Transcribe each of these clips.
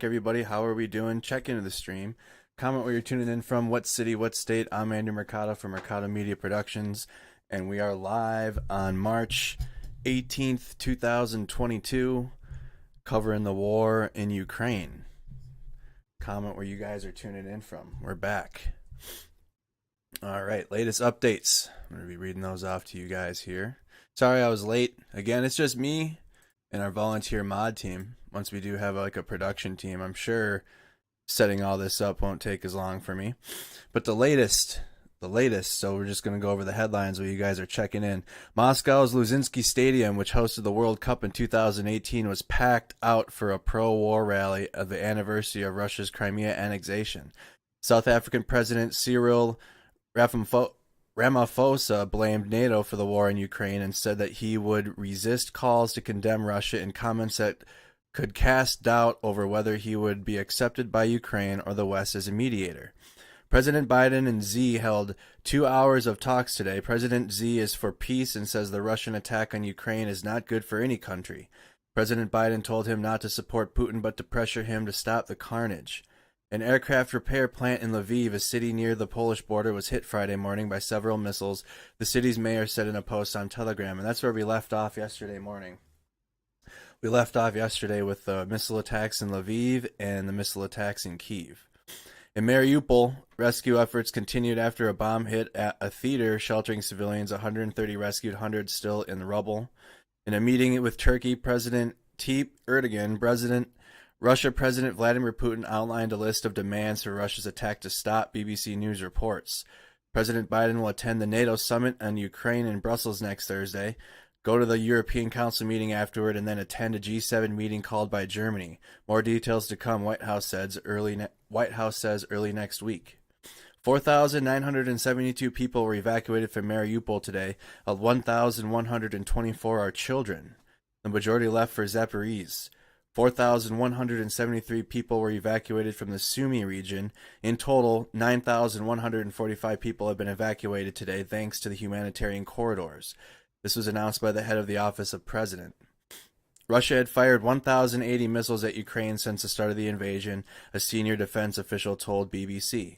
back, everybody. How are we doing? Check into the stream. Comment where you're tuning in from, what city, what state. I'm Andrew Mercado from Mercado Media Productions, and we are live on March 18th, 2022, covering the war in Ukraine. Comment where you guys are tuning in from. We're back. All right, latest updates. I'm going to be reading those off to you guys here. Sorry I was late. Again, it's just me and our volunteer mod team. Once we do have like a production team, I'm sure setting all this up won't take as long for me. But the latest, so we're just going to go over the headlines while you guys are checking in. Moscow's Luzhniki Stadium, which hosted the World Cup in 2018, was packed out for a pro-war rally of the anniversary of Russia's Crimea annexation. South African President Cyril Ramaphosa blamed NATO for the war in Ukraine and said that he would resist calls to condemn Russia in comments that could cast doubt over whether he would be accepted by Ukraine or the West as a mediator. President Biden and Xi held 2 hours of talks today. President Xi is for peace and says the Russian attack on Ukraine is not good for any country. President Biden told him not to support Putin but to pressure him to stop the carnage. An aircraft repair plant in Lviv, a city near the Polish border, was hit Friday morning by several missiles, the city's mayor said in a post on Telegram. And that's where we left off yesterday morning. We left off yesterday with the missile attacks in Lviv and the missile attacks in Kyiv. In Mariupol, rescue efforts continued after a bomb hit at a theater sheltering civilians. 130 rescued, hundreds still in the rubble. In a meeting with Turkey President Tayyip Erdogan, Russia President Vladimir Putin outlined a list of demands for Russia's attack to stop, BBC News reports. President Biden will attend the NATO summit on Ukraine in Brussels next Thursday, go to the European Council meeting afterward, and then attend a G7 meeting called by Germany. More details to come, White House says early next week. 4,972 people were evacuated from Mariupol today. 1,124 are children. The majority left for Zaporizhzhia. 4,173 people were evacuated from the Sumy region. In total, 9,145 people have been evacuated today thanks to the humanitarian corridors. This was announced by the head of the Office of President. Russia had fired 1,080 missiles at Ukraine since the start of the invasion, a senior defense official told BBC.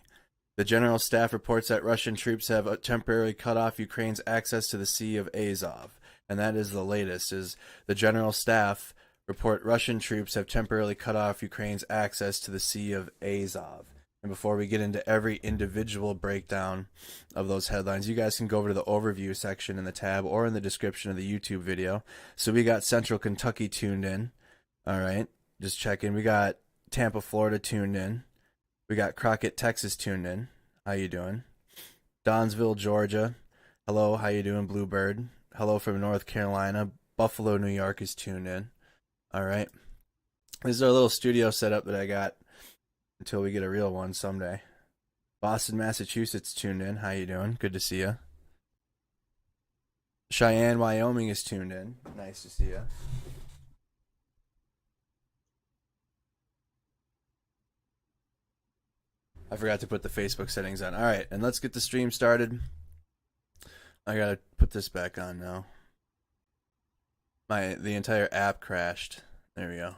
The General Staff reports that Russian troops have temporarily cut off Ukraine's access to the Sea of Azov. And that is the latest, is the General Staff report Russian troops have temporarily cut off Ukraine's access to the Sea of Azov. And before we get into every individual breakdown of those headlines, you guys can go over to the overview section in the tab or in the description of the YouTube video. So we got Central Kentucky tuned in. All right, just checking. We got Tampa, Florida tuned in. We got Crockett, Texas tuned in. How you doing? Donsville, Georgia. Hello, how you doing, Bluebird? Hello from North Carolina. Buffalo, New York is tuned in. All right. This is our little studio setup that I got until we get a real one someday. Boston, Massachusetts tuned in. How you doing? Good to see you. Cheyenne, Wyoming is tuned in. Nice to see you. I forgot to put the Facebook settings on. All right, and let's get the stream started. I gotta put this back on now. The entire app crashed. There we go.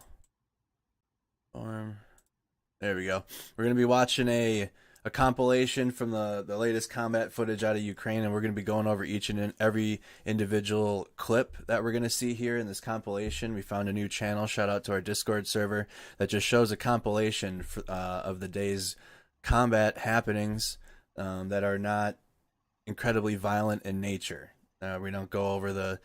There we go. We're going to be watching a compilation from the latest combat footage out of Ukraine, and we're going to be going over each and every individual clip that we're going to see here in this compilation. We found a new channel, shout out to our Discord server, that just shows a compilation of the day's combat happenings that are not incredibly violent in nature. We don't go over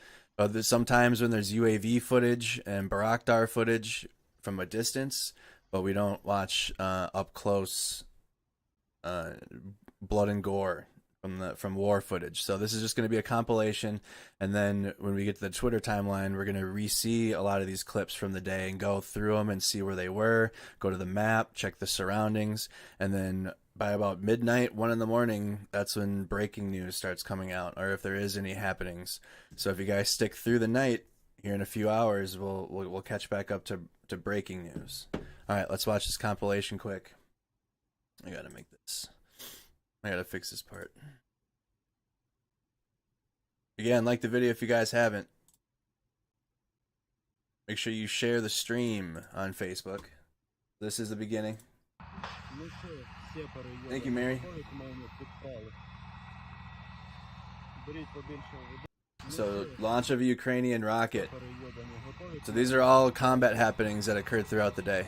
sometimes when there's UAV footage and Bayraktar footage from a distance, but we don't watch up close blood and gore from war footage. So this is just going to be a compilation, and then when we get to the Twitter timeline, we're going to re-see a lot of these clips from the day and go through them and see where they were, go to the map, check the surroundings, and then by about midnight, 1 in the morning, that's when breaking news starts coming out, or if there is any happenings. So if you guys stick through the night, here in a few hours, we'll catch back up to breaking news. All right, let's watch this compilation quick. I gotta fix this part. Again, like the video if you guys haven't. Make sure you share the stream on Facebook. This is the beginning. Thank you, Mary. So, launch of a Ukrainian rocket. So these are all combat happenings that occurred throughout the day.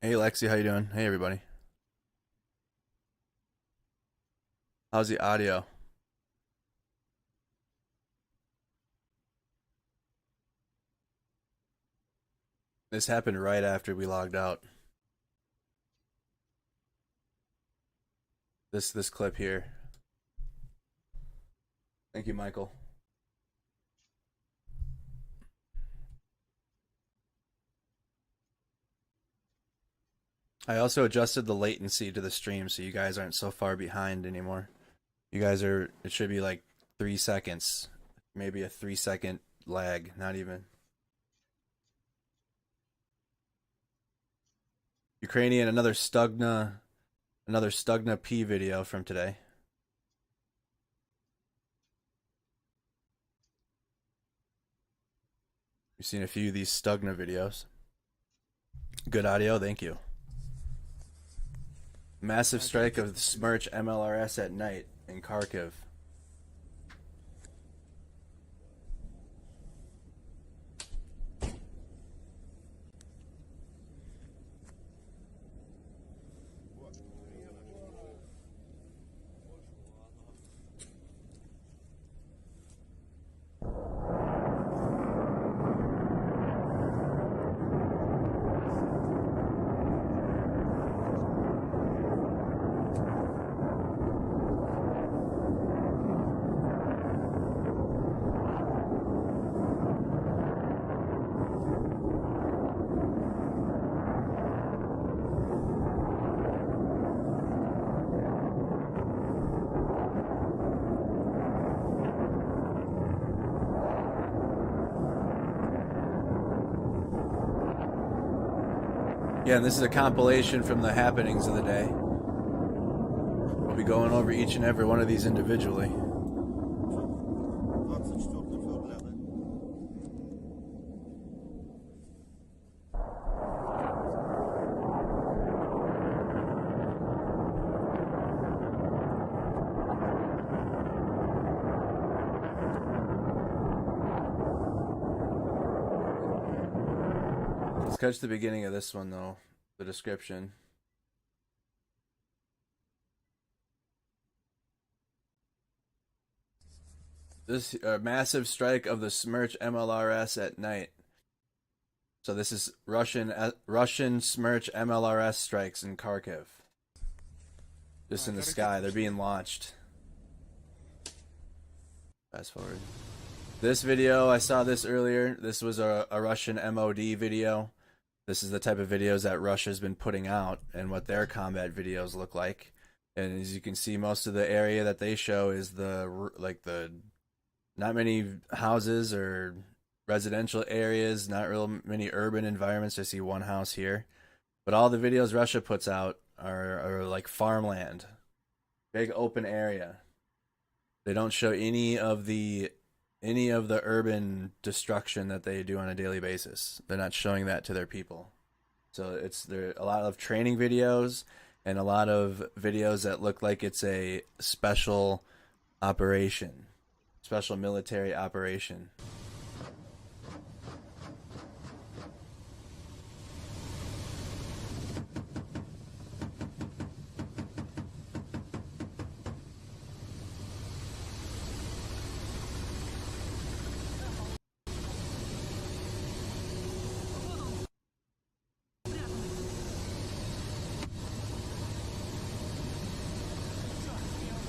Hey Lexi, how you doing? Hey everybody. How's the audio? This happened right after we logged out. This clip here. Thank you, Michael. I also adjusted the latency to the stream so you guys aren't so far behind anymore. You guys are, it should be like 3 seconds. Maybe a 3-second lag, not even. Ukrainian, another Stugna P video from today. You've seen a few of these Stugna videos. Good audio, thank you. Massive strike of the Smerch MLRS at night in Kharkiv. Yeah, and this is a compilation from the happenings of the day. We'll be going over each and every one of these individually. Catch the beginning of this one though, the description. This massive strike of the Smerch MLRS at night. So this is Russian Smerch MLRS strikes in Kharkiv. Just in the sky, they're being launched. Fast forward. This video, I saw this earlier. This was a Russian MOD video. This is the type of videos that Russia's been putting out and what their combat videos look like. And as you can see, most of the area that they show is the not many houses or residential areas, not real many urban environments. I see one house here. But all the videos Russia puts out are like farmland, big open area. They don't show any of the urban destruction that they do on a daily basis. They're not showing that to their people. So there a lot of training videos and a lot of videos that look like it's a special operation, special military operation.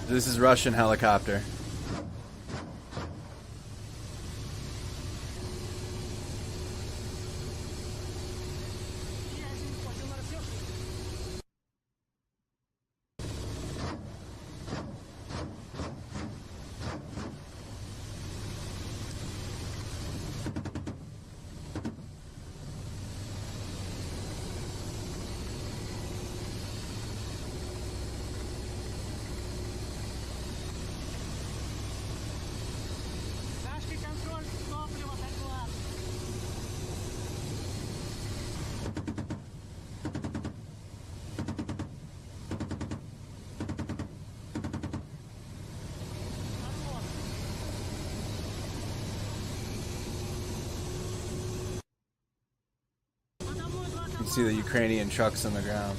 This is Russian helicopter. See the Ukrainian trucks on the ground.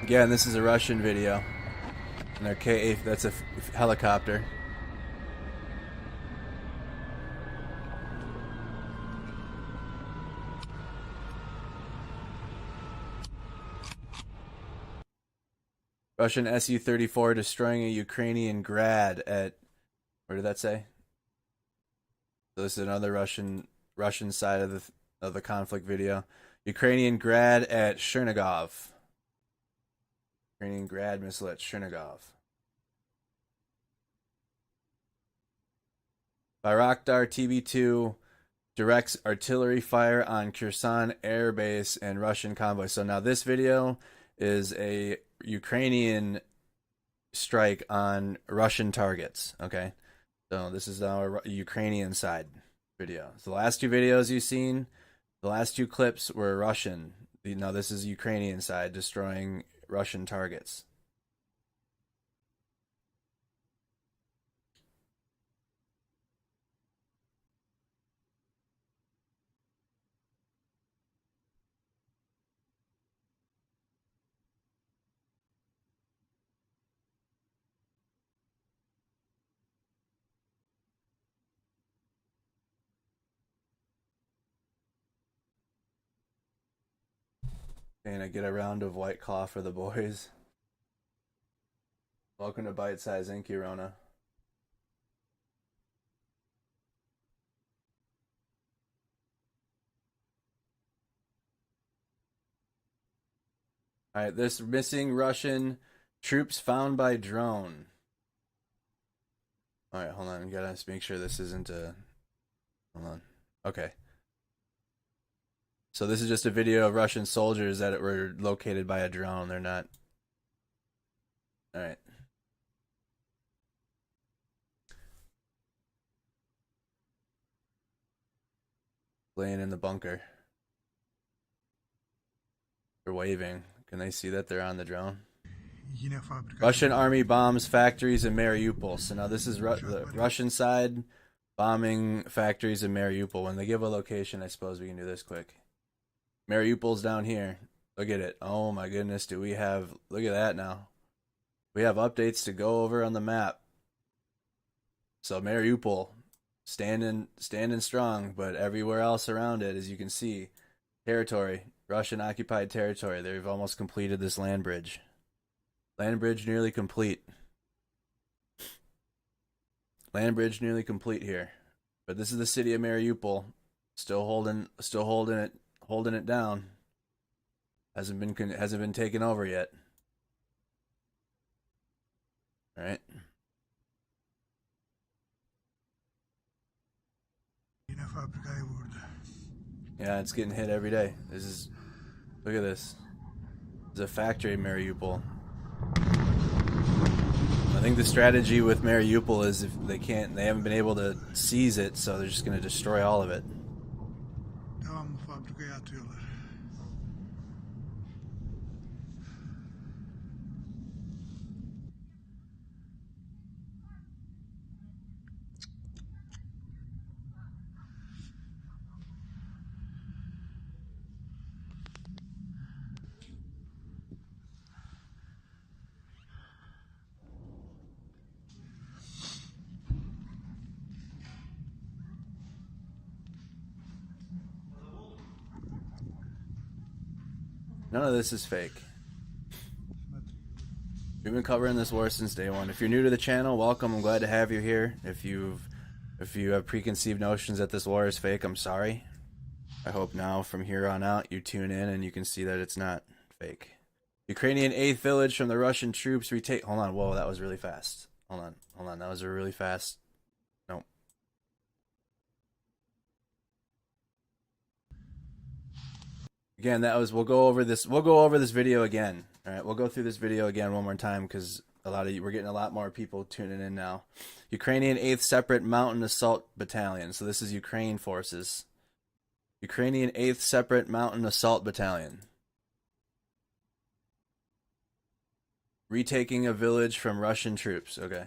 Yeah, and this is a Russian video. And their K-8, that's a helicopter. Russian Su-34 destroying a Ukrainian grad at, where did that say? So this is another Russian side of the conflict video. Ukrainian grad at Chernigov. Ukrainian grad missile at Chernigov. Bayraktar TB2 directs artillery fire on Kherson air base and Russian convoy. So now this video is a Ukrainian strike on Russian targets. Okay, so this is our Ukrainian side video. So the last two videos you've seen, the last two clips were Russian. Now this is Ukrainian side destroying Russian targets. And I get a round of White Claw for the boys. Welcome to Bite Size Inc, Rona. Alright, this missing Russian troops found by drone. Alright, hold on. Gotta make sure this isn't a... Hold on. Okay. So this is just a video of Russian soldiers that were located by a drone. They're not... Alright. Laying in the bunker. They're waving. Can they see that they're on the drone? Russian army bombs factories in Mariupol. So now this is the Russian side bombing factories in Mariupol. When they give a location, I suppose we can do this quick. Mariupol's down here. Look at it. Oh my goodness, do we have... Look at that now. We have updates to go over on the map. So Mariupol, standing strong, but everywhere else around it, as you can see, territory, Russian-occupied territory. They've almost completed this land bridge. Land bridge nearly complete. Land bridge nearly complete here. But this is the city of Mariupol, still holding it down. Hasn't been taken over yet. All right. Yeah, it's getting hit every day. Look at this. There's a factory in Mariupol. I think the strategy with Mariupol is if they haven't been able to seize it, so they're just going to destroy all of it. None of this is fake. We've been covering this war since day one. If you're new to the channel, welcome. I'm glad to have you here. If If you have preconceived notions that this war is fake, I'm sorry. I hope now from here on out you tune in and you can see that it's not fake. Ukrainian 8th village from the Russian troops retake. Hold on. Whoa, that was really fast. Hold on. That was a really fast. Nope. Again, that was. We'll go over this video again. All right, we'll go through this video again one more time because we're getting a lot more people tuning in now. Ukrainian 8th Separate Mountain Assault Battalion. So this is Ukraine forces. Ukrainian 8th Separate Mountain Assault Battalion. Retaking a village from Russian troops. Okay.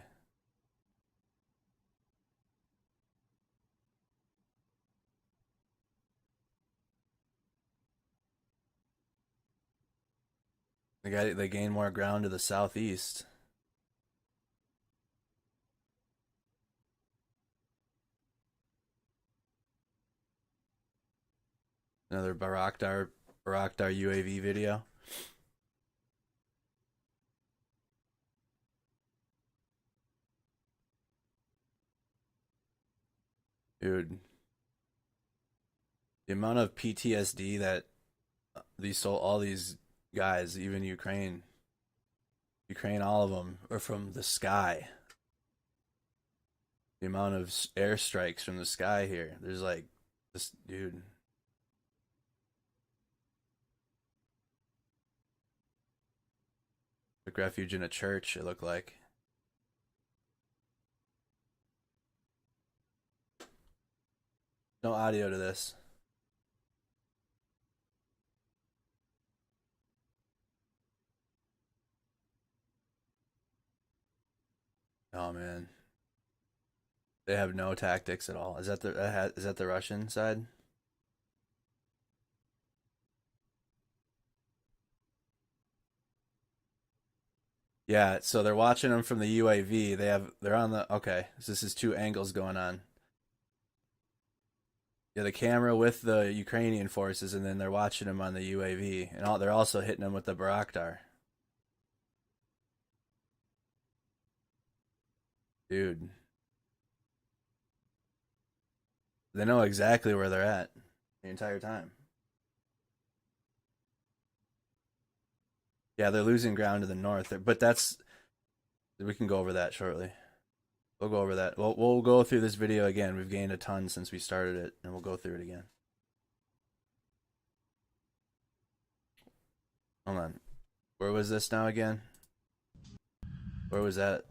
They gain more ground to the southeast. Another Bayraktar UAV video. Dude, the amount of PTSD that all these guys, even Ukraine, all of them are from the sky. The amount of airstrikes from the sky here. There's like this dude. Took refuge in a church, it looked like. No audio to this. Oh man, they have no tactics at all. Is that the Russian side? Yeah, so they're watching them from the UAV. They're on the okay. So this is two angles going on. Yeah, the camera with the Ukrainian forces, and then they're watching them on the UAV, and they're also hitting them with the Bayraktar. Dude, they know exactly where they're at the entire time. Yeah, they're losing ground to the north, but we can go over that shortly. We'll go over that. We'll go through this video again. We've gained a ton since we started it, and we'll go through it again. Hold on. Where was this now again? Where was that?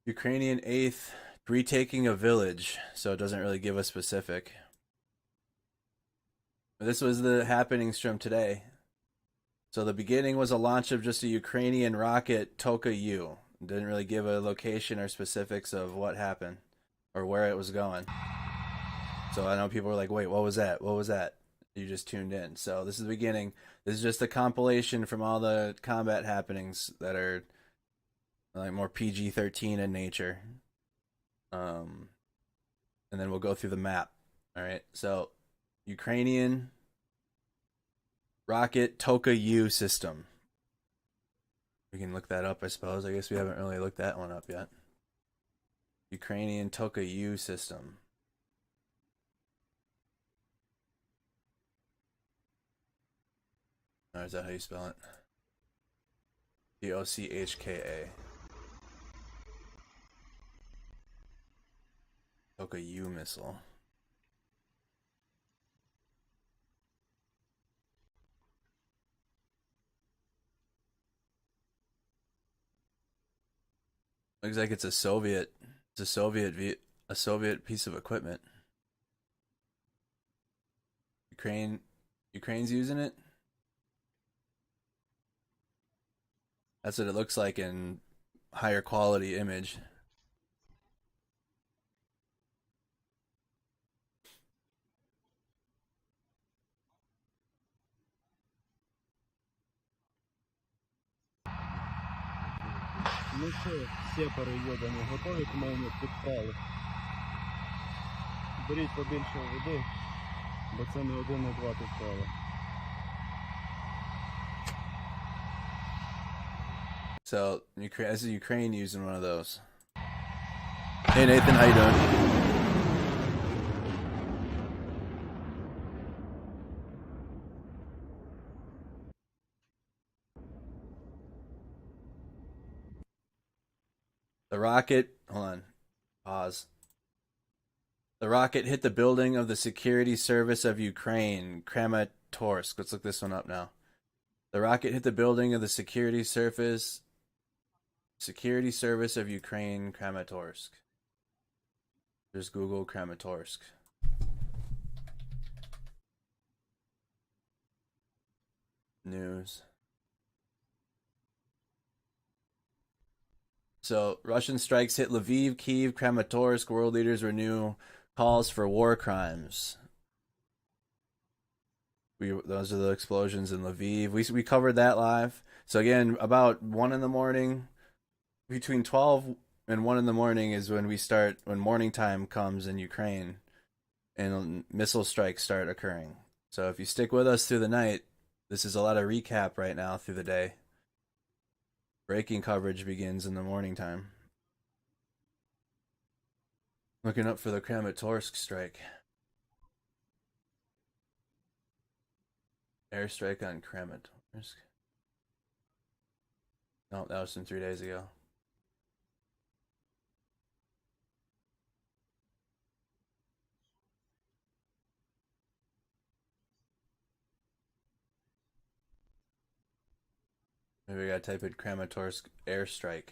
Ukrainian 8th retaking a village, so it doesn't really give a specific. This was the happenings from today. So the beginning was a launch of just a Ukrainian rocket, Toka-U. Didn't really give a location or specifics of what happened or where it was going. So I know people were like, wait, what was that? What was that? You just tuned in. So this is the beginning. This is just a compilation from all the combat happenings that are like more PG-13 in nature. And then we'll go through the map. All right. So Ukrainian rocket Toka-U system. We can look that up, I suppose. I guess we haven't really looked that one up yet. Ukrainian Toka-U system. Or is that how you spell it? Tochka. Toka-U missile. Looks like it's a Soviet piece of equipment. Ukraine's using it. That's what it looks like in higher quality image. Ну що, сепари йобані, готові к моєму підпалу? Беріть побільше води, бо це не один, не два підпали. So this is Ukraine using one of those. Hey Nathan, how you doing? The rocket, hold on, pause. The rocket hit the building of the Security Service of Ukraine, Kramatorsk. Let's look this one up now. The rocket hit the building of the Security Service of Ukraine, Kramatorsk. Just Google Kramatorsk. News. So, Russian strikes hit Lviv, Kyiv, Kramatorsk. World leaders renew calls for war crimes. Those are the explosions in Lviv. We covered that live. So again, about 1 in the morning, between 12 and 1 in the morning is when when morning time comes in Ukraine, and missile strikes start occurring. So if you stick with us through the night, this is a lot of recap right now through the day. Breaking coverage begins in the morning time. Looking up for the Kramatorsk strike. Airstrike on Kramatorsk. No, that was from 3 days ago. Maybe we gotta type in Kramatorsk airstrike.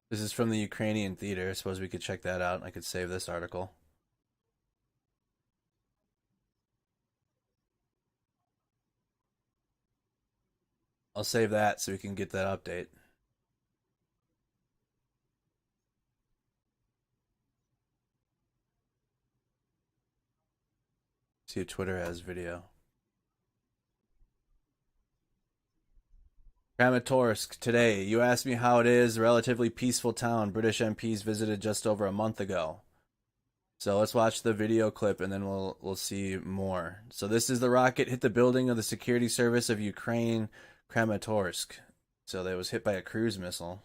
This is from the Ukrainian theater. I suppose we could check that out. I could save this article. I'll save that so we can get that update. See if Twitter has video. Kramatorsk today. You asked me how it is. Relatively peaceful town. British MPs visited just over a month ago. So let's watch the video clip and then we'll see more. So this is the rocket hit the building of the Security Service of Ukraine, Kramatorsk. So that was hit by a cruise missile.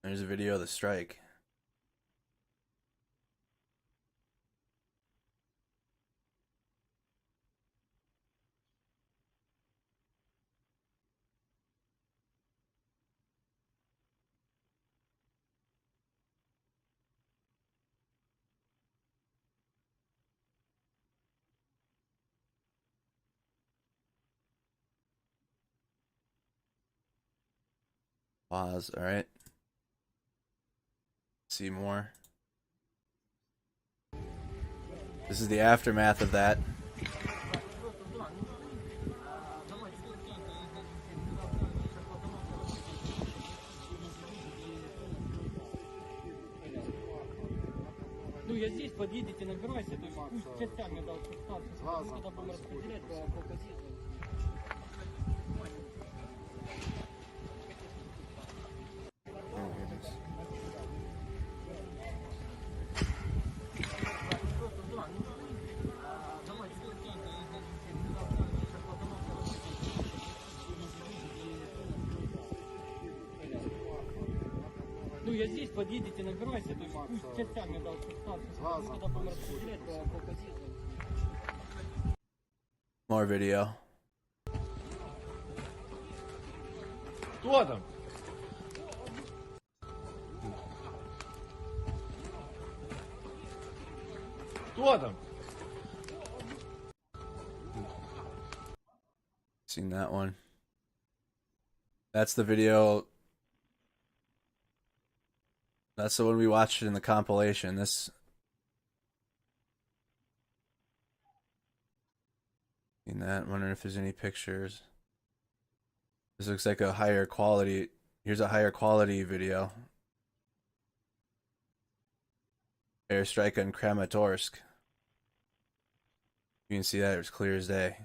There's a video of the strike. Pause. All right. See more. This is the aftermath of that. Ну, я здесь, подъедете, набирайся, то есть пусть частями дал станцию, когда будем распределять по позициям. Ну, я здесь, подъедете, набирайся, то есть пусть частями дал станцию, когда будем распределять по позициям. More video. Кто там? Кто там? Seen that one. That's the video. That's the one we watched in the compilation. This. Seen that? Wondering if there's any pictures. This looks like a higher quality. Here's a higher quality video. Airstrike on Kramatorsk. You can see that it's clear as day.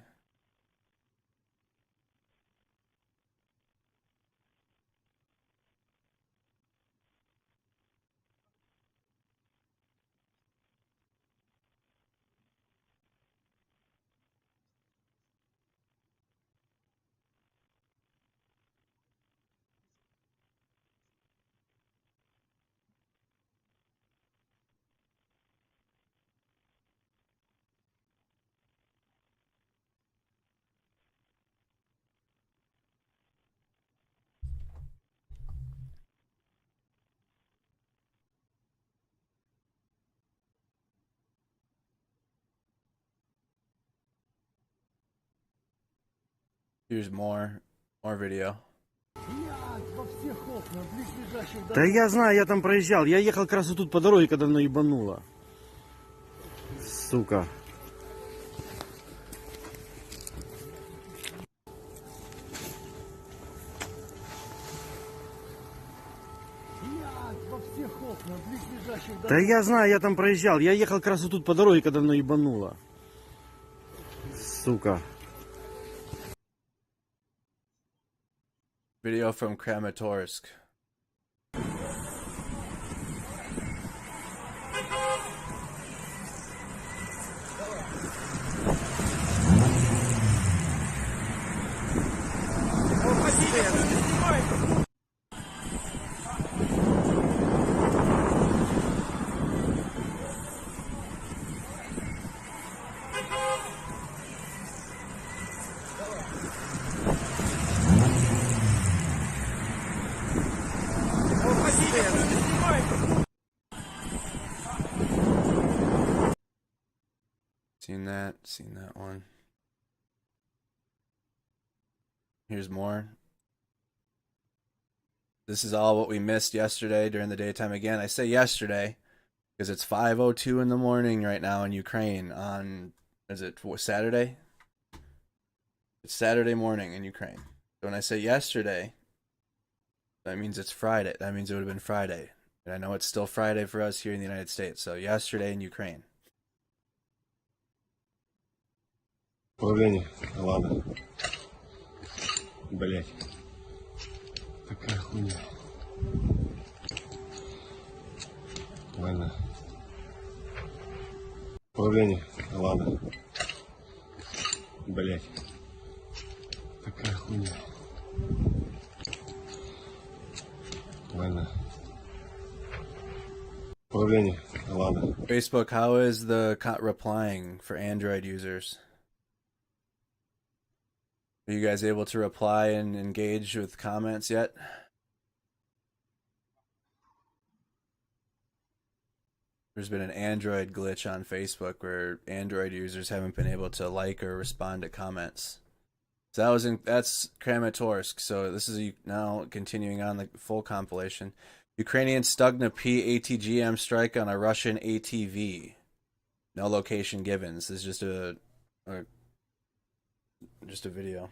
Here's more video. Да я знаю, я там проезжал. Я ехал как раз вот тут по дороге, когда оно ебануло. Сука. Да я знаю, я там проезжал. Я ехал как раз вот тут по дороге, когда оно ебануло. Сука. Video from Kramatorsk. Seen that one. Here's more. This is all what we missed yesterday during the daytime. Again, I say yesterday because it's 5:02 in the morning right now in Ukraine on, is it Saturday? It's Saturday morning in Ukraine. So when I say yesterday, that means it's Friday. That means it would have been Friday. And I know it's still Friday for us here in the United States. So yesterday in Ukraine. Управление, ладно. Блять. Такая хуйня. Ладно. Управление, ладно. Блять. Такая хуйня. Ладно. Управление, ладно. Facebook, how is the replying for Android users? Are you guys able to reply and engage with comments yet? There's been an Android glitch on Facebook where Android users haven't been able to like or respond to comments. So that's Kramatorsk. So this is now continuing on the full compilation. Ukrainian Luzhniki ATGM strike on a Russian ATV. No location given. This is just a video.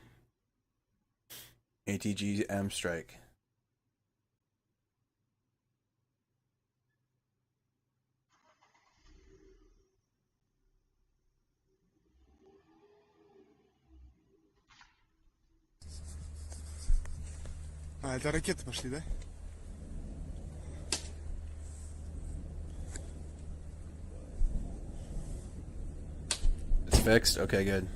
ATGM strike. А, это ракеты пошли, да? It's fixed? Okay, good.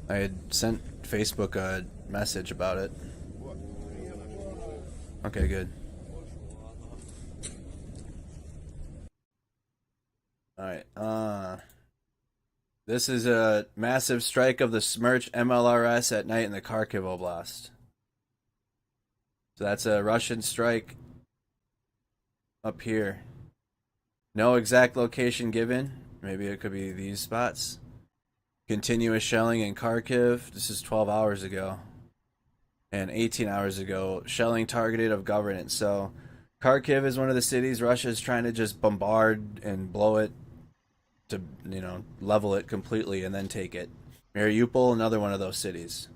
I had sent Facebook a message about it. Okay, good. Alright, this is a massive strike of the Smerch MLRS at night in the Kharkiv Oblast. So that's a Russian strike up here. No exact location given. Maybe it could be these spots. Continuous shelling in Kharkiv. This is 12 hours ago. And 18 hours ago, shelling targeted of governance. So Kharkiv is one of the cities Russia's trying to just bombard and blow it to, level it completely and then take it. Mariupol, another one of those cities.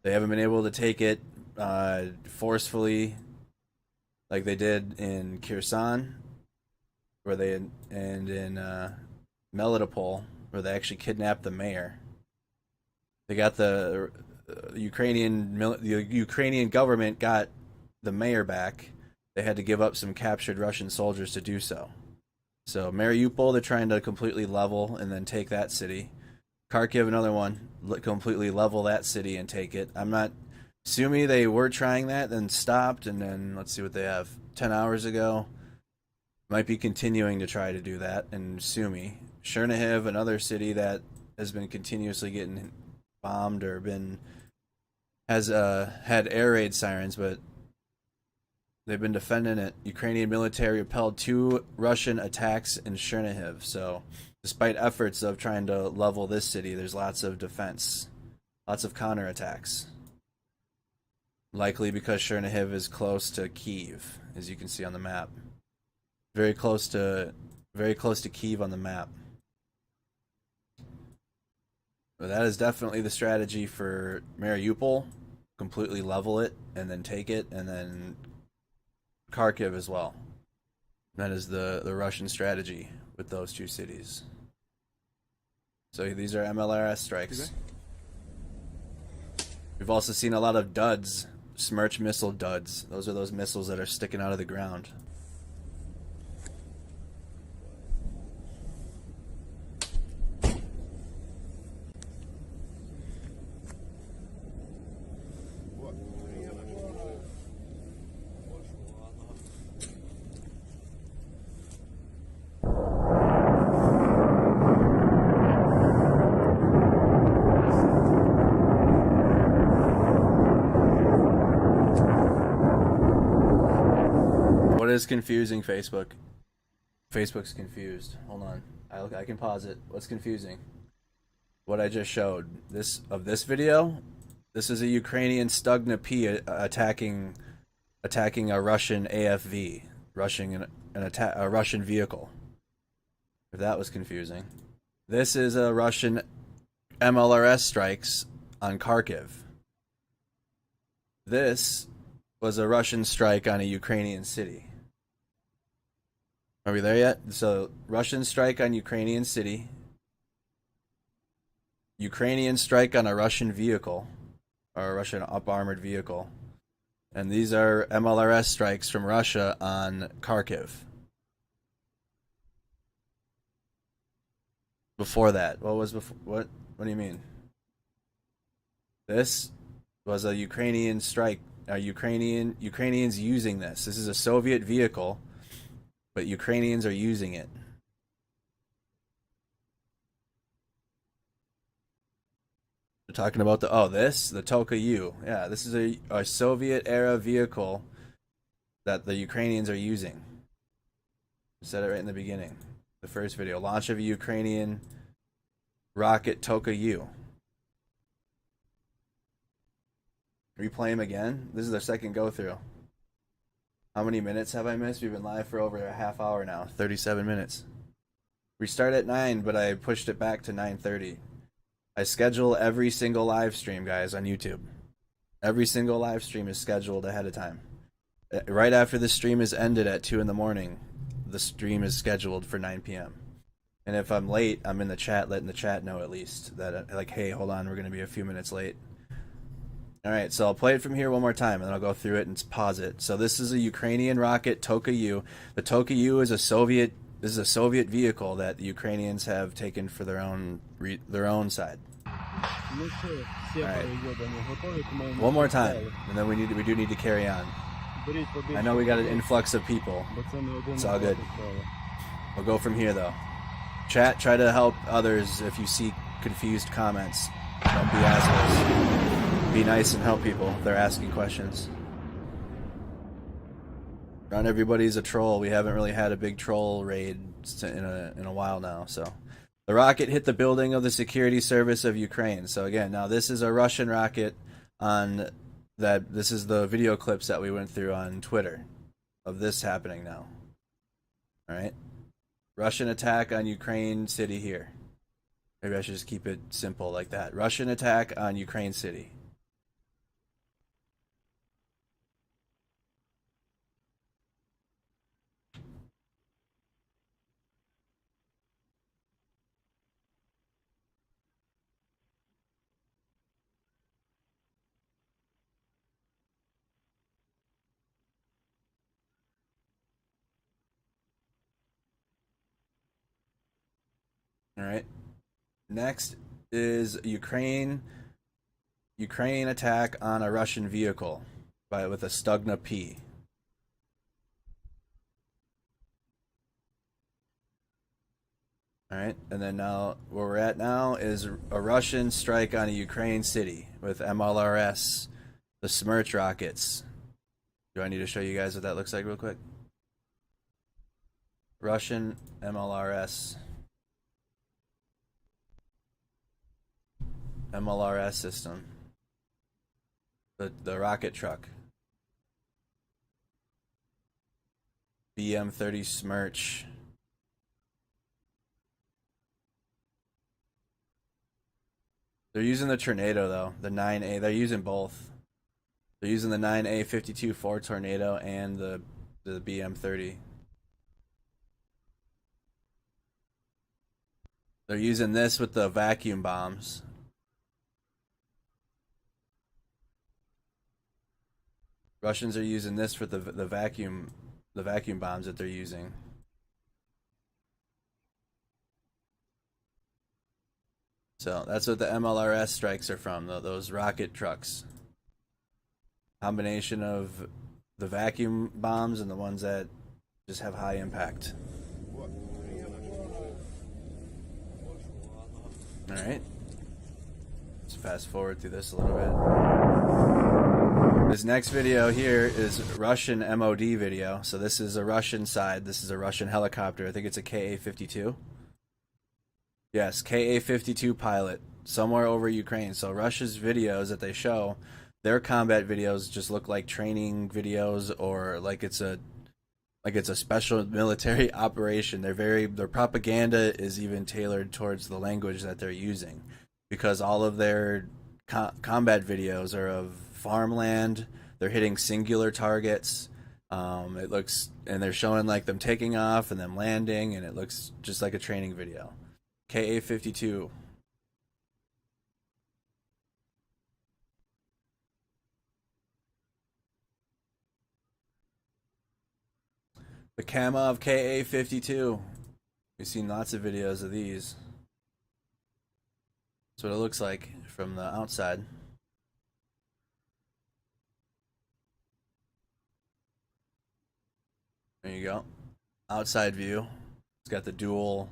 They haven't been able to take it forcefully like they did in Kherson, and in Melitopol, where they actually kidnapped the mayor. They got the Ukrainian government got the mayor back. They had to give up some captured Russian soldiers to do so. So Mariupol, they're trying to completely level and then take that city. Kharkiv, another one, completely level that city and take it. I'm not assuming they were trying that, then stopped, and then let's see what they have. 10 hours ago, might be continuing to try to do that. And Sumy, Chernihiv, another city that has been continuously getting bombed or has had air raid sirens, but they've been defending it. Ukrainian military repelled 2 Russian attacks in Chernihiv. So despite efforts of trying to level this city, there's lots of defense, lots of counterattacks. Likely because Chernihiv is close to Kyiv, as you can see on the map. Very close to Kyiv on the map. But that is definitely the strategy for Mariupol. Completely level it and then take it, and then Kharkiv as well. That is the Russian strategy with those 2 cities. So these are MLRS strikes. We've also seen a lot of duds, Smerch missile duds. Those are those missiles that are sticking out of the ground. What is confusing, Facebook? Facebook's confused. Hold on. I can pause it. What's confusing? What I just showed. This video? This is a Ukrainian Stugna P attacking a Russian AFV, rushing a Russian vehicle. If that was confusing. This is a Russian MLRS strikes on Kharkiv. This was a Russian strike on a Ukrainian city. Are we there yet? So, Russian strike on Ukrainian city. Ukrainian strike on a Russian vehicle, or a Russian up-armored vehicle. And these are MLRS strikes from Russia on Kharkiv. Before that, what was before? What do you mean? This was a Ukrainian strike. Ukrainians using this. This is a Soviet vehicle, but Ukrainians are using it. We're talking about the Toka U. Yeah, this is a Soviet era vehicle that the Ukrainians are using. I said it right in the beginning. The first video. Launch of a Ukrainian rocket Toka U. Replay him again. This is our second go through. How many minutes have I missed? We've been live for over a half hour now. 37 minutes. We start at 9, but I pushed it back to 9:30. I schedule every single live stream, guys, on YouTube. Every single live stream is scheduled ahead of time. Right after the stream is ended at 2 in the morning, the stream is scheduled for 9 p.m. And if I'm late, I'm in the chat, letting the chat know at least that, like, hey, hold on, we're going to be a few minutes late. All right, so I'll play it from here one more time, and then I'll go through it and pause it. So this is a Ukrainian rocket, Toka U. The Toka U is a Soviet vehicle that the Ukrainians have taken for their own side. Ну що, всі Alright. перейобані готові, команді? One more time, and then we do need to carry on. Беріть побільше. I know we got an influx of people. Бо це не один It's all good. справа. We'll go from here, though. Chat, try to help others if you see confused comments. Don't be assholes. Be nice and help people if they're asking questions. Not everybody's a troll. We haven't really had a big troll raid in a while now. So, the rocket hit the building of the security service of Ukraine. So again, now this is a Russian rocket on that. This is the video clips that we went through on Twitter of this happening now. All right, Russian attack on Ukraine city here. Maybe I should just keep it simple like that. Russian attack on Ukraine city. All right. Next is Ukraine attack on a Russian vehicle with a Stugna P. All right, and then now where we're at now is a Russian strike on a Ukraine city with MLRS, the Smerch rockets. Do I need to show you guys what that looks like real quick? Russian MLRS system. The rocket truck. BM-30 Smerch. They're using the Tornado though, the 9A. They're using both. They're using the 9A 52 Ford Tornado and the BM-30. They're using this with the vacuum bombs. Russians are using this for the vacuum bombs that they're using. So that's what the MLRS strikes are from, those rocket trucks. Combination of the vacuum bombs and the ones that just have high impact. All right. Let's fast forward through this a little bit. This next video here is Russian MOD video. So this is a Russian side. This is a Russian helicopter. I think it's a Ka-52. Yes, Ka-52 pilot somewhere over Ukraine. So Russia's videos that they show, their combat videos just look like training videos or like it's a special military operation. Their propaganda is even tailored towards the language that they're using, because all of their combat videos are of farmland. They're hitting singular targets. It looks, and they're showing like them taking off and them landing, and it looks just like a training video. Ka-52. The camo of Ka-52. We've seen lots of videos of these. That's what it looks like from the outside. There you go. Outside view. It's got the dual,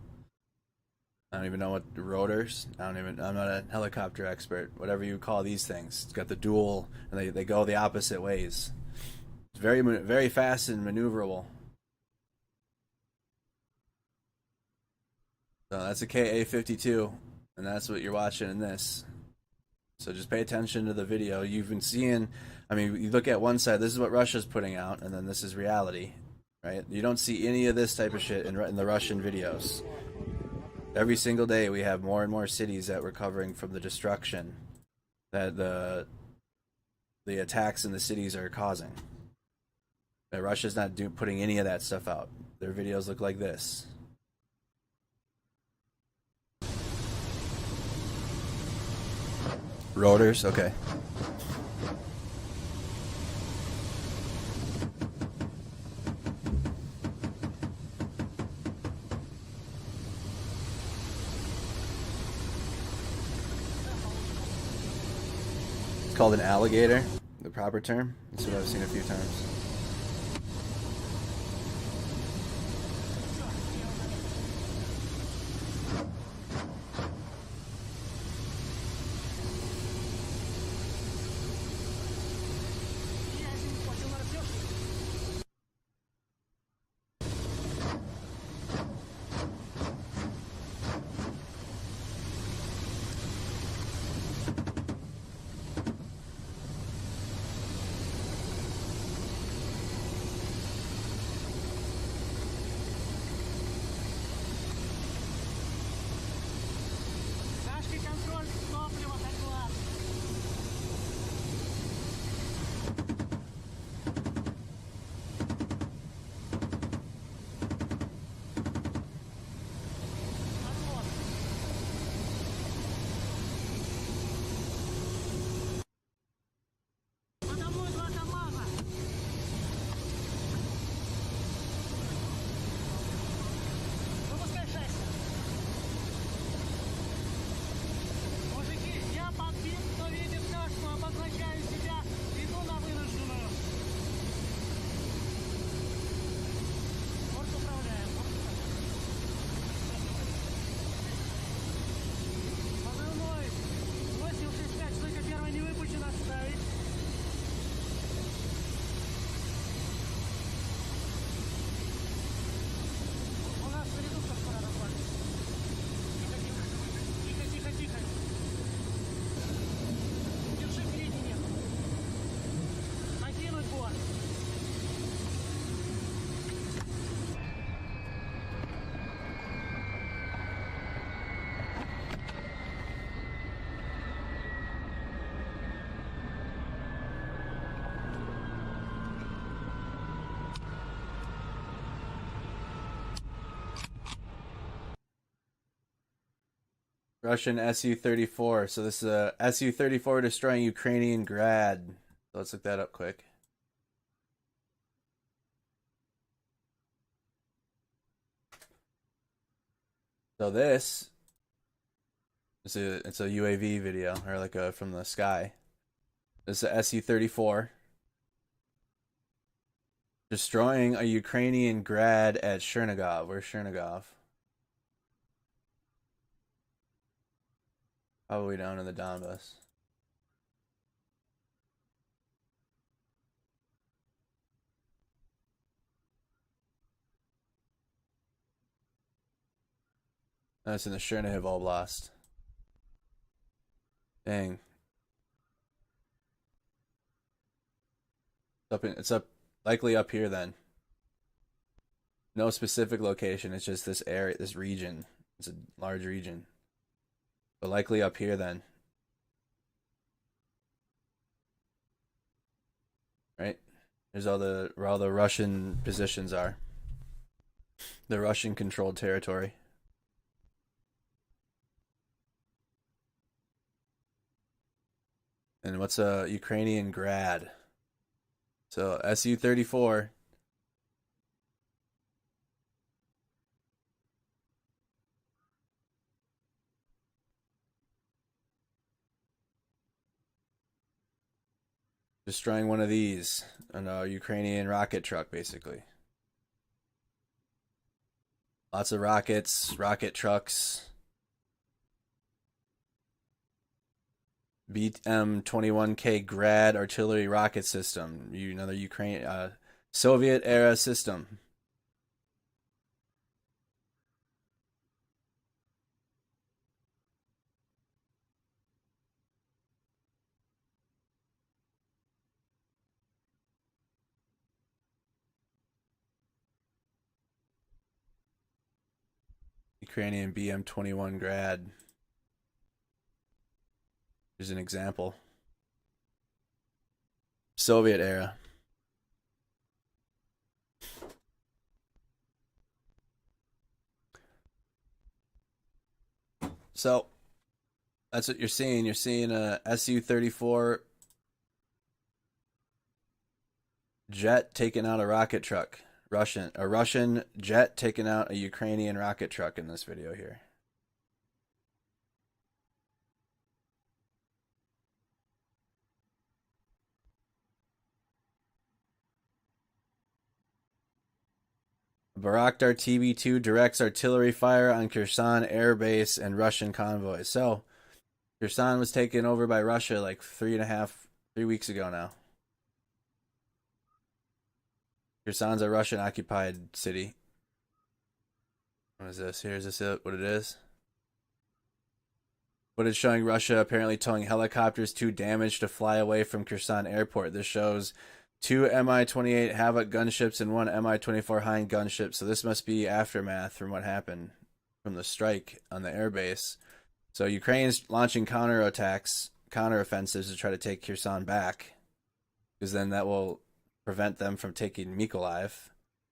I don't even know what the rotors. I'm not a helicopter expert. Whatever you call these things. It's got the dual, and they go the opposite ways. It's very fast and maneuverable. So that's a Ka-52, and that's what you're watching in this. So just pay attention to the video. You've been seeing, I mean, you look at one side, this is what Russia's putting out, and then this is reality, right? You don't see any of this type of shit in the Russian videos. Every single day we have more and more cities that we're covering from the destruction that the attacks in the cities are causing. But Russia's not putting any of that stuff out. Their videos look like this. Rotors, okay. It's called an alligator, the proper term. That's what I've seen a few times. Russian Su-34. So this is a Su-34 destroying Ukrainian Grad. So let's look that up quick. So this it's a UAV video, or like a from the sky. This is a Su-34 destroying a Ukrainian Grad at Chernigov. Where's Chernigov? Probably down in the Donbass. That's in the Chernihiv Oblast. Dang. It's up likely up here then. No specific location, it's just this area, this region. It's a large region. But likely up here then. Right? There's where all the Russian positions are. The Russian controlled territory. And what's a Ukrainian Grad? So Su-34. Destroying one of these. A Ukrainian rocket truck, basically. Lots of rockets, rocket trucks. BM-21K Grad artillery rocket system. Another Ukraine Soviet era system. Ukrainian BM-21 Grad. Here's an example. Soviet era. So that's what you're seeing. You're seeing a Su-34 jet taking out a rocket truck. A Russian jet taking out a Ukrainian rocket truck in this video here. Bayraktar TB2 directs artillery fire on Kherson Air Base and Russian convoys. So, Kherson was taken over by Russia like 3 weeks ago now. Kherson's a Russian-occupied city. What is this? Here's this what it is. Footage showing Russia apparently towing helicopters too damaged to fly away from Kherson Airport. This shows 2 Mi-28 Havoc gunships and 1 Mi-24 Hind gunship. So this must be aftermath from what happened from the strike on the airbase. So Ukraine's launching counteroffensives to try to take Kherson back, because then that will prevent them from taking Mykolaiv,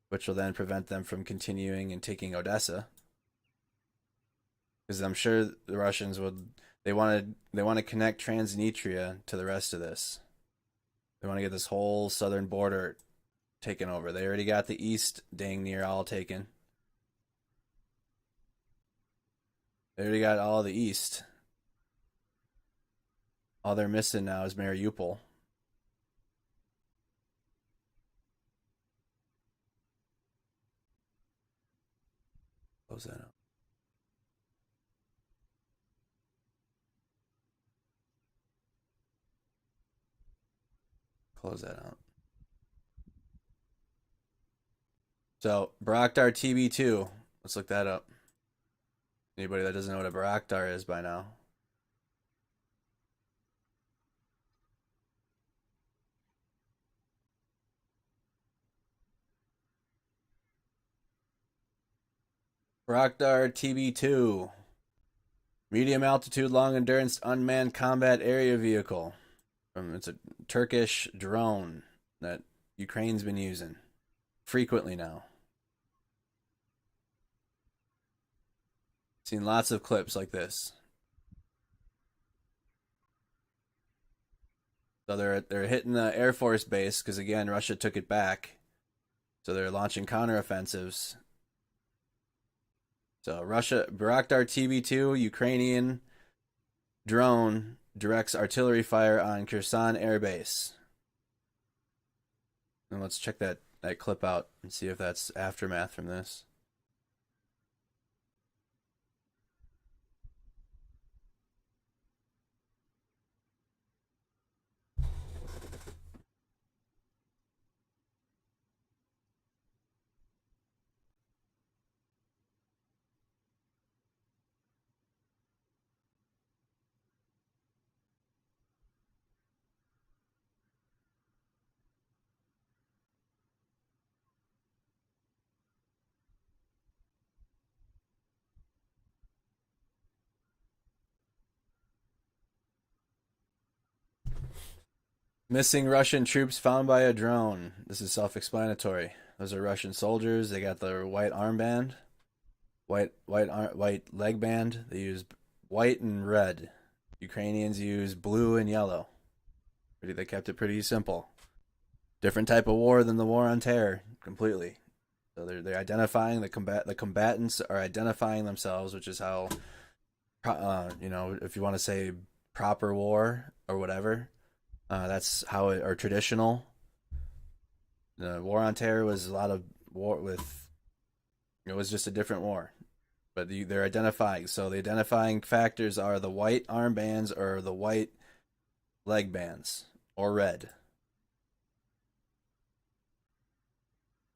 which will then prevent them from continuing and taking Odessa. Because I'm sure the Russians they want to connect Transnistria to the rest of this. They want to get this whole southern border taken over. They already got the east dang near all taken. They already got all the east. All they're missing now is Mariupol. Close that out. Close that out. So, Bayraktar TB2. Let's look that up. Anybody that doesn't know what a Bayraktar is by now. Bayraktar TB2. Medium altitude, long endurance, unmanned combat area vehicle. It's a Turkish drone that Ukraine's been using frequently now. Seen lots of clips like this. So they're hitting the Air Force base because, again, Russia took it back. So they're launching counteroffensives. So Russia, Bayraktar TB2, Ukrainian drone directs artillery fire on Kherson Air Base. And let's check that clip out and see if that's aftermath from this. Missing Russian troops found by a drone. This is self-explanatory. Those are Russian soldiers. They got their white armband, white leg band. They use white and red. Ukrainians use blue and yellow. They kept it pretty simple. Different type of war than the war on terror, completely. So they're identifying the combatants are identifying themselves, which is how, if you want to say proper war or whatever. That's how or traditional. The war on terror was a lot of war with. It was just a different war, but they're identifying. So the identifying factors are the white armbands or the white leg bands or red.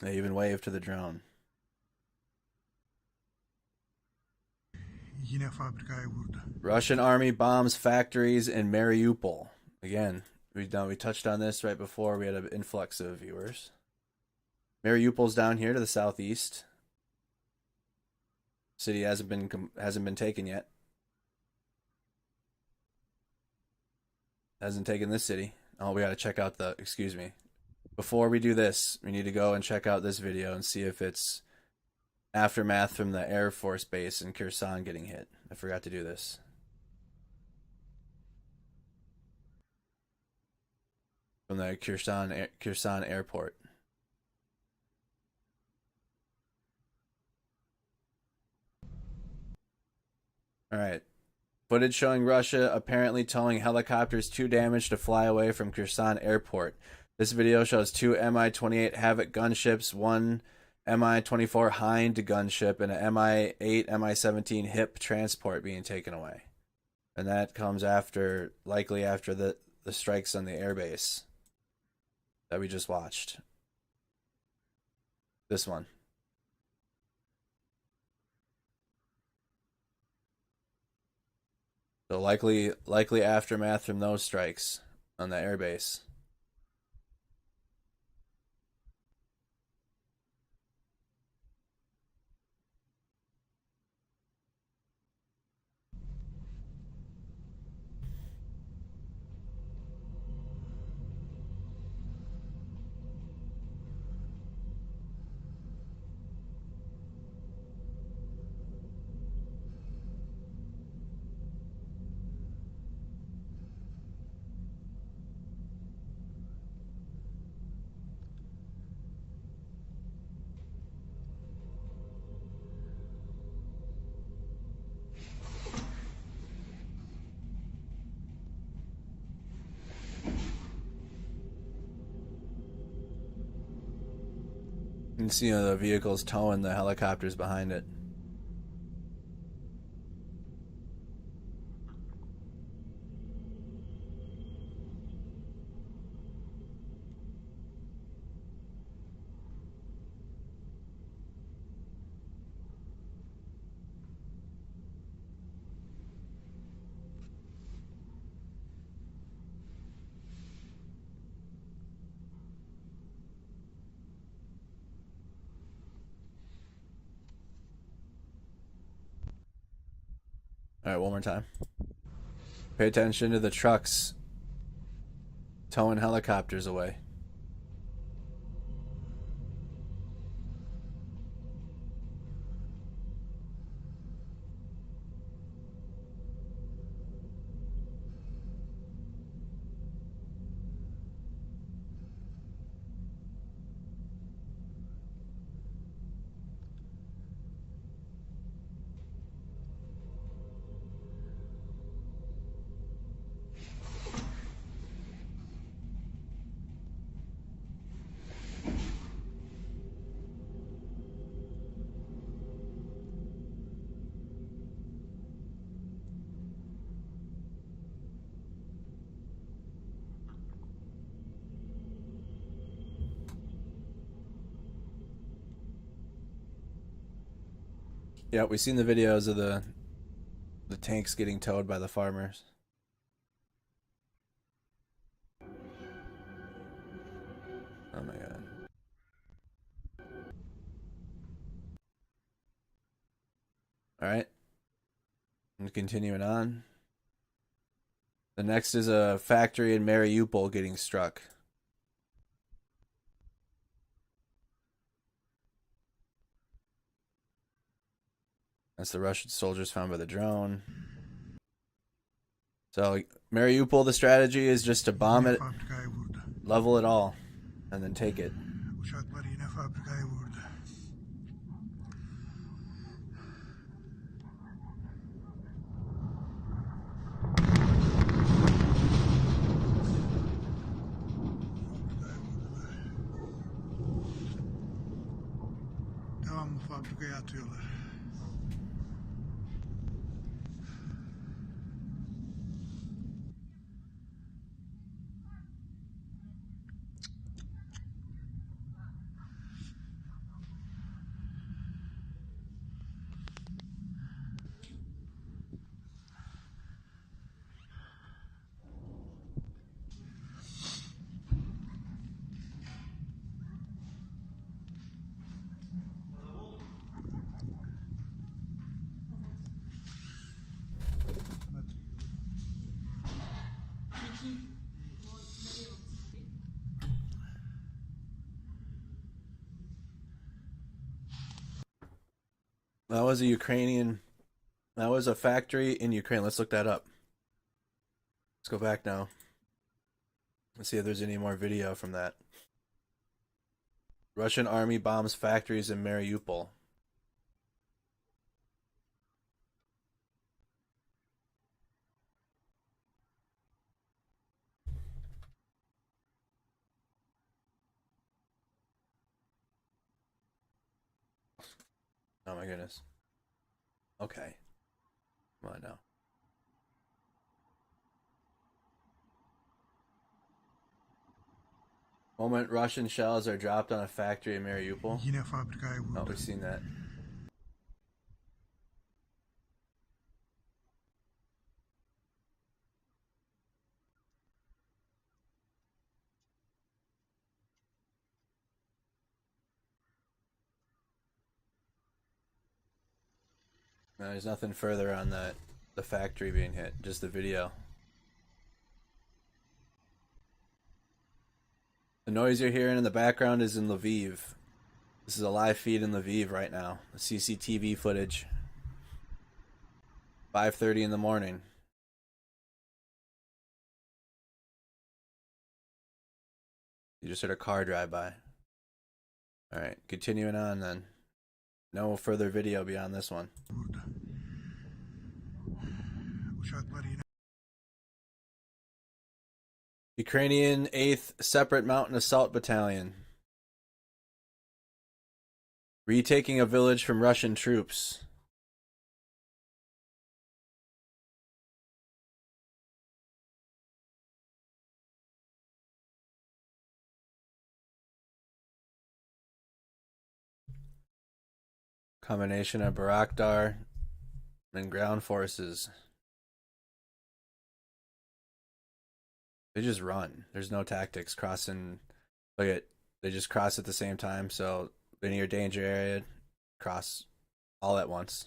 They even wave to the drone. Russian army bombs factories in Mariupol. Again, we touched on this right before. We had an influx of viewers. Mariupol's down here to the southeast. City hasn't been taken yet. Hasn't taken this city. Oh, we got to check out the. Excuse me. Before we do this, we need to go and check out this video and see if it's aftermath from the Air Force base in Kherson getting hit. I forgot to do this. From the Kherson airport. All right. Footage showing Russia apparently towing helicopters too damaged to fly away from Kherson airport. This video shows 2 Mi-28 Havoc gunships, 1 Mi-24 Hind gunship, and a Mi-8, Mi-17 HIP transport being taken away. And that comes likely after the strikes on the airbase that we just watched. This one. So likely aftermath from those strikes on the airbase. You can see the vehicles towing the helicopters behind it. All right, one more time. Pay attention to the trucks towing helicopters away. Yeah, we've seen the videos of the tanks getting towed by the farmers. Oh my god. Alright. And continuing on. The next is a factory in Mariupol getting struck. That's the Russian soldiers found by the drone. So Mariupol, the strategy is just to bomb it, level it all, and then take it. Devamlı fabrikaya atıyorlar. That was a Ukrainian. That was a factory in Ukraine. Let's look that up. Let's go back now. Let's see if there's any more video from that. Russian army bombs factories in Mariupol. Oh my goodness. Okay. Come on now. Moment Russian shells are dropped on a factory in Mariupol. Yine fabrikaya vurdu. Oh, we've seen that. No, there's nothing further on the factory being hit, just the video. The noise you're hearing in the background is in Lviv. This is a live feed in Lviv right now. The CCTV footage. 5:30 in the morning. You just heard a car drive by. Alright, continuing on then. No further video beyond this one. Ukrainian 8th Separate Mountain Assault Battalion. Retaking a village from Russian troops. Combination of Bayraktar and ground forces. They just run. There's no tactics crossing. Look at, they just cross at the same time. So linear danger area, cross all at once.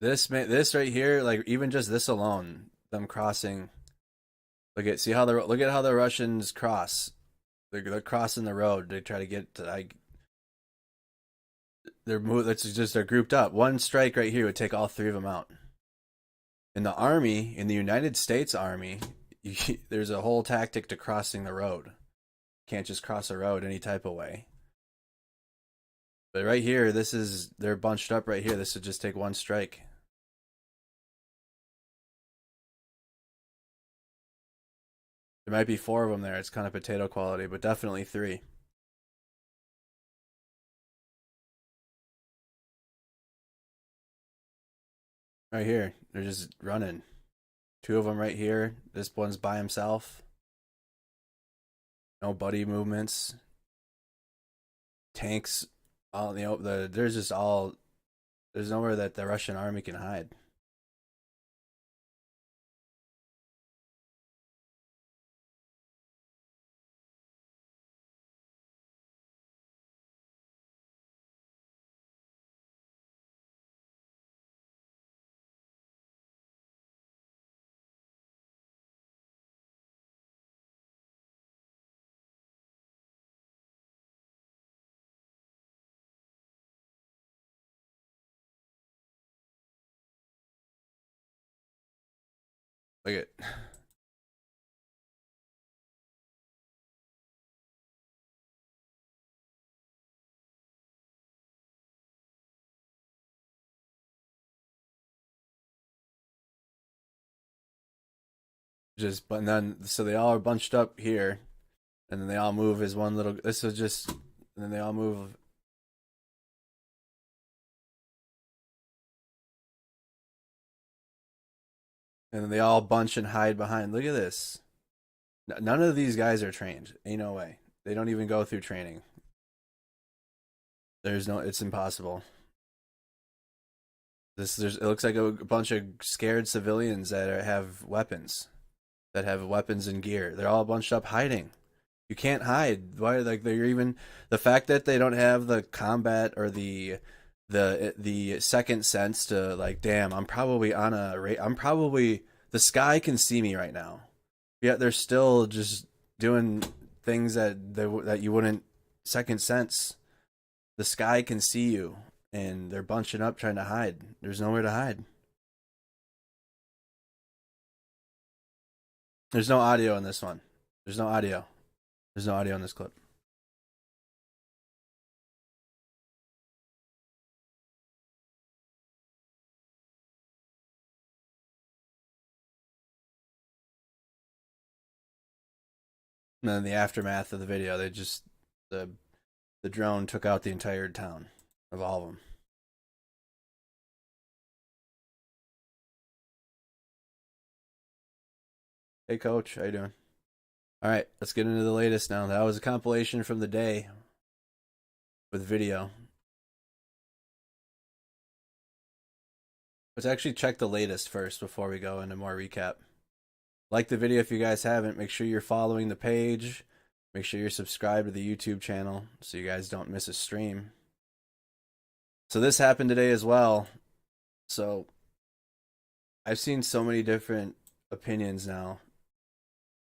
This right here, like even just this alone, them crossing. Look at how the Russians cross. They're crossing the road. They try to get to like. They're grouped up. One strike right here would take all three of them out. In the army, in the United States Army, there's a whole tactic to crossing the road. You can't just cross a road any type of way. But right here, they're bunched up right here. This would just take one strike. There might be 4 of them there. It's kind of potato quality, but definitely 3. Right here, they're just running. 2 of them right here. This one's by himself. No buddy movements. tanks. All there's nowhere that the Russian army can hide. Look at. But then, so they all are bunched up here, and then they all move as one little. This is just, and then they all move. And then they all bunch and hide behind. Look at this. None of these guys are trained. Ain't no way. They don't even go through training. It's impossible. It looks like a bunch of scared civilians that have weapons and gear. They're all bunched up hiding. You can't hide. Why? Like they're even the fact that they don't have the combat or the second sense to like, damn, I'm probably the sky can see me right now. Yet they're still just doing things that you wouldn't second sense. The sky can see you, and they're bunching up trying to hide. There's nowhere to hide. There's no audio in this one. There's no audio in this clip. And then in the aftermath of the video, the drone took out the entire town of all of them. Hey, Coach, how you doing? All right, let's get into the latest now. That was a compilation from the day with video. Let's actually check the latest first before we go into more recap. Like the video if you guys haven't. Make sure you're following the page. Make sure you're subscribed to the YouTube channel so you guys don't miss a stream. So this happened today as well. So I've seen so many different opinions now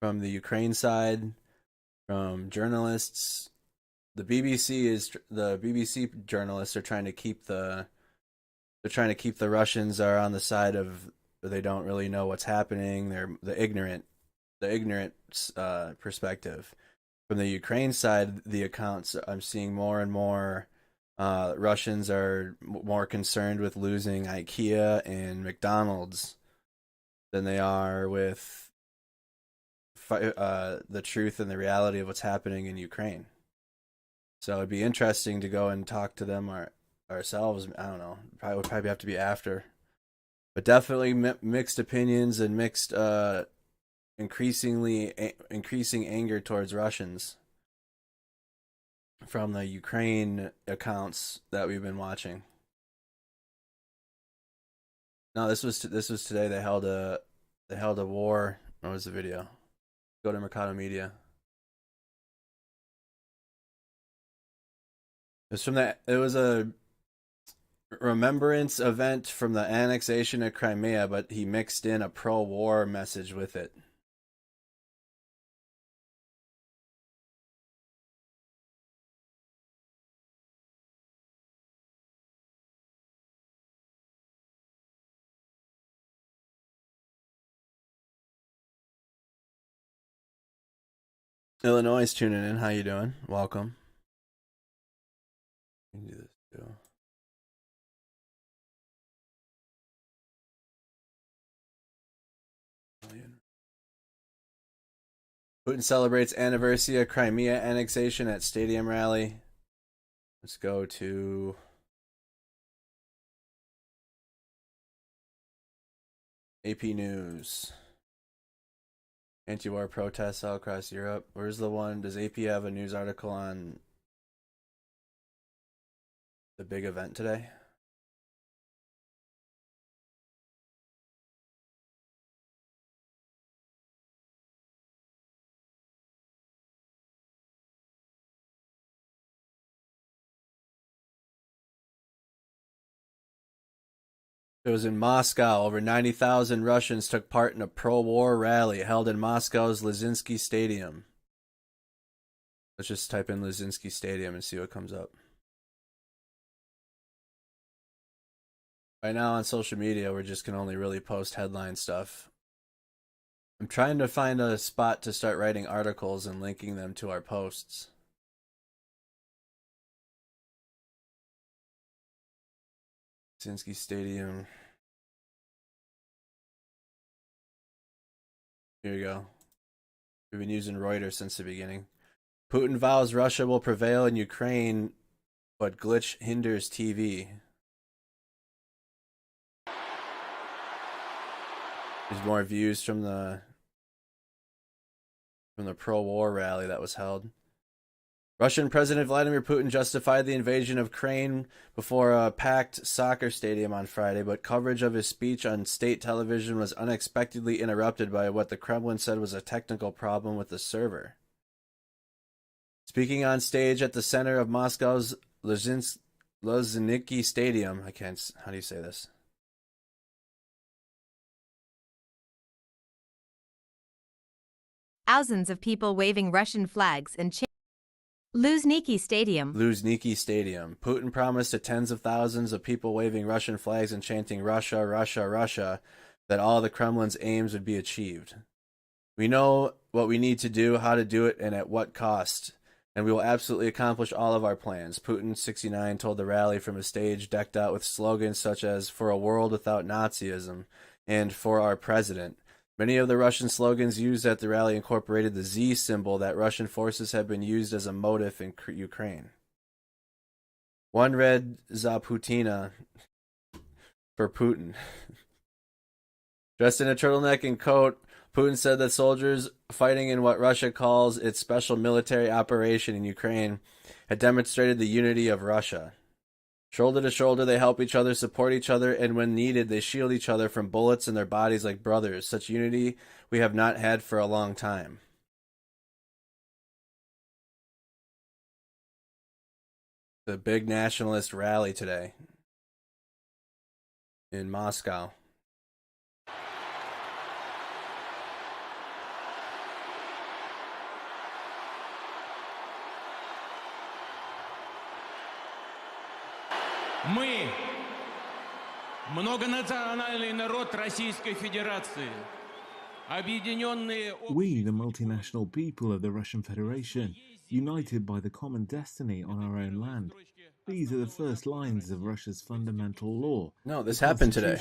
from the Ukraine side, from journalists. The BBC journalists are trying to keep the Russians are on the side of they don't really know what's happening. They're the ignorant perspective. From the Ukraine side, the accounts I'm seeing more and more Russians are more concerned with losing IKEA and McDonald's than they are with the truth and the reality of what's happening in Ukraine. So it'd be interesting to go and talk to them ourselves. I don't know. Would probably have to be after. But definitely mixed opinions and mixed, increasing anger towards Russians from the Ukraine accounts that we've been watching. No, this was today. They held a war. What was the video? Go to Mercado Media. It was a remembrance event from the annexation of Crimea, but he mixed in a pro-war message with it. Illinois is tuning in. How you doing? Welcome. We can do this too. Putin celebrates anniversary of Crimea annexation at stadium rally. Let's go to AP News. Anti-war protests all across Europe. Where's the one? Does AP have a news article on the big event today. It was in Moscow. Over 90,000 Russians took part in a pro-war rally held in Moscow's Luzhniki Stadium. Let's just type in Luzhniki Stadium and see what comes up. Right now on social media, we just can only really post headline stuff. I'm trying to find a spot to start writing articles and linking them to our posts. Luzhniki Stadium. Here you go. We've been using Reuters since the beginning. Putin vows Russia will prevail in Ukraine, but glitch hinders TV. There's more views from the pro-war rally that was held. Russian President Vladimir Putin justified the invasion of Ukraine before a packed soccer stadium on Friday, but coverage of his speech on state television was unexpectedly interrupted by what the Kremlin said was a technical problem with the server. Speaking on stage at the center of Moscow's Luzhniki Stadium, how do you say this? Thousands of people waving Russian flags and Luzhniki Stadium. Luzhniki Stadium. Putin promised to tens of thousands of people waving Russian flags and chanting Russia, Russia, Russia that all the Kremlin's aims would be achieved. We know what we need to do, how to do it, and at what cost, and we will absolutely accomplish all of our plans, Putin, 69, told the rally from a stage decked out with slogans such as "For a world without Nazism" and "For our president." Many of the Russian slogans used at the rally incorporated the Z symbol that Russian forces have been used as a motif in Ukraine. One read "Za Putina" for Putin. Dressed in a turtleneck and coat, Putin said that soldiers fighting in what Russia calls its special military operation in Ukraine had demonstrated the unity of Russia. Shoulder to shoulder, they help each other, support each other, and when needed, they shield each other from bullets in their bodies like brothers. Such unity we have not had for a long time. The big nationalist rally today in Moscow. Мы многонациональный народ Российской Федерации, объединенные... We, the multinational people of the Russian Federation, united by the common destiny on our own land. These are the first lines of Russia's fundamental law. No, this happened today.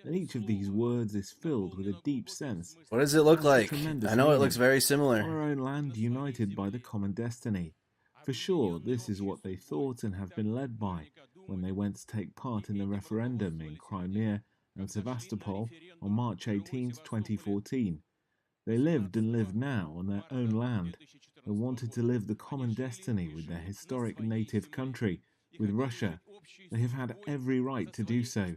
And each of these words is filled with a deep sense. What does it look like? I know it looks very similar. Our own land united by the common destiny. For sure, this is what they thought and have been led by when they went to take part in the referendum in Crimea and Sevastopol on March 18, 2014. They lived and live now on their own land. They wanted to live the common destiny with their historic native country, with Russia. They have had every right to do so,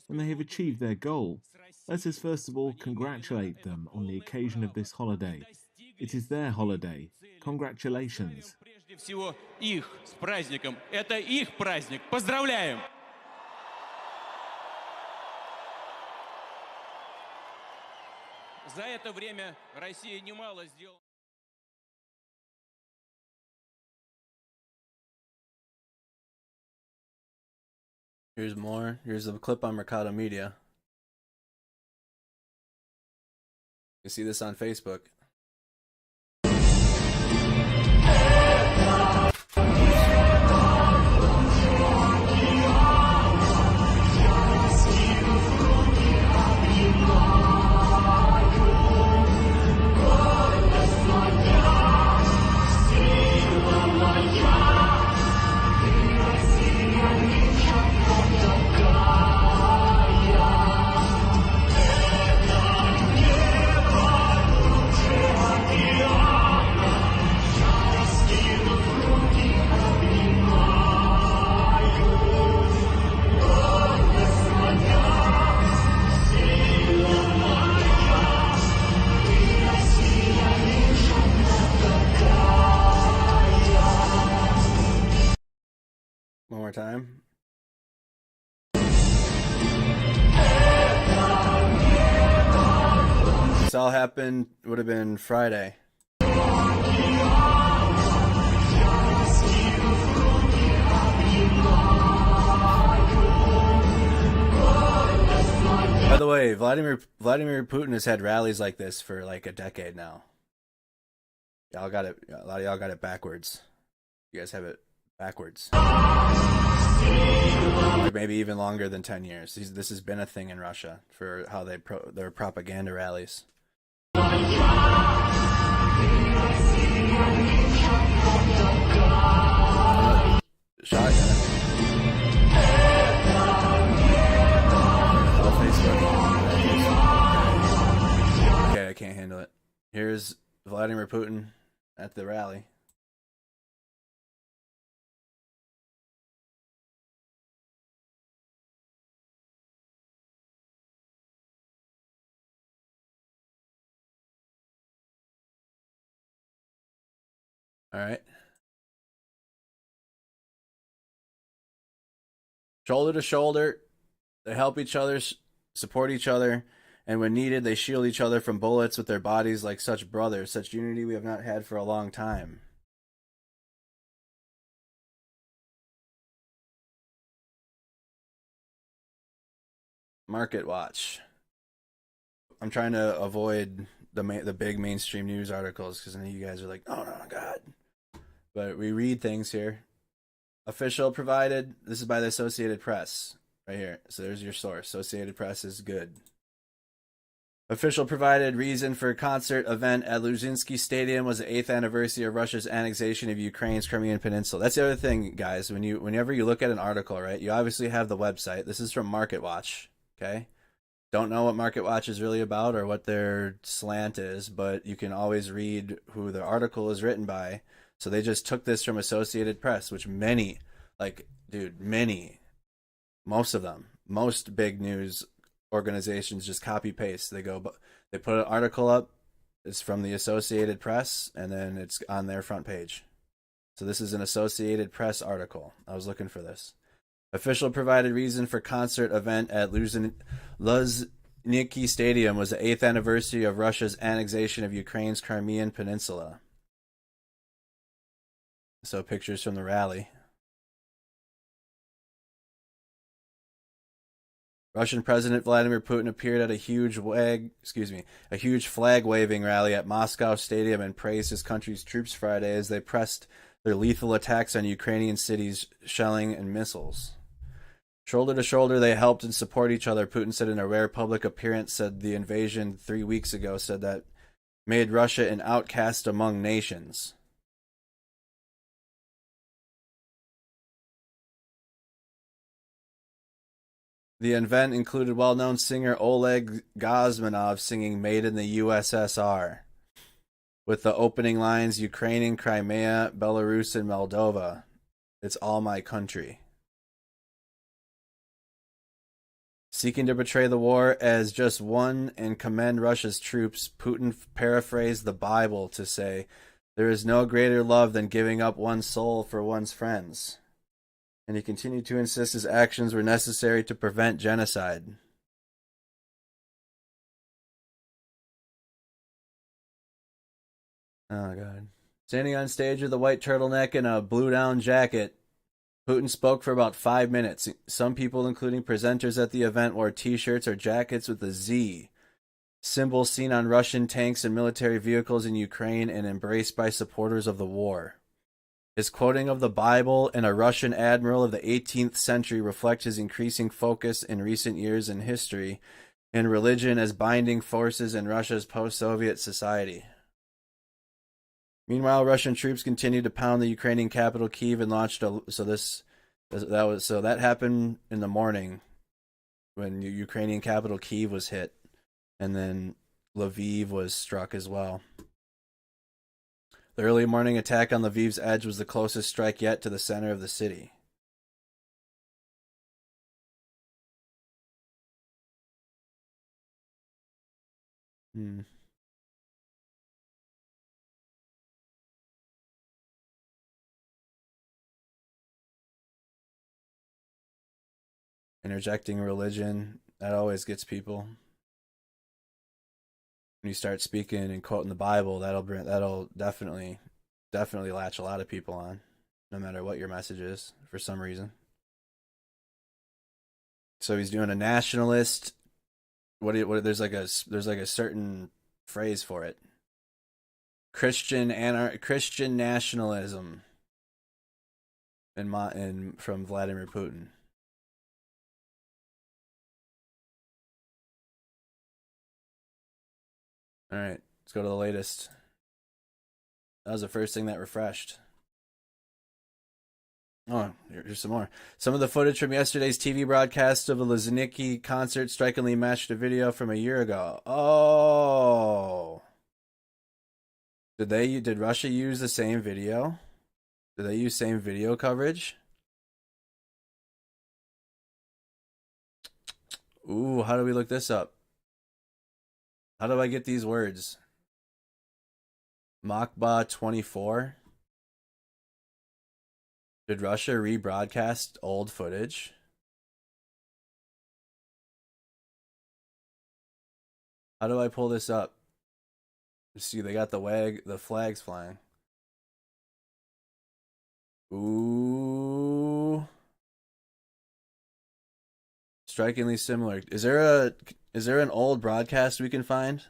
and they have achieved their goal. Let us first of all congratulate them on the occasion of this holiday. It is their holiday. Congratulations. Всего их с праздником. Это их праздник. Поздравляем! За это время Россия немало сделала. Here's more. Here's a clip on Mercado Media. You see this on Facebook. more time. This all happened, would have been Friday. By the way, Vladimir Putin has had rallies like this for like a decade now. Y'all got it. A lot of y'all got it backwards. You guys have it backwards. Or maybe even longer than 10 years. This has been a thing in Russia for how their propaganda rallies. Shotgun. Okay, I can't handle it. Here's Vladimir Putin at the rally. All right. Shoulder to shoulder, they help each other, support each other, and when needed, they shield each other from bullets with their bodies like such brothers. Such unity we have not had for a long time. Market Watch. I'm trying to avoid the big mainstream news articles because I know you guys are like, oh no, God. But we read things here. Official provided. This is by the Associated Press. Right here. So there's your source. Associated Press is good. Official provided reason for concert event at Luzhniki Stadium was the 8th anniversary of Russia's annexation of Ukraine's Crimean Peninsula. That's the other thing, guys. Whenever you look at an article, right, you obviously have the website. This is from Market Watch. Okay. Don't know what Market Watch is really about or what their slant is, but you can always read who the article is written by. So they just took this from Associated Press, which most big news organizations just copy paste. They put an article up, it's from the Associated Press, and then it's on their front page. So this is an Associated Press article. I was looking for this. Official provided reason for concert event at Luzhniki Stadium was the 8th anniversary of Russia's annexation of Ukraine's Crimean Peninsula. So pictures from the rally. Russian President Vladimir Putin appeared at a huge flag-waving rally at Moscow Stadium and praised his country's troops Friday as they pressed their lethal attacks on Ukrainian cities, shelling and missiles. Shoulder to shoulder, they helped and support each other, Putin said in a rare public appearance. Said the invasion 3 weeks ago said that made Russia an outcast among nations. The event included well-known singer Oleg Gazmanov singing Made in the USSR, with the opening lines, Ukraine, Crimea, Belarus, and Moldova. It's all my country. Seeking to portray the war as just one and commend Russia's troops, Putin paraphrased the Bible to say, there is no greater love than giving up one's soul for one's friends. And he continued to insist his actions were necessary to prevent genocide. Oh, God. Standing on stage with a white turtleneck and a blue-down jacket, Putin spoke for about 5 minutes. Some people, including presenters at the event, wore T-shirts or jackets with a Z, symbol seen on Russian tanks and military vehicles in Ukraine and embraced by supporters of the war. His quoting of the Bible and a Russian admiral of the 18th century reflect his increasing focus in recent years in history and religion as binding forces in Russia's post-Soviet society. Meanwhile, Russian troops continued to pound the Ukrainian capital Kyiv and launched that happened in the morning when the Ukrainian capital Kyiv was hit, and then Lviv was struck as well. The early morning attack on Lviv's edge was the closest strike yet to the center of the city. interjecting religion, that always gets people. When you start speaking and quoting the Bible, that'll definitely latch a lot of people on, no matter what your message is, for some reason. So he's doing a nationalist. There's like a certain phrase for it. Christian nationalism. From Vladimir Putin. All right, let's go to the latest. That was the first thing that refreshed. Oh, here's some more. Some of the footage from yesterday's TV broadcast of the Luzhniki concert strikingly matched a video from a year ago. Oh. Did Russia use the same video? Did they use same video coverage? Ooh, how do we look this up? How do I get these words? Makba 24. Did Russia rebroadcast old footage? How do I pull this up? See, they got the flags flying. Ooh. Strikingly similar. Is there an old broadcast we can find?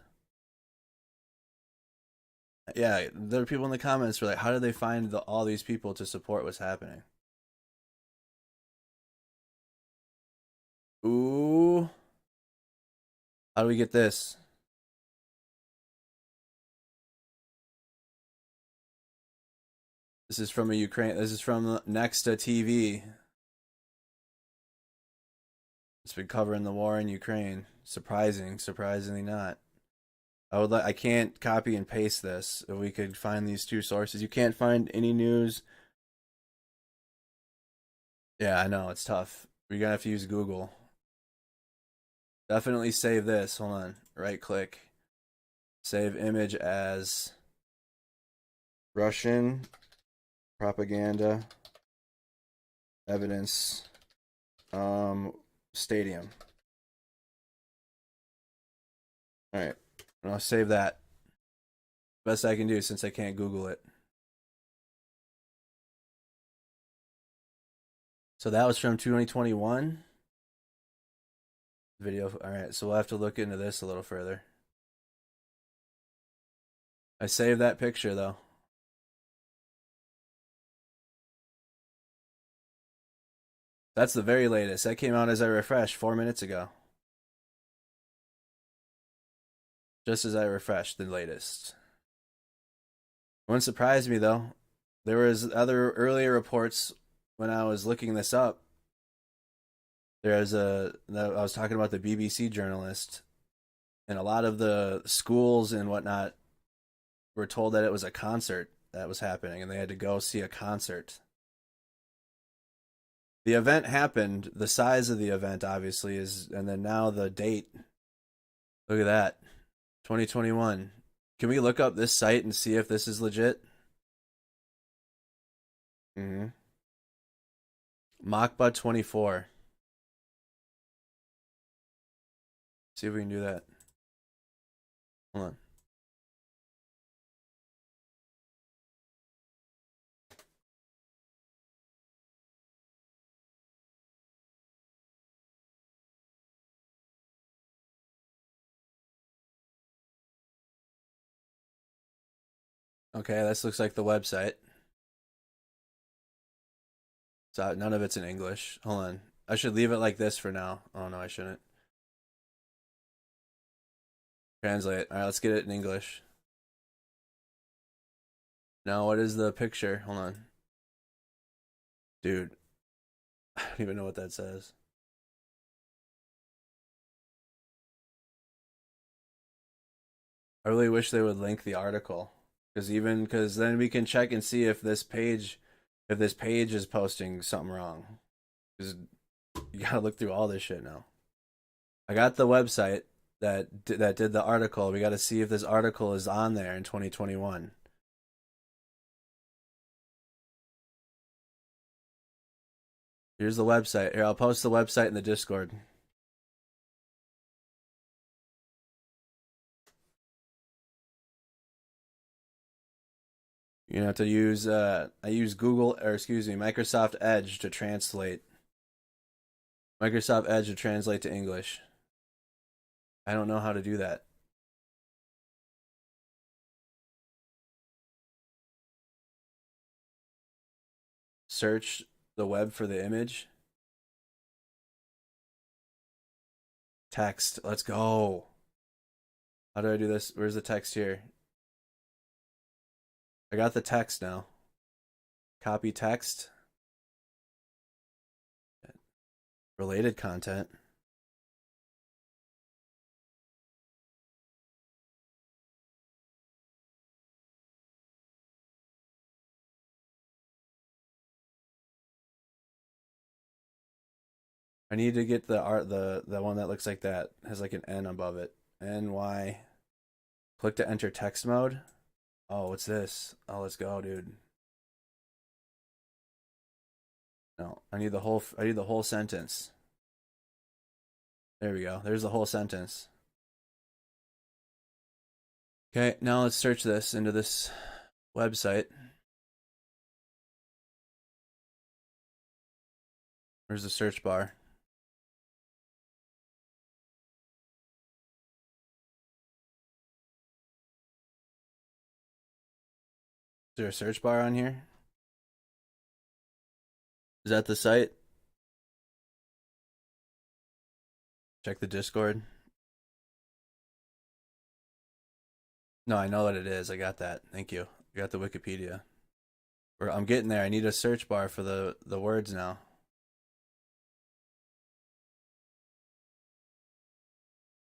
Yeah, there are people in the comments who are like, how did they find all these people to support what's happening? Ooh. How do we get this? This is from This is from Nexta TV. It's been covering the war in Ukraine. Surprisingly not. I can't copy and paste this. If we could find these two sources. You can't find any news. Yeah, I know, it's tough. We're gonna have to use Google. Definitely save this. Hold on. Right click. Save image as Russian propaganda evidence stadium. Alright. I'll save that. Best I can do since I can't Google it. So that was from 2021. Video. Alright, so we'll have to look into this a little further. I saved that picture though. That's the very latest. That came out as I refreshed 4 minutes ago. Just as I refreshed the latest. Wouldn't surprise me though. There was other earlier reports when I was looking this up. I was talking about the BBC journalist, and a lot of the schools and whatnot were told that it was a concert that was happening, and they had to go see a concert. The event happened. The size of the event, obviously, is, and then now the date. Look at that. 2021. Can we look up this site and see if this is legit? Makba 24. See if we can do that. Hold on. Okay, this looks like the website. So none of it's in English. Hold on. I should leave it like this for now. Oh no, I shouldn't. Translate. Alright, let's get it in English. Now, what is the picture? Hold on. Dude. I don't even know what that says. I really wish they would link the article. Because then we can check and see if this page is posting something wrong. Because you gotta look through all this shit now. I got the website that did the article. We gotta see if this article is on there in 2021. Here's the website. Here, I'll post the website in the Discord. You have to use I use Microsoft Edge to translate. Microsoft Edge to translate to English. I don't know how to do that. Search the web for the image. Text. Let's go. How do I do this? Where's the text here? I got the text now. Copy text. Related content. I need to get the one that looks like that. Has like an N above it. NY. Click to enter text mode. Oh, what's this? Oh, let's go, dude. No, I need the whole sentence. There we go. There's the whole sentence. Okay, now let's search this into this website. Where's the search bar? Is there a search bar on here? Is that the site? Check the Discord. No, I know what it is. I got that. Thank you. I got the Wikipedia. I'm getting there. I need a search bar for the words now.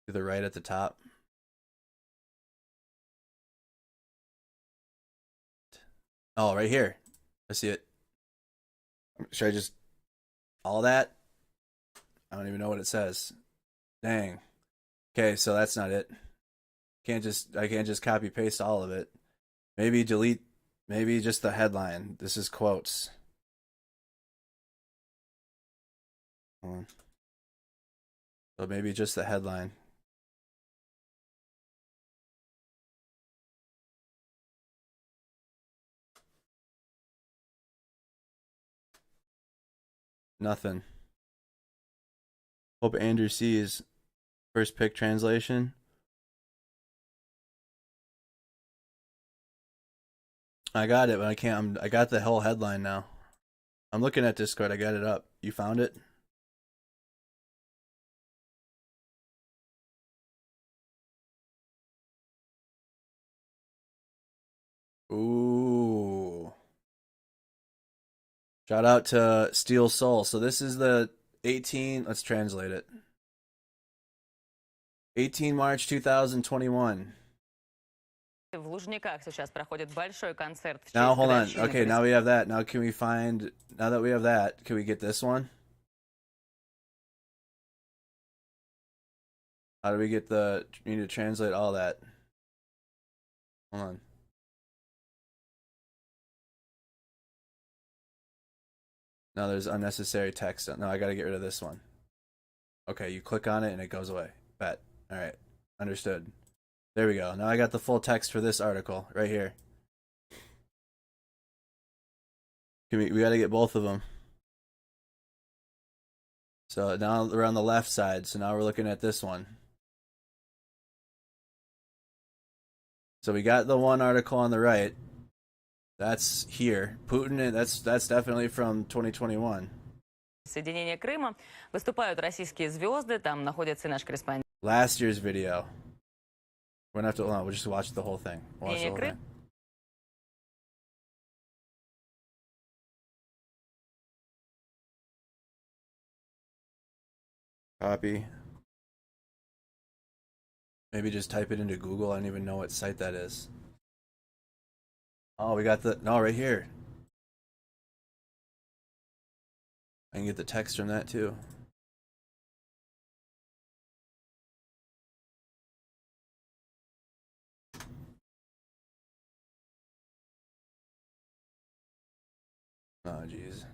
To the right at the top. Oh, right here. I see it. Should I just all that? I don't even know what it says. Dang. Okay, so that's not it. I can't just copy paste all of it. Maybe delete maybe just the headline. This is quotes. Hold on. So maybe just the headline. Nothing. Hope Andrew sees first pick translation. I got it, but I can't. I got the whole headline now. I'm looking at Discord. I got it up. You found it? Ooh. Shout out to Steel Soul. So this is the 18. Let's translate it. 18 March 2021. В Лужниках сейчас проходит большой концерт. Now hold on. Okay, now we have that. Now can we find? Now that we have that, can we get this one? How do we get the? We need to translate all that. Hold on. No, there's unnecessary text. No, I gotta get rid of this one. Okay, you click on it and it goes away. Bet. All right, understood. There we go. Now I got the full text for this article right here. We gotta get both of them. So now we're on the left side. So now we're looking at this one. So we got the one article on the right. That's here. Putin, that's definitely from 2021. Соединение Крыма. Выступают российские звезды. Там находится наш корреспондент. Last year's video. We're gonna have to. Hold on, we'll just watch the whole thing. Watch the whole thing. Copy. Maybe just type it into Google. I don't even know what site that is. Oh, we got the. No, right here. I can get the text from that too. Oh, jeez.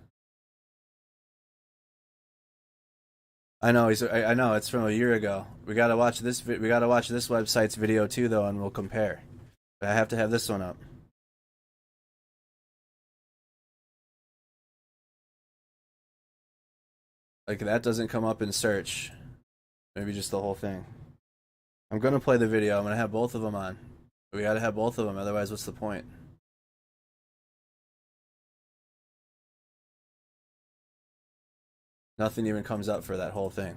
I know I know it's from a year ago. We gotta watch this. We gotta watch this website's video too, though, and we'll compare. But I have to have this one up. Like that doesn't come up in search. Maybe just the whole thing. I'm gonna play the video. I'm gonna have both of them on. We gotta have both of them. Otherwise, what's the point? Nothing even comes up for that whole thing.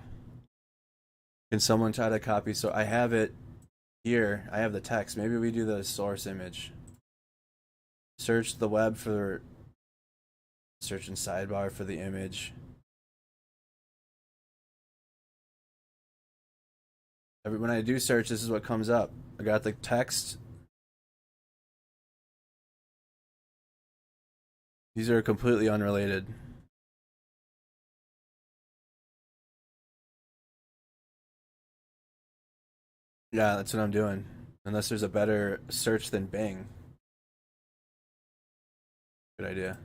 Can someone try to copy? So I have it here. I have the text. Maybe we do the source image. Search the web for... Search in sidebar for the image. When I do search, this is what comes up. I got the text. These are completely unrelated. Yeah, that's what I'm doing. Unless there's a better search than Bing. Good idea.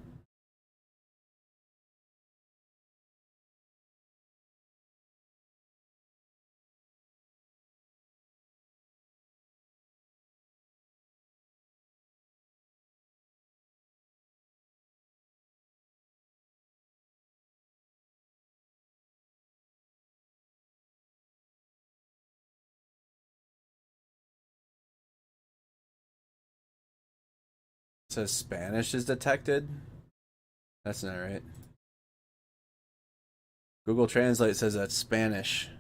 It says Spanish is detected. That's not right. Google Translate says that's Spanish.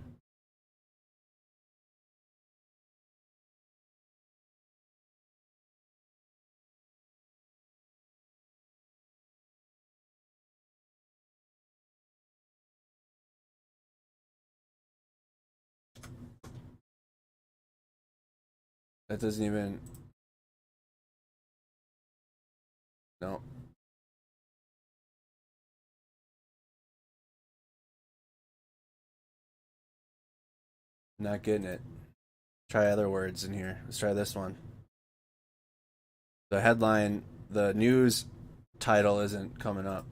That doesn't even... No. Not getting it. Try other words in here. Let's try this one. The headline, the news title isn't coming up.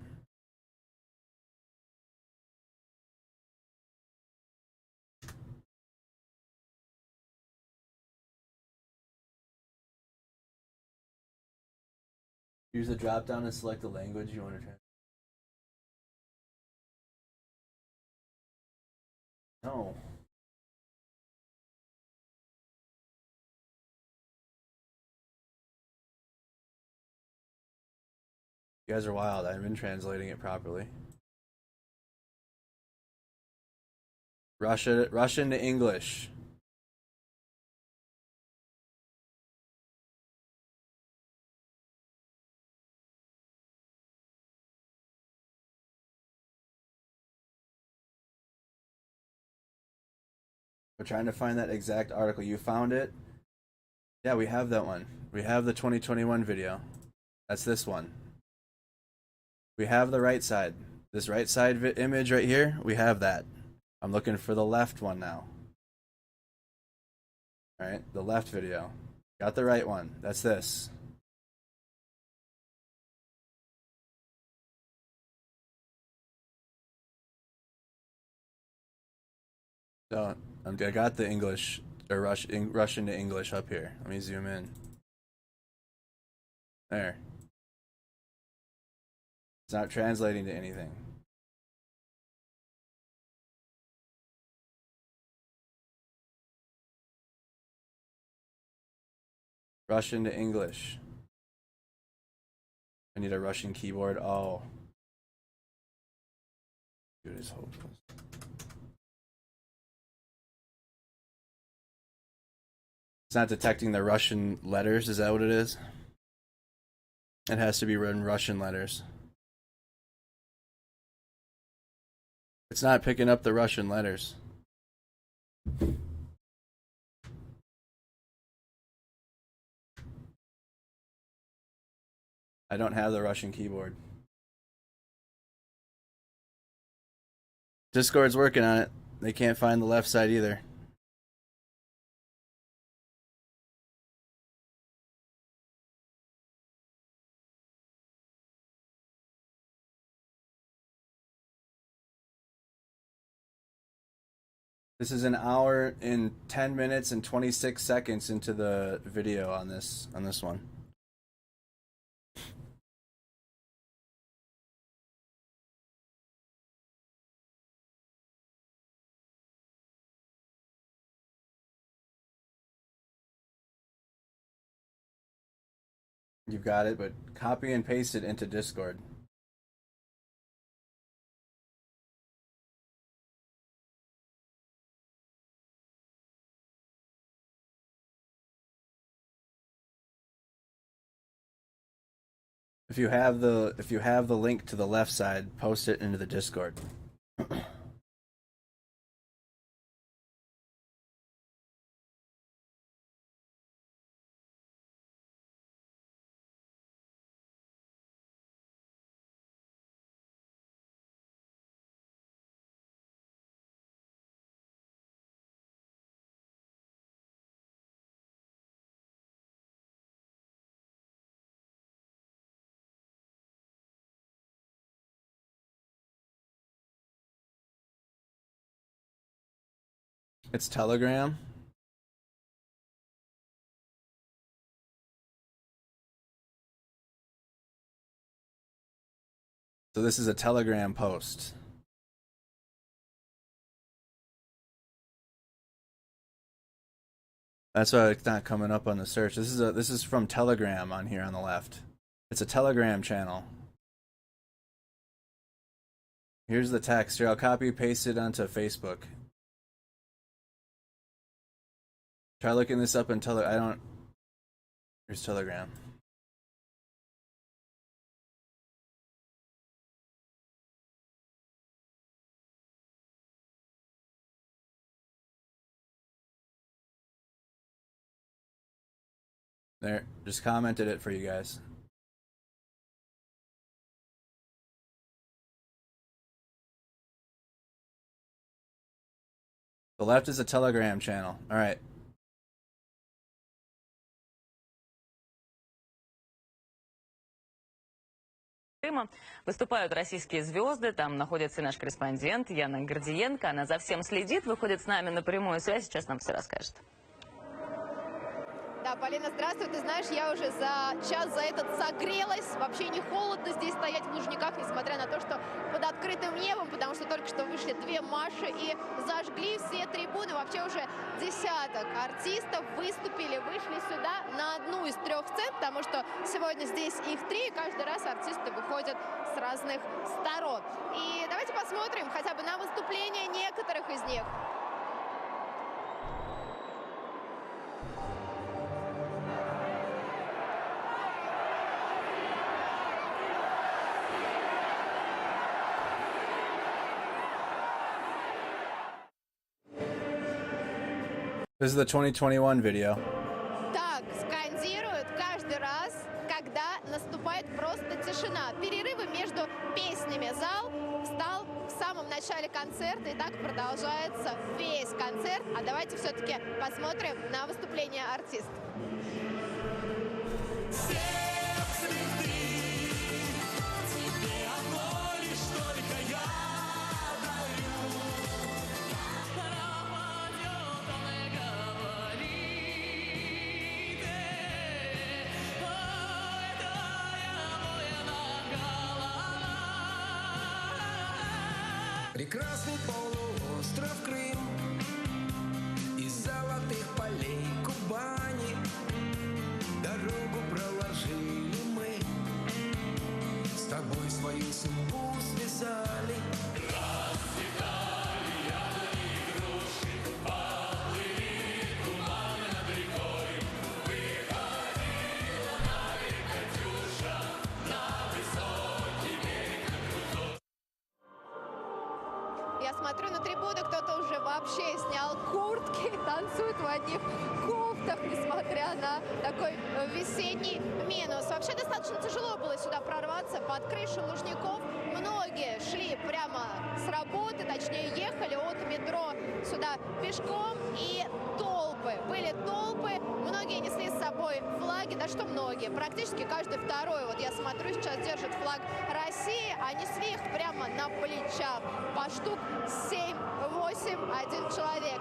Use the drop down and select the language you want to translate. No. You guys are wild. I've been translating it properly. Russian to English. We're trying to find that exact article. You found it? Yeah, we have that one. We have the 2021 video. That's this one. We have the right side. This right side image right here, we have that. I'm looking for the left one now. Alright, the left video. Got the right one. That's this. So, I got the English, or Russian to English up here. Let me zoom in. There. It's not translating to anything. Russian to English. I need a Russian keyboard. Oh. Dude, it's hopeless. It's not detecting the Russian letters, is that what it is? It has to be written Russian letters. It's not picking up the Russian letters. I don't have the Russian keyboard. Discord's working on it. They can't find the left side either. This is an hour and 10 minutes and 26 seconds into the video on this one. You've got it, but copy and paste it into Discord. If you have the link to the left side, post it into the Discord. It's Telegram. So this is a Telegram post. That's why it's not coming up on the search. This is from Telegram on here on the left. It's a Telegram channel. Here's the text. Here, I'll copy paste it onto Facebook. Try looking this up in Here's Telegram. There, just commented it for you guys. The left is a Telegram channel. All right. Крыма выступают российские звезды, там находится наш корреспондент Яна Гордиенко, она за всем следит, выходит с нами на прямую связь, сейчас нам все расскажет. Да, Полина, здравствуй. Ты знаешь, я уже за час за этот согрелась. Вообще не холодно здесь стоять в Лужниках, несмотря на то, что под открытым небом, потому что только что вышли две Маши и зажгли все трибуны. Вообще уже десяток артистов вышли сюда на одну из трех сцен, потому что сегодня здесь их три, и каждый раз артисты выходят с разных сторон. И давайте посмотрим хотя бы на выступления некоторых из них. This is the 2021 video. Так скандируют каждый раз, когда наступает просто тишина. Перерывы между песнями. Зал встал в самом начале концерта, и так продолжается весь концерт. А давайте все-таки посмотрим на выступление артистов. Прекрасный полуостров Крым, из золотых полей Кубани дорогу проложили мы, с тобой свою судьбу связали. Расцветали яблони и груши, поплыли туманы над рекой, выходила на берег Катюша, на высокий берег, на крутой. Я смотрю, на трибуны кто-то уже вообще снял куртки и танцует в одних кофтах, несмотря на такой весенний минус. Вообще достаточно тяжело было сюда прорваться под крышу Лужников. Многие шли прямо с работы, точнее ехали от метро сюда пешком, и были толпы, многие несли с собой флаги, да что многие, практически каждый второй, вот я смотрю, сейчас держит флаг России, а несли их прямо на плечах, по штук 7-8 один человек.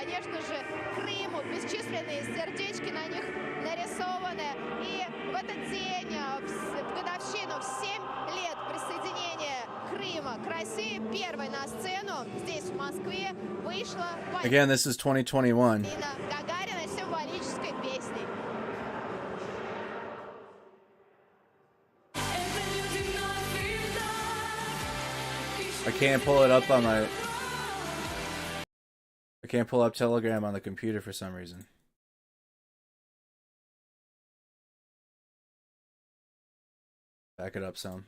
конечно же, Крыму. Бесчисленные сердечки на них нарисованы. И в этот день, в годовщину, в 7 лет присоединения Крыма к России, первой на сцену здесь, в Москве, вышла Again, this is 2021. Полина Гагарина с символической песней. I can't pull it up on my... I can't pull up Telegram on the computer for some reason. Back it up some.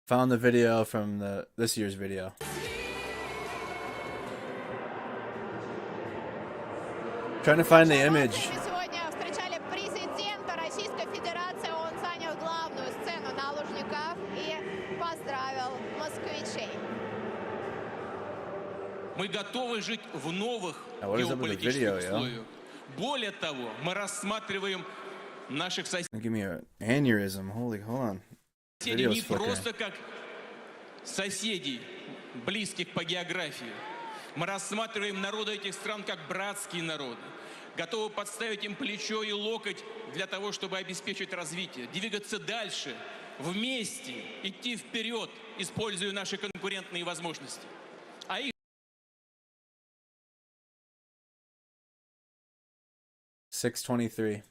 Found the video from this year's video. Trying to find the image. Сегодня встречали президента Российской Федерации. Он занял главную сцену на Лужниках и поздравил москвичей. Мы готовы жить в новых геополитических условиях. Более того, мы рассматриваем наших соседей. Give me an aneurysm. Hold on. Не просто как соседей, близких по географии. Мы рассматриваем народы этих стран как братские народы, готовы подставить им плечо и локоть для того, чтобы обеспечить развитие, двигаться дальше, вместе, идти вперед, используя наши конкурентные возможности. А их 6:23.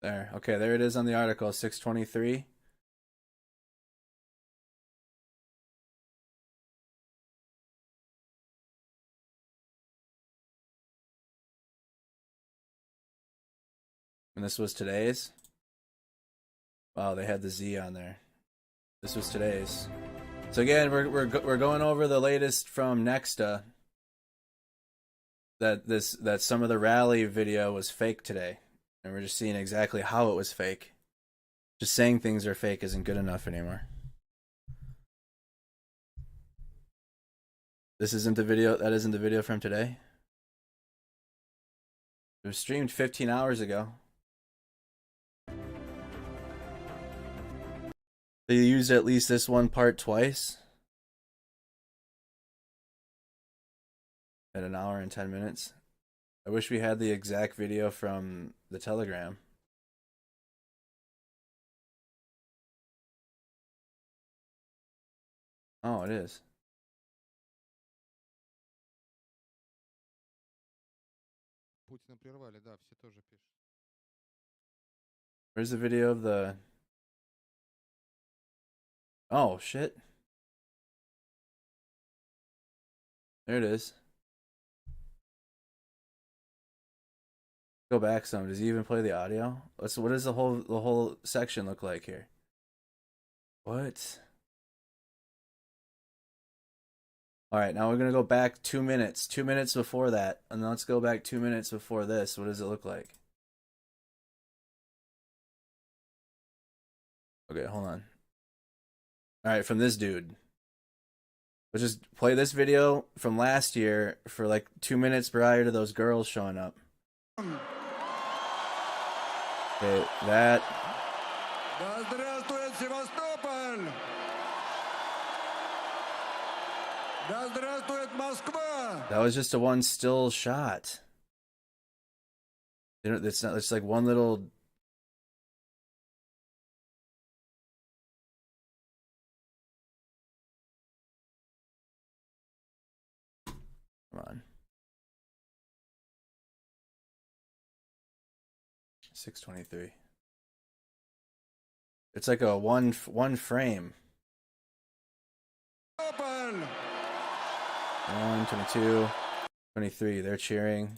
There. Okay, there it is on the article, 6:23. And this was today's? Wow, they had the Z on there. This was today's. So again, we're going over the latest from Nexta. That some of the rally video was fake today. And we're just seeing exactly how it was fake. Just saying things are fake isn't good enough anymore. This isn't the video. That isn't the video from today. It was streamed 15 hours ago. They used at least this one part twice. At 1 hour and 10 minutes. I wish we had the exact video from the Telegram. Oh, it is. Where's the video of the... Oh, shit. There it is. Go back some. Does he even play the audio? What does the whole section look like here? What? All right, now we're gonna go back 2 minutes. 2 minutes before that, and then let's go back 2 minutes before this. What does it look like? Okay, hold on. All right, from this dude. Let's just play this video from last year for like 2 minutes prior to those girls showing up. Okay, that. That was just a one still shot. It's not. It's like one little. Come on. 6:23. It's like a one frame. 1, 22, 23. They're cheering.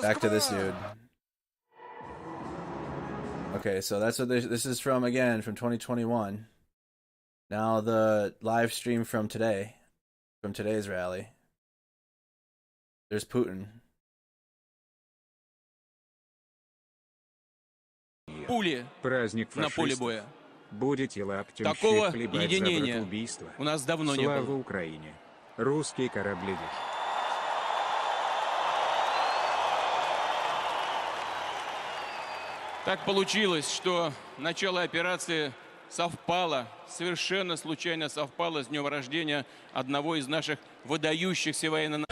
Back to this dude. Okay, so that's what this is from, again, from 2021. Now the live stream from today, from today's rally. There's Putin. Пули Праздник на поле фашистов. боя. Будете лаптем Такого хлебать за единения братоубийство. у нас давно не Слава было. Украине. Русские корабли. Так получилось, что начало операции совпало, совершенно случайно совпало с днем рождения одного из наших выдающихся военно...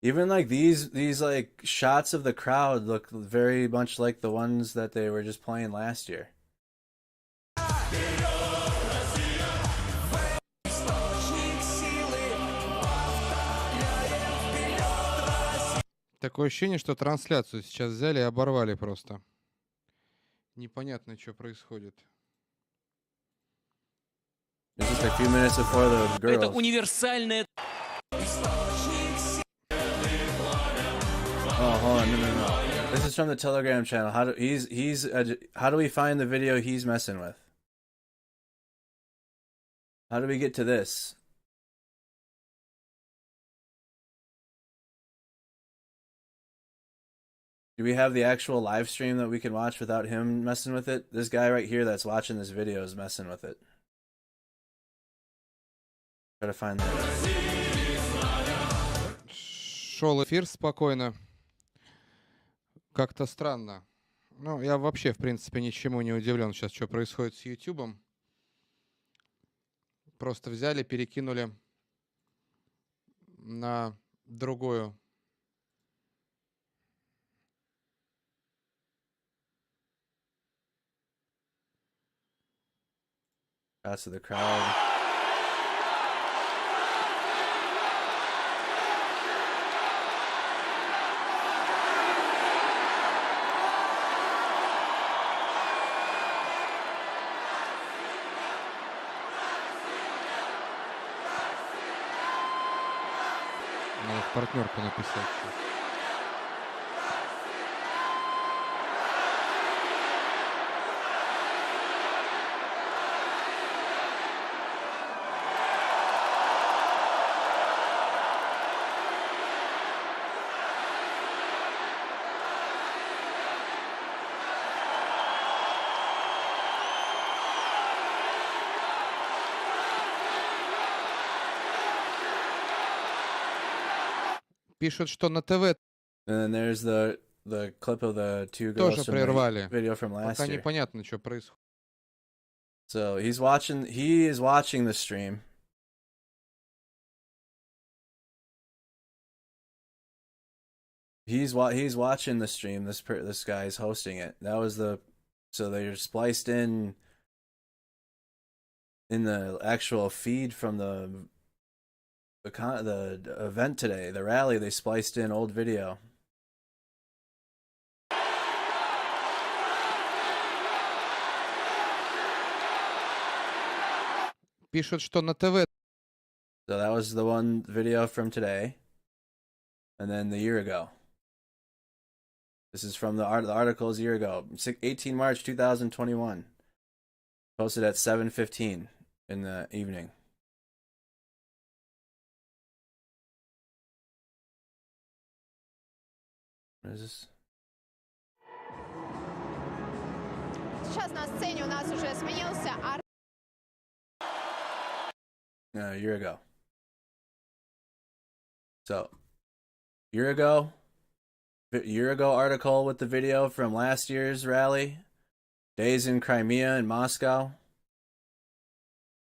Even like these like shots of the crowd look very much like the ones that they were just playing last year. Такое ощущение, что трансляцию сейчас взяли и оборвали просто. Непонятно, что происходит. Just a few minutes before the girls. Это универсальное... Oh, hold on, no. This is from the Telegram channel. How do how do we find the video he's messing with? How do we get to this? Do we have the actual live stream that we can watch without him messing with it? This guy right here that's watching this video is messing with it. Try to find that. Шел эфир спокойно. Как-то странно. Ну, я вообще, в принципе, ничему не удивлен сейчас, что происходит с Ютубом. Просто взяли, перекинули на другую. Shots of the crowd. Надо в партнерку написать. Пишут, что на ТВ And then there's the clip of the two тоже girls from прервали. the video from last Пока year. непонятно, что происходит. So he is watching the stream. He's watching the stream. This guy is hosting it. That was so they're spliced in the actual feed from the event today, the rally. They spliced in old video. Пишут, что на ТВ. So that was the one video from today, and then the year ago. This is from the articles a year ago, 18 March 2021. Posted at 7:15 in the evening. What is this? Сейчас на сцене у нас уже сменился No, a year ago. So, year ago article with the video from last year's rally, days in Crimea and Moscow.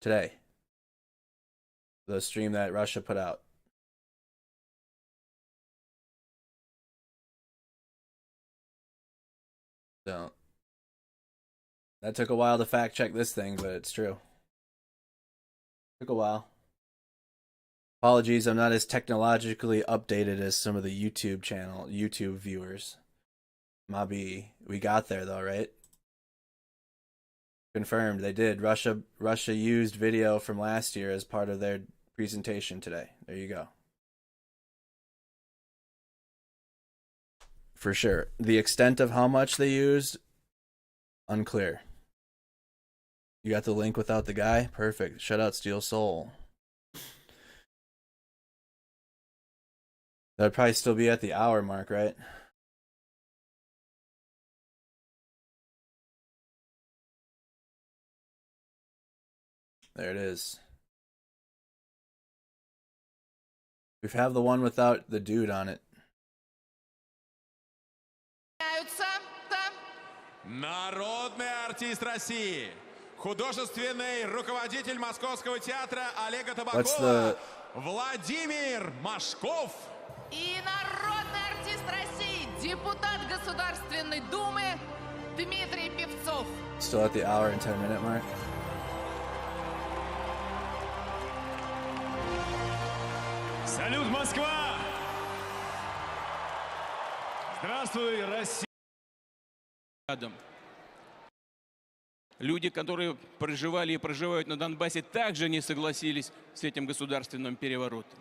Today, the stream that Russia put out. So, that took a while to fact check this thing, but it's true. Took a while. Apologies, I'm not as technologically updated as some of the YouTube viewers. Maybe we got there though, right? Confirmed, they did. Russia used video from last year as part of their presentation today. There you go. For sure. The extent of how much they used, unclear. You got the link without the guy? Perfect. Shut out Steel Soul. That'd probably still be at the hour mark, right? There it is. We have the one without the dude on it. Народный артист России, художественный руководитель Московского театра Олега Табакова, Владимир Машков. И народный артист России, депутат Государственной Думы Дмитрий Певцов. Still at the hour and 10-minute mark. Салют, Москва! Здравствуй, Россия! Люди, которые проживали и проживают на Донбассе, также не согласились с этим государственным переворотом.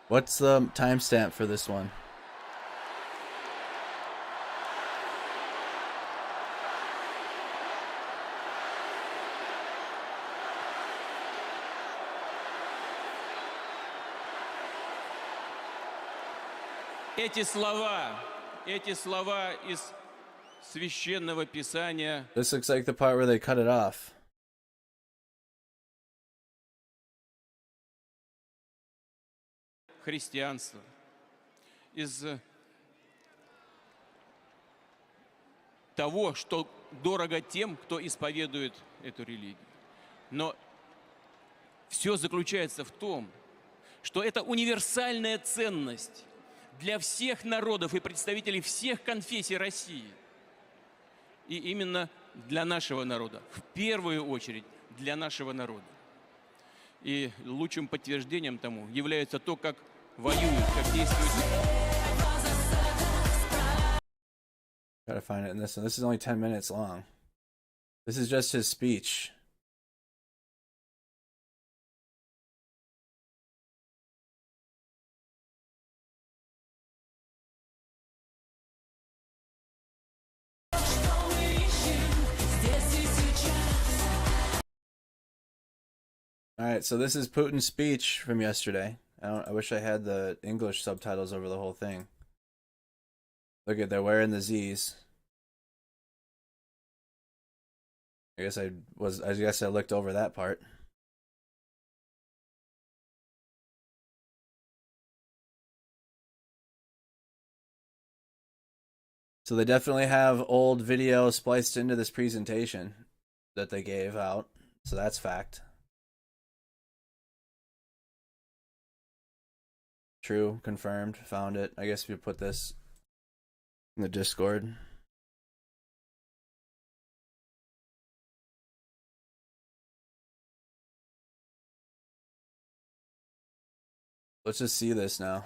What's the timestamp for this one? Эти слова из священного писания. This looks like the part where they cut it off. Христианства, из того, что дорого тем, кто исповедует эту религию. Но все заключается в том, что это универсальная ценность для всех народов и представителей всех конфессий России. И именно для нашего народа, в первую очередь для нашего народа. И лучшим подтверждением тому является то, как воюют, как действуют. Gotta find it in this one. This is only 10 minutes long. This is just his speech. Alright, so this is Putin's speech from yesterday. I wish I had the English subtitles over the whole thing. Look at, they're wearing the Z's. I guess I looked over that part. So they definitely have old video spliced into this presentation that they gave out. So that's fact. True, confirmed, found it. I guess we put this in the Discord. Let's just see this now.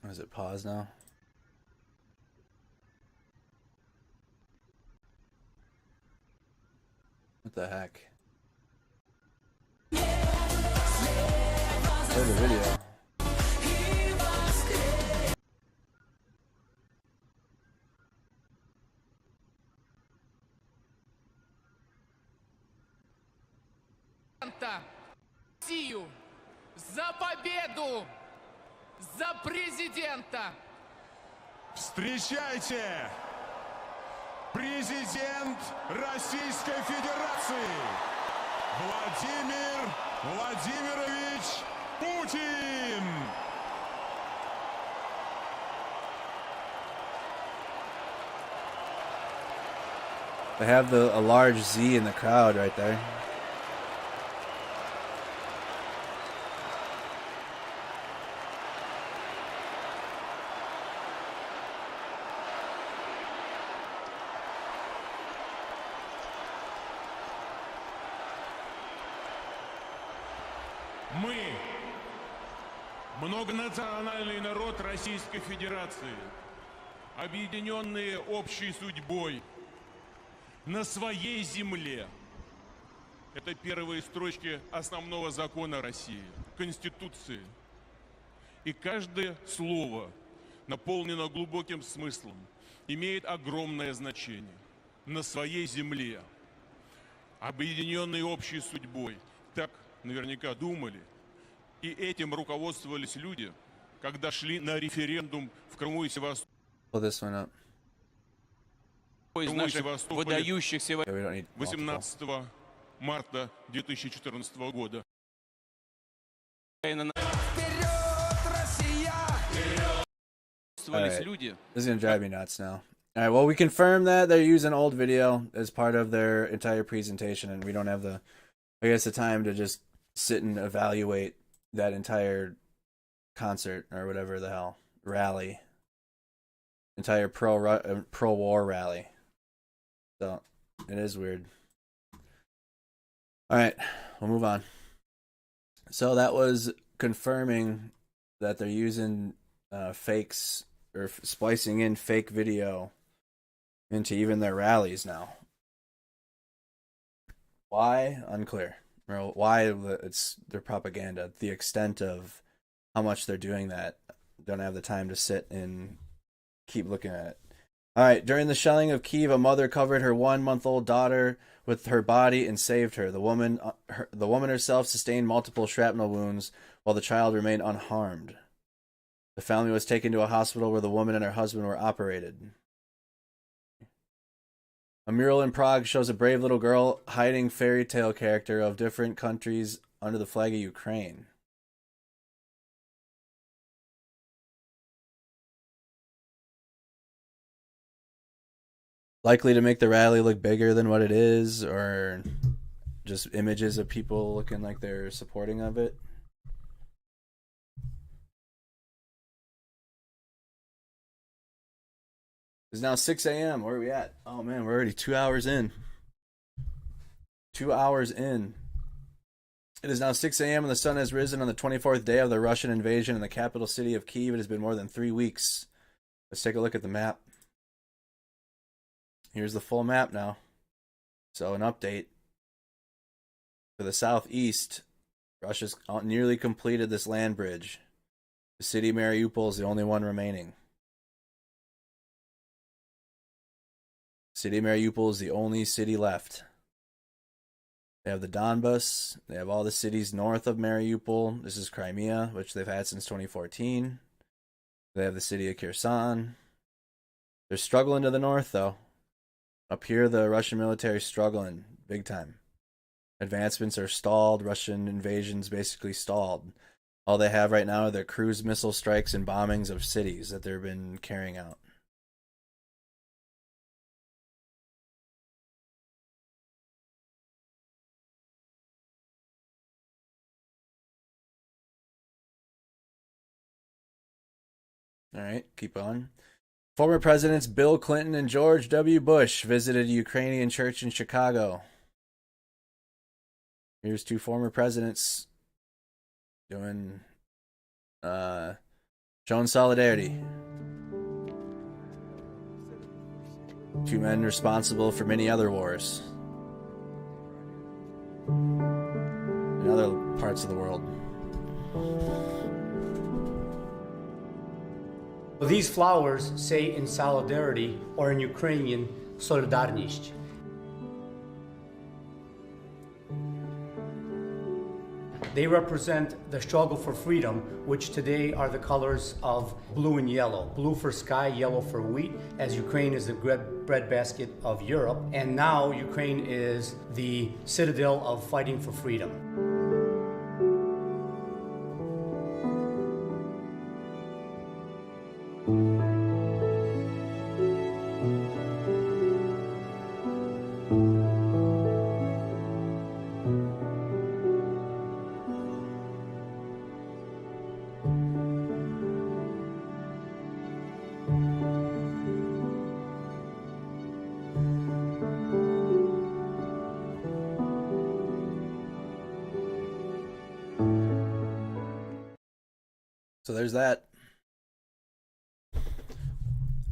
Is it pause now? What the heck? Play the video. Россию! За победу! За президента! Встречайте! Президент Российской Федерации Владимир Владимирович Путин! They have a large Z in the crowd right there. Мы, многонациональный народ Российской Федерации, объединенные общей судьбой, на своей земле. Это первые строчки основного закона России, Конституции. И каждое слово наполнено глубоким смыслом, имеет огромное значение. На своей земле, объединенные общей судьбой. Так наверняка думали, и этим руководствовались люди, когда шли на референдум в Крыму и Севастополе. Из наших выдающихся 18 марта 2014 года. Right. This is gonna drive me nuts now. All right, well, we confirmed that they're using old video as part of their entire presentation, and we don't have the, I guess, the time to just sit and evaluate that entire concert or whatever the hell rally, entire pro-war rally. So it is weird. All right, we'll move on. So that was confirming that they're using fakes or splicing in fake video into even their rallies now. Why? Unclear. Or why it's their propaganda. The extent of how much they're doing that, don't have the time to sit and keep looking at it. All right. During the shelling of Kyiv, a mother covered her 1-month-old daughter with her body and saved her. The woman herself sustained multiple shrapnel wounds, while the child remained unharmed. The family was taken to a hospital where the woman and her husband were operated. A mural in Prague shows a brave little girl hiding fairy tale character of different countries under the flag of Ukraine. Likely to make the rally look bigger than what it is, or just images of people looking like they're supporting of it. It's now 6 a.m. Where are we at? Oh man, we're already 2 hours in. 2 hours in. It is now 6 a.m. and the sun has risen on the 24th day of the Russian invasion in the capital city of Kyiv. It has been more than 3 weeks. Let's take a look at the map. Here's the full map now. So an update. For the southeast, Russia's nearly completed this land bridge. The city of Mariupol is the only one remaining. City of Mariupol is the only city left. They have the Donbas. They have all the cities north of Mariupol. This is Crimea, which they've had since 2014. They have the city of Kherson. They're struggling to the north, though. Up here, the Russian military is struggling big time. Advancements are stalled. Russian invasion's basically stalled. All they have right now are their cruise missile strikes and bombings of cities that they've been carrying out. All right, keep on. Former Presidents Bill Clinton and George W. Bush visited a Ukrainian church in Chicago. Here's two former presidents doing, showing solidarity. Two men responsible for many other wars in other parts of the world. These flowers say in solidarity, or in Ukrainian, solidarność. They represent the struggle for freedom, which today are the colors of blue and yellow. Blue for sky, yellow for wheat, as Ukraine is the breadbasket of Europe. And now Ukraine is the citadel of fighting for freedom. So there's that.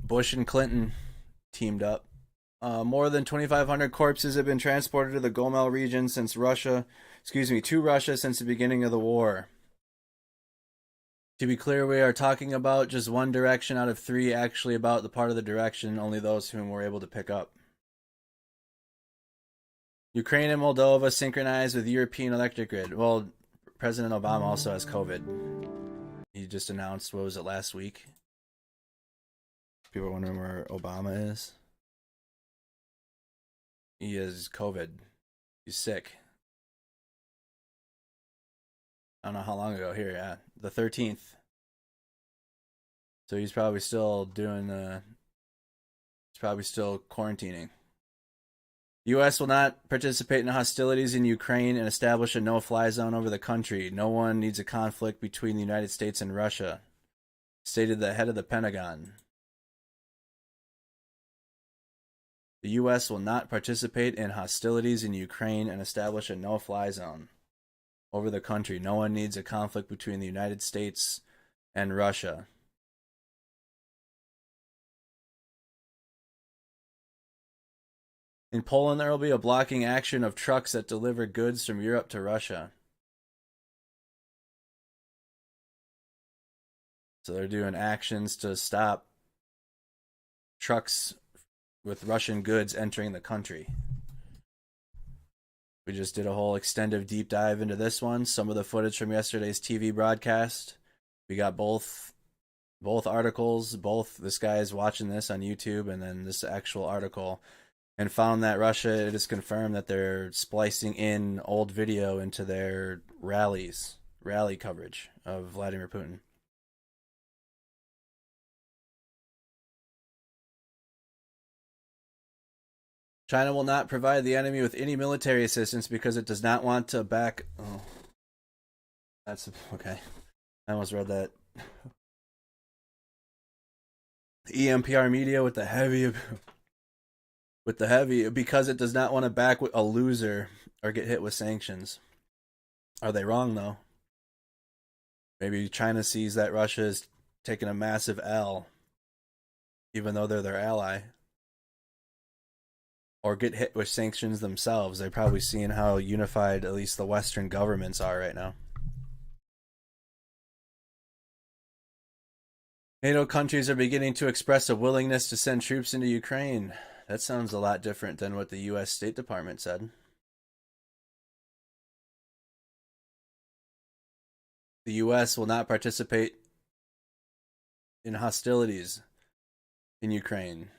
Bush and Clinton teamed up. More than 2,500 corpses have been transported to the Gomel region to Russia since the beginning of the war. To be clear, we are talking about just one direction out of three, actually about the part of the direction only those whom we're able to pick up. Ukraine and Moldova synchronized with European electric grid. Well, President Obama also has COVID. He just announced, what was it, last week? People are wondering where Obama is. He has COVID. He's sick. I don't know how long ago here, yeah. The 13th. So he's probably still he's probably still quarantining. U.S. will not participate in hostilities in Ukraine and establish a no-fly zone over the country. No one needs a conflict between the United States and Russia, stated the head of the Pentagon. The U.S. will not participate in hostilities in Ukraine and establish a no-fly zone over the country. No one needs a conflict between the United States and Russia. In Poland, there will be a blocking action of trucks that deliver goods from Europe to Russia. So they're doing actions to stop trucks with Russian goods entering the country. We just did a whole extended deep dive into this one. Some of the footage from yesterday's TV broadcast. We got both articles. This guy is watching this on YouTube, and then this actual article, and found that Russia, it is confirmed that they're splicing in old video into their rally coverage of Vladimir Putin. China will not provide the enemy with any military assistance because it does not want to back... Oh. That's... Okay. I almost read that. The EMPR media with the heavy... Because it does not want to back a loser or get hit with sanctions. Are they wrong, though? Maybe China sees that Russia is taking a massive L, even though they're their ally. Or get hit with sanctions themselves. They're probably seeing how unified at least the Western governments are right now. NATO countries are beginning to express a willingness to send troops into Ukraine. That sounds a lot different than what the U.S. State Department said. The U.S. will not participate in hostilities in Ukraine.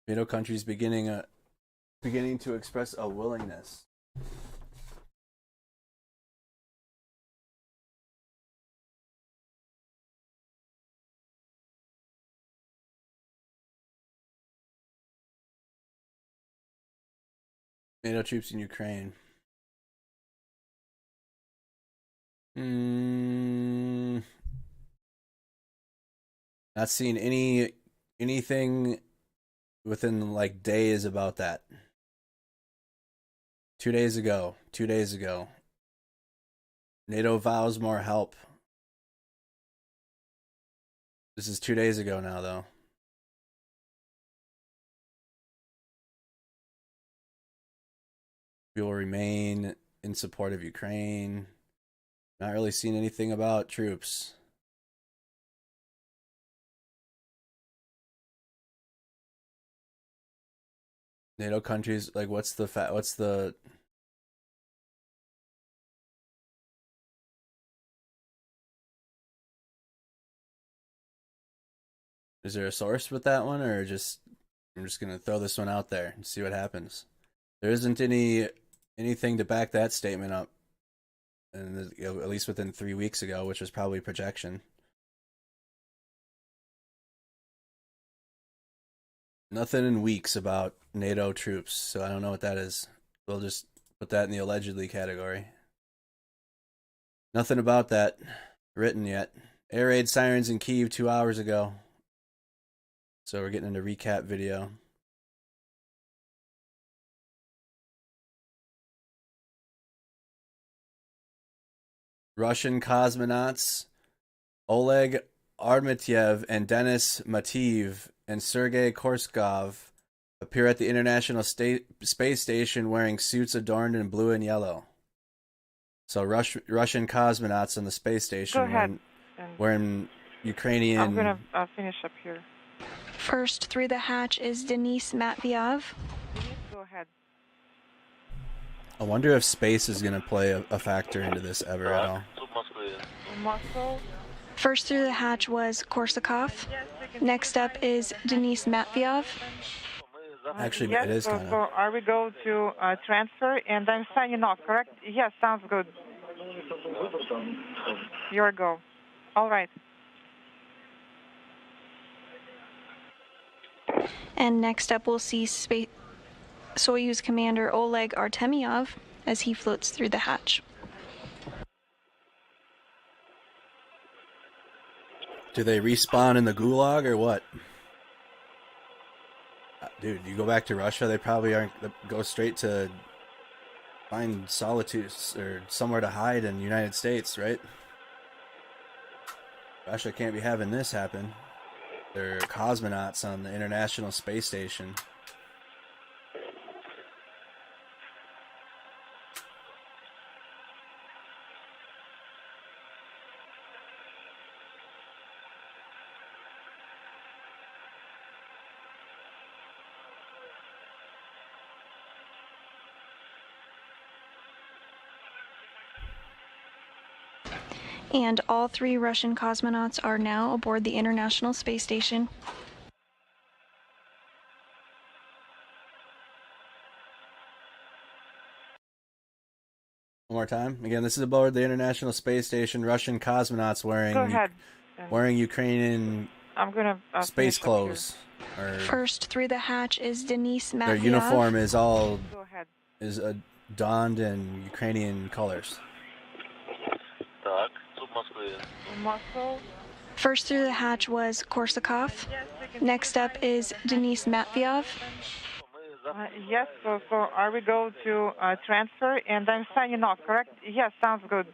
NATO countries beginning to express a willingness. NATO troops in Ukraine. Not seeing anything within like days about that. 2 days ago. NATO vows more help. This is 2 days ago now, though. We will remain in support of Ukraine. Not really seeing anything about troops. NATO countries, like, what's the is there a source with that one, or just I'm just gonna throw this one out there and see what happens? There isn't anything to back that statement up, and at least within 3 weeks ago, which was probably projection. Nothing in weeks about NATO troops, so I don't know what that is. We'll just put that in the allegedly category. Nothing about that written yet. Air raid sirens in Kyiv 2 hours ago. So we're getting into recap video. Russian cosmonauts Oleg Armatyev and Denis Matveev and Sergei Korskov appear at the International Space Station wearing suits adorned in blue and yellow. So Russian cosmonauts on the space station wearing Ukrainian... I'm going to finish up here. First through the hatch is Denis Matveev. Go ahead. I wonder if space is going to play a factor into this ever at all. Moscow. First through the hatch was Korsakov. Next up is Denis Matveev. Actually, yes, it is kind of. So are we going to transfer? And I'm signing off, correct? Yes, sounds good. Your go. All right. And next up we'll see Soyuz Commander Oleg Artemyev as he floats through the hatch. Do they respawn in the gulag or what? Dude, you go back to Russia, they probably aren't go straight to find solitude or somewhere to hide in the United States, right? Russia can't be having this happen. They're cosmonauts on the International Space Station. And all 3 Russian cosmonauts are now aboard the International Space Station. One more time. Again, this is aboard the International Space Station. Russian cosmonauts wearing Ukrainian space clothes. First through the hatch is Denis Matveev. Their uniform is all donned in Ukrainian colors. Moscow. First through the hatch was Korsakov. Next up is Denis Matveev. Yes, so are we going to transfer? And I'm signing off, correct? Yes, sounds good.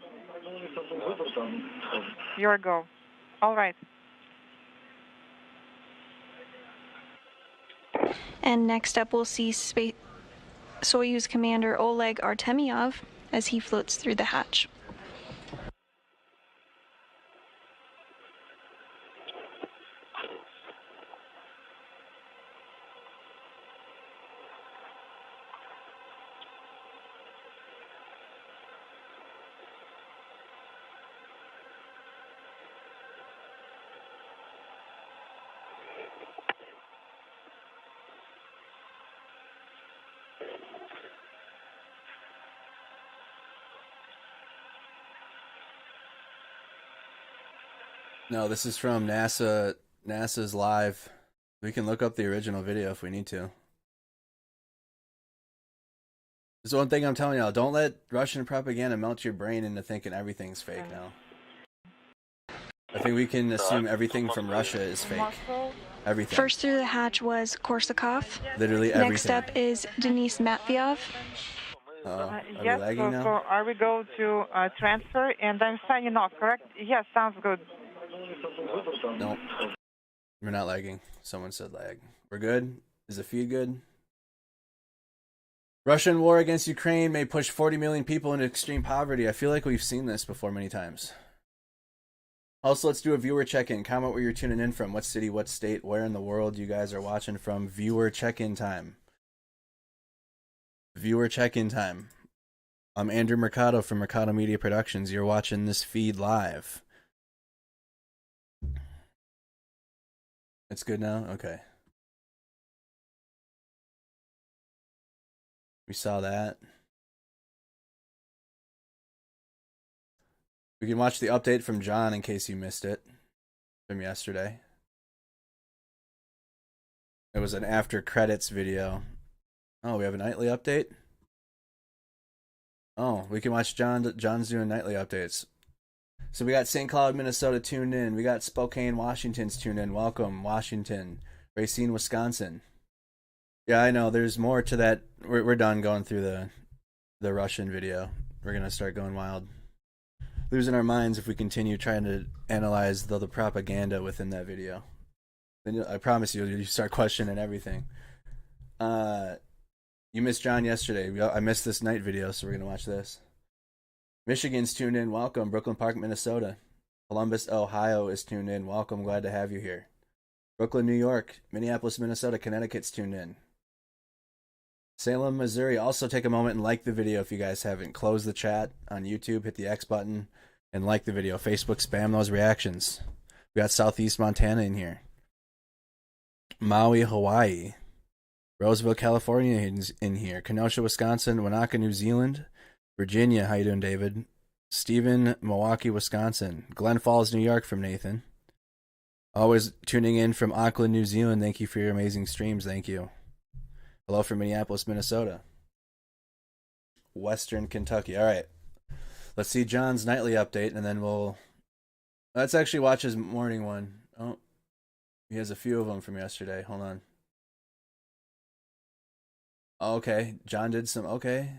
Your go. All right. And next up we'll see Soyuz Commander Oleg Artemyev as he floats through the hatch. No, this is from NASA's live. We can look up the original video if we need to. There's one thing I'm telling y'all, don't let Russian propaganda melt your brain into thinking everything's fake now. I think we can assume everything from Russia is fake. Everything. First through the hatch was Korsakov. Literally everything. Next up is Denis Matveev. Are yes, we lagging now? so are we going to transfer? And I'm signing off, correct? Yes, sounds good. Nope. We're not lagging. Someone said lag. We're good? Is the feed good? Russian war against Ukraine may push 40 million people into extreme poverty. I feel like we've seen this before many times. Also, let's do a viewer check-in. Comment where you're tuning in from. What city, what state, where in the world you guys are watching from. Viewer check-in time. Viewer check-in time. I'm Andrew Mercado from Mercado Media Productions. You're watching this feed live. It's good now? Okay. We saw that. We can watch the update from John in case you missed it from yesterday. It was an after credits video. Oh, we have a nightly update? Oh, we can watch John's doing nightly updates. So we got St. Cloud, Minnesota tuned in. We got Spokane, Washington's tuned in. Welcome, Washington. Racine, Wisconsin. Yeah, I know. There's more to that. We're done going through the Russian video. We're gonna start going wild, losing our minds if we continue trying to analyze the propaganda within that video. Then I promise you start questioning everything. You missed John yesterday. I missed this night video, so we're gonna watch this. Michigan's tuned in. Welcome. Brooklyn Park, Minnesota. Columbus, Ohio is tuned in. Welcome. Glad to have you here. Brooklyn, New York. Minneapolis, Minnesota. Connecticut's tuned in. Salem, Missouri. Also take a moment and like the video if you guys haven't. Close the chat on YouTube, hit the X button, and like the video. Facebook, spam those reactions. We got Southeast Montana in here. Maui, Hawaii. Roseville, California is in here. Kenosha, Wisconsin. Wanaka, New Zealand. Virginia, how you doing, David? Stephen, Milwaukee, Wisconsin. Glen Falls, New York from Nathan. Always tuning in from Auckland, New Zealand. Thank you for your amazing streams. Thank you. Hello from Minneapolis, Minnesota. Western Kentucky. All right. Let's see John's nightly update, and then let's actually watch his morning one. Oh, he has a few of them from yesterday. Hold on. Okay. John did some. Okay.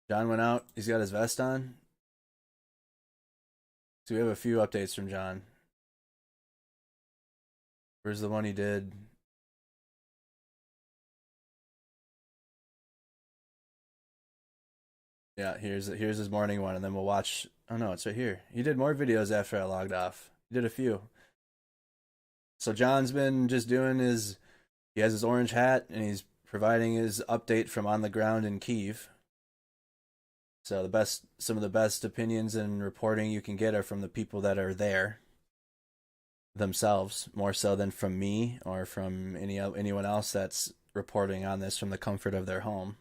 John went out. He's got his vest on. So we have a few updates from John. Where's the one he did? Yeah, here's his morning one, and then we'll watch. Oh no, it's right here. He did more videos after I logged off. He did a few. So John's been just doing he has his orange hat, and he's providing his update from on the ground in Kyiv. So some of the best opinions and reporting you can get are from the people that are there themselves, more so than from me or from anyone else that's reporting on this from the comfort of their home.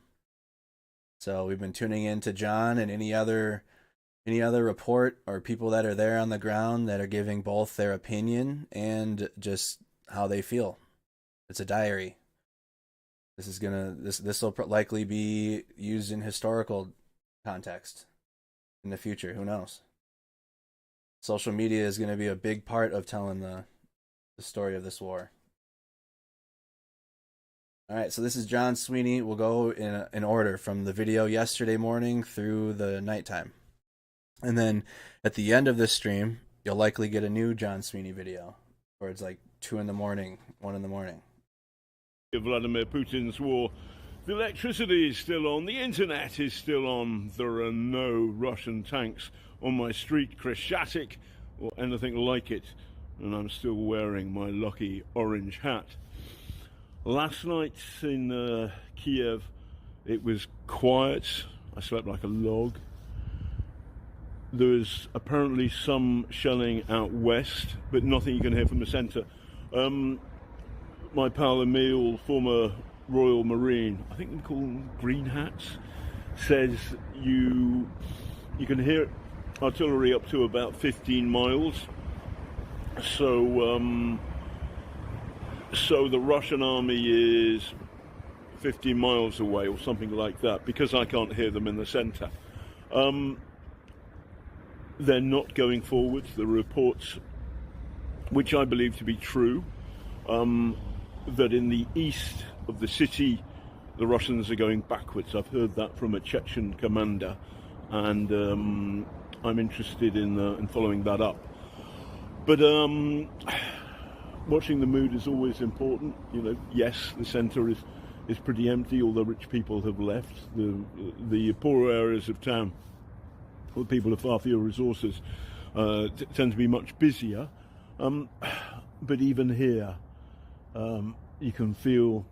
So we've been tuning in to John and any other report or people that are there on the ground that are giving both their opinion and just how they feel. It's a diary. This will likely be used in historical context in the future. Who knows? Social media is going to be a big part of telling the story of this war. All right, so this is John Sweeney. We'll go in order from the video yesterday morning through the nighttime. And then at the end of this stream, you'll likely get a new John Sweeney video where it's like 2 in the morning, 1 in the morning. Vladimir Putin's war. The electricity is still on, the internet is still on, there are no Russian tanks on my street, Kreshchatik, or anything like it, and I'm still wearing my lucky orange hat. Last night in Kyiv, it was quiet. I slept like a log. There was apparently some shelling out west, but nothing you can hear from the centre. My pal Emil, former Royal Marine, I think they call them green hats, says you can hear artillery up to about 15 miles. So the Russian army is 15 miles away or something like that, because I can't hear them in the centre. They're not going forward. The reports, which I believe to be true, that in the east of the city, the Russians are going backwards. I've heard that from a Chechen commander, and I'm interested in following that up. But watching the mood is always important. You know, yes, the centre is pretty empty. All the rich people have left. The poorer areas of town, where people have far fewer resources, tend to be much busier. But even here, you can feel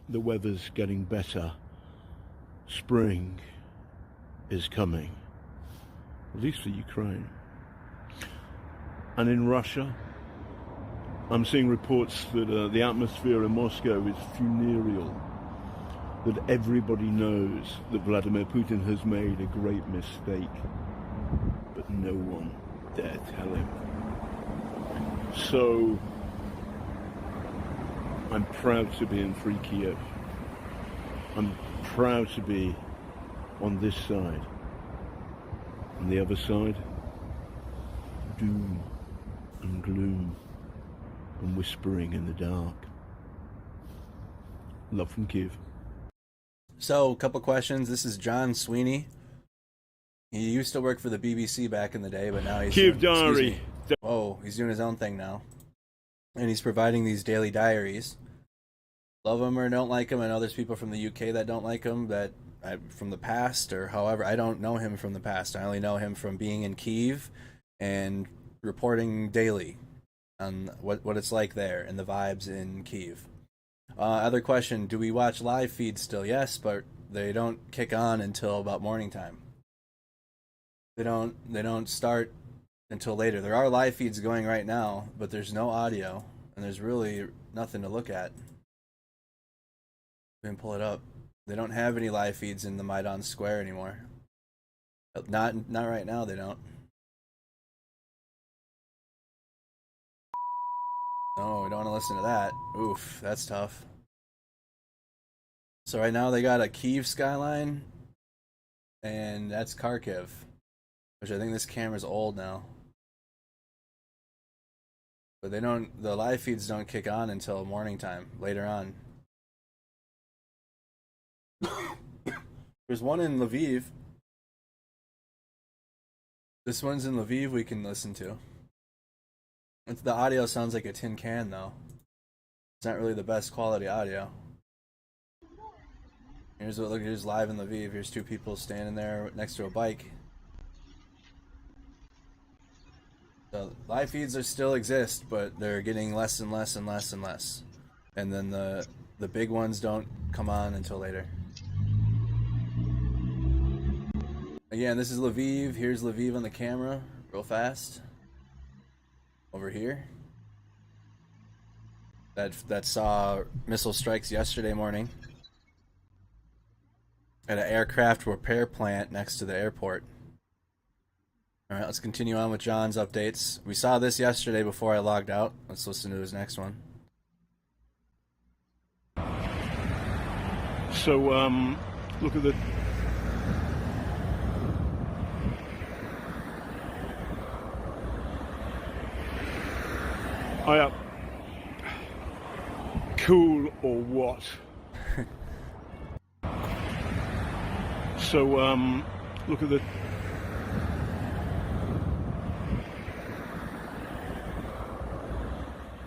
the weather's getting better. Spring is coming, at least for Ukraine. And in Russia, I'm seeing reports that the atmosphere in Moscow is funereal, that everybody knows that Vladimir Putin has made a great mistake, but no one dare tell him. So I'm proud to be in free Kyiv. I'm proud to be on this side. On the other side, doom and gloom and whispering in the dark. Love from Kyiv. So, a couple questions. This is John Sweeney. He used to work for the BBC back in the day, but now he's Kyiv Diary. Whoa, he's doing his own thing now. And he's providing these daily diaries. Love him or don't like him. I know there's people from the UK that don't like him, that from the past, or however. I don't know him from the past. I only know him from being in Kyiv and reporting daily on what it's like there and the vibes in Kyiv. Other question, do we watch live feeds still? Yes, but they don't kick on until about morning time. They don't start until later. There are live feeds going right now, but there's no audio, and there's really nothing to look at. We can pull it up. They don't have any live feeds in the Maidan Square anymore. Not right now, they don't. No, we don't want to listen to that. Oof, that's tough. So right now they got a Kyiv skyline, and that's Kharkiv, which I think this camera's old now. But the live feeds don't kick on until morning time, later on. There's one in Lviv. This one's in Lviv we can listen to. The audio sounds like a tin can, though. It's not really the best quality audio. Here's live in Lviv. Here's two people standing there next to a bike. So live feeds still exist, but they're getting less and less and less and less. And then the big ones don't come on until later. Again, this is Lviv. Here's Lviv on the camera, real fast. Over here. That saw missile strikes yesterday morning at an aircraft repair plant next to the airport. Alright, let's continue on with John's updates. We saw this yesterday before I logged out. Let's listen to his next one. So, look at the... Cool or what? So, look at the...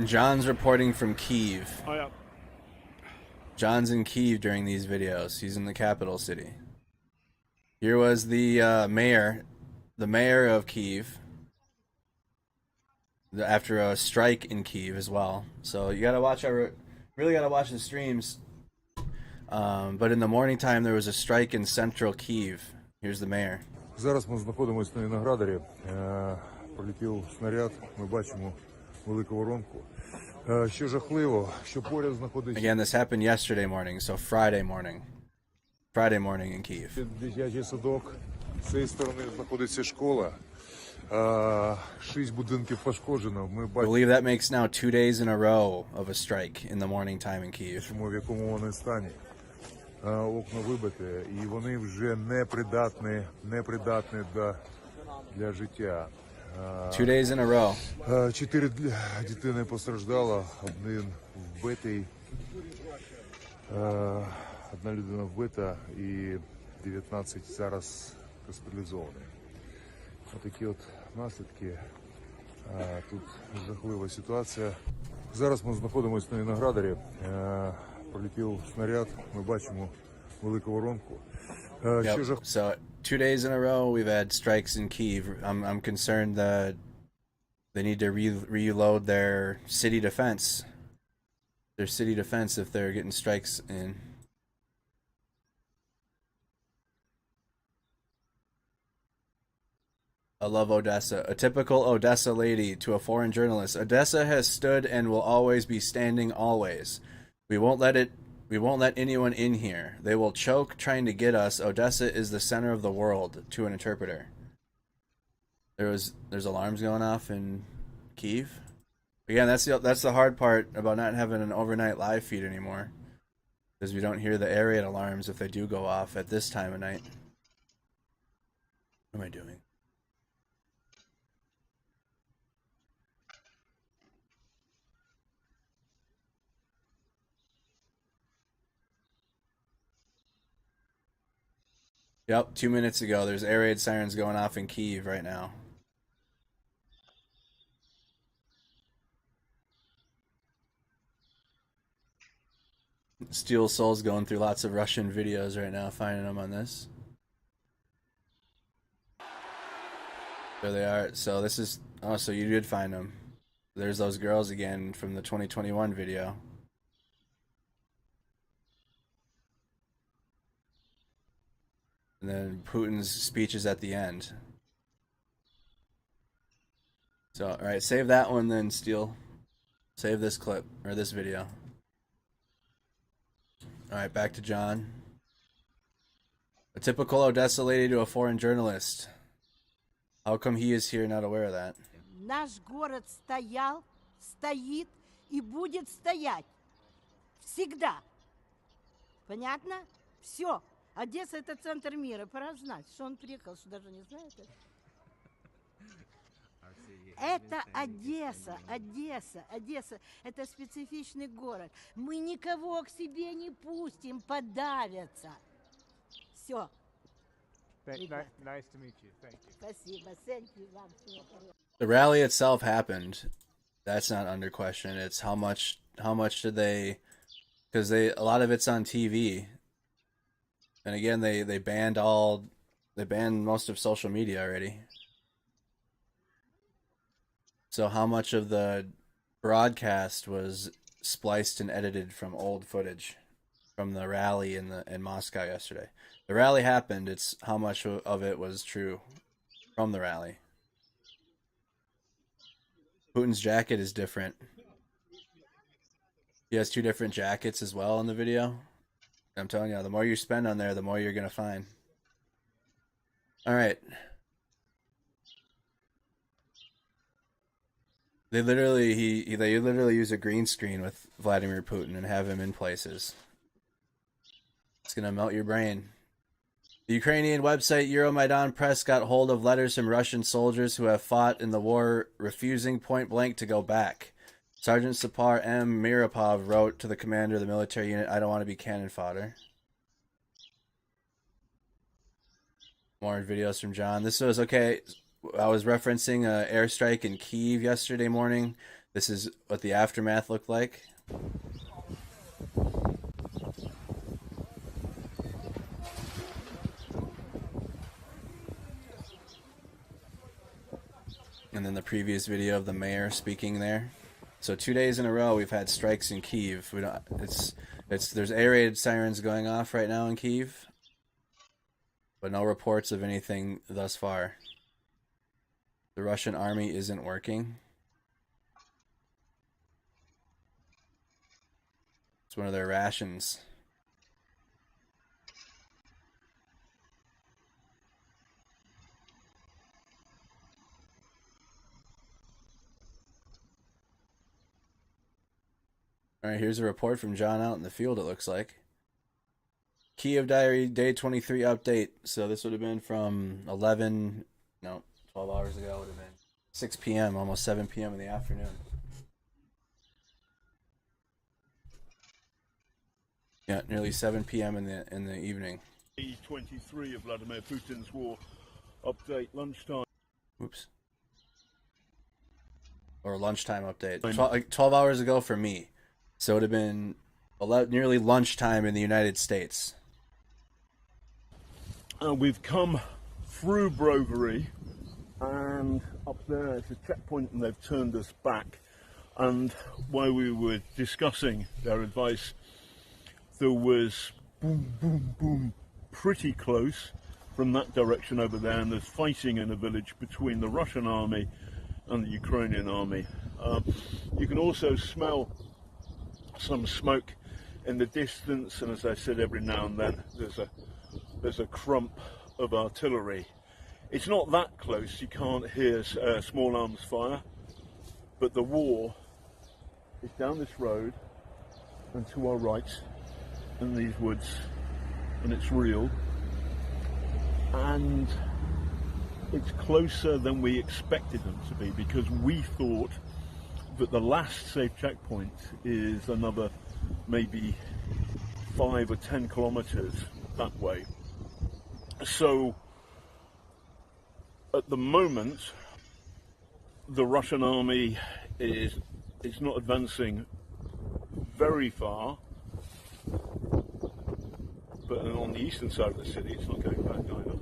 John's reporting from Kyiv. John's in Kyiv during these videos. He's in the capital city. Here was the mayor of Kyiv, after a strike in Kyiv as well. So you gotta watch really gotta watch the streams. But in the morning time there was a strike in central Kyiv. Here's the mayor. Зараз ми знаходимося на Виноградарі. Пролетів снаряд, ми бачимо велику воронку. Що жахливо, що поряд знаходиться... Again, this happened yesterday morning, so Friday morning. Friday morning in Kyiv. Дитячий садок, з цієї сторони знаходиться школа. 6 будинків пошкоджено. Ми I believe that makes now 2 days in a row of a strike in the morning time in Kyiv. Бачимо, в якому вони стані. Окна вибиті, і вони вже непридатні для життя. 2 days in a row. 4 дитини постраждало, один вбитий, одна людина вбита і 19 зараз госпіталізовані. Отакі от наслідки. Тут жахлива ситуація. Зараз ми знаходимося на Виноградарі. Пролетів снаряд, ми бачимо велику воронку. So 2 days in a row we've had strikes in Kyiv. I'm concerned that they need to reload their city defense. Their city defense if they're getting strikes in. I love Odessa. A typical Odessa lady to a foreign journalist. Odessa has stood and will always be standing always. We won't let anyone in here. They will choke trying to get us. Odessa is the center of the world, to an interpreter. There's alarms going off in Kyiv. Again, that's the hard part about not having an overnight live feed anymore. Because we don't hear the area alarms if they do go off at this time of night. What am I doing? Yep, 2 minutes ago. There's air raid sirens going off in Kyiv right now. Steel Soul's going through lots of Russian videos right now, finding them on this. There they are. So this is... Oh, so you did find them. There's those girls again from the 2021 video. And then Putin's speech is at the end. So, alright, save that one then, Steel. Save this clip, or this video. Alright, back to John. A typical Odessa lady to a foreign journalist. How come he is here not aware of that? Наш город стоял, стоит и будет стоять. Всегда. Понятно? Все. Одесса — это центр мира. Пора знать, что он приехал, что даже не знает. Это Одесса, Одесса, Одесса. Это специфичный город. Мы никого к себе не пустим, подавятся. Все. Nice to meet you. Thank you. Спасибо. Thank you. Вам всего хорошего. The rally itself happened. That's not under question. It's how much did they... Because a lot of it's on TV. And again, they banned most of social media already. So how much of the broadcast was spliced and edited from old footage from the rally in Moscow yesterday? The rally happened. It's how much of it was true from the rally. Putin's jacket is different. He has 2 different jackets as well in the video. I'm telling you, the more you spend on there, the more you're going to find. All right. They literally use a green screen with Vladimir Putin and have him in places. It's going to melt your brain. The Ukrainian website Euromaidan Press got hold of letters from Russian soldiers who have fought in the war refusing point blank to go back. Sergeant Sapar M. Mirapov wrote to the commander of the military unit, "I don't want to be cannon fodder." More videos from John. This was, okay, I was referencing an airstrike in Kyiv yesterday morning. This is what the aftermath looked like. And then the previous video of the mayor speaking there. So 2 days in a row we've had strikes in Kyiv. There's air raid sirens going off right now in Kyiv, but no reports of anything thus far. The Russian army isn't working. It's one of their rations. Alright, here's a report from John out in the field, it looks like. Kyiv Diary, day 23 update. So this would have been from 12 hours ago. Would have been 6 p.m., almost 7 p.m. in the afternoon. Yeah, nearly 7 p.m. in the evening. 23 of Vladimir Putin's war update, lunchtime. Oops. Or lunchtime update. 12 hours ago for me. So it would have been nearly lunchtime in the United States. We've come through Brovary, and up there is a checkpoint, and they've turned us back. And while we were discussing their advice, there was boom, boom, boom, pretty close from that direction over there, and there's fighting in a village between the Russian army and the Ukrainian army. You can also smell some smoke in the distance, and as I said, every now and then there's a crump of artillery. It's not that close, you can't hear small arms fire, but the war is down this road and to our right in these woods, and it's real, and it's closer than we expected them to be, because we thought that the last safe checkpoint is another maybe 5 or 10 kilometers that way. So, at the moment, the Russian army is not advancing very far, but on the eastern side of the city, it's not going back either.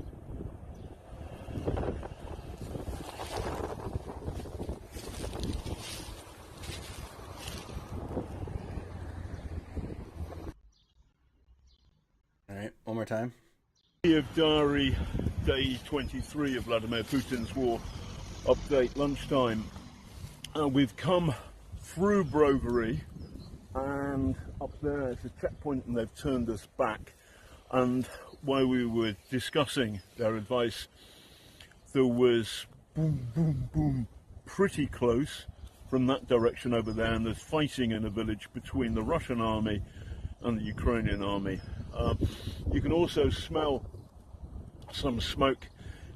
All right, one more time. Kyiv diary, day 23 of Vladimir Putin's war. Update, lunchtime. We've come through Brovary, and up there is a checkpoint, and they've turned us back. And while we were discussing their advice, there was boom, boom, boom, pretty close from that direction over there, and there's fighting in a village between the Russian army and the Ukrainian army. You can also smell some smoke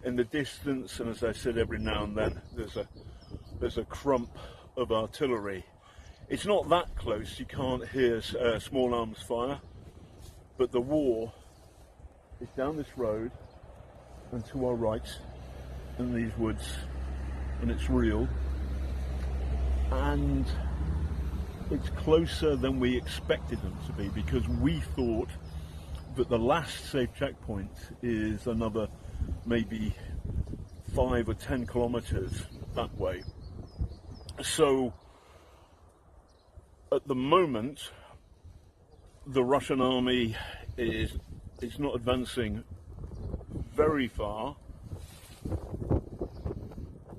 in the distance, and as I said, every now and then there's a crump of artillery. It's not that close, you can't hear small arms fire, but the war is down this road and to our right in these woods, and it's real, and it's closer than we expected them to be, because we thought that the last safe checkpoint is another maybe 5 or 10 kilometers that way. So at the moment, the Russian army is not advancing very far,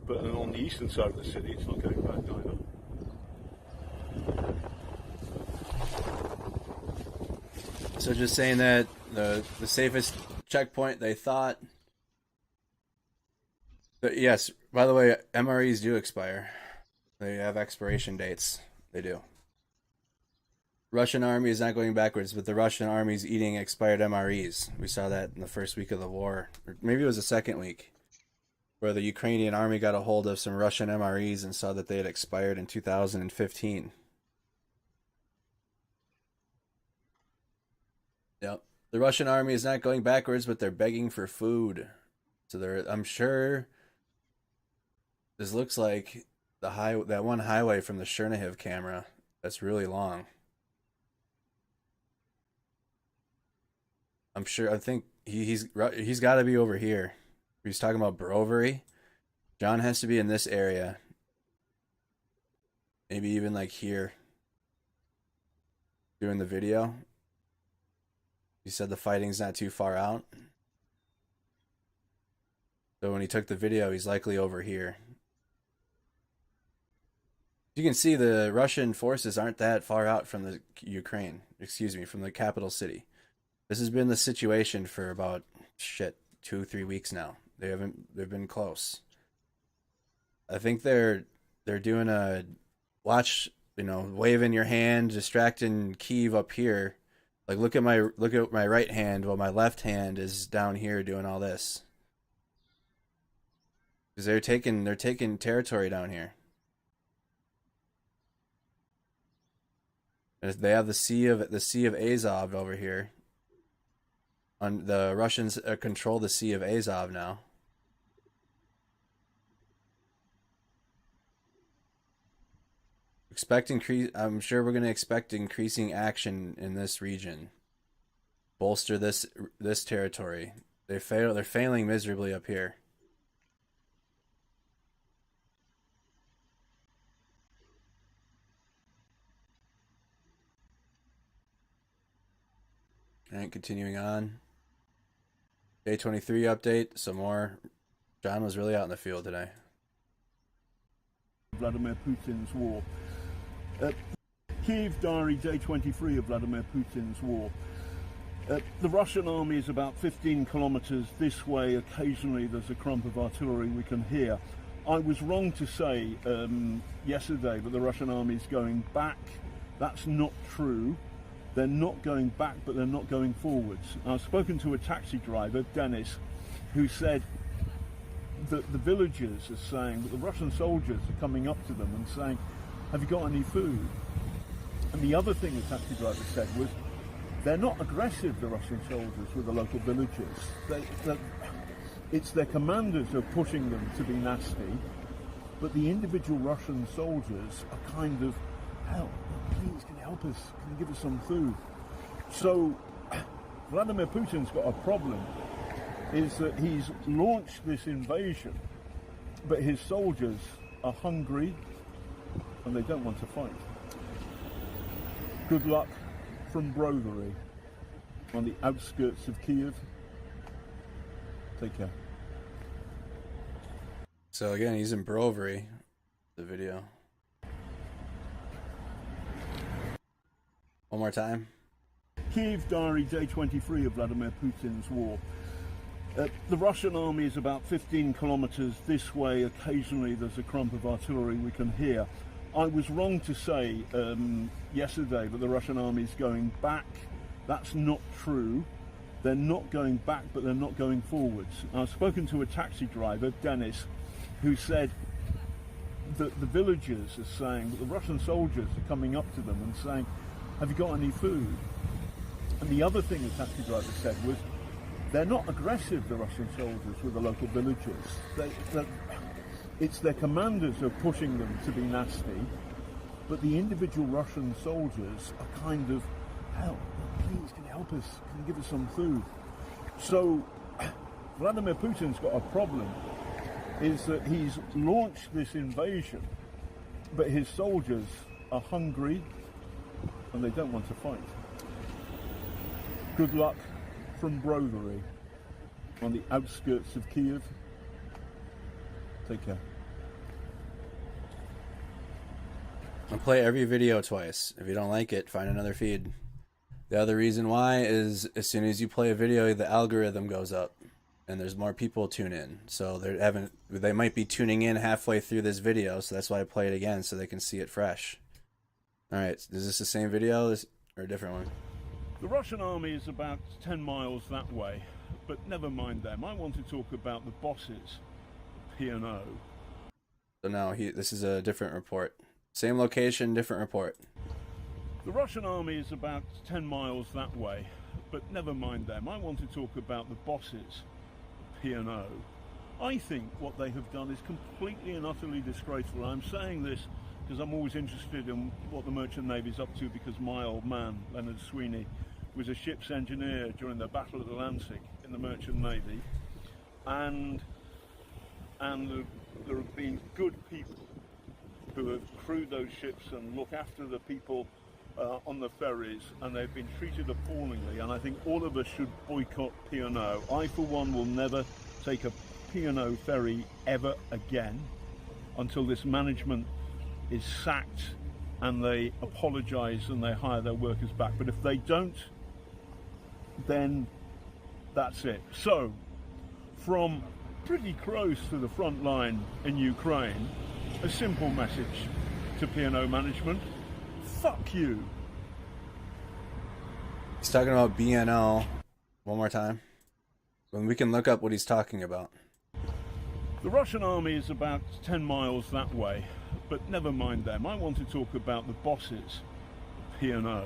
but on the eastern side of the city, it's not going back either. So just saying that the safest checkpoint they thought. But yes, by the way, MREs do expire. They have expiration dates. They do. Russian army is not going backwards, but the Russian army is eating expired MREs. We saw that in the first week of the war, or maybe it was the second week, where the Ukrainian army got a hold of some Russian MREs and saw that they had expired in 2015. Yep. The Russian army is not going backwards, but they're begging for food. So I'm sure this looks like that one highway from the Chernihiv camera that's really long. I think he's got to be over here. He's talking about Brovary. John has to be in this area. Maybe even like here. Doing the video. He said the fighting's not too far out. So when he took the video, he's likely over here. You can see the Russian forces aren't that far out from the from the capital city. This has been the situation for about 2-3 weeks now. They've been close. I think they're doing a watch, waving your hand, distracting Kyiv up here. Like look at my right hand while my left hand is down here doing all this. Because they're taking territory down here. And they have the Sea of Azov over here. The Russians control the Sea of Azov now. I'm sure we're going to expect increasing action in this region. Bolster this territory. They're failing miserably up here. All right, continuing on. Day 23 update. Some more. John was really out in the field today. Vladimir Putin's war. Kyiv diary, day 23 of Vladimir Putin's war. The Russian army is about 15 kilometers this way. Occasionally there's a crump of artillery we can hear. I was wrong to say yesterday that the Russian army is going back. That's not true. They're not going back, but they're not going forwards. I've spoken to a taxi driver, Dennis, who said that the villagers are saying that the Russian soldiers are coming up to them and saying, have you got any food? And the other thing the taxi driver said was, they're not aggressive, the Russian soldiers, with the local villagers. It's their commanders who are pushing them to be nasty, but the individual Russian soldiers are kind of, help, please, can you help us? Can you give us some food? So Vladimir Putin's got a problem, is that he's launched this invasion, but his soldiers are hungry and they don't want to fight. Good luck from Brovary on the outskirts of Kyiv. Take care. So again, he's in Brovary, the video. One more time. Kyiv diary, day 23 of Vladimir Putin's war. The Russian army is about 15 kilometers this way. Occasionally there's a crump of artillery we can hear. I was wrong to say yesterday that the Russian army is going back. That's not true. They're not going back, but they're not going forwards. I've spoken to a taxi driver, Dennis, who said that the villagers are saying that the Russian soldiers are coming up to them and saying, have you got any food? And the other thing the taxi driver said was, they're not aggressive, the Russian soldiers, with the local villagers. It's their commanders who are pushing them to be nasty, but the individual Russian soldiers are kind of, help, please, can you help us? Can you give us some food? So Vladimir Putin's got a problem, is that he's launched this invasion, but his soldiers are hungry and they don't want to fight. Good luck from Brovary on the outskirts of Kyiv. Take care. I'll play every video twice. If you don't like it, find another feed. The other reason why is as soon as you play a video, the algorithm goes up and there's more people tune in. So they might be tuning in halfway through this video, so that's why I play it again so they can see it fresh. All right, is this the same video or a different one? The Russian army is about 10 miles that way, but never mind them. I want to talk about the bosses, P&O. So no, this is a different report. Same location, different report. The Russian army is about 10 miles that way, but never mind them. I want to talk about the bosses, P&O. I think what they have done is completely and utterly disgraceful. I'm saying this because I'm always interested in what the Merchant Navy's up to, because my old man, Leonard Sweeney, was a ship's engineer during the Battle of the Atlantic in the Merchant Navy. And there have been good people who have crewed those ships and look after the people on the ferries, and they've been treated appallingly, and I think all of us should boycott P&O. I, for one, will never take a P&O ferry ever again until this management is sacked and they apologise and they hire their workers back. But if they don't, then that's it. So, from pretty close to the front line in Ukraine, a simple message to P&O management: fuck you. He's talking about BNO. One more time. When we can look up what he's talking about. The Russian army is about 10 miles that way, but never mind them. I want to talk about the bosses, P&O.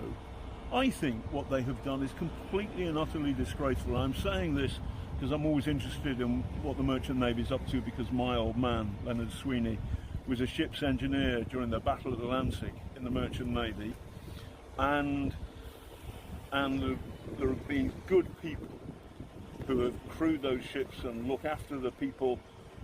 I think what they have done is completely and utterly disgraceful. I'm saying this because I'm always interested in what the Merchant Navy's up to, because my old man, Leonard Sweeney, was a ship's engineer during the Battle of the Atlantic in the Merchant Navy. And there have been good people who have crewed those ships and look after the people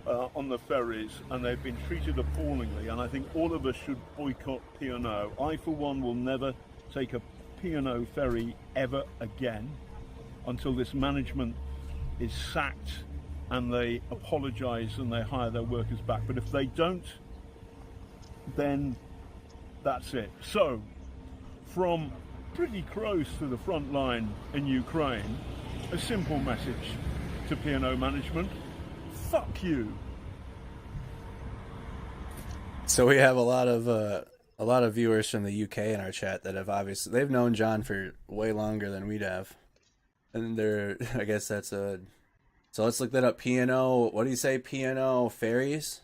on the ferries, and they've been treated appallingly, and I think all of us should boycott P&O. I, for one, will never take a P&O ferry ever again until this management is sacked and they apologise and they hire their workers back. But if they don't, then that's it. So, from pretty close to the front line in Ukraine, a simple message to P&O management: fuck you. So we have a lot of viewers from the UK in our chat that have they've known John for way longer than we'd have, and I guess that's so let's look that up. P&O. What do you say? P&O ferries.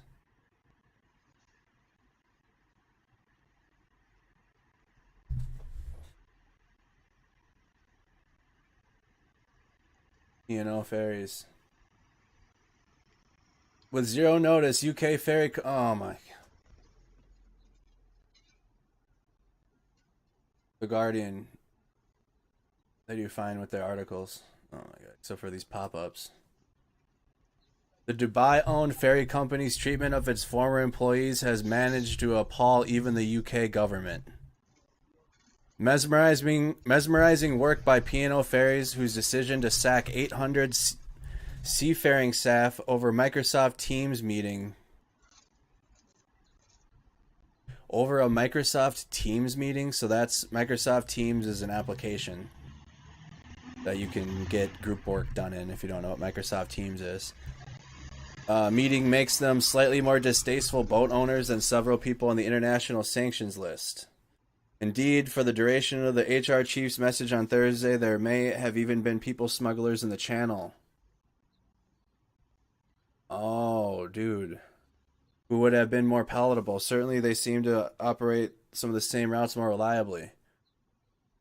P&O ferries. With zero notice, UK ferry... Oh my... The Guardian... They do fine with their articles. Oh my god, except for these pop-ups. The Dubai-owned ferry company's treatment of its former employees has managed to appall even the UK government. Mesmerizing work by P&O Ferries, whose decision to sack 800 seafaring staff over Microsoft Teams meeting. Over a Microsoft Teams meeting? So that's... Microsoft Teams is an application that you can get group work done in if you don't know what Microsoft Teams is. Meeting makes them slightly more distasteful boat owners than several people on the international sanctions list. Indeed, for the duration of the HR chief's message on Thursday, there may have even been people smugglers in the channel. Oh, dude. Who would have been more palatable? Certainly they seem to operate some of the same routes more reliably.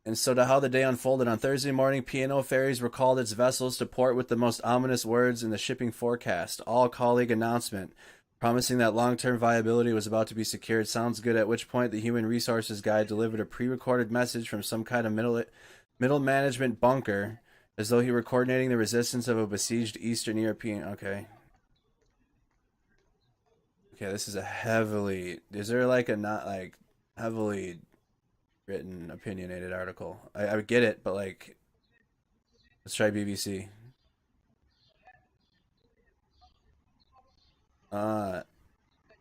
And so to how the day unfolded on Thursday morning, P&O Ferries recalled its vessels to port with the most ominous words in the shipping forecast. All-colleague announcement, promising that long-term viability was about to be secured. Sounds good, at which point the human resources guy delivered a pre-recorded message from some kind of middle management bunker, as though he were coordinating the resistance of a besieged Eastern European... Okay. Okay, this is a heavily... Is there like a not like heavily... written, opinionated article? I would get it, but like, let's try BBC.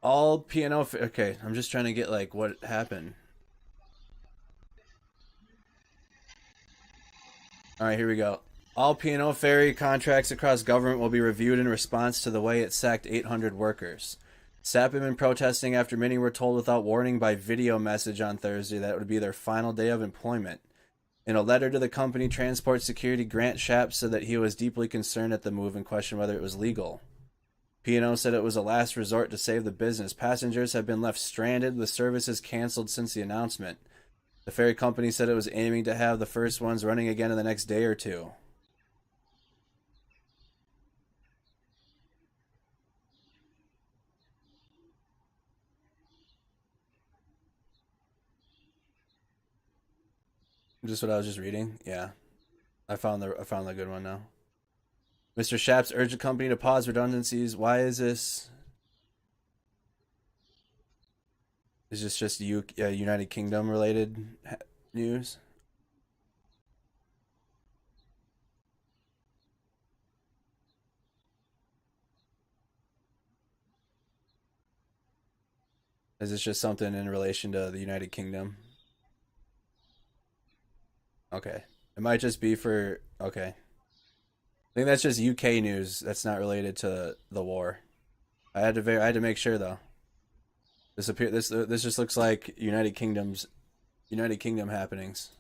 All P&O... Okay, I'm just trying to get like what happened. Alright, here we go. All P&O ferry contracts across government will be reviewed in response to the way it sacked 800 workers. SAP have been protesting after many were told without warning by video message on Thursday that it would be their final day of employment. In a letter to the company Transport Security, Grant Shapps said that he was deeply concerned at the move and questioned whether it was legal. P&O said it was a last resort to save the business. Passengers have been left stranded, with services canceled since the announcement. The ferry company said it was aiming to have the first ones running again in the next day or two. Just what I was just reading? Yeah. I found the good one now. Mr. Shapps urged the company to pause redundancies. Why is this? Is this just United Kingdom related news? Is this just something in relation to the United Kingdom? Okay. It might just be for... Okay. I think that's just UK news. That's not related to the war. I had to make sure though. This just looks like United Kingdom happenings.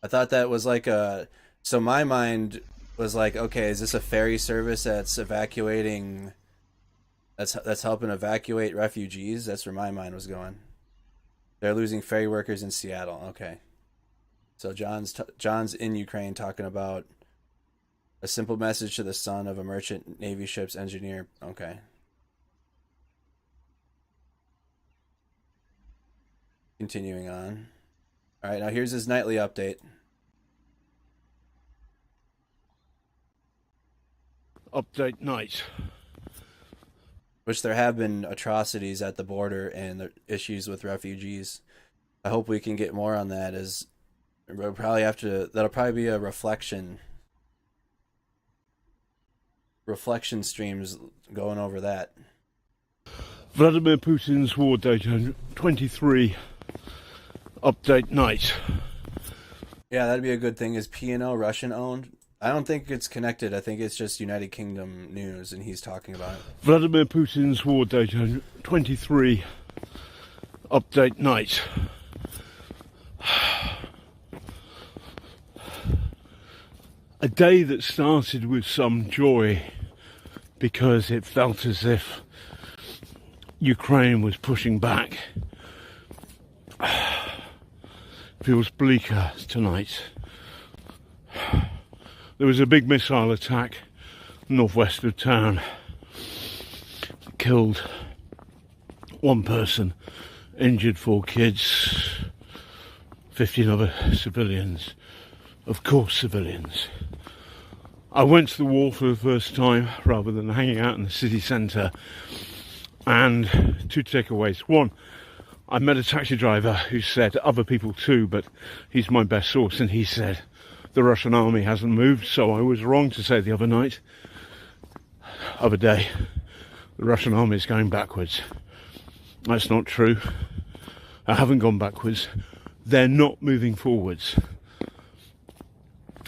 I thought that was like a... So my mind was like, okay, is this a ferry service that's evacuating... That's helping evacuate refugees? That's where my mind was going. They're losing ferry workers in Seattle. Okay. So John's in Ukraine talking about a simple message to the son of a merchant Navy ship's engineer. Okay. Continuing on. All right, now here's his nightly update. Update night. Which there have been atrocities at the border and the issues with refugees. I hope we can get more on that. As we'll probably have to. That'll probably be a reflection streams going over that. Vladimir Putin's war data 23 update night. Yeah, that'd be a good thing. Is P&O Russian owned? I don't think it's connected. I think it's just United Kingdom news, and he's talking about it. Vladimir Putin's war data 23 update night. A day that started with some joy because it felt as if Ukraine was pushing back. Feels bleaker tonight. There was a big missile attack northwest of town. Killed one person, injured 4 kids, 15 other civilians. Of course, civilians. I went to the wall for the first time rather than hanging out in the city centre. And 2 takeaways. One, I met a taxi driver who said, other people too, but he's my best source, and he said the Russian army hasn't moved, so I was wrong to say the other day, the Russian army is going backwards. That's not true. I haven't gone backwards. They're not moving forwards.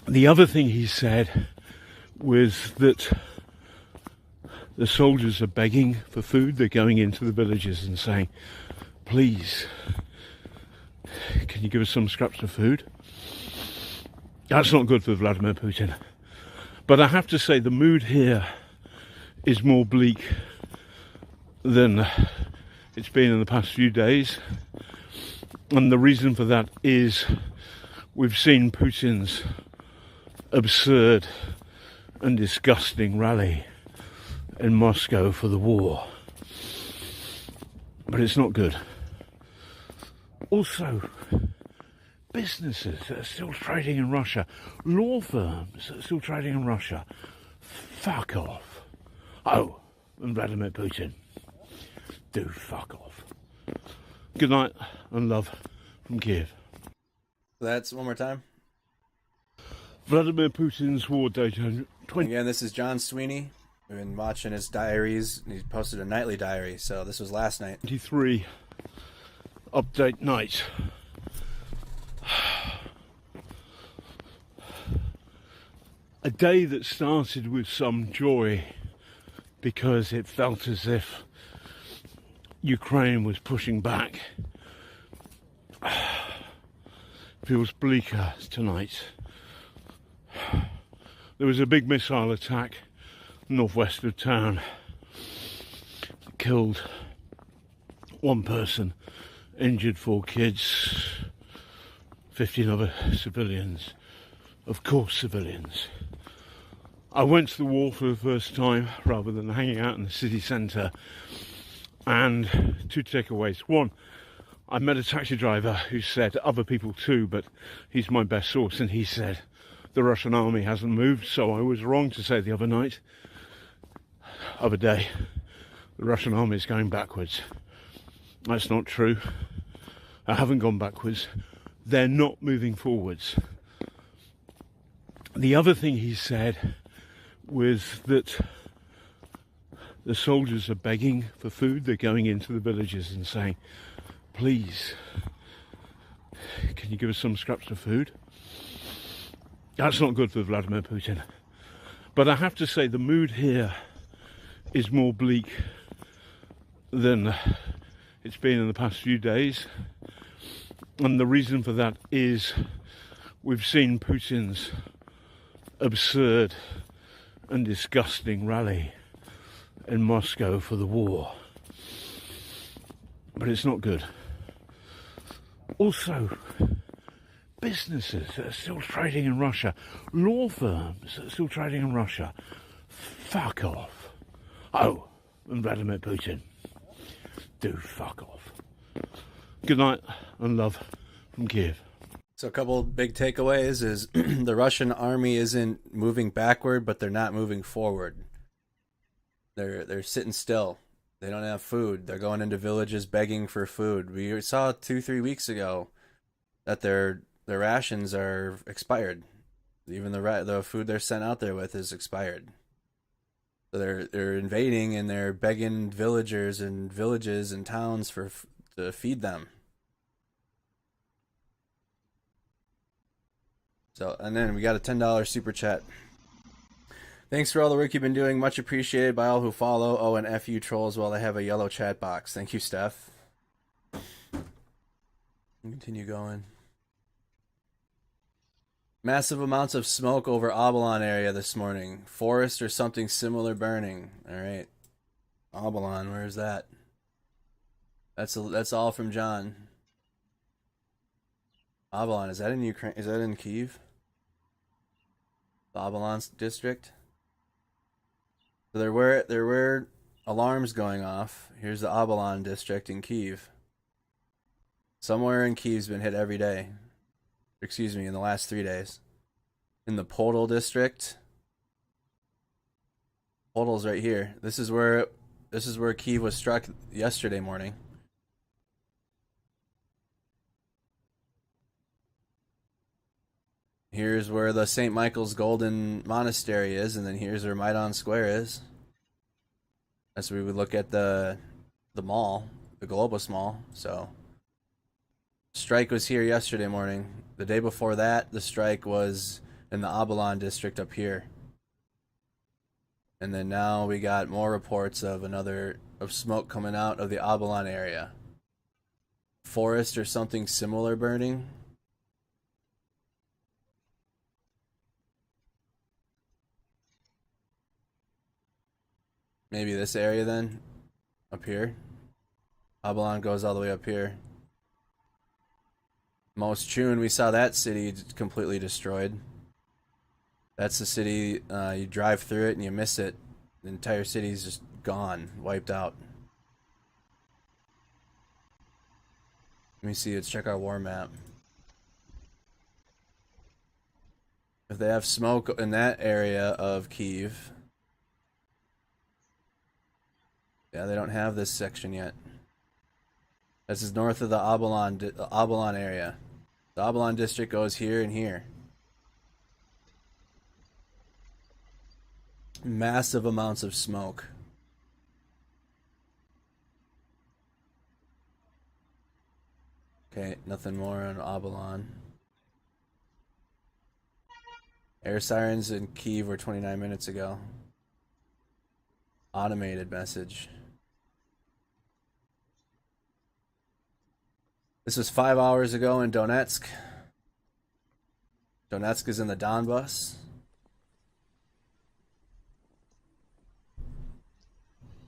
The other thing he said was that the soldiers are begging for food. They're going into the villages and saying, please, can you give us some scraps of food? That's not good for Vladimir Putin. But I have to say the mood here is more bleak than it's been in the past few days. And the reason for that is we've seen Putin's absurd and disgusting rally in Moscow for the war. But it's not good. Also, businesses that are still trading in Russia, law firms that are still trading in Russia, fuck off. Oh, and Vladimir Putin, do fuck off. Good night and love from Kyiv. That's one more time. Vladimir Putin's war data. Again, this is John Sweeney. We've been watching his diaries. He posted a nightly diary, so this was last night. 23 update night. A day that started with some joy because it felt as if Ukraine was pushing back. Feels bleaker tonight. There was a big missile attack northwest of town. Killed one person, injured 4 kids, 15 other civilians. Of course, civilians. I went to the wall for the first time rather than hanging out in the city centre. And 2 takeaways. One, I met a taxi driver who said, other people too, but he's my best source, and he said the Russian army hasn't moved, so I was wrong to say the other day, the Russian army is going backwards. That's not true. I haven't gone backwards. They're not moving forwards. The other thing he said was that the soldiers are begging for food. They're going into the villages and saying, please, can you give us some scraps of food? That's not good for Vladimir Putin. But I have to say the mood here is more bleak than it's been in the past few days. And the reason for that is we've seen Putin's absurd and disgusting rally in Moscow for the war. But it's not good. Also, businesses that are still trading in Russia, law firms that are still trading in Russia, fuck off. Oh, and Vladimir Putin, do fuck off. Good night and love from Kyiv. So a couple big takeaways is the Russian army isn't moving backward, but they're not moving forward. They're sitting still. They don't have food. They're going into villages begging for food. We saw 2-3 weeks ago that their rations are expired. Even the food they're sent out there with is expired. So they're invading and they're begging villagers and villages and towns to feed them. So, and then we got a $10 super chat. Thanks for all the work you've been doing. Much appreciated by all who follow. Oh, and F you trolls while they have a yellow chat box. Thank you, Steph. Continue going. Massive amounts of smoke over Abalon area this morning. Forest or something similar burning. All right. Abalon, where's that? That's all from John. Abalon, is that in Ukraine? Is that in Kyiv? The Abalon district. So there were alarms going off. Here's the Abalon district in Kyiv. Somewhere in Kyiv's been hit every day. Excuse me, in the last 3 days. In the Podol district. Podol's right here. This is where Kyiv was struck yesterday morning. Here's where the St. Michael's Golden Monastery is, and then here's where Maidan Square is. That's where we would look at the mall, the Globus Mall. So, strike was here yesterday morning. The day before that, the strike was in the Abalon district up here. And then now we got more reports of smoke coming out of the Abalon area. Forest or something similar burning. Maybe this area then, up here. Abalon goes all the way up here. Moschun, we saw that city completely destroyed. That's the city, you drive through it and you miss it. The entire city's just gone, wiped out. Let me see, let's check our war map. If they have smoke in that area of Kyiv. Yeah, they don't have this section yet. This is north of the Abalon area. The Abalon district goes here and here. Massive amounts of smoke. Okay, nothing more on Abalon. Air sirens in Kyiv were 29 minutes ago. Automated message. This was 5 hours ago in Donetsk. Donetsk is in the Donbas.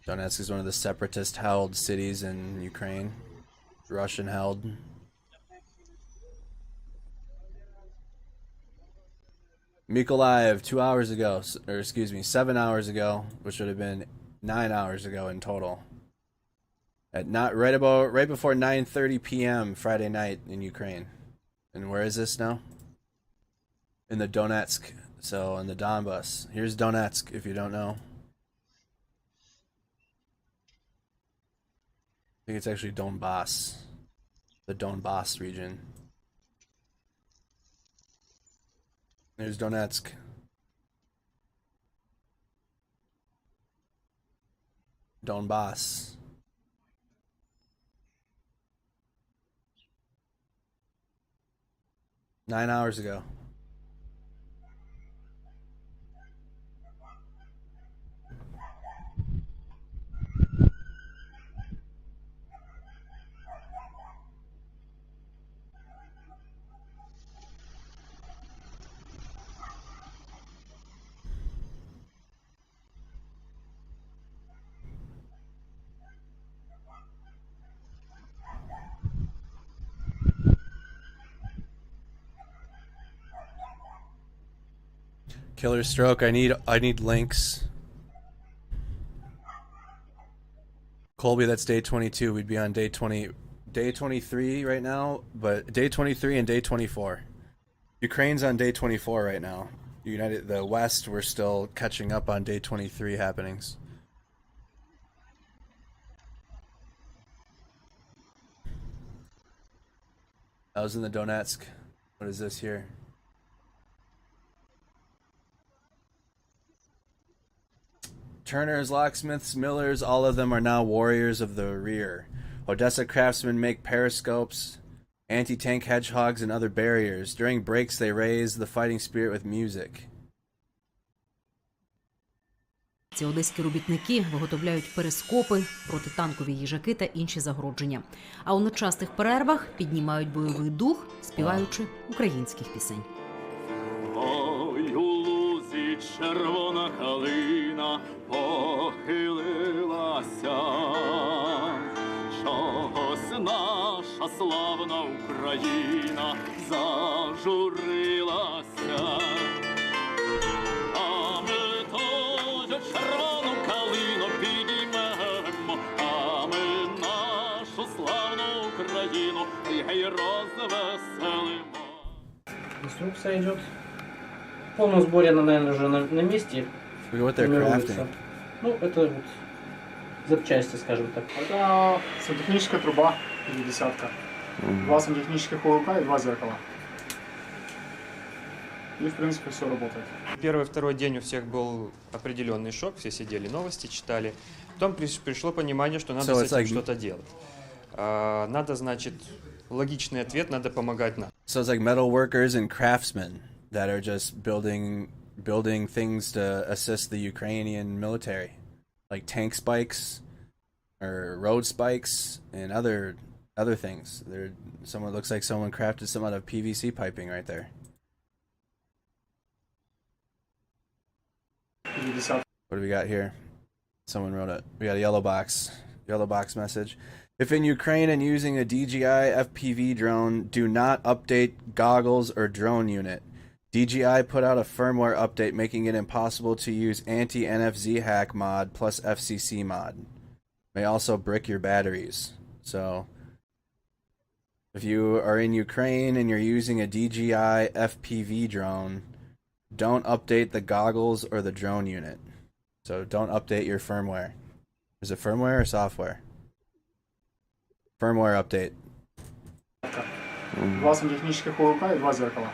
Donetsk is one of the separatist-held cities in Ukraine. Russian-held. Mykolaiv, 2 hours ago, or excuse me, 7 hours ago, which would have been 9 hours ago in total. At right before 9:30 p.m. Friday night in Ukraine. And where is this now? In the Donetsk, so in the Donbas. Here's Donetsk, if you don't know. I think it's actually Donbas. The Donbas region. There's Donetsk. Donbas. Nine hours ago. Killer Stroke, I need links. Colby, that's day 22. We'd be on day 23 right now, but day 23 and day 24. Ukraine's on day 24 right now. The West, we're still catching up on day 23 happenings. I was in the Donetsk. What is this here? Turners, locksmiths, millers, all of them are now warriors of the rear. Odessa craftsmen make periscopes, anti-tank hedgehogs, and other barriers. During breaks, they raise the fighting spirit with music. Ці одеські робітники виготовляють перископи, протитанкові їжаки та інші загородження. А у нечастих перервах піднімають бойовий дух, співаючи українських пісень. Ой, у лузі червона калина похилилася, чогось наша славна Україна зажурилася. й розвеселимо. Инструкция идет. В полном сборе она, наверное, уже на месте. Look at what they're crafting. Ну, это вот запчасти, скажем так. Это сантехническая труба или десятка. Два сантехнических уголка и два зеркала. И, в принципе, все работает. Первый-второй день у всех был определенный шок, все сидели, новости читали. Потом пришло понимание, что надо с этим что-то делать. Надо, значит, логичный ответ, надо помогать нам. So it's like metal workers and craftsmen that are just building things to assist the Ukrainian military, like tank spikes or road spikes and other things. Someone looks like someone crafted some out of PVC piping right there. What do we got here? Someone wrote it. We got a yellow box message. If in Ukraine and using a DJI FPV drone, do not update goggles or drone unit. DJI put out a firmware update making it impossible to use anti-NFZ hack mod plus FCC mod. May also brick your batteries. So, if you are in Ukraine and you're using a DJI FPV drone, don't update the goggles or the drone unit. So don't update your firmware. Is it firmware or software? Firmware update. Два сантехнических уголка и два зеркала.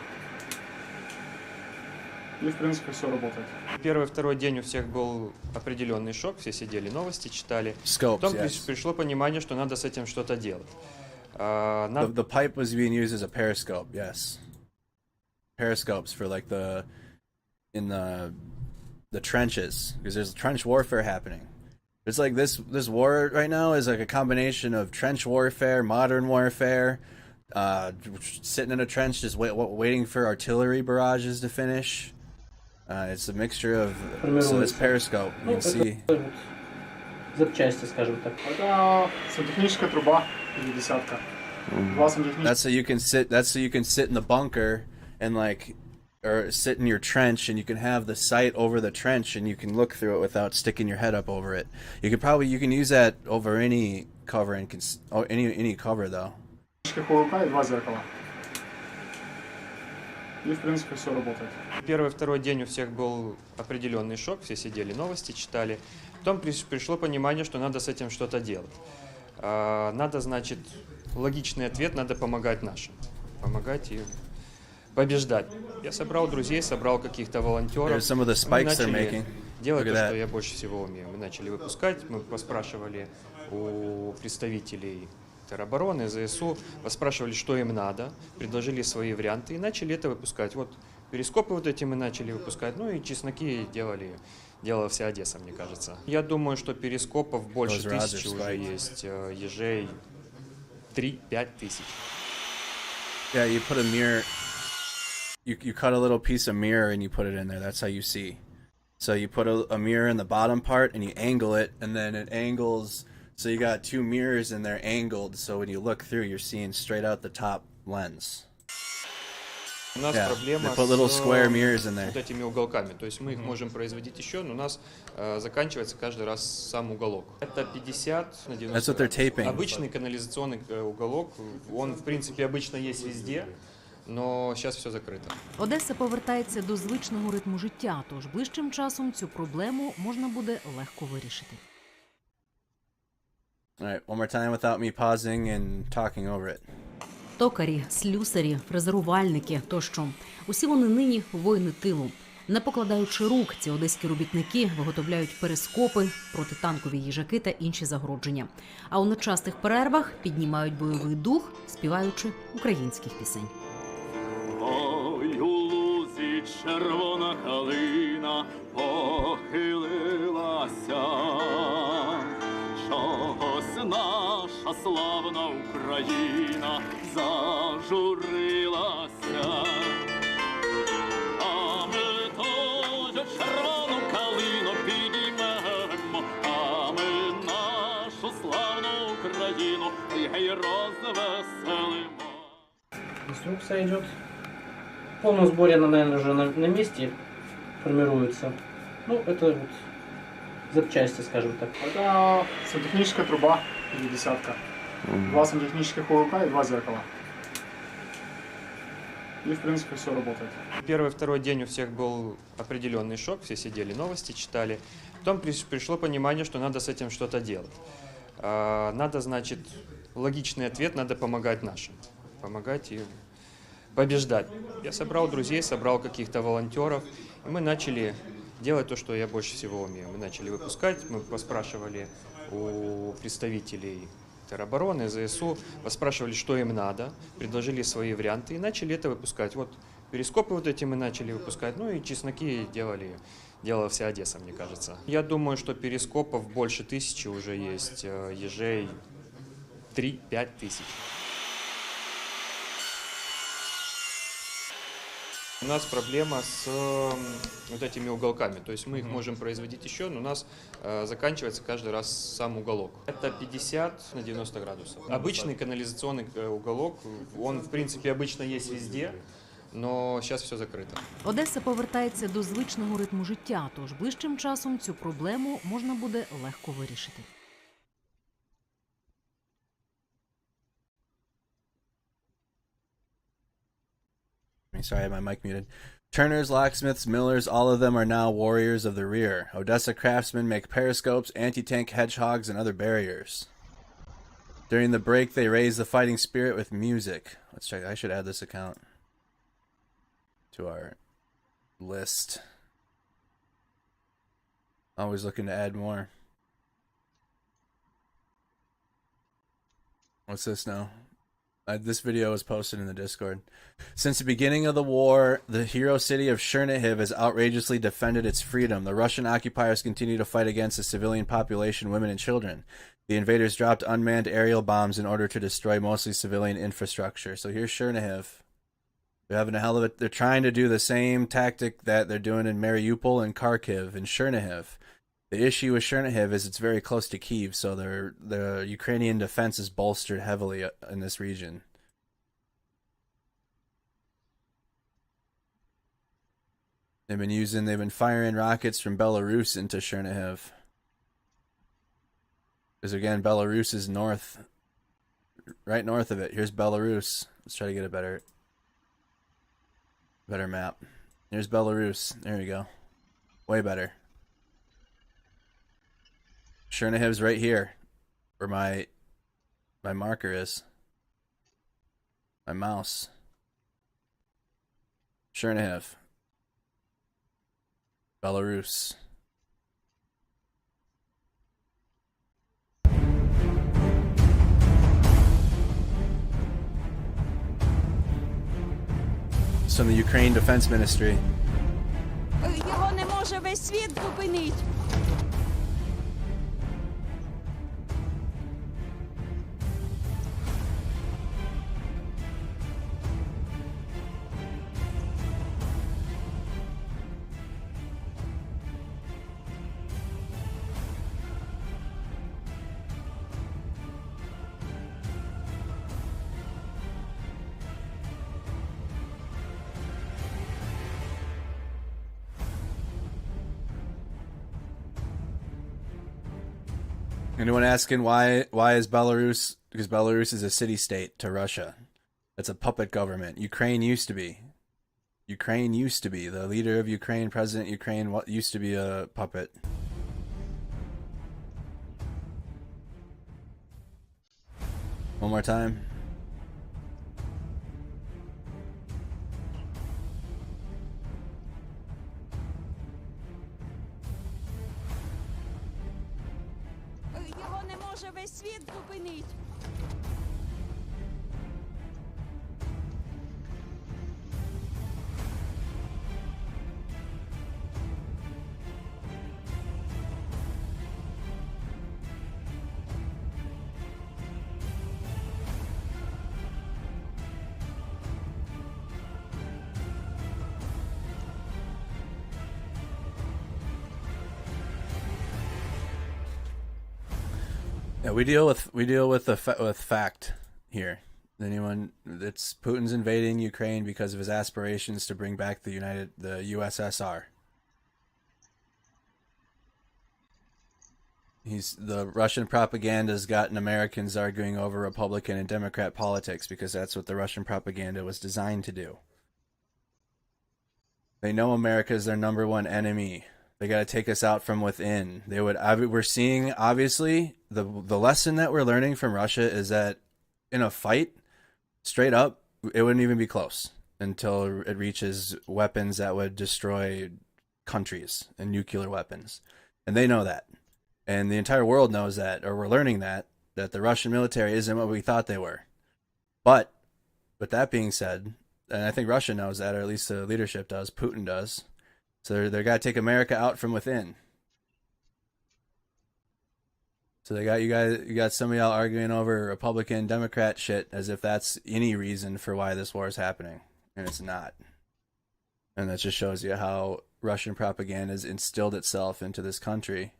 И, в принципе, все работает. Первый-второй день у всех был определенный шок, все сидели, новости читали. Scopes, Потом yes. пришло понимание, что надо с этим что-то делать. The pipe was being used as a periscope, yes. Periscopes for like in the trenches, because there's trench warfare happening. It's like this war right now is like a combination of trench warfare, modern warfare, sitting in a trench just waiting for artillery barrages to finish. It's a mixture of so this periscope you can see. Запчасти, скажем так. Это сантехническая труба или десятка. Два сантехнических. That's so you can sit in the bunker and or sit in your trench and you can have the sight over the trench and you can look through it without sticking your head up over it. You can use that over any cover and any cover though. Уголка и два зеркала. И, в принципе, все работает. Первый-второй день у всех был определенный шок, все сидели, новости читали. Потом пришло понимание, что надо с этим что-то делать. Надо, значит, логичный ответ, надо помогать нашим. Помогать и побеждать. Я собрал друзей, собрал каких-то волонтеров. Some of the spikes they're making. Делать то, что я больше всего умею. Мы начали выпускать, мы поспрашивали у представителей теробороны, ЗСУ, поспрашивали, что им надо, предложили свои варианты и начали это выпускать. Вот перископы вот эти мы начали выпускать, ну и чесноки делала вся Одесса, мне кажется. Я думаю, что перископов больше 1000 уже есть, ежей 3-5 тысяч. Yeah, you put a mirror. You cut a little piece of mirror and you put it in there. That's how you see. So you put a mirror in the bottom part and you angle it, and then it angles. So you got two mirrors and they're angled. So when you look through, you're seeing straight out the top lens. У нас проблема they put little square mirrors in there. Вот этими уголками. То есть мы их можем производить еще, но у нас заканчивается каждый раз сам уголок. Это 50 на 90. That's what they're taping. Обычный канализационный уголок, он в принципе обычно есть везде. Но зараз все закрито. Одеса повертається до звичного ритму життя, тож ближчим часом цю проблему можна буде легко вирішити. All right, one more time without me pausing and talking over it. Токарі, слюсарі, фрезерувальники тощо. Усі вони нині воїни тилу. Не покладаючи рук, ці одеські робітники виготовляють перископи, протитанкові їжаки та інші загородження. А у нечастих перервах піднімають бойовий дух, співаючи українських пісень. Ой, у лузі червона калина похилилася, чогось наша славна Україна зажурилася. А ми тою червону калину підіймемо, а ми нашу славну Україну й розвеселимо. Инструкция идет. В полном сборе она, наверное, уже на месте формируется. Ну, это вот запчасти, скажем так. Это сантехническая труба или десятка. Два сантехнических уголка и два зеркала. И, в принципе, все работает. Первый, второй день у всех был определенный шок, все сидели, новости читали. Потом пришло понимание, что надо с этим что-то делать. Надо, значит, логичный ответ, надо помогать нашим. Помогать им побеждать. Я собрал друзей, собрал каких-то волонтеров, и мы начали делать то, что я больше всего умею. Мы начали выпускать, мы поспрашивали у представителей теробороны, ЗСУ, поспрашивали, что им надо, предложили свои варианты и начали это выпускать. Вот перископы вот эти мы начали выпускать, ну и чесноки делала вся Одесса, мне кажется. Я думаю, что перископов больше 1000 уже есть, ежей 3-5 тысяч. У нас проблема с вот этими уголками, то есть мы их можем производить еще, но у нас заканчивается каждый раз сам уголок. Это 50 на 90 градусов. Обычный канализационный уголок, он в принципе обычно есть везде, но зараз все закрито. Одеса повертається до звичного ритму життя, тож ближчим часом цю проблему можна буде легко вирішити. Sorry, I had my mic muted. Turners, locksmiths, millers, all of them are now warriors of the rear. Odessa craftsmen make periscopes, anti-tank hedgehogs, and other barriers. During the break, they raise the fighting spirit with music. Let's check. I should add this account to our list. Always looking to add more. What's this now? This video was posted in the Discord. Since the beginning of the war, the hero city of Chernihiv has outrageously defended its freedom. The Russian occupiers continue to fight against the civilian population, women and children. The invaders dropped unmanned aerial bombs in order to destroy mostly civilian infrastructure. So here's Chernihiv. They're having a hell of it. They're trying to do the same tactic that they're doing in Mariupol and Kharkiv and Chernihiv. The issue with Chernihiv is it's very close to Kyiv, so the Ukrainian defense is bolstered heavily in this region. They've been firing rockets from Belarus into Chernihiv. Because again, Belarus is north, right north of it. Here's Belarus. Let's try to get a better map. Here's Belarus. There we go. Way better. Chernihiv's right here, where my marker is. My mouse. Chernihiv. Belarus. It's from the Ukraine Defense Ministry. Його не може весь світ зупинити. Anyone asking why is Belarus? Because Belarus is a city-state to Russia. It's a puppet government. Ukraine used to be. The leader of Ukraine, President Ukraine, used to be a puppet. One more time. Його не може весь світ зупинити. Yeah, we deal with fact here. Anyone, it's Putin's invading Ukraine because of his aspirations to bring back the USSR. The Russian propaganda's gotten Americans arguing over Republican and Democrat politics because that's what the Russian propaganda was designed to do. They know America is their number one enemy. They got to take us out from within. We're seeing, obviously, the lesson that we're learning from Russia is that in a fight, straight up, it wouldn't even be close until it reaches weapons that would destroy countries and nuclear weapons. And they know that. And the entire world knows that, or we're learning that the Russian military isn't what we thought they were. But with that being said, and I think Russia knows that, or at least the leadership does, Putin does. So they got to take America out from within. So you got some of y'all arguing over Republican, Democrat shit as if that's any reason for why this war is happening, and it's not. And that just shows you how Russian propaganda has instilled itself into this country.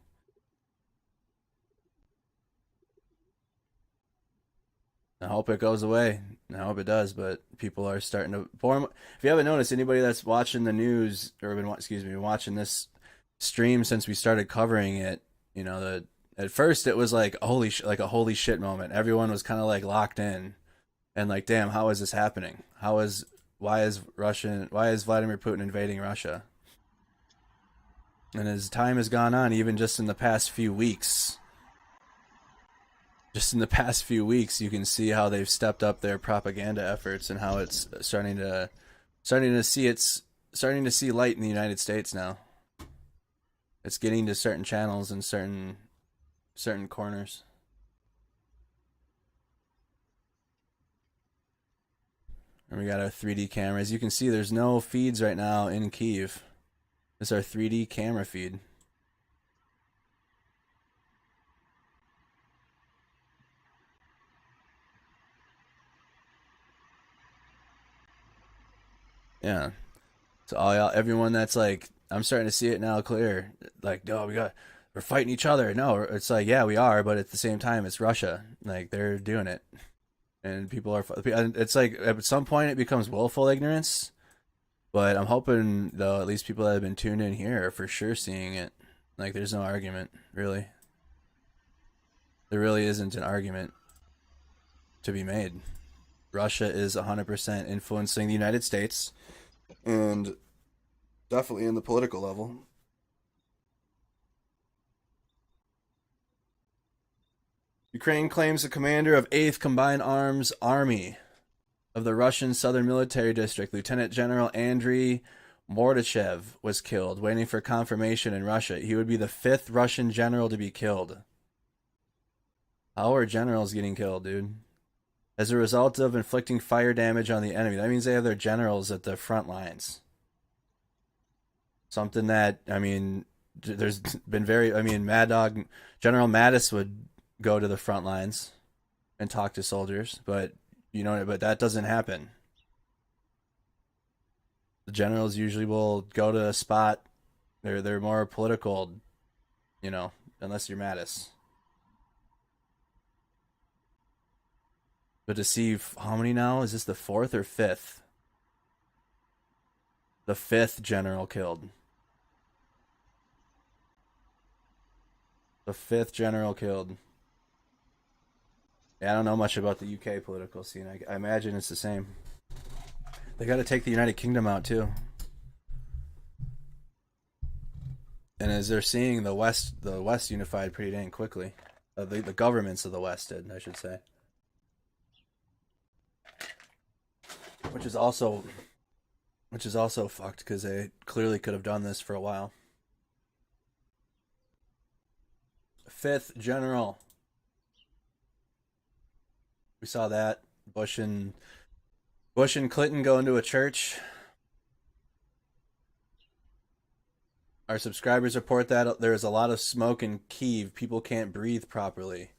I hope it goes away. I hope it does, but people are starting to form. If you haven't noticed, anybody that's watching the news or been watching this stream since we started covering it, at first it was like a holy shit moment. Everyone was kind of like locked in, and like, damn, how is this happening? Why is Vladimir Putin invading Russia? And as time has gone on, even just in the past few weeks. Just in the past few weeks, you can see how they've stepped up their propaganda efforts and how it's starting to see light in the United States now. It's getting to certain channels and certain corners. And we got our 3D cameras. You can see there's no feeds right now in Kyiv. This is our 3D camera feed. Yeah. So everyone that's like, I'm starting to see it now clear. Like, no, we're fighting each other. No, it's like, yeah, we are, but at the same time, it's Russia. Like, they're doing it. And people are, it's like, at some point it becomes willful ignorance. But I'm hoping, though, at least people that have been tuned in here are for sure seeing it. Like, there's no argument, really. There really isn't an argument to be made. Russia is 100% influencing the United States, and definitely in the political level. Ukraine claims the commander of 8th Combined Arms Army of the Russian Southern Military District, Lieutenant General Andriy Mordachev, was killed, waiting for confirmation in Russia. He would be the 5th Russian general to be killed. How are generals getting killed, dude? As a result of inflicting fire damage on the enemy. That means they have their generals at the front lines. Something that, there's been Mad Dog, General Mattis would go to the front lines and talk to soldiers, but but that doesn't happen. The generals usually will go to a spot. They're more political, unless you're Mattis. But to see how many now? Is this the 4th or 5th? The 5th general killed. The 5th general killed. Yeah, I don't know much about the UK political scene. I imagine it's the same. They got to take the United Kingdom out too. And as they're seeing the West unified pretty dang quickly. The governments of the West did, I should say. Which is also fucked because they clearly could have done this for a while. 5th general. We saw that. Bush and Clinton go into a church. Our subscribers report that there is a lot of smoke in Kyiv. People can't breathe properly.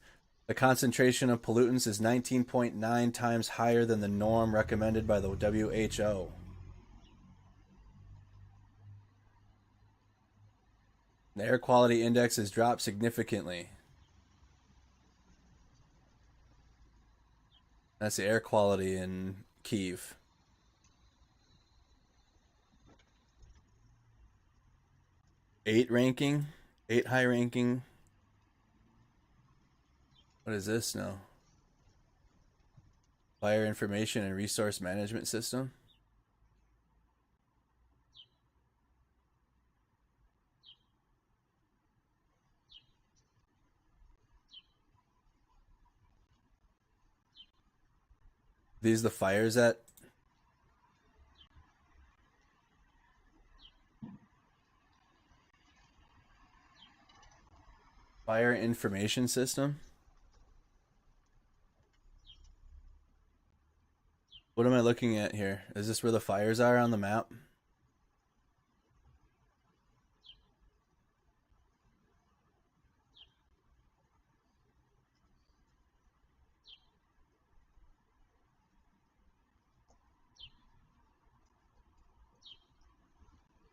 The concentration of pollutants is 19.9 times higher than the norm recommended by the WHO. The air quality index has dropped significantly. That's the air quality in Kyiv. Eight high ranking What is this now? Fire information and resource management system. These the fires at? Fire information system? What am I looking at here? Is this where the fires are on the map?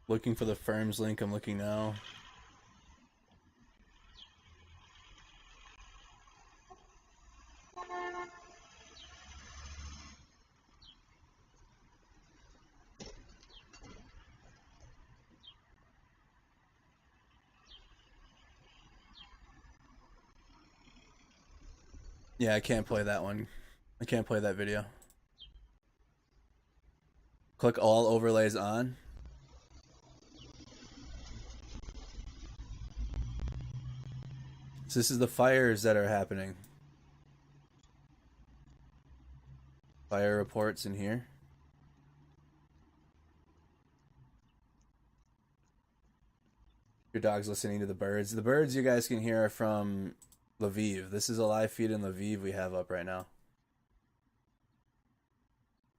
Looking for the firm's link. I'm looking now. Yeah, I can't play that one. I can't play that video. Click all overlays on. So this is the fires that are happening. Fire reports in here. Your dog's listening to the birds. The birds you guys can hear are from Lviv. This is a live feed in Lviv we have up right now.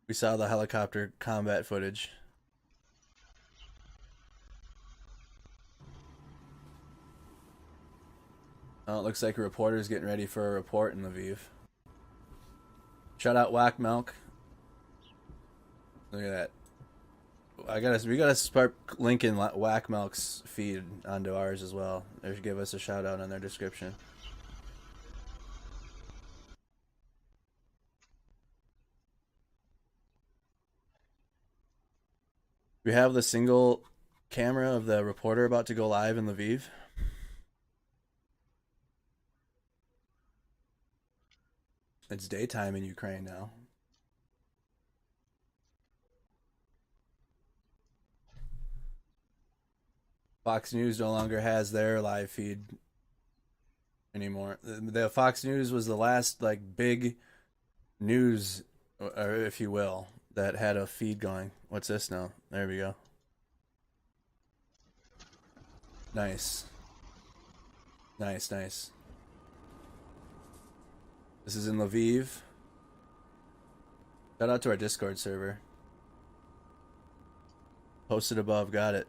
We saw the helicopter combat footage. Oh, it looks like a reporter's getting ready for a report in Lviv. Shout out Whack Milk. Look at that. We gotta start linking Whack Milk's feed onto ours as well. They should give us a shout out on their description. We have the single camera of the reporter about to go live in Lviv. It's daytime in Ukraine now. Fox News no longer has their live feed anymore. The Fox News was the last like big news, or if you will, that had a feed going. What's this now? There we go. Nice. Nice, nice. This is in Lviv. Shout out to our Discord server. Posted above, got it.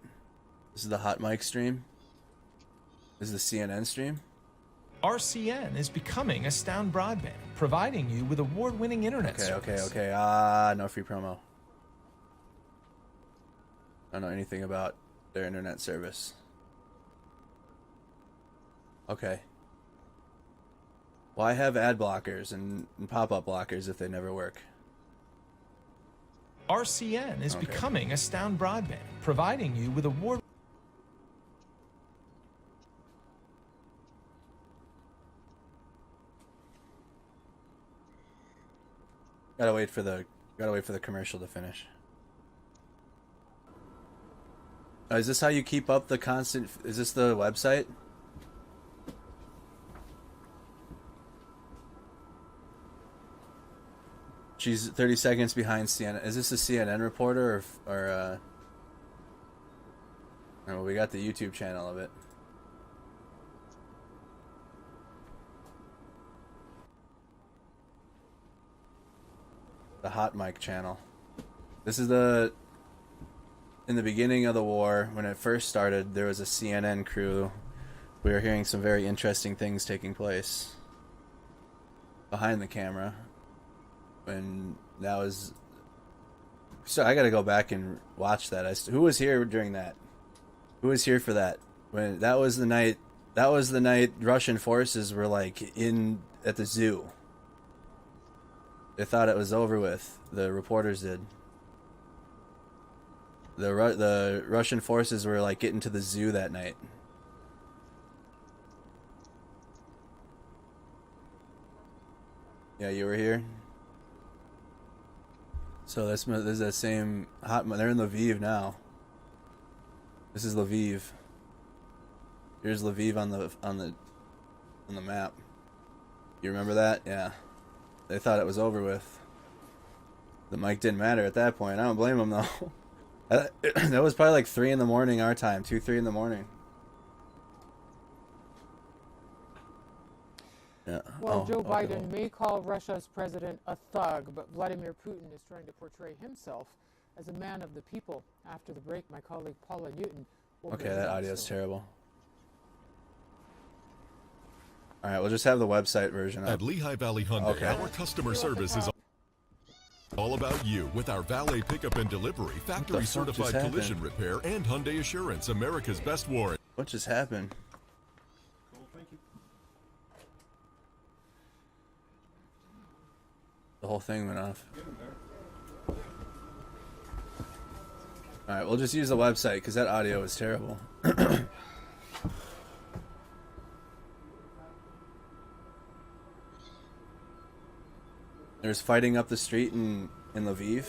This is the Hot Mic stream. This is the CNN stream. RCN is becoming Astound Broadband, providing you with award-winning internet service. Okay. No free promo. I don't know anything about their internet service. Okay. Why have ad blockers and pop-up blockers if they never work? RCN is becoming Astound Broadband, providing you with award. Gotta wait for the commercial to finish. Oh, is this how you keep up the constant? Is this the website? She's 30 seconds behind CNN. Is this a CNN reporter or oh, we got the YouTube channel of it. The Hot Mic channel. This is in the beginning of the war, when it first started, there was a CNN crew. We were hearing some very interesting things taking place behind the camera. And that was... So I gotta go back and watch that. Who was here during that? Who was here for that? When that was the night Russian forces were like at the zoo. They thought it was over with. The reporters did. The Russian forces were like getting to the zoo that night. Yeah, you were here. So this is that same hot. They're in Lviv now. This is Lviv. Here's Lviv on the map. You remember that? Yeah. They thought it was over with. The mic didn't matter at that point. I don't blame them though. That was probably like 3 in the morning our time. 2, 3 in the morning. Yeah. Well, Joe Biden may call Russia's president a thug, but Vladimir Putin is trying to portray himself as a man of the people. After the break, my colleague Paula Newton will Okay, that audio is terrible. All right, we'll just have the website version up. At Lehigh Valley Hyundai, our customer service is all about you with our valet pickup and delivery, factory certified collision repair, and Hyundai Assurance, America's best warranty. What just happened? The whole thing went off. Alright, we'll just use the website because that audio is terrible. There's fighting up the street in Lviv.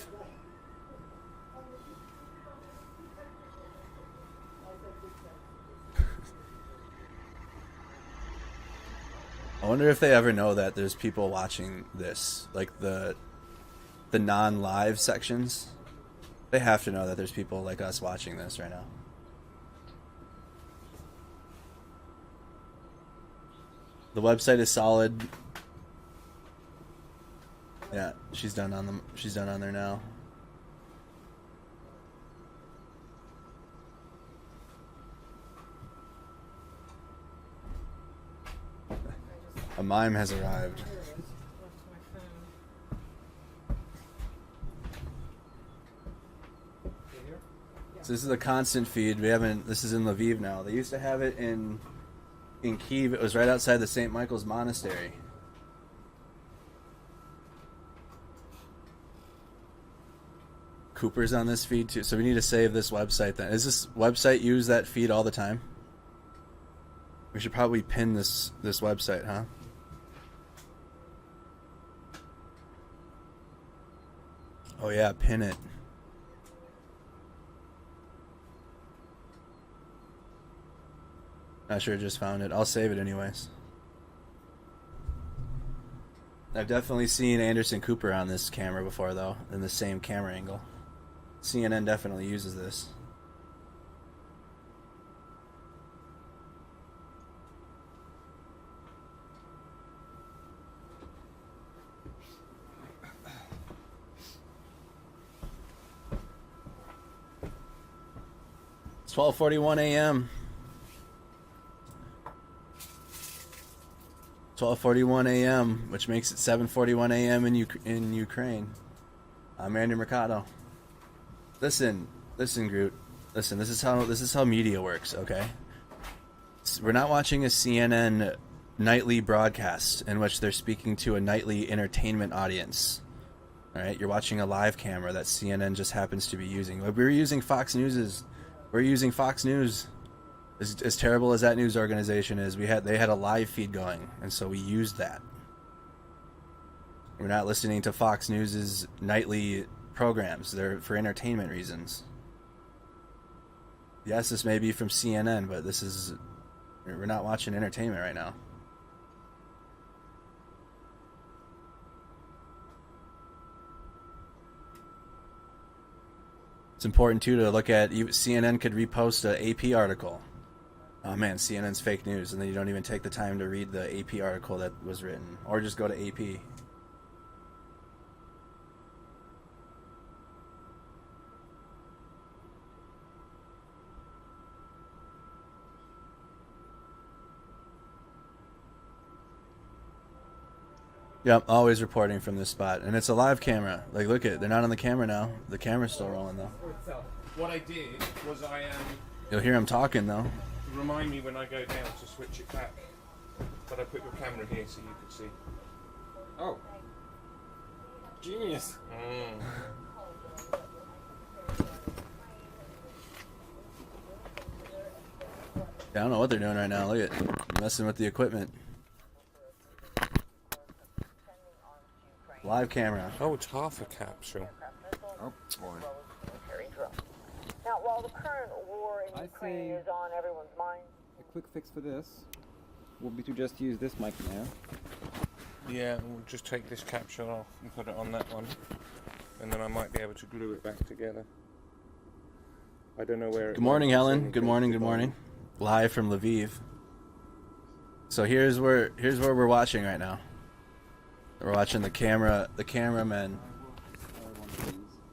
I wonder if they ever know that there's people watching this, like the non-live sections. They have to know that there's people like us watching this right now. The website is solid. Yeah, she's done on them. She's done on there now. A mime has arrived. So this is a constant feed. We haven't. This is in Lviv now. They used to have it in Kyiv. It was right outside the St. Michael's Monastery. Cooper's on this feed too, so we need to save this website then. Does this website use that feed all the time? We should probably pin this website, huh? Oh yeah, pin it. Not sure, just found it. I'll save it anyways. I've definitely seen Anderson Cooper on this camera before though, in the same camera angle. CNN definitely uses this. It's 12:41 a.m. 12:41 a.m., which makes it 7:41 a.m. in Ukraine. I'm Andy Mercado. Listen, Groot. Listen, this is how media works, okay? We're not watching a CNN nightly broadcast in which they're speaking to a nightly entertainment audience. All right, you're watching a live camera that CNN just happens to be using. We're using Fox News. We're using Fox News. As terrible as that news organization is, they had a live feed going, and so we used that. We're not listening to Fox News's nightly programs. They're for entertainment reasons. Yes, this may be from CNN, but we're not watching entertainment right now. It's important too to look at. CNN could repost an AP article. Oh man, CNN's fake news, and then you don't even take the time to read the AP article that was written, or just go to AP. Yep, always reporting from this spot. And it's a live camera. Like, look at it. They're not on the camera now. The camera's still rolling, though. What I did was You'll hear him talking, though. Remind me when I go down to switch it back. But I put your camera here so you could see. Oh. Genius. Yeah, I don't know what they're doing right now. Look at it. Messing with the equipment. Live camera. Oh, it's half a capsule. Oh boy. Now, while the current war in Ukraine is on everyone's mind, A quick fix for this will be to just use this mic now. Yeah, we'll just take this capsule off and put it on that one. And then I might be able to glue it back together. I don't know where it Good morning, went. Helen. Good morning, good morning. Live from Lviv. So here's where we're watching right now. We're watching the cameramen.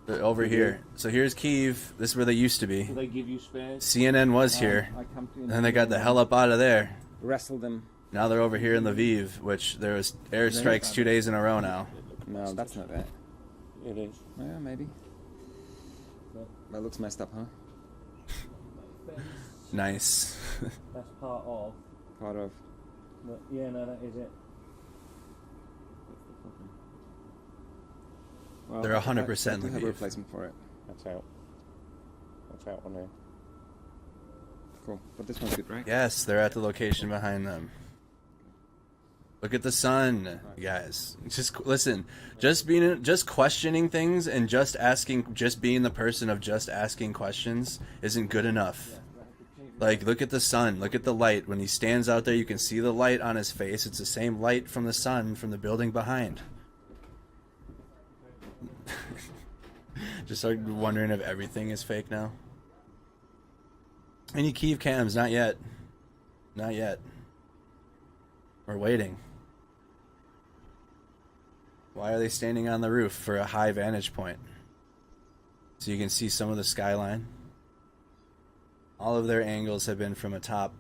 They're over here. So here's Kyiv. This is where they used to be. Will they give you spares? CNN was here. And then they got the hell up out of there. Wrestle them. Now they're over here in Lviv, which there was airstrikes 2 days in a row now. No, that's not it. It is. Yeah, maybe. That looks messed up, huh? Nice. That's part of. Part of. But yeah, no, that is it. Well, They're 100% I have a Lviv. replacement for it. That's out. That's out on there. Cool. But this one's good, right? Yes, they're at the location behind them. Look at the sun, you guys. Just listen. Just questioning things and just being the person of just asking questions isn't good enough. Like, look at the sun. Look at the light. When he stands out there, you can see the light on his face. It's the same light from the sun from the building behind. Just started wondering if everything is fake now. Any Kyiv cams? Not yet. Not yet. We're waiting. Why are they standing on the roof for a high vantage point? So you can see some of the skyline. All of their angles have been from a top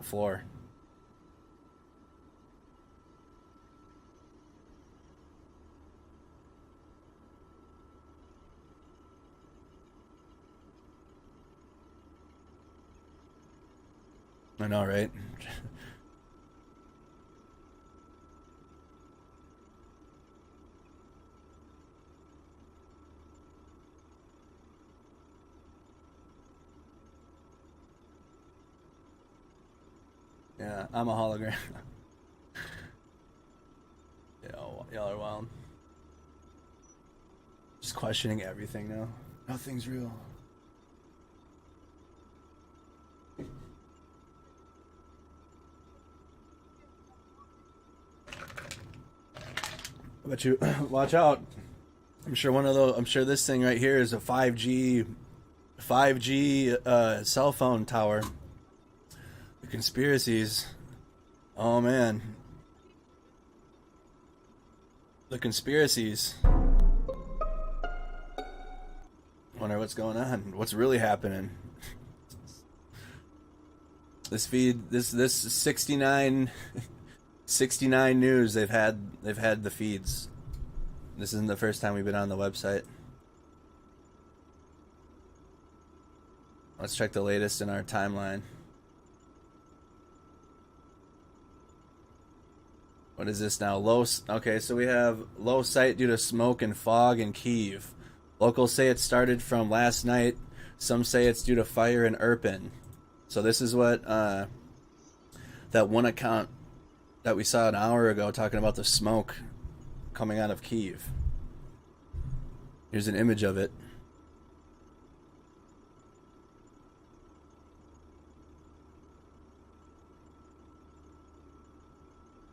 floor. I know, right? Yeah, I'm a hologram. Y'all are wild. Just questioning everything now. Nothing's real. But you watch out. I'm sure this thing right here is a 5G cell phone tower. The conspiracies. Oh man. The conspiracies. Wonder what's going on. What's really happening? This feed, this 69 news, they've had the feeds. This isn't the first time we've been on the website. Let's check the latest in our timeline. What is this now? Okay, so we have low sight due to smoke and fog in Kyiv. Locals say it started from last night. Some say it's due to fire in Irpin. So this is what that one account that we saw an hour ago talking about the smoke coming out of Kyiv. Here's an image of it.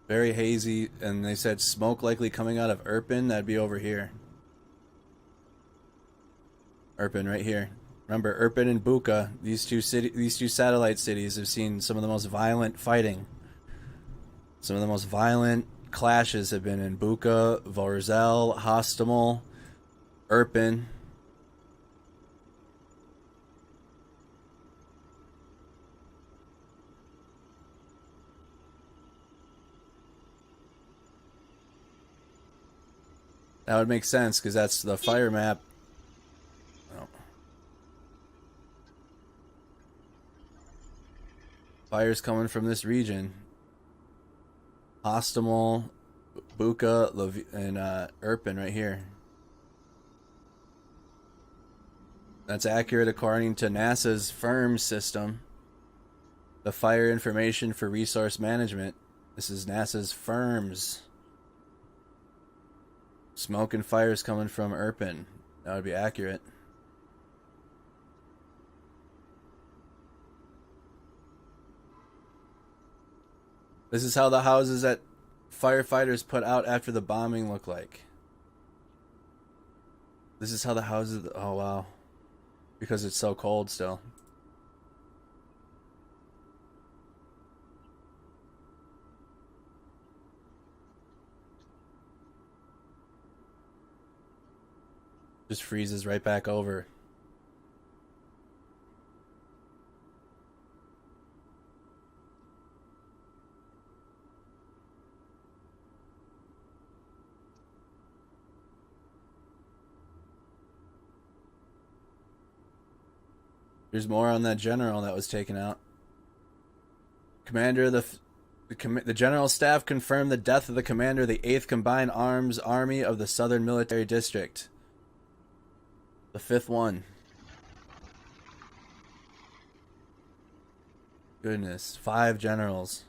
Very hazy, and they said smoke likely coming out of Irpin. That'd be over here. Irpin, right here. Remember, Irpin and Bucha, these two satellite cities, have seen some of the most violent fighting. Some of the most violent clashes have been in Bucha, Vorzel, Hostomel, Irpin. That would make sense because that's the fire map. Oh. Fire's coming from this region. Hostomel, Bucha, and Irpin right here. That's accurate according to NASA's FIRM system. The Fire Information for Resource Management. This is NASA's FIRMS. Smoke and fires coming from Irpin. That would be accurate. This is how the houses that firefighters put out after the bombing look like. This is how the houses... Oh, wow. Because it's so cold still. Just freezes right back over. There's more on that general that was taken out. Commander of the General Staff confirmed the death of the commander of the 8th Combined Arms Army of the Southern Military District. The 5th one. Goodness, 5 generals.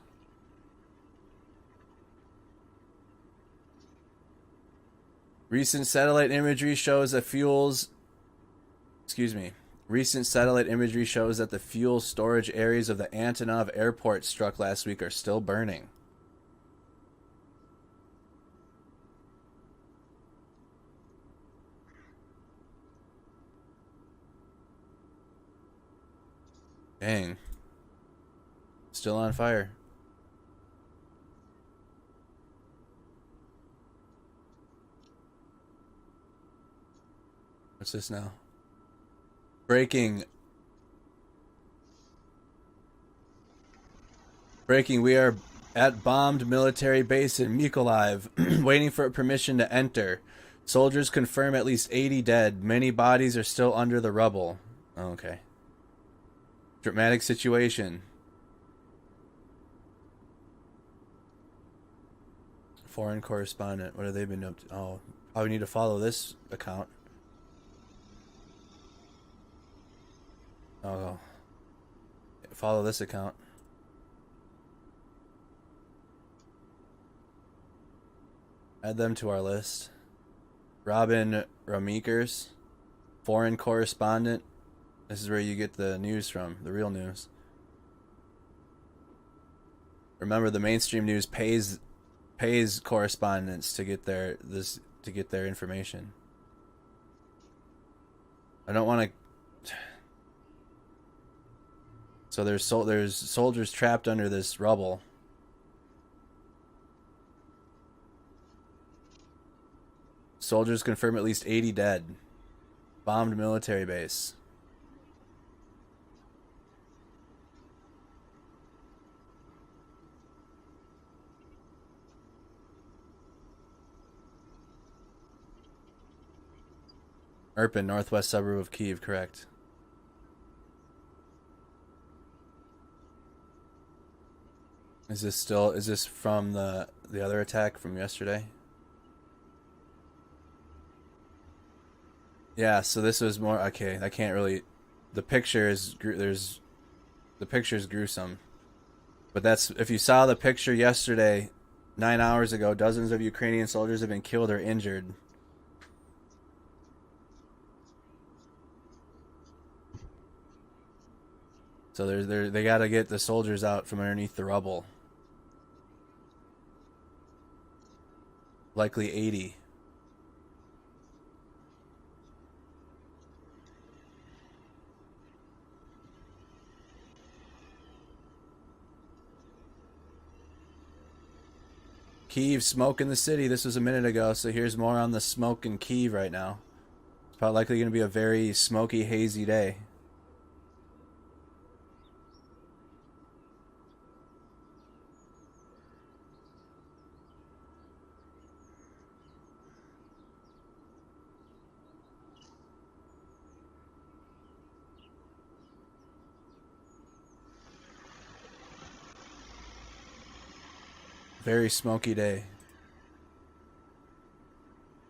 Recent satellite imagery shows that Recent satellite imagery shows that the fuel storage areas of the Antonov airport struck last week are still burning. Dang. Still on fire. What's this now? Breaking, we are at bombed military base in Mykolaiv, waiting for permission to enter. Soldiers confirm at least 80 dead. Many bodies are still under the rubble. Oh, okay. Dramatic situation. Foreign correspondent. What have they been up to? Oh, probably need to follow this account. Oh, follow this account. Add them to our list. Robin Ramekers, foreign correspondent. This is where you get the news from, the real news. Remember, the mainstream news pays correspondents to get their information. I don't want to. So there's soldiers trapped under this rubble. Soldiers confirm at least 80 dead. Bombed military base. Irpin, northwest suburb of Kyiv, correct. Is this from the other attack from yesterday? Yeah, so this was more, okay, I can't really, the picture is gruesome. But that's, if you saw the picture yesterday, 9 hours ago, dozens of Ukrainian soldiers have been killed or injured. So they got to get the soldiers out from underneath the rubble. Likely 80. Kyiv, smoke in the city. This was a minute ago, so here's more on the smoke in Kyiv right now. It's probably likely going to be a very smoky, hazy day. Very smoky day.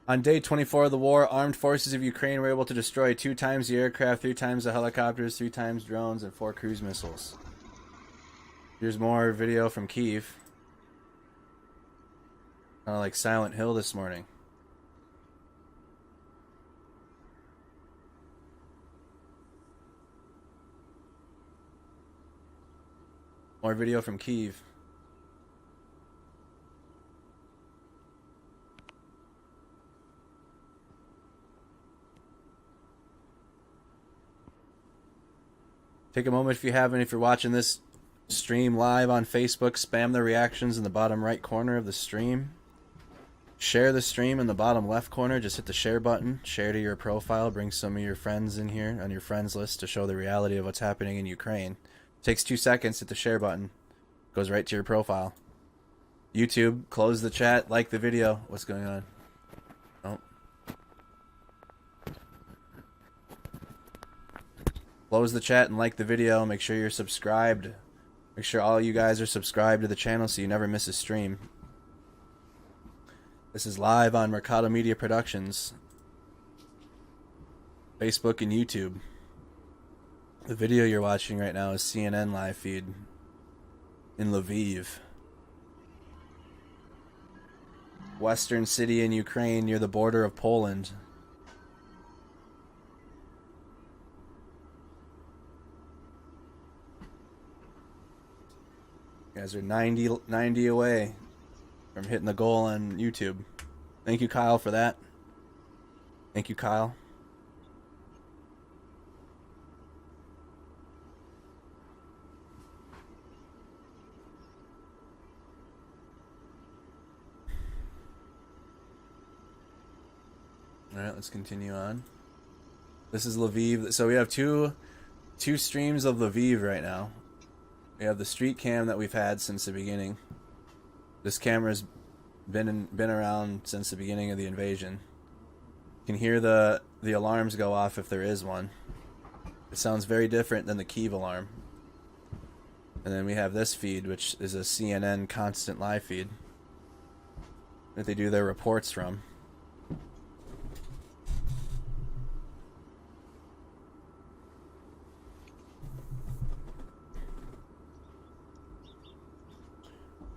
On day 24 of the war, armed forces of Ukraine were able to destroy 2 times the aircraft, 3 times the helicopters, 3 times drones, and 4 cruise missiles. Here's more video from Kyiv. Kind of like Silent Hill this morning. More video from Kyiv. Take a moment if you haven't. If you're watching this stream live on Facebook, spam the reactions in the bottom right corner of the stream. Share the stream in the bottom left corner. Just hit the share button. Share to your profile. Bring some of your friends in here on your friends list to show the reality of what's happening in Ukraine. Takes 2 seconds. Hit the share button. Goes right to your profile. YouTube, close the chat. Like the video. What's going on? Oh. Close the chat and like the video. Make sure you're subscribed. Make sure all you guys are subscribed to the channel so you never miss a stream. This is live on Mercado Media Productions, Facebook and YouTube. The video you're watching right now is CNN live feed in Lviv, western city in Ukraine near the border of Poland. You guys are 90 away from hitting the goal on YouTube. Thank you, Kyle, for that. Thank you, Kyle. All right, let's continue on. This is Lviv. So we have two streams of Lviv right now. We have the street cam that we've had since the beginning. This camera's been around since the beginning of the invasion. You can hear the alarms go off if there is one. It sounds very different than the Kyiv alarm. And then we have this feed, which is a CNN constant live feed that they do their reports from.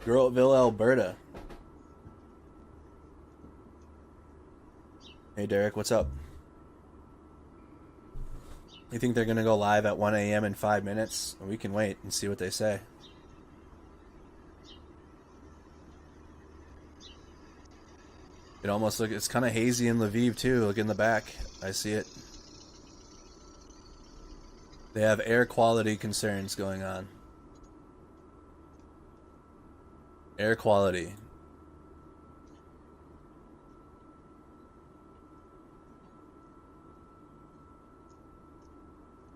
Girlville, Alberta. Hey Derek, what's up? You think they're gonna go live at 1 a.m. in 5 minutes? We can wait and see what they say. It almost it's kind of hazy in Lviv too. Look in the back. I see it. They have air quality concerns going on. Air quality.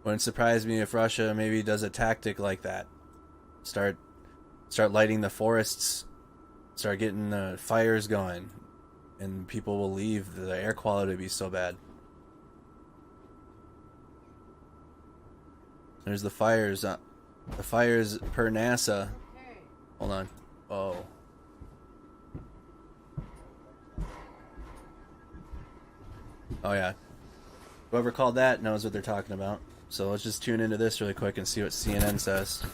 Wouldn't surprise me if Russia maybe does a tactic like that. Start lighting the forests, start getting the fires going, and people will leave. The air quality will be so bad. There's the fires. The fires per NASA. Hold on. Oh. Oh yeah. Whoever called that knows what they're talking about. So let's just tune into this really quick and see what CNN says.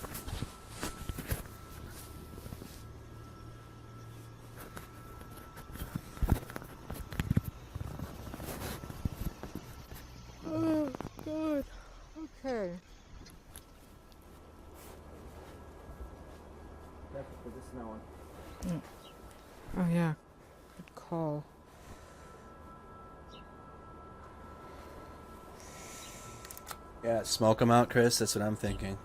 Oh, God. Okay. Oh, yeah. Good call. Yeah, smoke them out, Chris. That's what I'm thinking.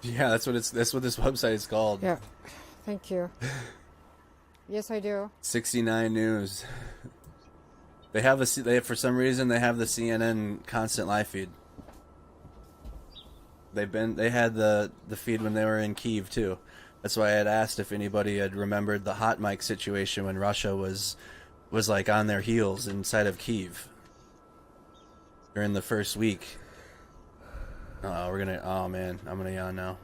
Yeah, that's what this website is called. Yeah. Thank you. Yes, I do. 69 News. They have for some reason they have the CNN constant live feed. They had the feed when they were in Kyiv too. That's why I had asked if anybody had remembered the hot mic situation when Russia was like on their heels inside of Kyiv during the first week. Oh man, I'm gonna yawn now.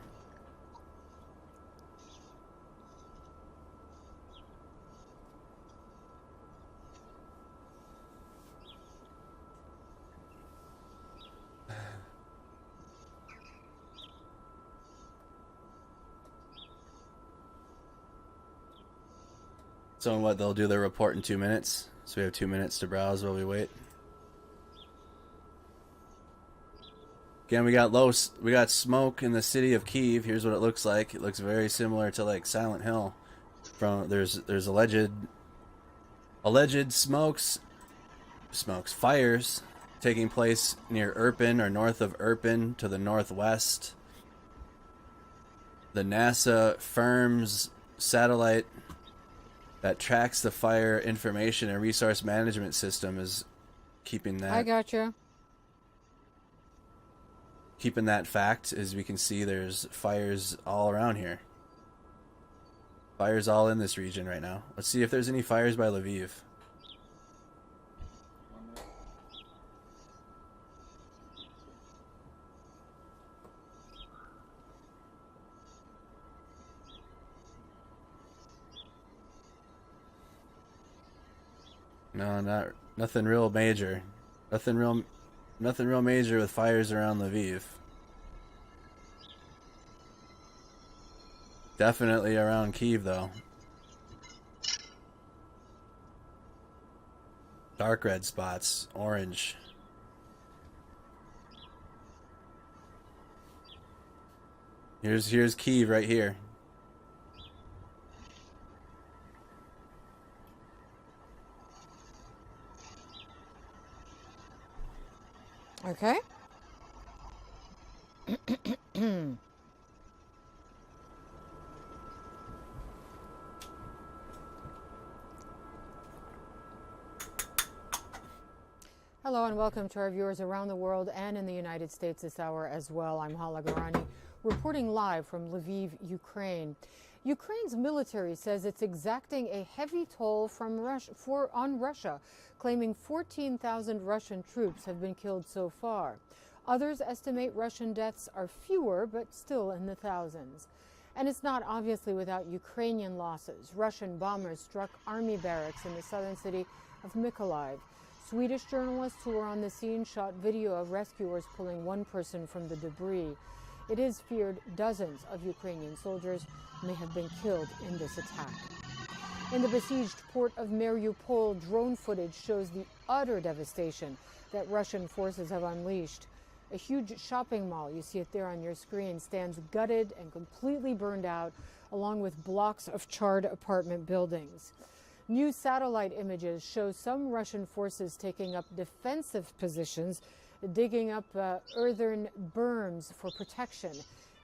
So what, they'll do their report in 2 minutes? So we have 2 minutes to browse while we wait. Again, we got smoke in the city of Kyiv. Here's what it looks like. It looks very similar to like Silent Hill. There's alleged fires taking place near Irpin or north of Irpin to the northwest. The NASA firm's satellite that tracks the fire information and resource management system is keeping that. I gotcha. Keeping that fact. As we can see, there's fires all around here. Fires all in this region right now. Let's see if there's any fires by Lviv. No, nothing real major. Nothing real major with fires around Lviv. Definitely around Kyiv though. Dark red spots, orange. Here's Kyiv right here. Okay. Hello and welcome to our viewers around the world and in the United States this hour as well. I'm Hala Garani, reporting live from Lviv, Ukraine. Ukraine's military says it's exacting a heavy toll on Russia, claiming 14,000 Russian troops have been killed so far. Others estimate Russian deaths are fewer, but still in the thousands. And it's not obviously without Ukrainian losses. Russian bombers struck army barracks in the southern city of Mykolaiv. Swedish journalists who were on the scene shot video of rescuers pulling one person from the debris. It is feared dozens of Ukrainian soldiers may have been killed in this attack. In the besieged port of Mariupol, drone footage shows the utter devastation that Russian forces have unleashed. A huge shopping mall, you see it there on your screen, stands gutted and completely burned out, along with blocks of charred apartment buildings. New satellite images show some Russian forces taking up defensive positions, digging up earthen berms for protection.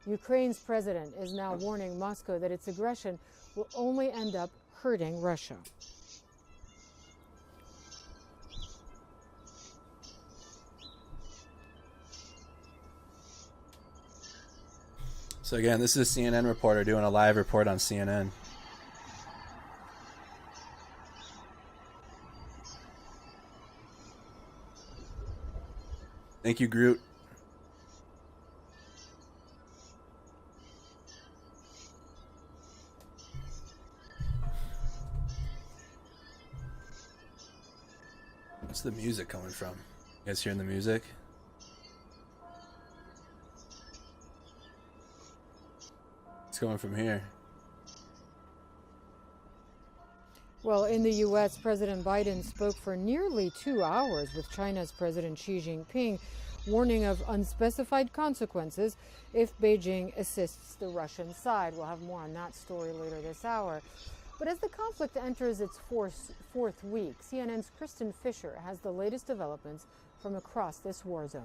Ukraine's president is now warning Moscow that its aggression will only end up hurting Russia. So again, this is a CNN reporter doing a live report on CNN. Thank you, Groot. What's the music coming from? You guys hearing the music? It's going from here. Well, in the U.S., President Biden spoke for nearly 2 hours with China's President Xi Jinping, warning of unspecified consequences if Beijing assists the Russian side. We'll have more on that story later this hour. But as the conflict enters its fourth week, CNN's Kristen Fisher has the latest developments from across this war zone.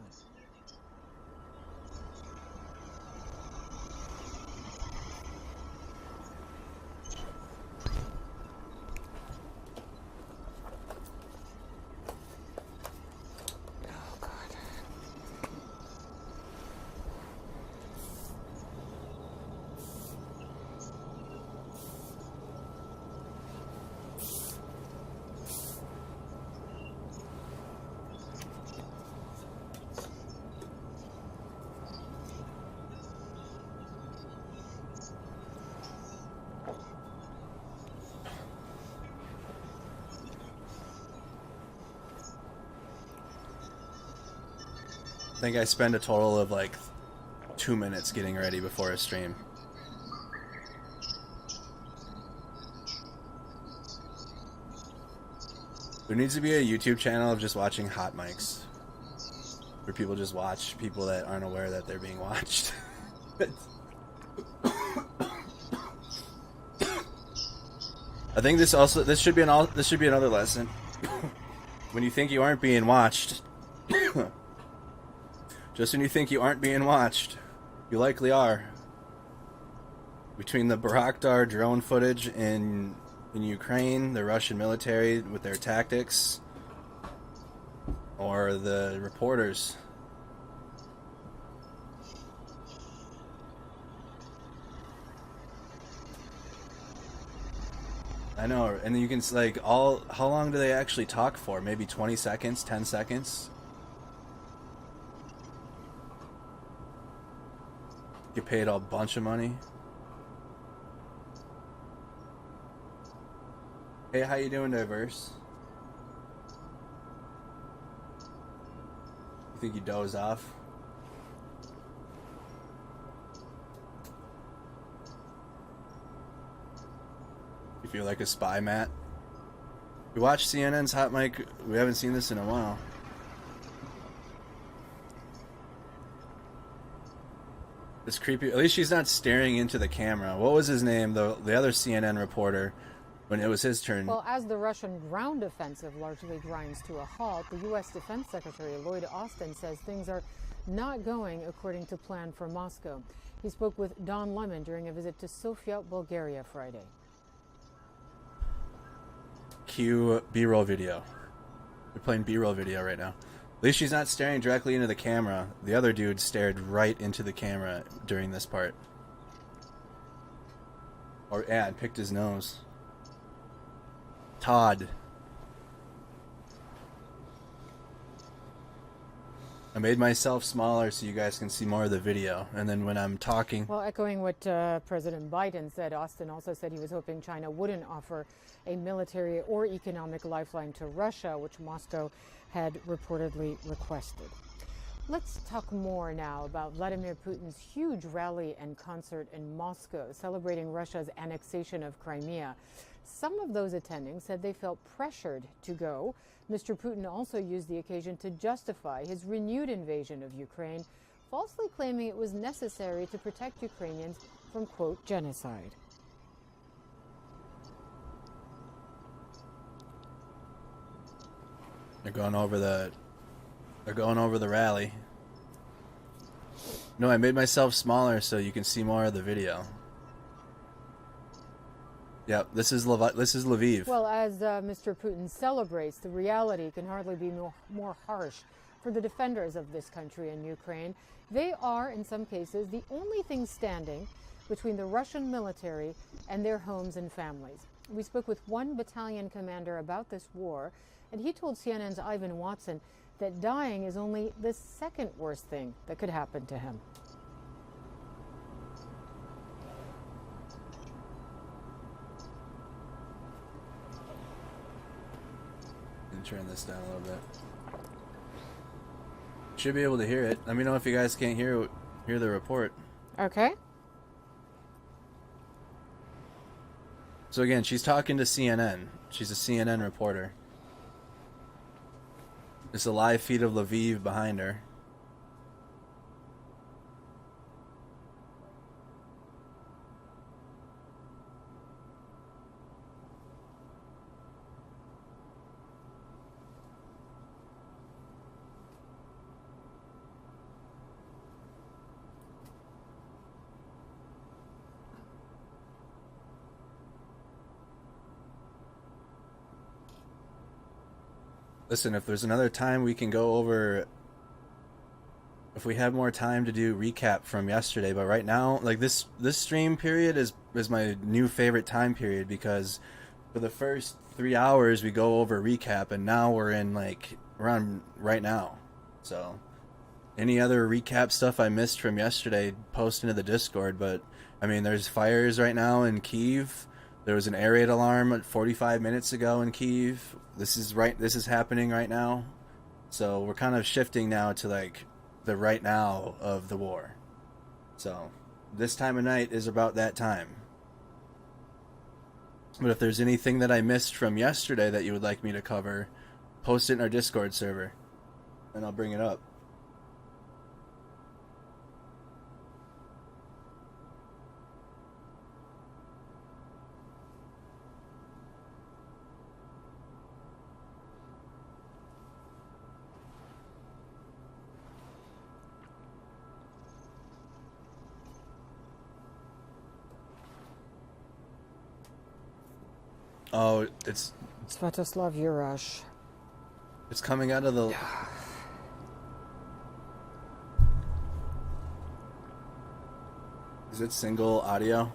I think I spend a total of like 2 minutes getting ready before a stream. There needs to be a YouTube channel of just watching hot mics. Where people just watch people that aren't aware that they're being watched. I think this should be another lesson. When you think you aren't being watched, just when you think you aren't being watched, you likely are. Between the Bayraktar drone footage in Ukraine, the Russian military with their tactics, or the reporters. I know, and you can like how long do they actually talk for? Maybe 20 seconds, 10 seconds? Get paid a bunch of money. Hey, how you doing, Diverse? You think you doze off? You feel like a spy, Matt? We watched CNN's Hot Mic. We haven't seen this in a while. It's creepy. At least she's not staring into the camera. What was his name, the other CNN reporter, when it was his turn? Well, as the Russian ground offensive largely grinds to a halt, the U.S. Defense Secretary Lloyd Austin says things are not going according to plan for Moscow. He spoke with Don Lemon during a visit to Sofia, Bulgaria, Friday. Cue B-roll video. They're playing B-roll video right now. At least she's not staring directly into the camera. The other dude stared right into the camera during this part. Or, yeah, and picked his nose. Todd. I made myself smaller so you guys can see more of the video. And then when I'm talking... Well, echoing what President Biden said, Austin also said he was hoping China wouldn't offer a military or economic lifeline to Russia, which Moscow had reportedly requested. Let's talk more now about Vladimir Putin's huge rally and concert in Moscow, celebrating Russia's annexation of Crimea. Some of those attending said they felt pressured to go. Mr. Putin also used the occasion to justify his renewed invasion of Ukraine, falsely claiming it was necessary to protect Ukrainians from, quote, genocide. They're going over the rally. No, I made myself smaller so you can see more of the video. Yep, this is Lviv. Well, as Mr. Putin celebrates, the reality can hardly be more harsh for the defenders of this country in Ukraine. They are, in some cases, the only thing standing between the Russian military and their homes and families. We spoke with one battalion commander about this war, and he told CNN's Ivan Watson that dying is only the second worst thing that could happen to him. Turn this down a little bit. Should be able to hear it. Let me know if you guys can't hear the report. Okay. So again, she's talking to CNN. She's a CNN reporter. It's a live feed of Lviv behind her. Listen, if there's another time we can go over, if we have more time to do recap from yesterday, but right now, like this stream period is my new favorite time period, because for the first 3 hours we go over recap, and now we're on right now. So any other recap stuff I missed from yesterday, post into the Discord. But I mean, there's fires right now in Kyiv. There was an air raid alarm 45 minutes ago in Kyiv. This is happening right now. So we're kind of shifting now to like the right now of the war. So this time of night is about that time. But if there's anything that I missed from yesterday that you would like me to cover, post it in our Discord server, and I'll bring it up. Oh, it's Sviatoslav Yurash. It's coming out of the... Is it single audio?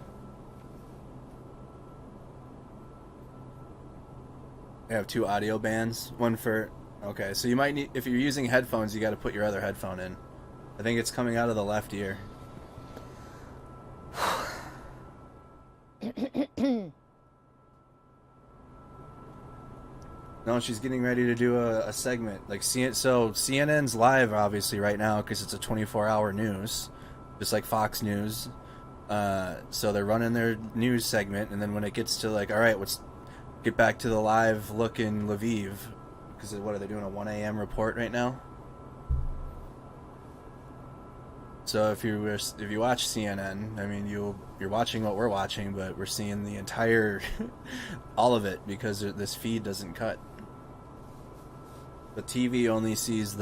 I have 2 audio bands. One for... Okay, so you might need... If you're using headphones, you got to put your other headphone in. I think it's coming out of the left ear. No, she's getting ready to do a segment. Like, so CNN's live, obviously, right now, because it's a 24-hour news, just like Fox News. So they're running their news segment, and then when it gets to, like, all right, let's get back to the live look in Lviv, because what are they doing, a 1 a.m. report right now? So if you watch CNN, I mean, you're watching what we're watching, but we're seeing the entire, all of it, because this feed doesn't cut. The TV only sees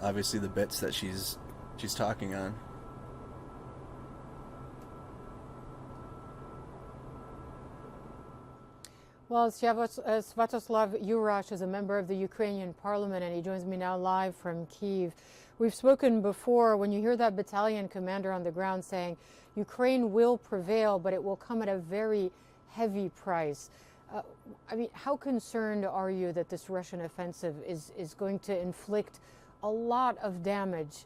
obviously the bits that she's talking on. Well, Sviatoslav Yurash is a member of the Ukrainian parliament, and he joins me now live from Kyiv. We've spoken before. When you hear that battalion commander on the ground saying Ukraine will prevail, but it will come at a very heavy price, I mean, how concerned are you that this Russian offensive is going to inflict a lot of damage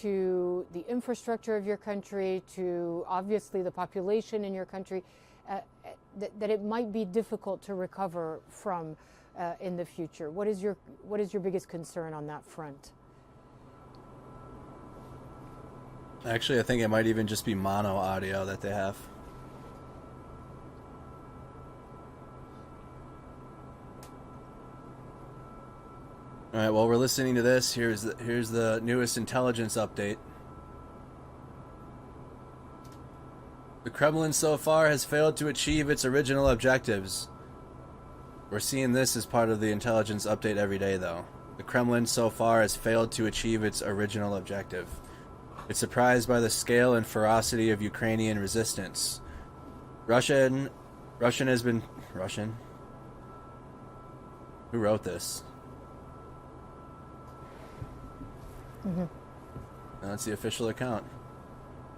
to the infrastructure of your country, to obviously the population in your country, that it might be difficult to recover from in the future? What is your biggest concern on that front? Actually, I think it might even just be mono audio that they have. All right, while we're listening to this, here's the newest intelligence update. The Kremlin so far has failed to achieve its original objectives. We're seeing this as part of the intelligence update every day, though. The Kremlin so far has failed to achieve its original objective. It's surprised by the scale and ferocity of Ukrainian resistance. Russian has been... Russian? Who wrote this? That's the official account.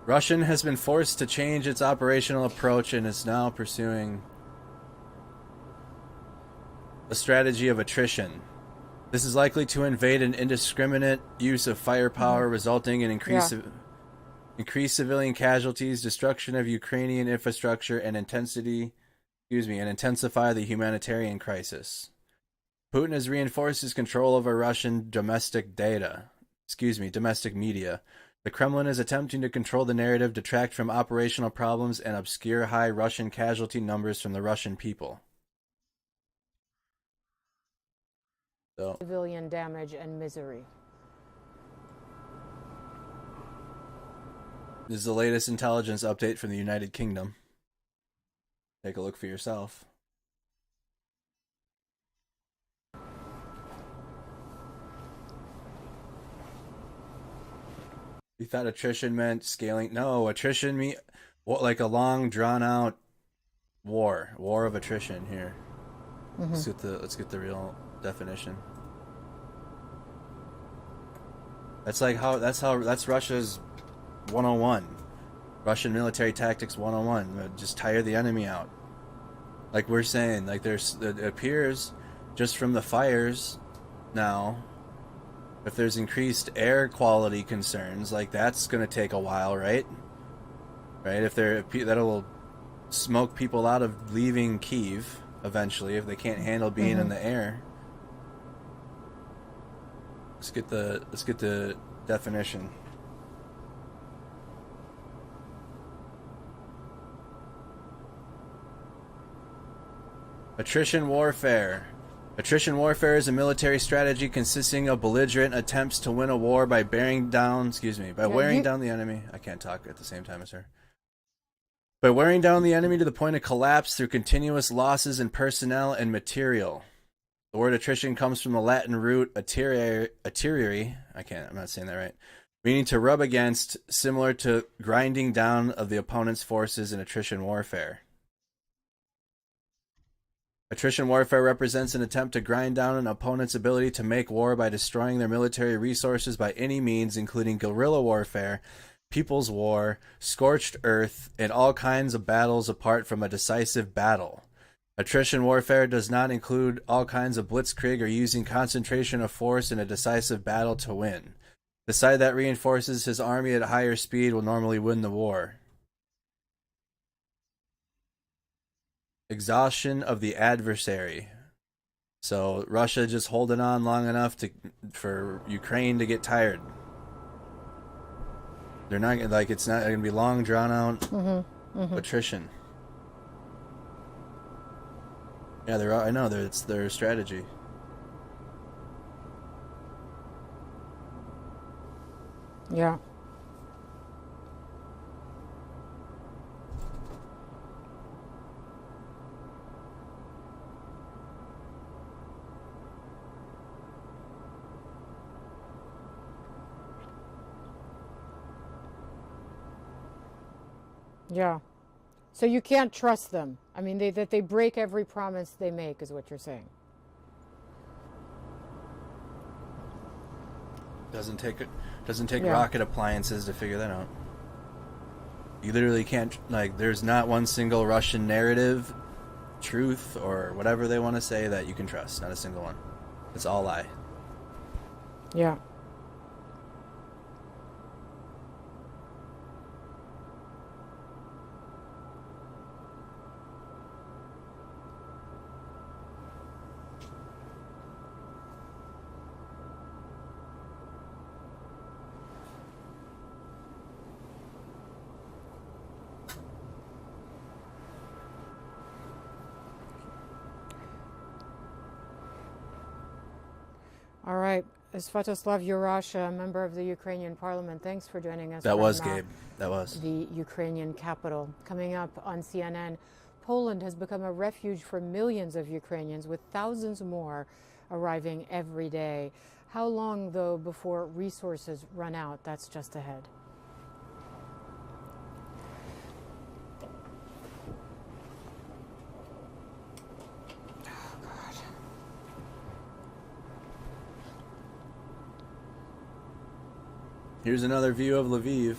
Russian has been forced to change its operational approach and is now pursuing a strategy of attrition. This is likely to invade an indiscriminate use of firepower, resulting in increased civilian casualties, destruction of Ukrainian infrastructure, and intensify the humanitarian crisis. Putin has reinforced his control over Russian domestic media. The Kremlin is attempting to control the narrative, detract from operational problems, and obscure high Russian casualty numbers from the Russian people. So, civilian damage and misery. This is the latest intelligence update from the United Kingdom. Take a look for yourself. You thought attrition meant scaling? No, attrition mean like a long, drawn-out war of attrition. Here, let's get the real definition. That's Russia's 101, Russian military tactics 101. Just tire the enemy out. Like we're saying, like it appears just from the fires now. If there's increased air quality concerns, like that's going to take a while, right? Right? That'll smoke people out of leaving Kyiv eventually if they can't handle being in the air. Let's get the definition. Attrition warfare. Attrition warfare is a military strategy consisting of belligerent attempts to win a war by wearing down the enemy. I can't talk at the same time as her. By wearing down the enemy to the point of collapse through continuous losses in personnel and material. The word attrition comes from the Latin root atterere. I'm not saying that right. Meaning to rub against, similar to grinding down of the opponent's forces in attrition warfare. Attrition warfare represents an attempt to grind down an opponent's ability to make war by destroying their military resources by any means, including guerrilla warfare, people's war, scorched earth, and all kinds of battles apart from a decisive battle. Attrition warfare does not include all kinds of blitzkrieg or using concentration of force in a decisive battle to win. The side that reinforces his army at higher speed will normally win the war. Exhaustion of the adversary. So Russia just holding on long enough for Ukraine to get tired. They're not it's not going to be long drawn out attrition. Yeah, I know it's their strategy. Yeah. Yeah. So you can't trust them. I mean, that they break every promise they make is what you're saying. Doesn't take rocket appliances to figure that out. You literally can't, there's not one single Russian narrative, truth, or whatever they want to say that you can trust. Not a single one. It's all lie. Yeah. All right. Svatoslav Yurasha, a member of the Ukrainian parliament, thanks for joining us. That was Gabe. That was. The Ukrainian capital. Coming up on CNN, Poland has become a refuge for millions of Ukrainians, with thousands more arriving every day. How long, though, before resources run out? That's just ahead. Here's another view of Lviv.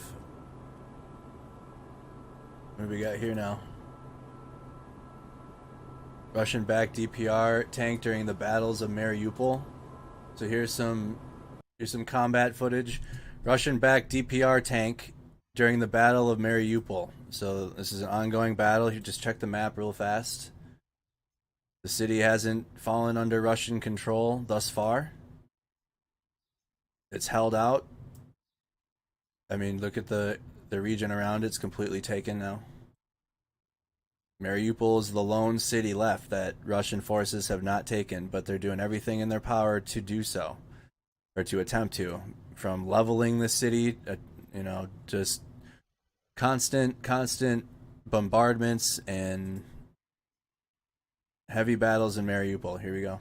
What do we got here now? Russian-backed DPR tank during the battles of Mariupol. So here's some combat footage. Russian-backed DPR tank during the Battle of Mariupol. So this is an ongoing battle. You just check the map real fast. The city hasn't fallen under Russian control thus far. It's held out. I mean, look at the region around. It's completely taken now. Mariupol is the lone city left that Russian forces have not taken, but they're doing everything in their power to do so, or to attempt to. From leveling the city, just constant bombardments and heavy battles in Mariupol. Here we go.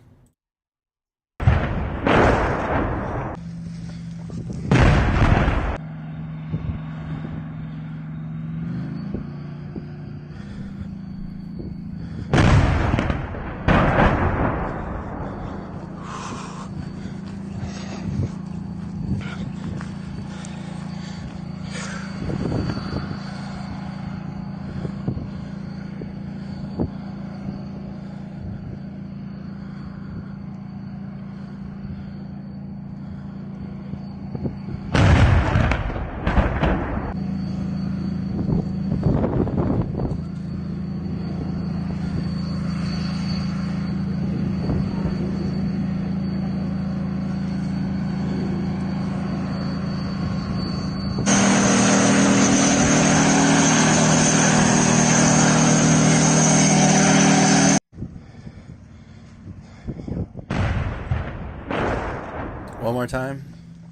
One more time.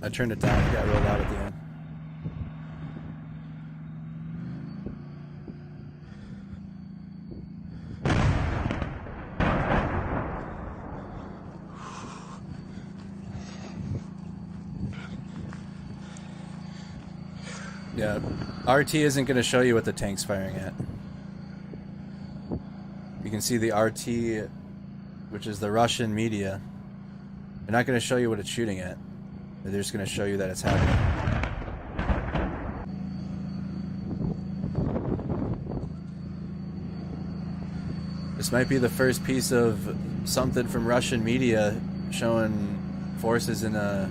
I turned it down. It got real loud at the end. Yeah, RT isn't going to show you what the tank's firing at. You can see the RT, which is the Russian media. They're not going to show you what it's shooting at. They're just going to show you that it's happening. This might be the first piece of something from Russian media showing forces in a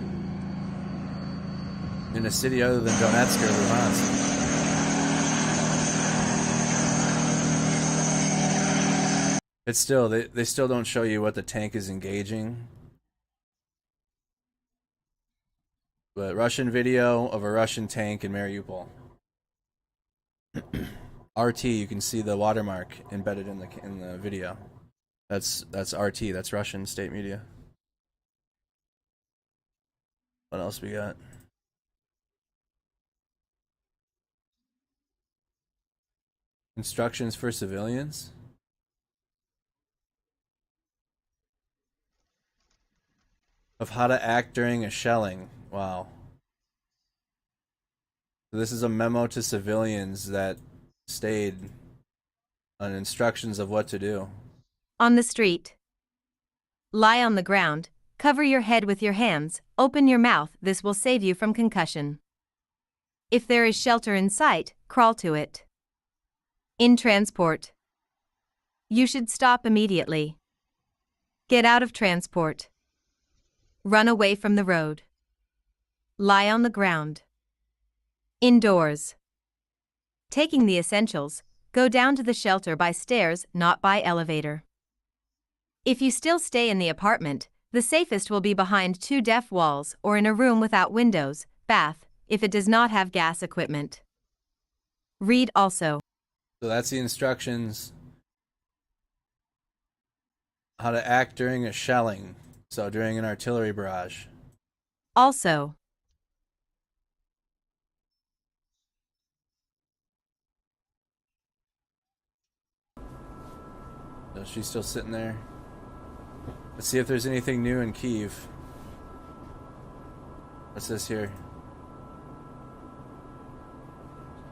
city other than Donetsk or Luhansk. It's still, they still don't show you what the tank is engaging. But Russian video of a Russian tank in Mariupol. RT, you can see the watermark embedded in the video. That's RT, that's Russian state media. What else we got? Instructions for civilians? Of how to act during a shelling. Wow. So this is a memo to civilians that stayed on instructions of what to do. On the street. Lie on the ground, cover your head with your hands, open your mouth, this will save you from concussion. If there is shelter in sight, crawl to it. In transport. You should stop immediately. Get out of transport. Run away from the road. Lie on the ground. Indoors. Taking the essentials, go down to the shelter by stairs, not by elevator. If you still stay in the apartment, the safest will be behind 2 deaf walls or in a room without windows, bath, if it does not have gas equipment. Read also. So that's the instructions. How to act during a shelling. So during an artillery barrage. Also. So she's still sitting there. Let's see if there's anything new in Kyiv. What's this here?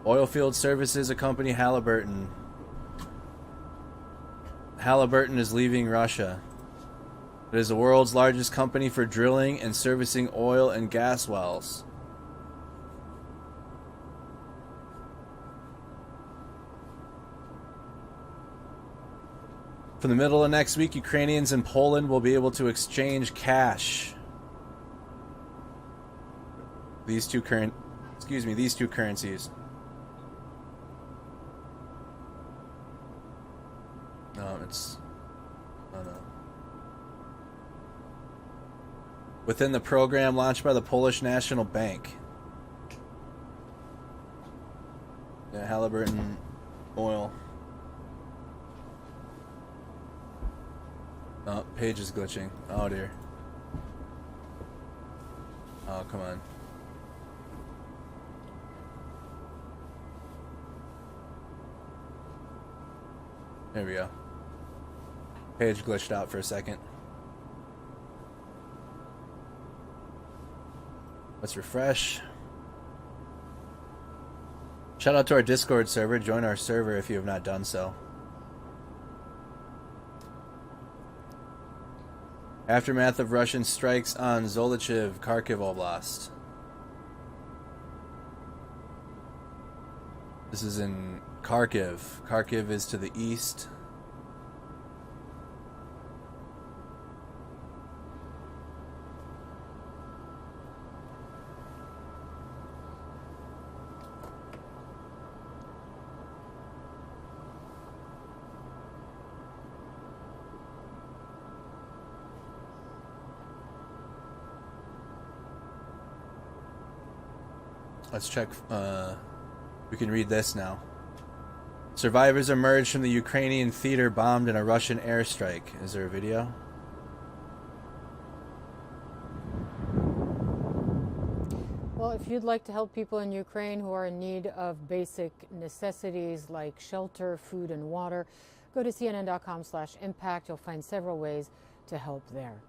Oilfield Services accompany Halliburton. Halliburton is leaving Russia. It is the world's largest company for drilling and servicing oil and gas wells. From the middle of next week, Ukrainians in Poland will be able to exchange cash. These two currencies. No, it's... Oh no. Within the program launched by the Polish National Bank. Yeah, Halliburton oil. Oh, page is glitching. Oh dear. Oh, come on. There we go. Page glitched out for a second. Let's refresh. Shout out to our Discord server. Join our server if you have not done so. Aftermath of Russian strikes on Zolochiv, Kharkiv Oblast. This is in Kharkiv. Kharkiv is to the east. Let's check. We can read this now. Survivors emerged from the Ukrainian theater bombed in a Russian airstrike. Is there a video? Well, if you'd like to help people in Ukraine who are in need of basic necessities like shelter, food, and water, go to cnn.com/impact. You'll find several ways to help there.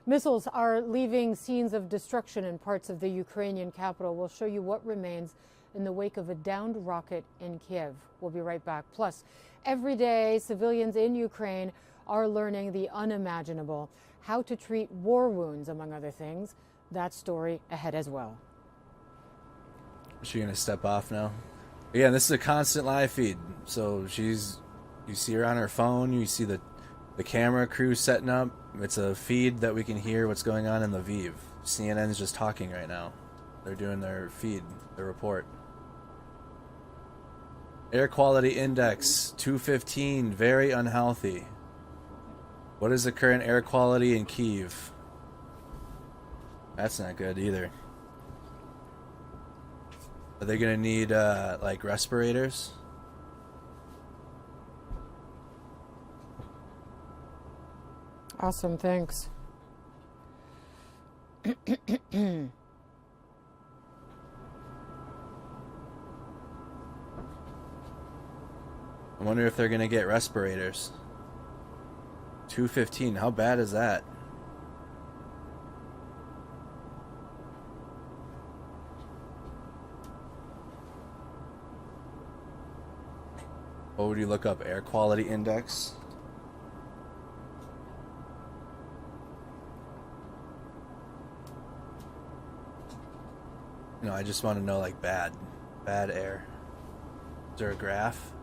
Missiles are leaving scenes of destruction in parts of the Ukrainian capital. We'll show you what remains in the wake of a downed rocket in Kyiv. We'll be right back. Plus, every day, civilians in Ukraine are learning the unimaginable, how to treat war wounds, among other things. That story ahead as well. Is she going to step off now? Again, this is a constant live feed. So you see her on her phone, you see the camera crew setting up. It's a feed that we can hear what's going on in Lviv. CNN is just talking right now. They're doing their feed, their report. Air quality index 215, very unhealthy. What is the current air quality in Kyiv? That's not good either. Are they gonna need like respirators? Awesome, thanks. I wonder if they're gonna get respirators. 215, how bad is that? What would you look up? Air quality index? No, I just want to know like bad air. Is there a graph?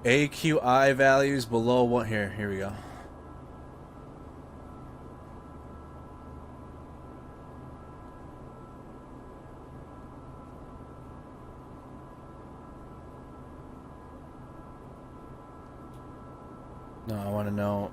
AQI values below what? Here we go. No, I want to know.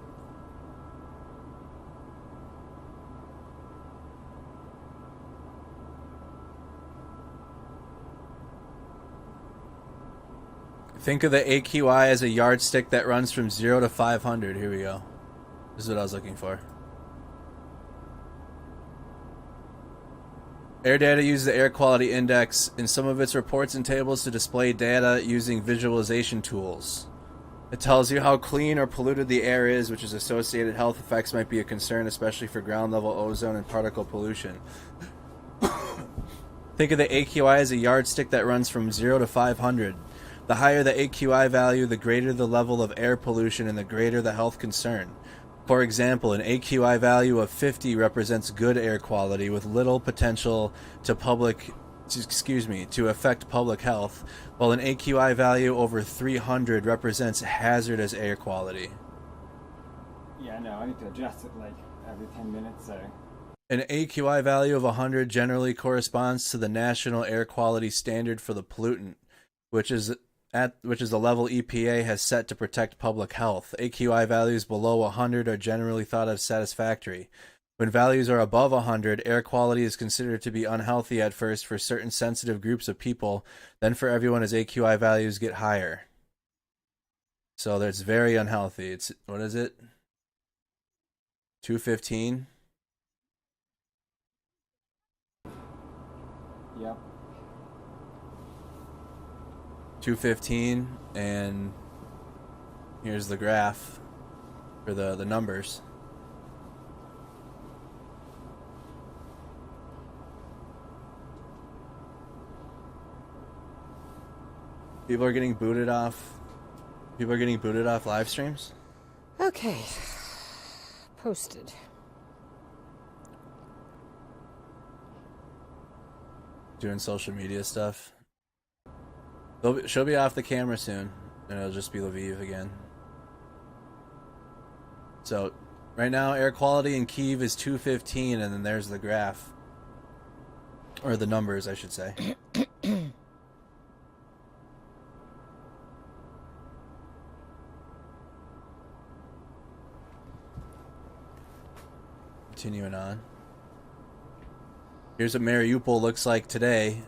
Think of the AQI as a yardstick that runs from 0 to 500. Here we go. This is what I was looking for. Air Data uses the air quality index in some of its reports and tables to display data using visualization tools. It tells you how clean or polluted the air is, which is associated health effects might be a concern, especially for ground level ozone and particle pollution. Think of the AQI as a yardstick that runs from 0 to 500. The higher the AQI value, the greater the level of air pollution and the greater the health concern. For example, an AQI value of 50 represents good air quality with little potential to affect public health, while an AQI value over 300 represents hazardous air quality. Yeah, no, I need to adjust it like every 10 minutes, so... An AQI value of 100 generally corresponds to the National Air Quality Standard for the pollutant, which is the level EPA has set to protect public health. AQI values below 100 are generally thought of satisfactory. When values are above 100, air quality is considered to be unhealthy at first for certain sensitive groups of people, then for everyone as AQI values get higher. So that's very unhealthy. It's, what is it? 215? Yep. 215, and here's the graph for the numbers. People are getting booted off. People are getting booted off live streams. Okay. Posted. Doing social media stuff. She'll be off the camera soon, and it'll just be Lviv again. So, right now, air quality in Kyiv is 215, and then there's the graph. Or the numbers, I should say. Continuing on. Here's what Mariupol looks like today.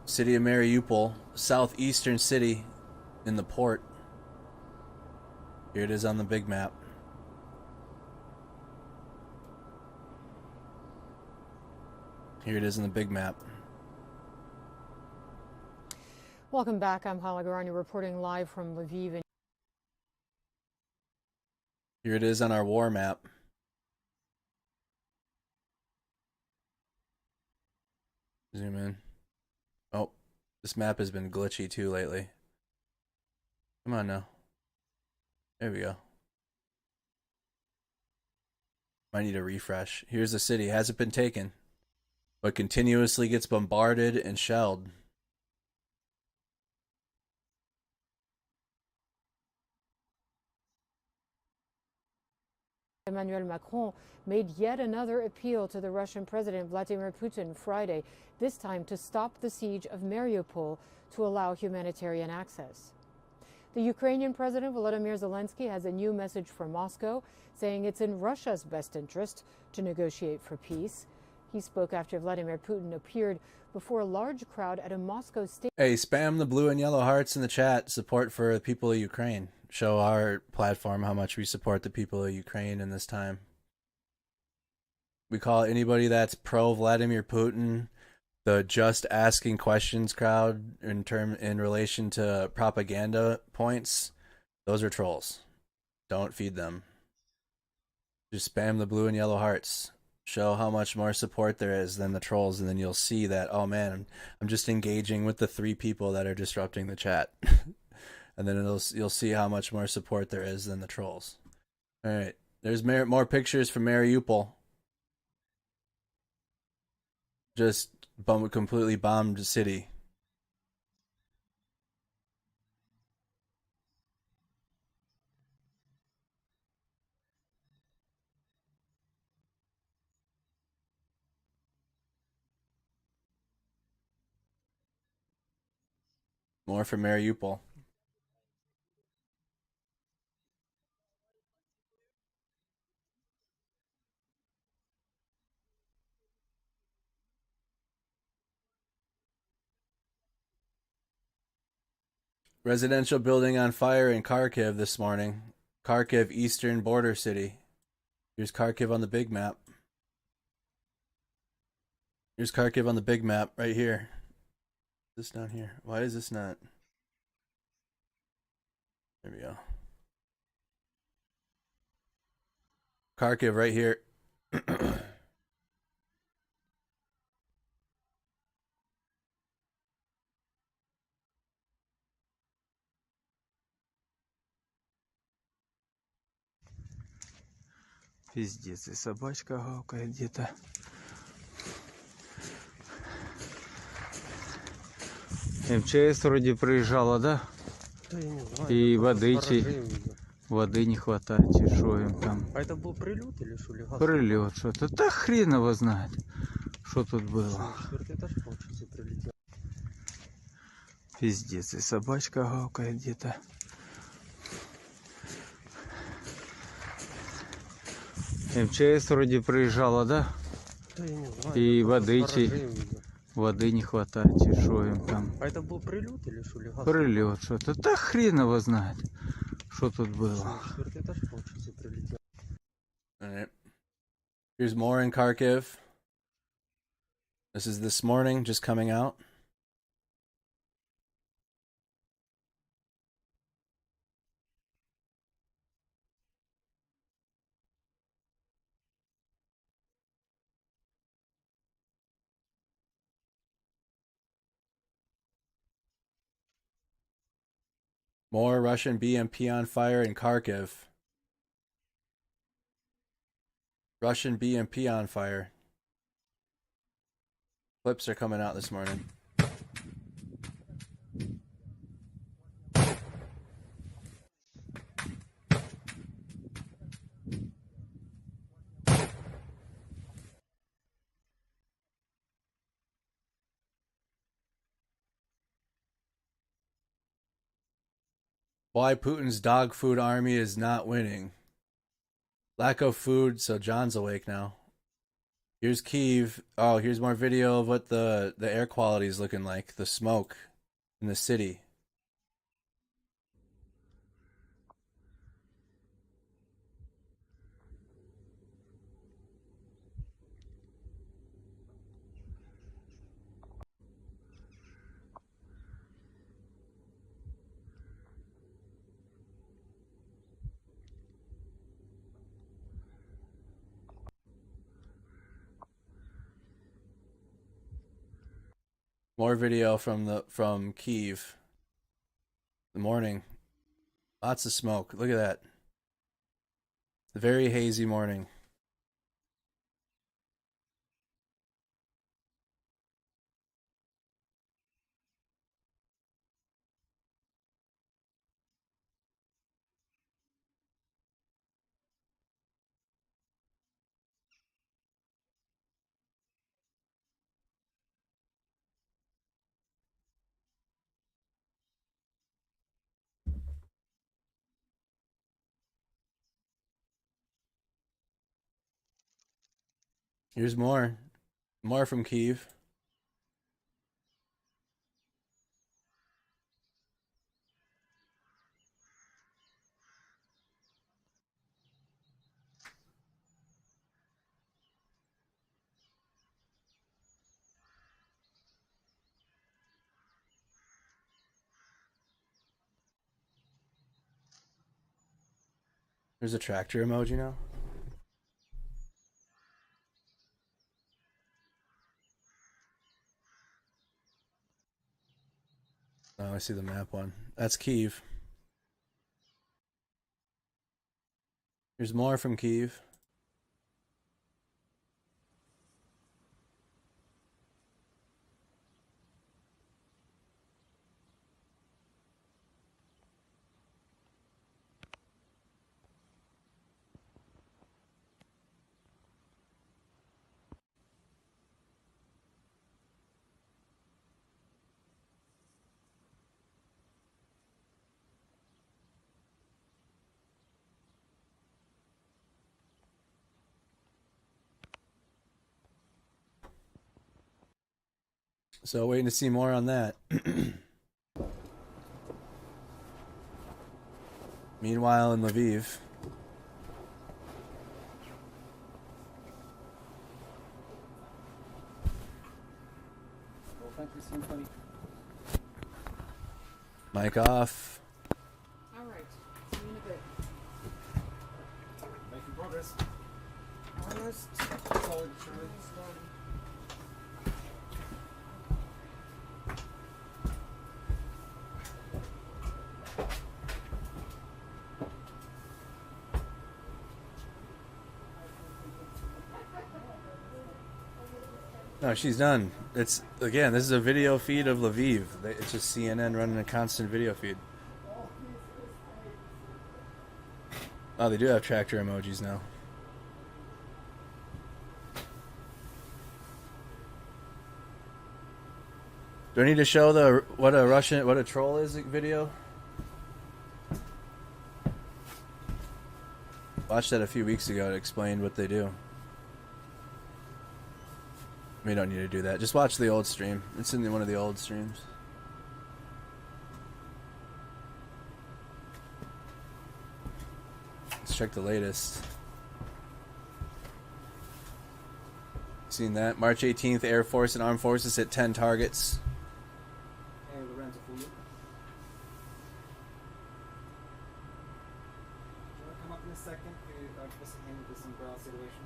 City of Mariupol, southeastern city in the port. Here it is on the big map. Here it is in the big map. Welcome back. I'm Hala Garani reporting live from Lviv. Here it is on our war map. Zoom in. Oh, this map has been glitchy too lately. Come on now. There we go. Might need a refresh. Here's the city. Hasn't been taken, but continuously gets bombarded and shelled. Emmanuel Macron made yet another appeal to the Russian President Vladimir Putin Friday, this time to stop the siege of Mariupol to allow humanitarian access. The Ukrainian President Volodymyr Zelensky has a new message from Moscow, saying it's in Russia's best interest to negotiate for peace. He spoke after Vladimir Putin appeared before a large crowd at a Moscow stadium. Hey, spam the blue and yellow hearts in the chat. Support for the people of Ukraine. Show our platform how much we support the people of Ukraine in this time. We call anybody that's pro Vladimir Putin the just asking questions crowd in relation to propaganda points. Those are trolls. Don't feed them. Just spam the blue and yellow hearts. Show how much more support there is than the trolls, and then you'll see that, oh man, I'm just engaging with the 3 people that are disrupting the chat. And then you'll see how much more support there is than the trolls. All right, there's more pictures from Mariupol. Just completely bombed city. More from Mariupol. Residential building on fire in Kharkiv this morning. Kharkiv, eastern border city. Here's Kharkiv on the big map. Here's Kharkiv on the big map right here. This down here. Why is this not? There we go. Kharkiv right here. Пиздец, и собачка гавкает где-то. МЧС вроде приезжала, да? Да я не знаю. И воды не хватает, и что им там? А это был прилет или что? Прилет что-то. Да хрен его знает, что тут было. 4-й этаж, получается, прилетел. Пиздец, и собачка гавкает где-то. МЧС вроде приезжала, да? Да я не знаю. И воды не хватает, и что им там? А это был прилет или что? Прилет что-то. Да хрен его знает, что тут было. 4-й этаж, получается, прилетел. All right. Here's more in Kharkiv. This is this morning, just coming out. More Russian BMP on fire in Kharkiv. Russian BMP on fire. Clips are coming out this morning. Why Putin's dog food army is not winning. Lack of food, so John's awake now. Here's Kyiv. Oh, here's more video of what the air quality is looking like. The smoke in the city. More video from Kyiv. The morning. Lots of smoke. Look at that. The very hazy morning. Here's more. More from Kyiv. There's a tractor emoji now. Oh, I see the map one. That's Kyiv. Here's more from Kyiv. So waiting to see more on that. Meanwhile in Lviv. Mic off. All right. See you in a bit. Making progress. Almost. Solid, Charlie. No, she's done. It's again. This is a video feed of Lviv. It's just CNN running a constant video feed. Oh, they do have tractor emojis now. Do I need to show what a troll is video? Watched that a few weeks ago. It explained what they do. We don't need to do that. Just watch the old stream. It's in one of the old streams. Let's check the latest. Seen that? March 18th, Air Force and Armed Forces hit 10 targets. Hey, Lorenzo, for you. Do you want to come up in a second? Give us a hand with this umbrella situation.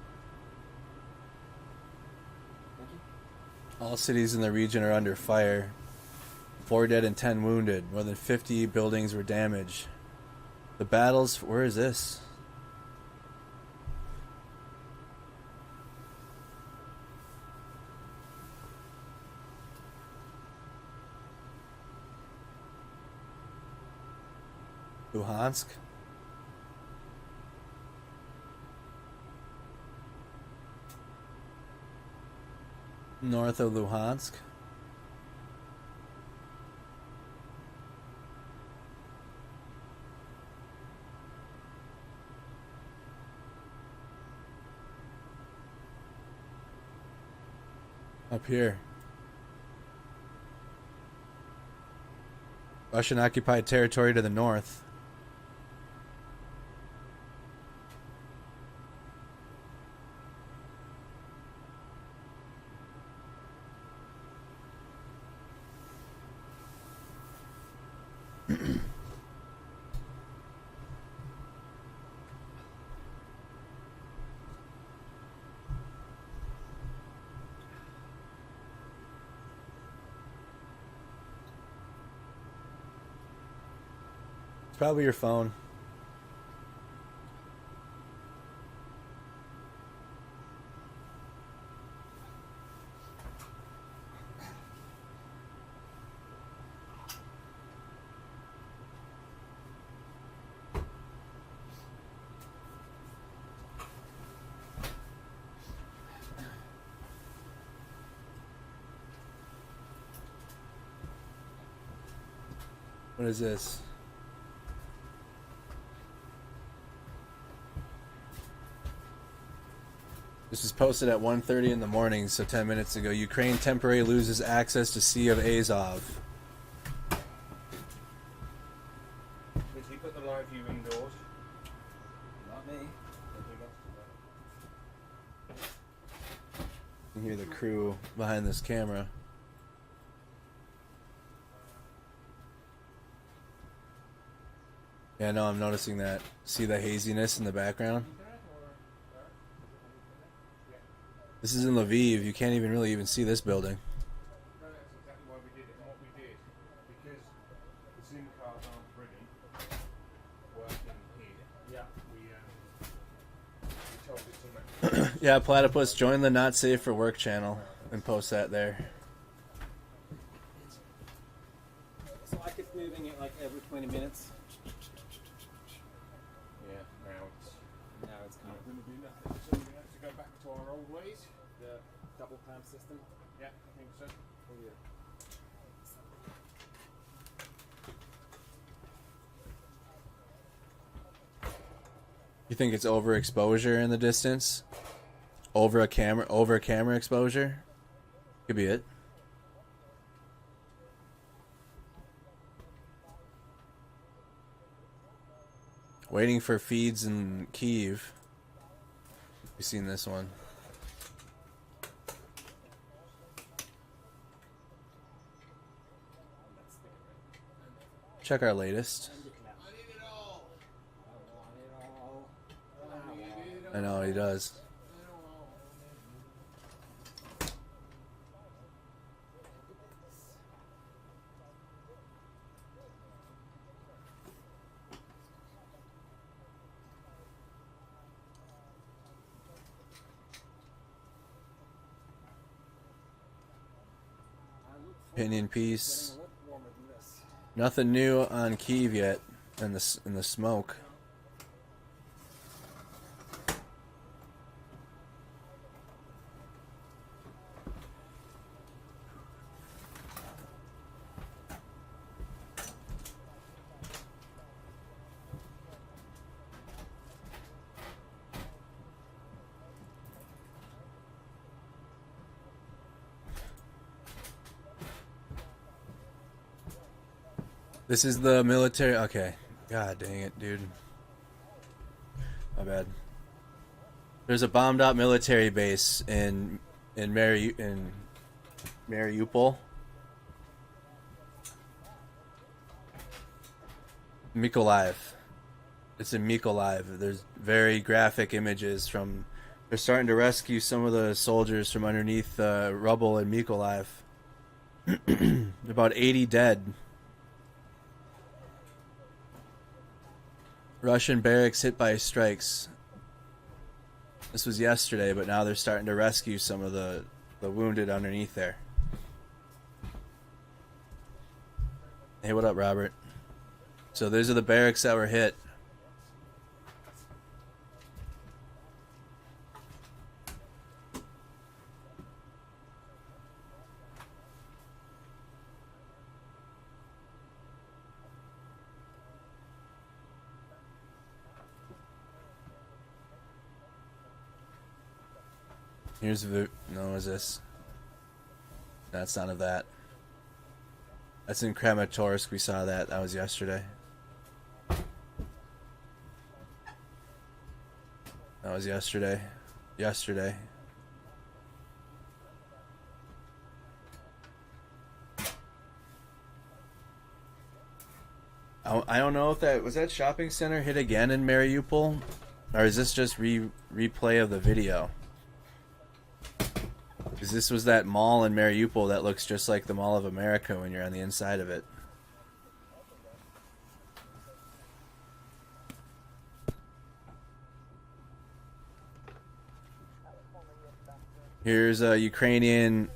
Thank you. All cities in the region are under fire. 4 dead and 10 wounded. More than 50 buildings were damaged. The battles... Where is this? Luhansk? North of Luhansk? Up here. Russian occupied territory to the north. probably your phone. What is this? This was posted at 1:30 in the morning, so 10 minutes ago. Ukraine temporarily loses access to Sea of Azov. Did he put the live view indoors? Not me. You can hear the crew behind this camera. Yeah, no, I'm noticing that. See the haziness in the background? This is in Lviv. You can't even really see this building. No, that's exactly why we did it and what we did. Because the Zoom cards aren't brilliant working here. Yeah. We told it to make Yeah, Platypus, join the Not Safe for Work channel and post that there. So I keep moving it like every 20 minutes. Yeah, Now it's kind of going to do nothing. So we're going to have to go back to our old ways. the double clamp system. Yeah, I think so. Oh, yeah. You think it's overexposure in the distance? Over a camera exposure? Could be it. Waiting for feeds in Kyiv. You've seen this one. Check our latest. I know he does. Opinion piece. Nothing new on Kyiv yet in the smoke. This is the military. Okay. God dang it, dude. My bad. There's a bombed out military base in Mariupol. Mykolaiv. It's in Mykolaiv. There's very graphic images from. They're starting to rescue some of the soldiers from underneath rubble in Mykolaiv. About 80 dead. Russian barracks hit by strikes. This was yesterday, but now they're starting to rescue some of the wounded underneath there. Hey, what up, Robert? So those are the barracks that were hit. Here's the no. Is this? That's none of that. That's in Kramatorsk. We saw that. That was yesterday. That was yesterday. Yesterday. I don't know if that was that shopping center hit again in Mariupol, or is this just replay of the video? Because this was that mall in Mariupol that looks just like the Mall of America when you're on the inside of it. Here's a Ukrainian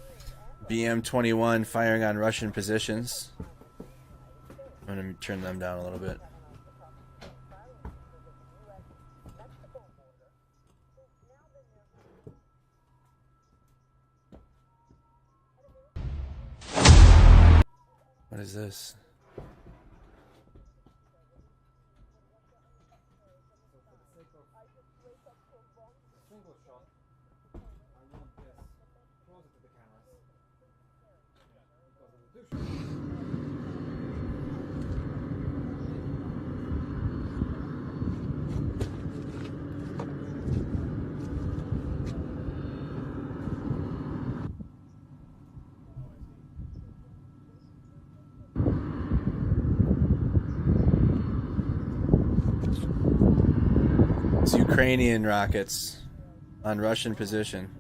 BM-21 firing on Russian positions. I'm going to turn them down a little bit. What is this? It's Ukrainian rockets on Russian position.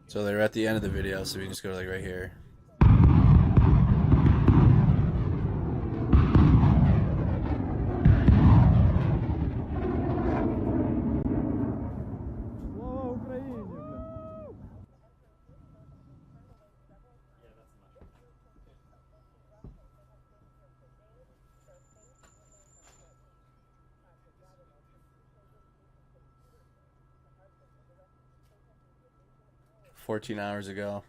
So they're at the end of the video, so we can just go to like right here. $14 hours ago.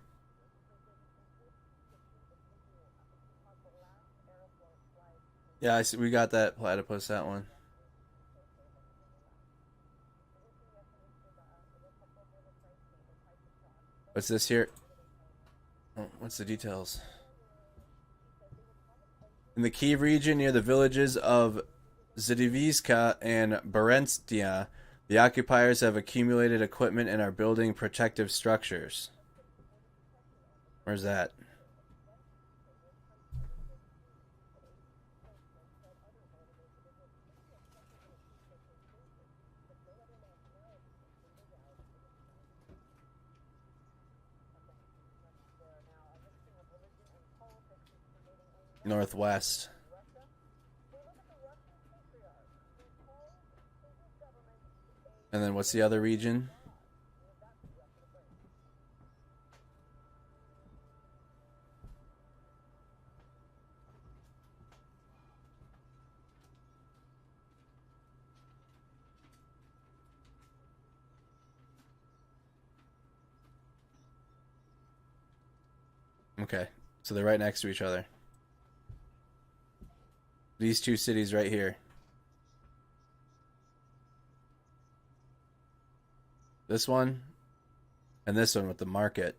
Yeah, I see, we got that platypus, that one. What's this here? Oh, what's the details? In the Kyiv region near the villages of Zydivizka and Berenstia, the occupiers have accumulated equipment and are building protective structures. Where's that? Northwest. And then what's the other region? Okay, so they're right next to each other. These two cities right here. This one and this one with the market.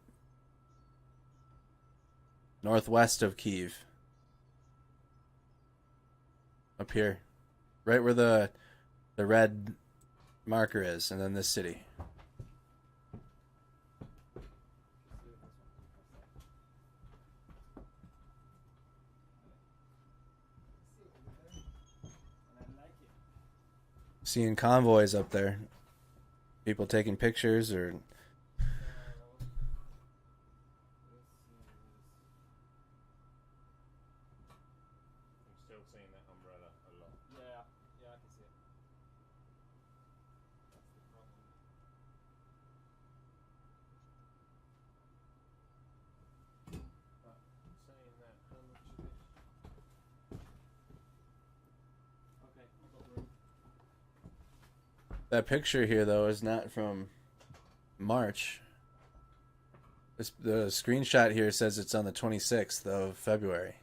Northwest of Kyiv. Up here. Right where the red marker is, and then this city. Seeing convoys up there. People taking pictures or... I'm still seeing that umbrella a lot. Yeah, I can see it. That's the problem. But saying that, how much of this? Okay, I've got the room. That picture here, though, is not from March. The screenshot here says it's on the 26th of February.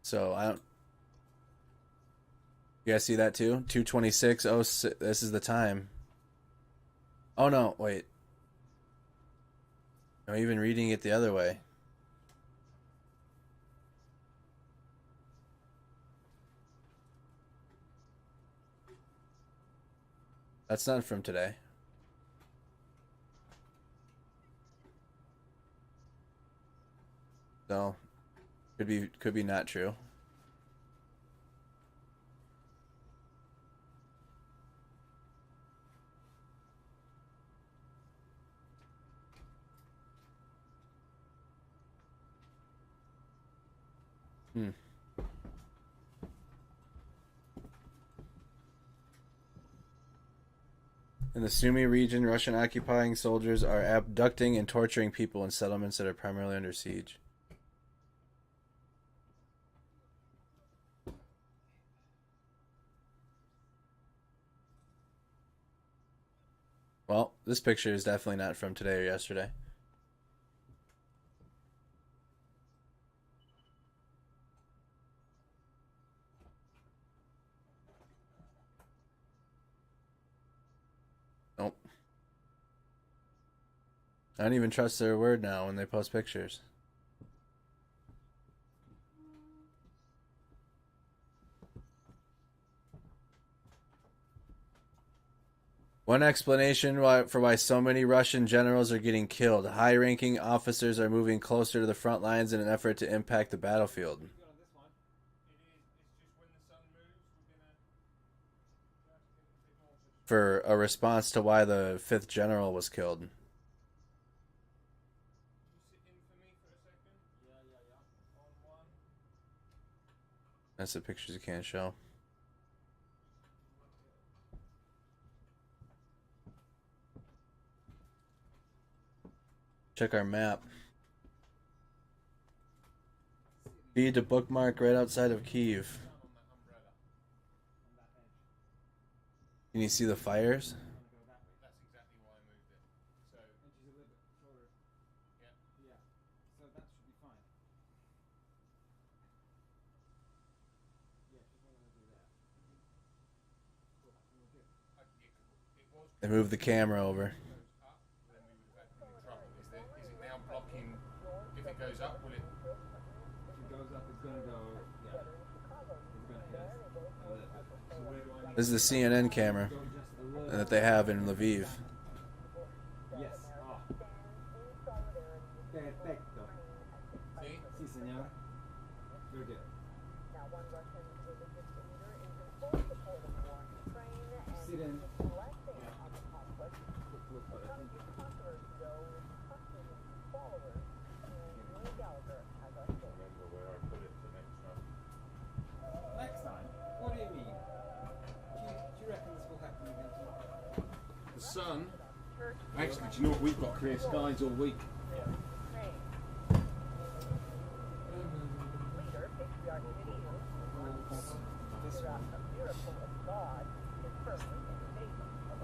So, I don't... You guys see that, too? 2:26. Oh, this is the time. Oh, no, wait. I'm even reading it the other way. That's not from today. So, could be not true. In the Sumy region, Russian occupying soldiers are abducting and torturing people in settlements that are primarily under siege. Well, this picture is definitely not from today or yesterday. Nope. I don't even trust their word now when they post pictures. One explanation for why so many Russian generals are getting killed. High-ranking officers are moving closer to the front lines in an effort to impact the battlefield. For a response to why the 5th general was killed. That's the pictures you can't show. Check our map. Feed to bookmark right outside of Kyiv. Can you see the fires? They moved the camera over. If it goes up, will it? If it goes up, it's going to go, yeah. It's going to hit us. So where do I need This is the CNN camera that they have in Lviv. Yes. Perfecto. Sí, señor. Very good. Sit in. Next time? What do you mean? Do you reckon this will happen again tomorrow? The sun? Actually, do you know what? We've got clear skies all week.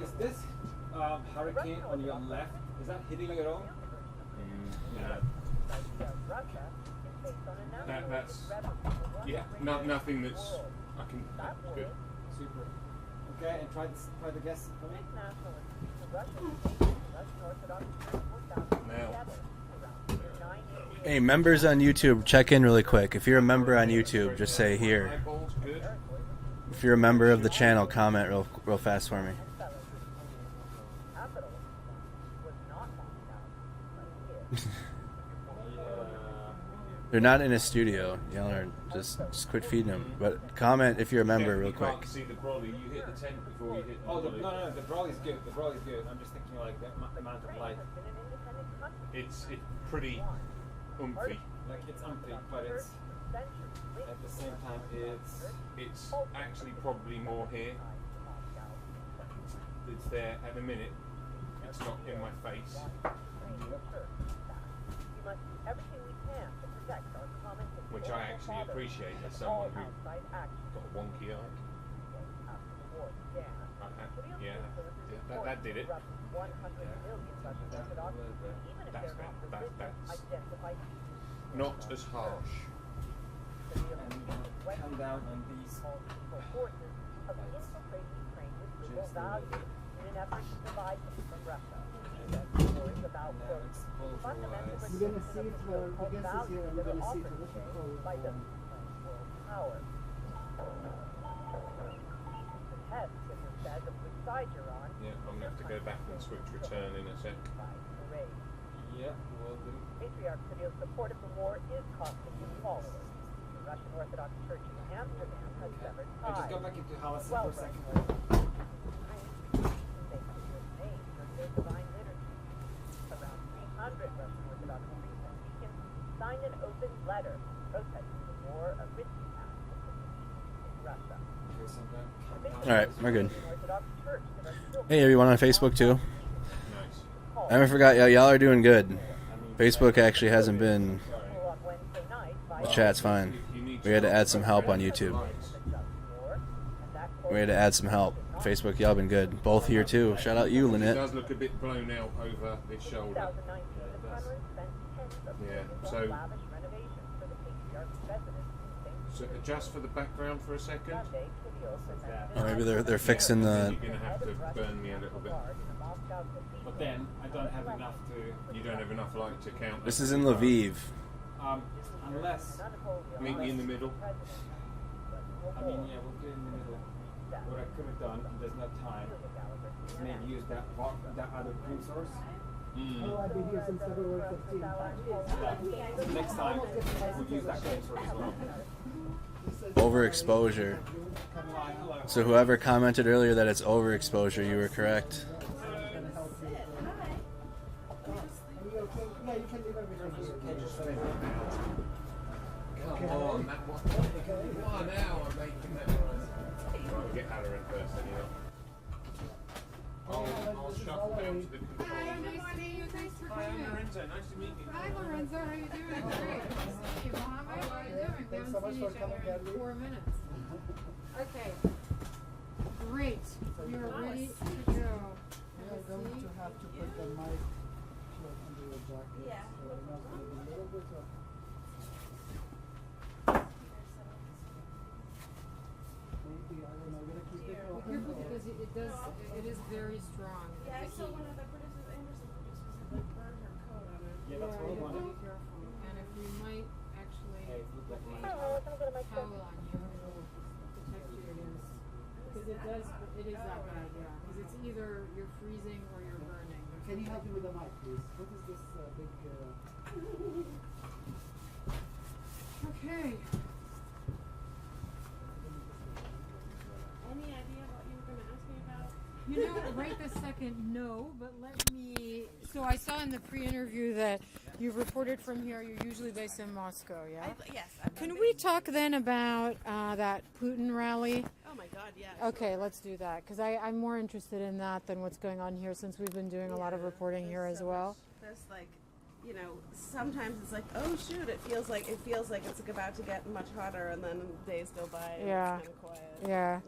Is this hurricane on your left, is that hitting you at all? Yeah. That's yeah. Nothing that's I can. That's good. Super. Okay, and try the guess for me. Now. Hey, members on YouTube, check in really quick. If you're a member on YouTube, just say here. If you're a member of the channel, comment real fast for me. They're not in a studio. Y'all just quit feeding them. But comment if you're a member real quick. You can't see the brolly. You hit the tent before you hit the brolly. No, the brolly's good. The brolly's good. I'm just thinking like the amount of light. It's pretty umphy. Like it's umphy, but it's at the same time it's actually probably more here. It's there at the minute. It's not in my face. Which I actually appreciate as someone who got a wonky eye. Yeah, that did it. That's not as harsh. Come down on these. We're going to see if the guest is here and we're going to see if the power. The test, if it says of which side you're on, Yeah, I'm going to have to go back and switch return in a sec. Yeah, will do. Patriarch Cyril's support of the war is costing him followers. The Russian Orthodox Church in Amsterdam has severed I just ties. got back into Halison Well, for a second. Divine liturgy. Around 300 Russian Orthodox priests and deacons signed an open letter protesting the war, a risky path in Russia. All right, we're good. Hey, everyone on Facebook too. I haven't forgot y'all are doing good. Facebook actually hasn't been. The chat's fine. We had to add some help on YouTube. We had to add some help. Facebook, y'all been good. Both here too. Shout out you, It Lynette. does look a bit blown out over this shoulder. Yeah, so adjust for the background for a second. Or maybe they're fixing the. You're gonna have to burn me a little bit. But then I don't have enough to. You don't have enough light to count. This is in Lviv. Unless. Meet me in the middle. I mean, yeah, we'll get in the middle. What I could have done, and there's no time, is maybe use that other cream source. Oh, I've been here since February 15th. Yeah. So next time, we'll use that cream source as well. Overexposure. So whoever commented earlier that it's overexposure, you were correct. Come on, that one hour making that noise. Right, we'll get Hannah in first anyway. I'll shuffle down to the control. Hi, nice to meet you. Thanks for Hi, I'm coming. Lorenzo. Nice to meet you. Hi, Lorenzo. How you doing? Great. Hey, Mohammed. How you doing? We haven't seen each other in 4 minutes. Okay. Great. You're ready to go. You're going to have to put the mic under your jacket. Yeah. So it must be a little bit of. Maybe, I don't know, we're gonna keep it open. Careful because it is very strong. Yeah, I saw one of the producers, Anderson producers, had like burned her coat on it. Yeah, that's what I you have to wanted. be careful. And if you might actually put a Oh, I'm gonna make towel on you, it'll protect you against. Because it is that bad, yeah. Because it's either you're freezing or you're burning. Can you help me with the mic, please? What is this big... Okay. Any idea what you were going to ask me about? You know, right this second, no, but let me... So I saw in the pre-interview that you've reported from here. You're usually based in Moscow, yeah? Yes. Can we talk then about that Putin rally? Oh my God, yeah. Okay, let's do that, because I'm more interested in that than what's going on here, since we've been doing a lot of reporting here as well. There's like, you know, sometimes it's like, oh shoot, it feels like it's about to get much hotter, and then days go by and Yeah. it's kind of quiet. Yeah.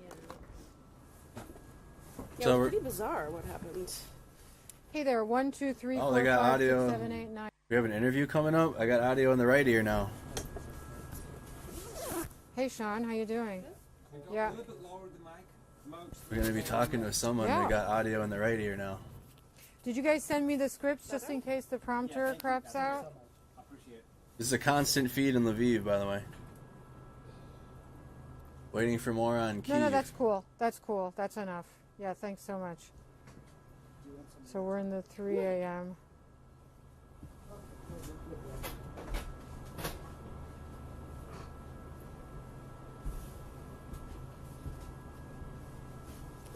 Yeah, So it was we're- pretty bizarre what happened. Hey there, 1, 2, 3, Oh, 4, they got 5, audio. 6, 7, 8, 9. We have an interview coming up. I got audio in the right ear now. Hey Sean, how you doing? Yeah. A little bit lower the mic. Most. We're gonna be talking to someone. Yeah. They got audio in the right ear now. Did you guys send me the scripts just in case the prompter craps out? I appreciate it. This is a constant feed in Lviv, by the way. Waiting for more on Kyiv. No, that's cool. That's cool. That's enough. Yeah, thanks so much. So we're in the 3 a.m.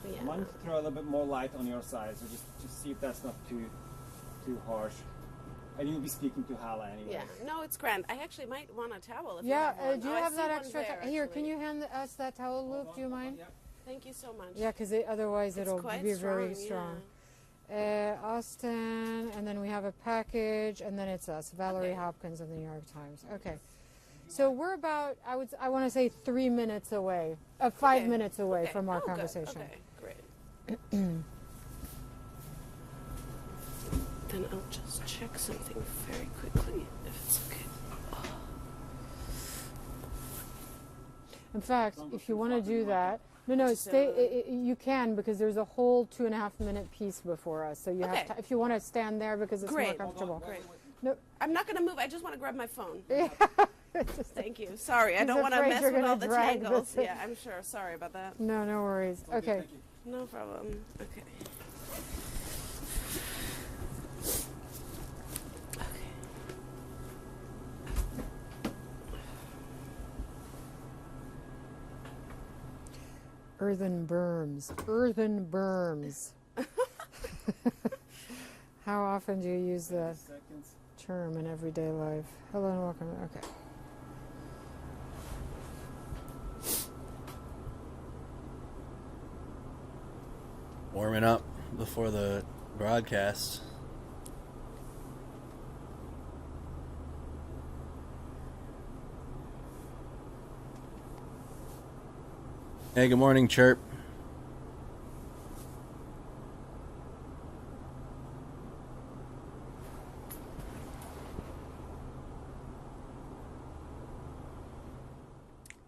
I wanted to throw a little bit more light on your side, so just see if that's not too harsh. And you'll be speaking to Hala anyway. Yeah, no, it's grand. I actually might want a towel if Yeah, you have one. do you Oh, I have see that one extra? there, Here, actually. can you hand us that towel, Luke? Do you mind? Thank you so much. Yeah, because otherwise It's it'll quite be very strong, strong. Austin, and then we have a package, and then it's us, Valerie Hopkins of the New York Times. Okay. So we're about, I want to say 3 minutes away, 5 minutes away from our conversation. Okay, great. Then I'll just check something very quickly, if it's okay. In fact, if you want to do that, no, stay. You can, because there's a whole 2.5 minute piece before us. So you have to, if you want to stand there because it's more Great. comfortable. Great. No, I'm not going to move. I just want to grab my phone. Yeah. Thank you. Sorry, I He's don't want to afraid mess you're with gonna all the drag tangles. this. Yeah, I'm sure. Sorry about that. No worries. Okay. No problem. Okay. Earthen berms. Earthen berms. How often do you use that term in everyday life? Hello and welcome. Okay. Warming up before the broadcast. Hey, good morning, Chirp.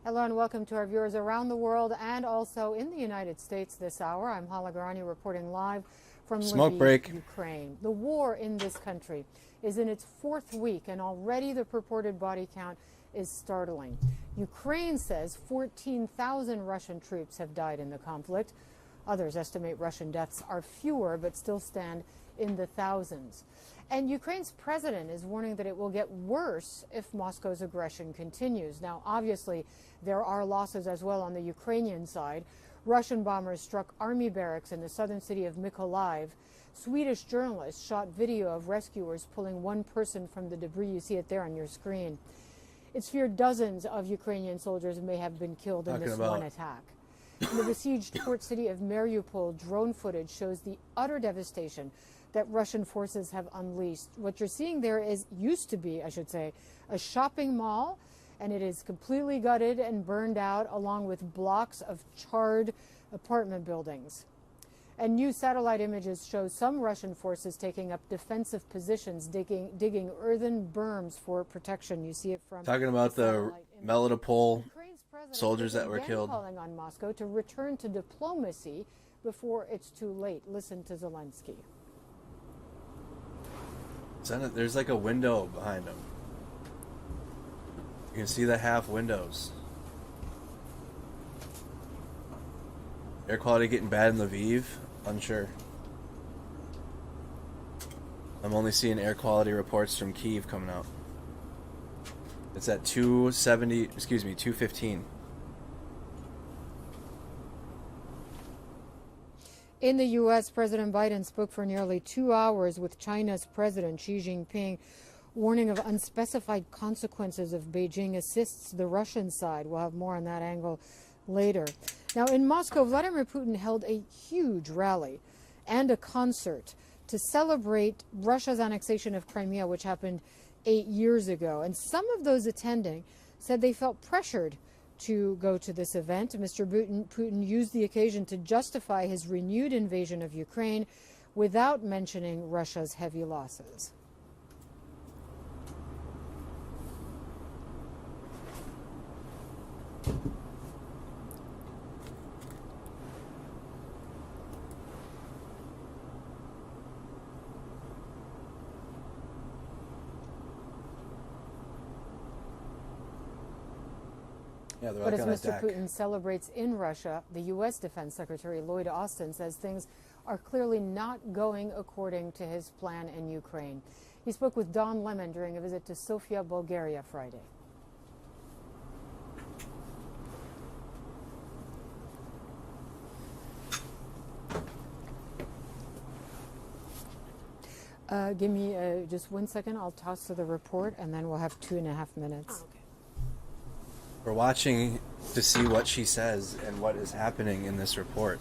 Hello and welcome to our viewers around the world and also in the United States this hour. I'm Hala Garani reporting live from Lviv, Ukraine. The war in this country is in its 4th week and already the purported body count is startling. Ukraine says 14,000 Russian troops have died in the conflict. Others estimate Russian deaths are fewer but still stand in the thousands. And Ukraine's president is warning that it will get worse if Moscow's aggression continues. Now, obviously, there are losses as well on the Ukrainian side. Russian bombers struck army barracks in the southern city of Mykolaiv. Swedish journalists shot video of rescuers pulling one person from the debris. You see it there on your screen. It's feared dozens of Ukrainian soldiers may have been killed in this one attack. In the besieged port city of Mariupol, drone footage shows the utter devastation that Russian forces have unleashed. What you're seeing there used to be, I should say, a shopping mall, and it is completely gutted and burned out, along with blocks of charred apartment buildings. And new satellite images show some Russian forces taking up defensive positions, digging earthen berms for protection. You see it from talking about the Mariupol soldiers that were killed. Calling on Moscow to return to diplomacy before it's too late. Listen to Zelensky. There's like a window behind him. You can see the half windows. Air quality getting bad in Lviv? Unsure. I'm only seeing air quality reports from Kyiv coming out. It's at 215. In the U.S., President Biden spoke for nearly 2 hours with China's President Xi Jinping, warning of unspecified consequences if Beijing assists the Russian side. We'll have more on that angle later. Now, in Moscow, Vladimir Putin held a huge rally and a concert to celebrate Russia's annexation of Crimea, which happened 8 years ago. And some of those attending said they felt pressured to go to this event. Mr. Putin used the occasion to justify his renewed invasion of Ukraine without mentioning Russia's heavy losses. Yeah, but as Mr. Putin celebrates in Russia, the U.S. Defense Secretary Lloyd Austin says things are clearly not going according to his plan in Ukraine. He spoke with Don Lemon during a visit to Sofia, Bulgaria, Friday. Give me just 1 second. I'll toss to the report, and then we'll have 2.5 minutes. Oh, okay. We're watching to see what she says and what is happening in this report.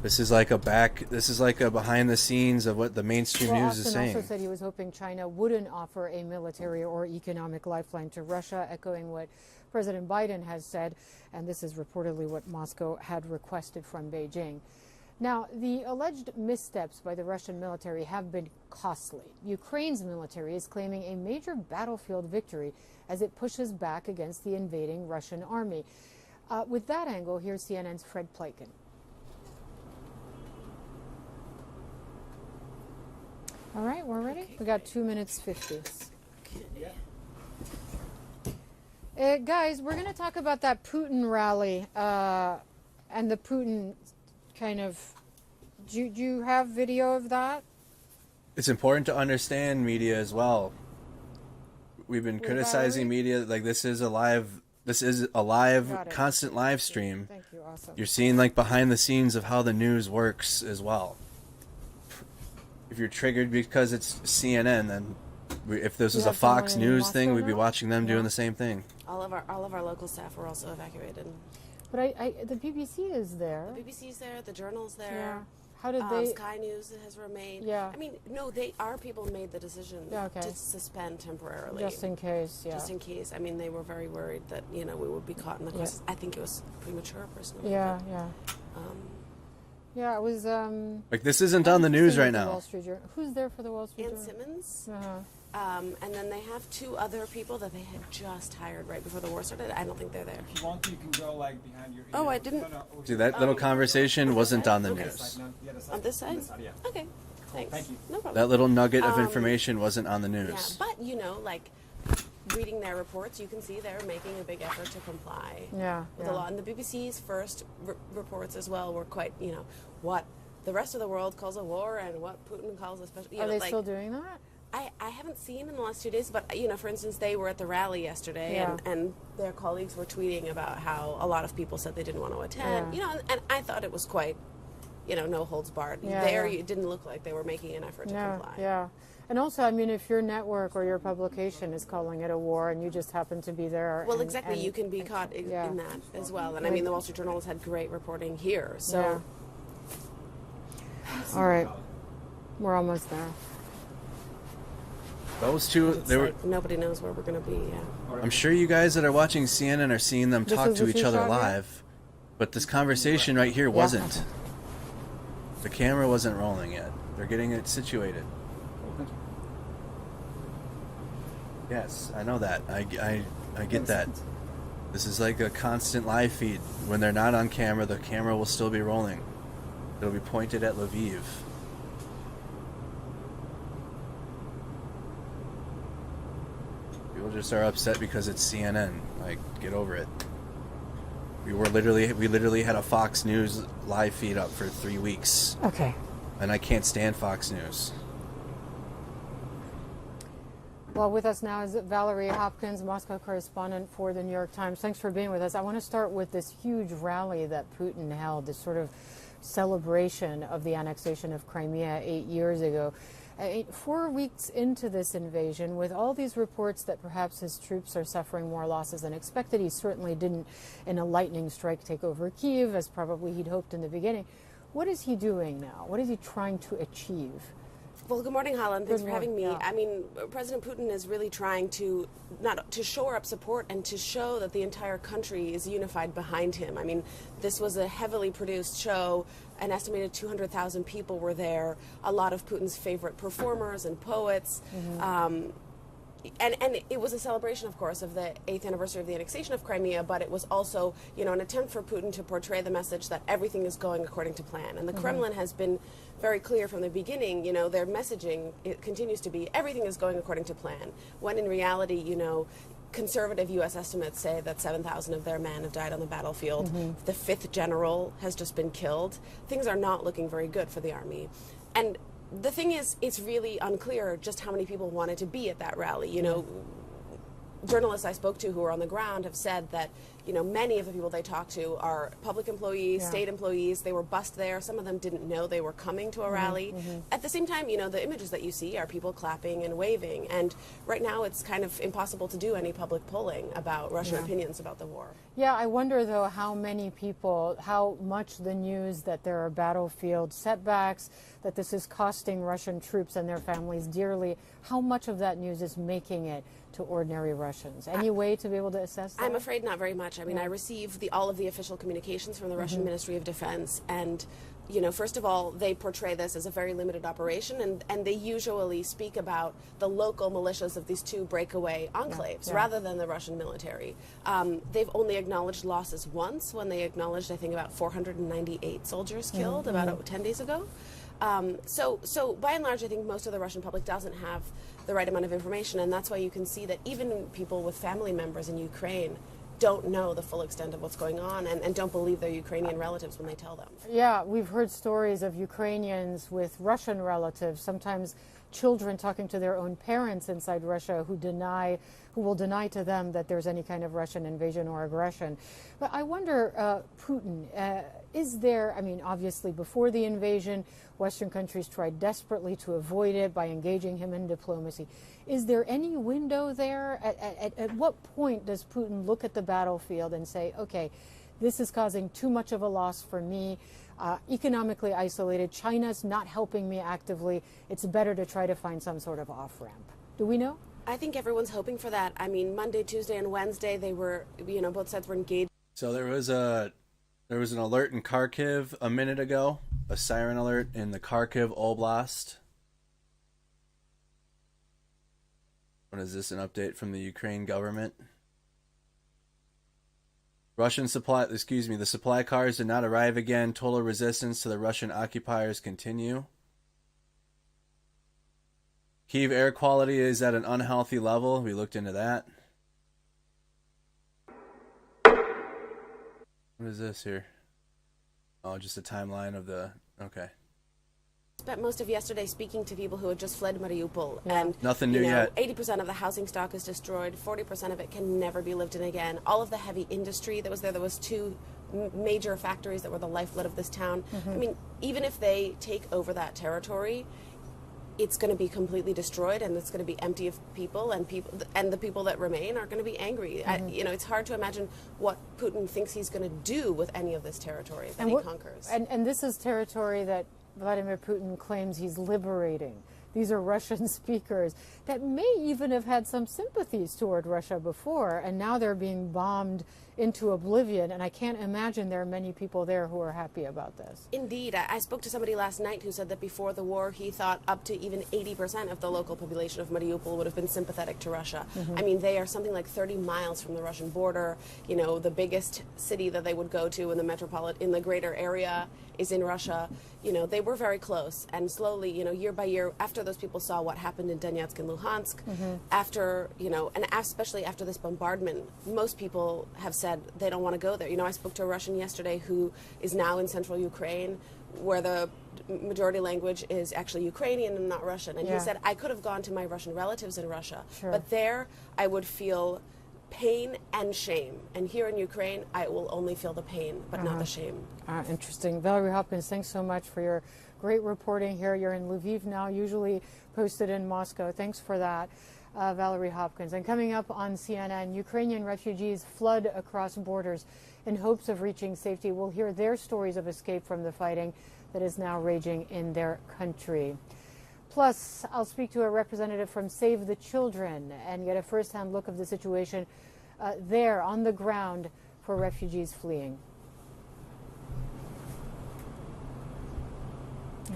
This is like a behind the scenes of what the mainstream news is saying. Austin also said he was hoping China wouldn't offer a military or economic lifeline to Russia, echoing what President Biden has said, and this is reportedly what Moscow had requested from Beijing. Now, the alleged missteps by the Russian military have been costly. Ukraine's military is claiming a major battlefield victory as it pushes back against the invading Russian army. With that angle, here's CNN's Fred Plaikin. All right, we're ready? Okay, we got 2 minutes 50. Guys, we're going to talk about that Putin rally and the Putin kind of... Do you have video of that? It's important to understand media as well. We've been criticizing media like this is a live This is a live, Got it. constant live stream. Thank you. Awesome. You're seeing like behind the scenes of how the news works as well. If you're triggered because it's CNN, then if this was a Fox News thing, we'd be watching them doing the same thing. All of our local staff were also evacuated. But the BBC is there. The BBC's there. The Journal's there. Yeah. How did they? Sky News has remained. Yeah. I mean, no, our people made the decision to suspend temporarily. Just in case, yeah. Just in case. I mean, they were very worried that, we would be caught in the crisis. I think it was premature, personally. Yeah, but, yeah. Yeah, it was. Like, this isn't on the news right now. Wall Street Journal. Who's there for the Wall Street Ann Journal? Simmons. Uh-huh. And then they have 2 other people that they had just hired right before the war started. I don't think they're there. If you want to, you can go like behind your ear. Oh, I didn't. See, that little conversation wasn't on the Okay. news. On this side? Yeah. Okay. Thanks. Thank you. No problem. That little nugget of information wasn't on the news. Yeah, but like reading their reports, you can see they're making a big effort to comply with the law. And the BBC's first reports as well were quite, what the rest of the world calls a war and what Putin calls a special. Are they still doing that? I haven't seen in the last 2 days, but for instance, they were at the rally yesterday, and their colleagues were tweeting about how a lot a lot of people said they didn't want to attend. And I thought it was quite, no holds barred. It didn't look like they were making an effort to comply. Yeah. And also, I mean, if your network or your publication is calling it a war and you just happen to be there. Well, exactly. You can be caught in that as well. And I mean, the Wall Street Journal has had great reporting here. So. All right. We're almost there. Those two, they were. Nobody knows where we're going to be. Yeah. I'm sure you guys that are watching CNN are seeing them talk to each other shot, live, but this conversation right here wasn't. The camera wasn't rolling yet. They're getting it situated. Yes, I know that. I get that. This is like a constant live feed. When they're not on camera, the camera will still be rolling. It'll be pointed at Lviv. People just are upset because it's CNN. Like, get over it. We literally had a Fox News live feed up for 3 weeks. Okay. And I can't stand Fox News. Well, with us now is Valerie Hopkins, Moscow correspondent for the New York Times. Thanks for being with us. I want to start with this huge rally that Putin held, this sort of celebration of the annexation of Crimea 8 years ago. 4 weeks into this invasion, with all these reports that perhaps his troops are suffering more losses than expected, he certainly didn't, in a lightning strike, take over Kyiv, as probably he'd hoped in the beginning. What is he doing now? What is he trying to achieve? Well, good morning, Holland. Thanks for having me. Yeah. I mean, President Putin is really trying to shore up support and to show that the entire country is unified behind him. I mean, this was a heavily produced show. An estimated 200,000 people were there. A lot of Putin's favorite performers and poets. Mm-hmm. And it was a celebration, of course, of the 8th anniversary of the annexation of Crimea, but it was also, an attempt for Putin to portray the message that everything is going according to plan. And the Kremlin has been very clear from the beginning, their messaging, it continues to be everything is going according to plan, when in reality, conservative U.S. estimates say that 7,000 of their men have died on the battlefield. Mm-hmm. The 5th general has just been killed. Things are not looking very good for the army. And the thing is, it's really unclear just how many people wanted to be at that rally. Journalists I spoke to who were on the ground have said that, many of the people they talked to are public employees, state employees. They were bussed there. Some of them didn't know they were coming to a rally. Mm-hmm. At the same time, the images that you see are people clapping and waving. And right now it's kind of impossible to do any public polling about Russian opinions about the war. Yeah, I wonder, though, how much the news that there are battlefield setbacks, that this is costing Russian troops and their families dearly, how much of that news is making it to ordinary Russians? Any way to be able to assess that? I'm afraid not very much. I mean, I receive all of the official communications from the Russian Ministry of Defense, and first of all, they portray this as a very limited operation, and they usually speak about the local militias of these 2 breakaway enclaves rather than the Russian military. They've only acknowledged losses once, when they acknowledged, I think, about 498 soldiers killed about 10 days ago. So by and large, I think most of the Russian public doesn't have the right amount of information, and that's why you can see that even people with family members in Ukraine don't know the full extent of what's going on and don't believe their Ukrainian relatives when they tell them. Yeah, we've heard stories of Ukrainians with Russian relatives, sometimes children talking to their own parents inside Russia who will deny to them that there's any kind of Russian invasion or aggression. But I wonder, Putin, is there, I mean, obviously before the invasion, Western countries tried desperately to avoid it by engaging him in diplomacy. Is there any window there? At what point does Putin look at the battlefield and say, okay, this is causing too much of a loss for me, economically isolated, China's not helping me actively, it's better to try to find some sort of off-ramp? Do we know? I think everyone's hoping for that. I mean, Monday, Tuesday, and Wednesday, they were, both sides were engaged. So there was an alert in Kharkiv a minute ago, a siren alert in the Kharkiv Oblast. What is this, an update from the Ukraine government? The supply cars did not arrive again. Total resistance to the Russian occupiers continue. Kyiv air quality is at an unhealthy level. We looked into that. What is this here? Oh, just a timeline of the... Okay. Spent most of yesterday speaking to people who had just fled Mariupol, and nothing new yet. 80% of the housing stock is destroyed. 40% of it can never be lived in again. All of the heavy industry that was there was 2 major factories that were the lifeblood of this town. I mean, even if they take over that territory, it's going to be completely destroyed, and it's going to be empty of people, and the people that remain are going to be angry. It's hard to imagine what Putin thinks he's going to do with any of this territory that he conquers. And this is territory that Vladimir Putin claims he's liberating. These are Russian speakers that may even have had some sympathies toward Russia before, and now they're being bombed into oblivion, and I can't imagine there are many people there who are happy about this. Indeed. I spoke to somebody last night who said that before the war he thought up to even 80% of the local population of Mariupol would have been sympathetic to Russia. I mean, they are something like 30 miles from the Russian border. The biggest city that they would go to in the greater area is in Russia. They were very close, and slowly, year by year, after those people saw what happened in Donetsk and Luhansk, after, and especially after this bombardment, most people have said they don't want to go there. I spoke to a Russian yesterday who is now in central Ukraine, where the majority language is actually Ukrainian and not Russian. And he said, I could have gone to my Russian relatives in Russia, but there I would feel pain and shame. And here in Ukraine, I will only feel the pain, but not the shame. Interesting. Valerie Hopkins, thanks so much for your great reporting here. You're in Lviv now, usually posted in Moscow. Thanks for that, Valerie Hopkins. And coming up on CNN, Ukrainian refugees flood across borders in hopes of reaching safety. We'll hear their stories of escape from the fighting that is now raging in their country. Plus, I'll speak to a representative from Save the Children and get a first-hand look of the situation there on the ground for refugees fleeing.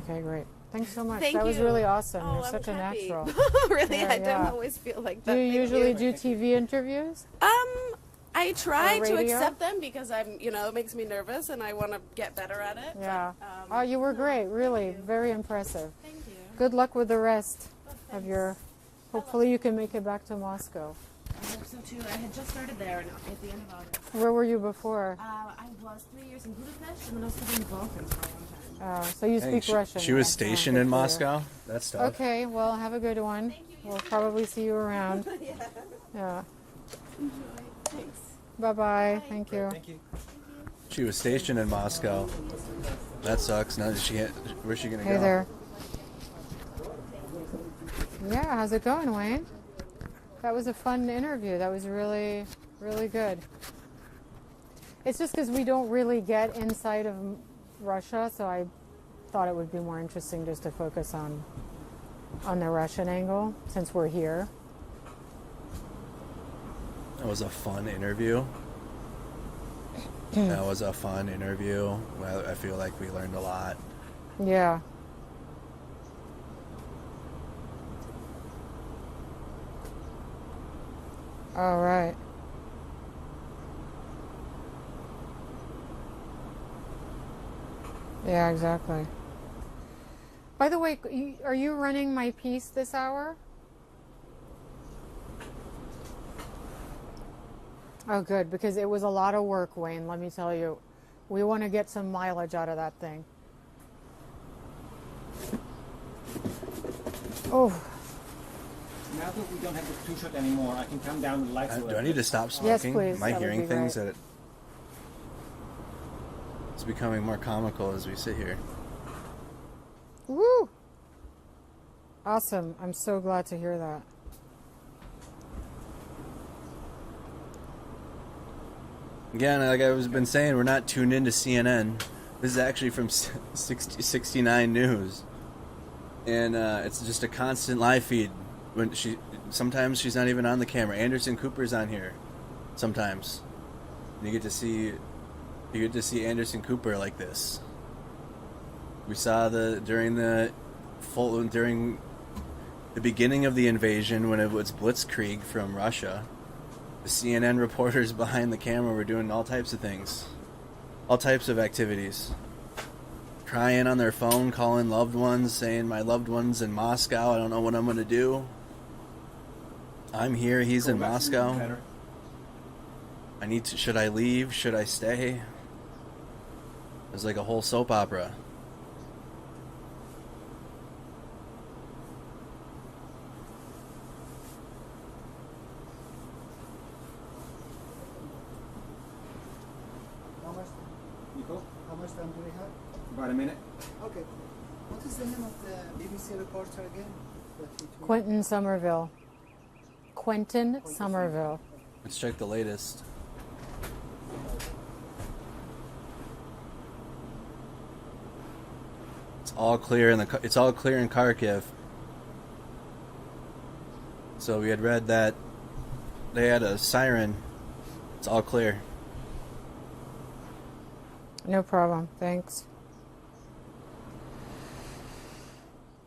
Okay, great. Thanks so much. Thank that was you. really awesome. Oh, You're such a happy. natural. Really, Yeah, I don't always feel like that. Do you usually do TV interviews? I try Or to radio? accept them because it makes me nervous and I want to get better at it. Yeah. Oh, you were great. Really, very impressive. Thank you. Good luck with the rest of your. Hopefully, you can make it back to Moscow. I hope so too. I had just started there at the end of August. Where were you before? I was 3 years in Budapest and then I was living in the Balkans for a long time. So you speak Russian. She was stationed in Moscow? That's tough. Okay, well, have a good one. Thank you. We'll probably see you around. Yeah. Enjoy. Thanks. Bye-bye. Thank you. She was stationed in Moscow. That sucks. Now where's she gonna go? Hey there. Yeah, how's it going, Wayne? That was a fun interview. That was really, really good. It's just because we don't really get inside of Russia, so I thought it would be more interesting just to focus on the Russian angle since we're here. That was a fun interview. That was a fun interview. Well, I feel like we learned a lot. Yeah. All right. Yeah, exactly. By the way, are you running my piece this hour? Oh, good, because it was a lot of work, Wayne, let me tell you. We want to get some mileage out of that thing. Oh. Now that we don't have the two-shot anymore, I can come down the lights. Do I need to stop smoking? Yes, please. Am I That would hearing be things great. that it's becoming more comical as we sit here? Woo! Awesome. I'm so glad to hear that. Again, like I was been saying, we're not tuned into CNN. This is actually from 69 News, and it's just a constant live feed. Sometimes she's not even on the camera. Anderson Cooper's on here, sometimes. And you get to see Anderson Cooper like this. We saw during the beginning of the invasion when it was blitzkrieg from Russia. The CNN reporters behind the camera were doing all types of things. All types of activities. Crying on their phone, calling loved ones, saying my loved one's in Moscow, I don't know what I'm going to do. I'm here, he's in Moscow. Should I leave? Should I stay? It was like a whole soap opera. How much time do we have? About a minute. Okay. What is the name of the BBC reporter again? Quentin Somerville. Quentin Somerville. Let's check the latest. It's all clear in Kharkiv. So we had read that they had a siren. It's all clear. No problem. Thanks.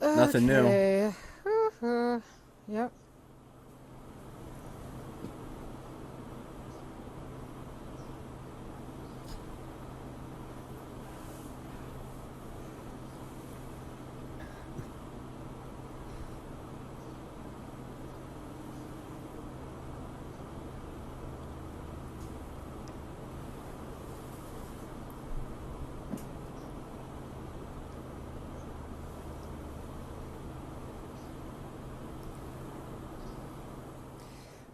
Nothing new. Okay. Yep.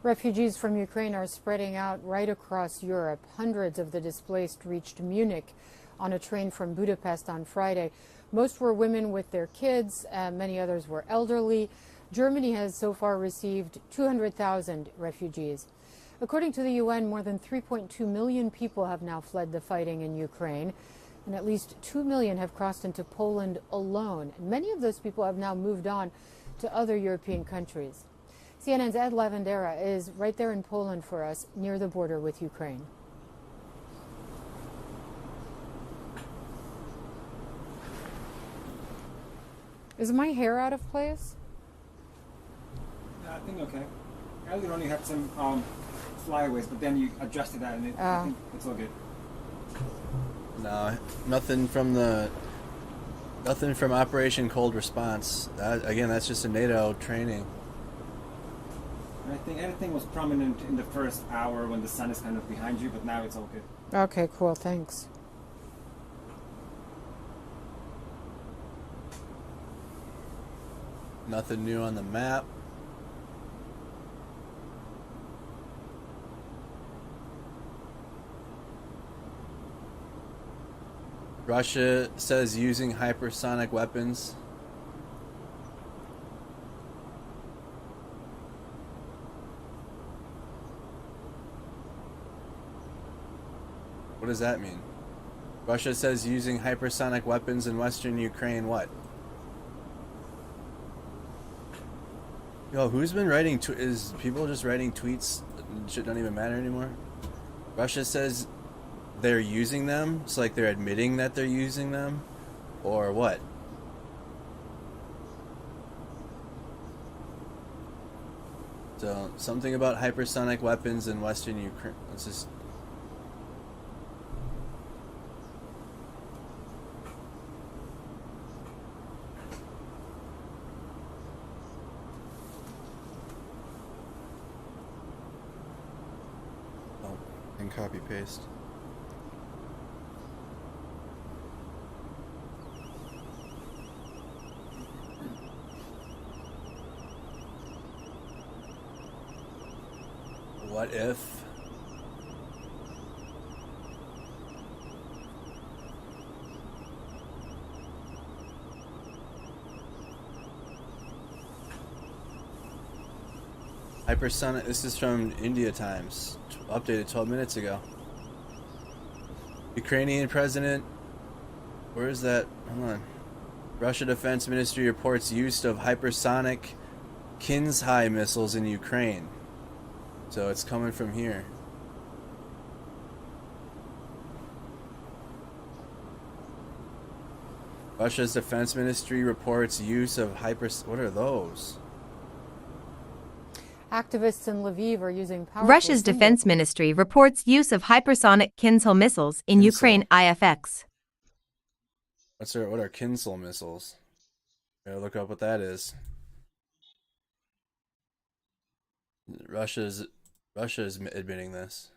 Refugees from Ukraine are spreading out right across Europe. Hundreds of the displaced reached Munich on a train from Budapest on Friday. Most were women with their kids, many others were elderly. Germany has so far received 200,000 refugees. According to the UN, more than 3.2 million people have now fled the fighting in Ukraine, and at least 2 million have crossed into Poland alone. Many of those people have now moved on to other European countries. CNN's Ed Lavandera is right there in Poland for us, near the border with Ukraine. Is my hair out of place? I think okay. I would only have some flyaways, but then you adjusted that, and I think it's all good. No, nothing from Operation Cold Response. Again, that's just a NATO training. I think everything was prominent in the first hour when the sun is kind of behind you, but now it's all good. Okay, cool, thanks. Nothing new on the map. Russia says using hypersonic weapons. What does that mean? Russia says using hypersonic weapons in western Ukraine, what? Yo, who's been writing, is people just writing tweets? Shit don't even matter anymore? Russia says they're using them? It's like they're admitting that they're using them? Or what? So, something about hypersonic weapons in western Ukraine. Let's just... copy paste. What if? Hypersonic, this is from India Times, updated 12 minutes ago. Ukrainian President, where is that? Hold on. Russia Defense Ministry reports use of hypersonic Kinzhai missiles in Ukraine. So it's coming from here. Russia's Defense Ministry reports use of what are those? Activists in Lviv are using powerful Russia's defense ministry reports use of hypersonic Kinzhal missiles in Ukraine IFX. What are Kinzhal missiles? Gotta look up what that is. Russia's admitting this.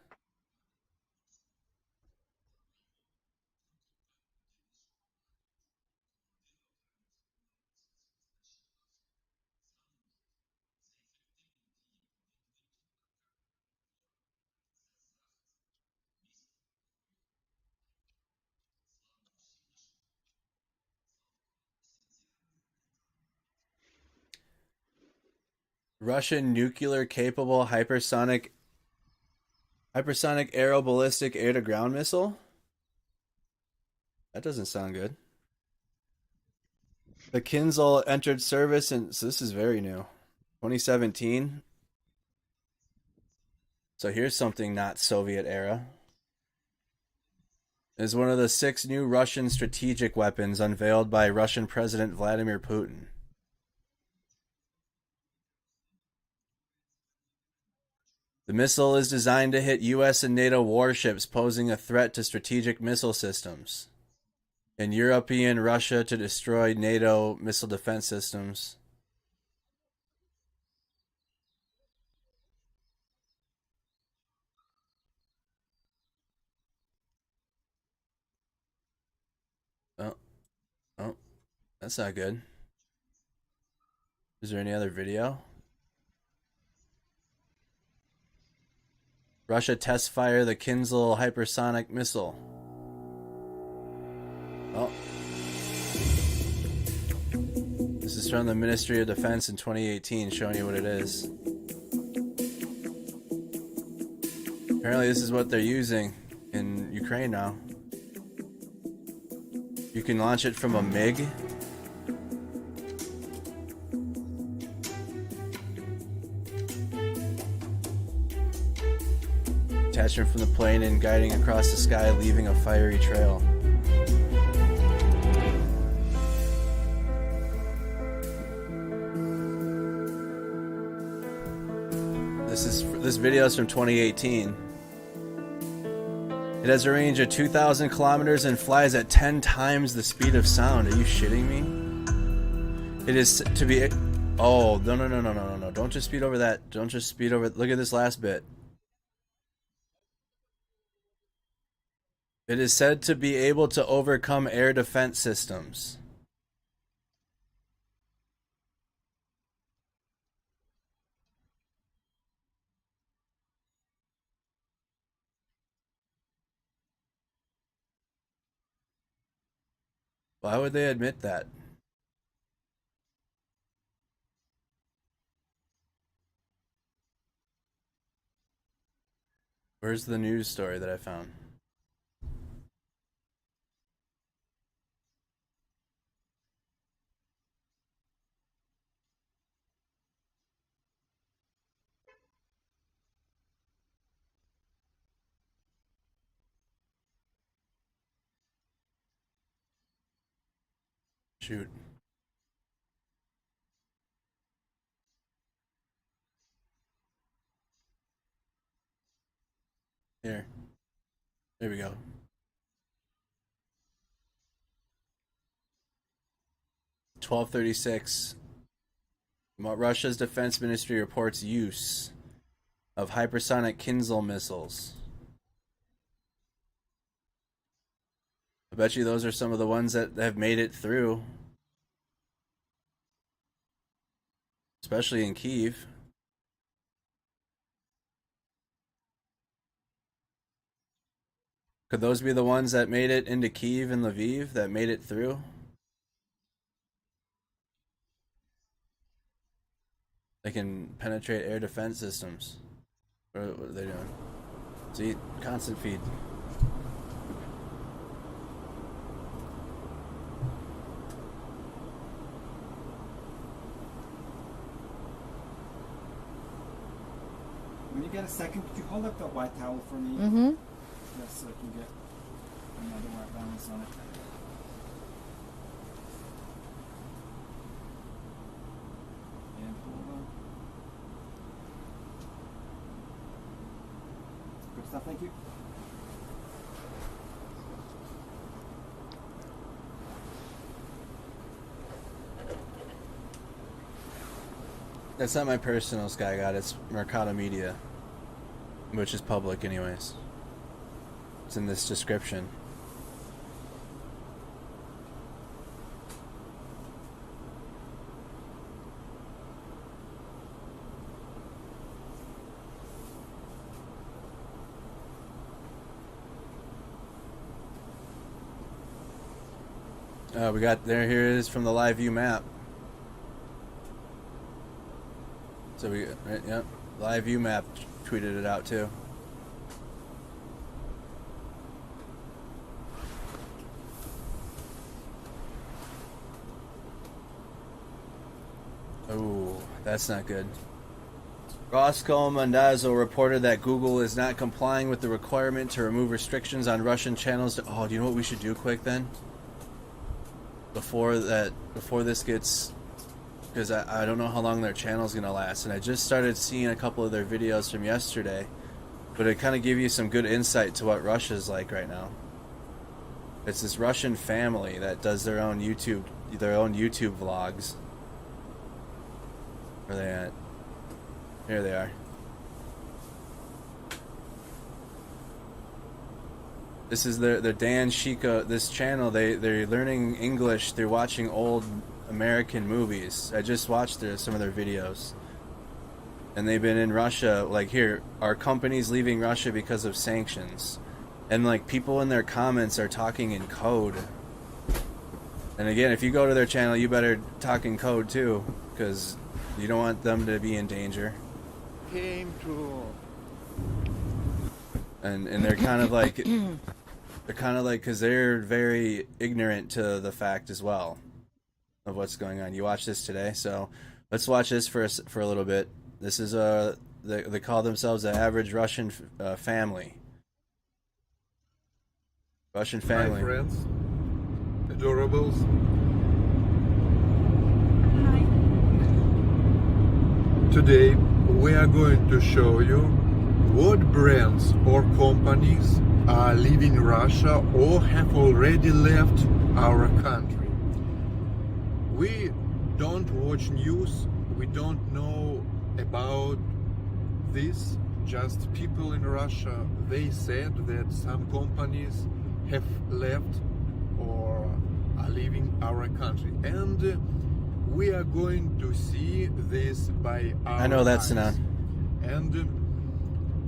Russian nuclear capable hypersonic aeroballistic air-to-ground missile? That doesn't sound good. The Kinzhal entered service so this is very new. 2017. So here's something not Soviet era. It is one of the 6 new Russian strategic weapons unveiled by Russian President Vladimir Putin. The missile is designed to hit U.S. and NATO warships, posing a threat to strategic missile systems, and European Russia to destroy NATO missile defense systems. Oh, that's not good. Is there any other video? Russia test fire the Kinzhal hypersonic missile. Oh. This is from the Ministry of Defense in 2018, showing you what it is. Apparently this is what they're using in Ukraine now. You can launch it from a MiG. Attachment from the plane and guiding across the sky, leaving a fiery trail. This video is from 2018. It has a range of 2,000 kilometers and flies at 10 times the speed of sound. Are you shitting me? It is to be... Oh, no. Don't just speed over that. Don't just speed over... Look at this last bit. It is said to be able to overcome air defense systems. Why would they admit that? Where's the news story that I found? Shoot. Here. There we go. $12:36. Russia's defense ministry reports use of hypersonic Kinzhal missiles. I bet you those are some of the ones that have made it through. Especially in Kyiv. Could those be the ones that made it into Kyiv and Lviv, that made it through? They can penetrate air defense systems. What are they doing? See, constant feed. When you get a second, could you hold up the white towel for me? Mm-hmm. Yes, so I can get another white balance on it. And hold on. Good stuff, thank you. That's not my personal Sky God, it's Mercado Media, which is public anyways. It's in this description. We got there. Here it is from the live view map. So we, right, yep, live view map tweeted it out too. Oh, that's not good. Roscoe Mondazzo reported that Google is not complying with the requirement to remove restrictions on Russian channels. Oh, do you know what we should do quick then? Before this gets, because I don't know how long their channel's gonna last, and I just started seeing a couple of their videos from yesterday, but it kind of give you some good insight to what Russia's like right now. It's this Russian family that does their own YouTube vlogs. Where are they at? Here they are. This is their Dan Shiko, this channel. They're learning English through watching old American movies. I just watched some of their videos. And they've been in Russia, like here, our company's leaving Russia because of sanctions. And like people in their comments are talking in code. And again, if you go to their channel, you better talk in code too, because you don't want them to be in danger. Came to and they're kind of like because they're very ignorant to the fact as well of what's going on. You watch this today, so let's watch this for a little bit. This is they call themselves the average Russian family. Russian family. My friends, adorables. Today we are going to show you what brands or companies are leaving Russia or have already left our country. We don't watch news, we don't know about this, just people in Russia, they said that some companies have left or are leaving our country, and we are going to see this by our I know that's eyes. And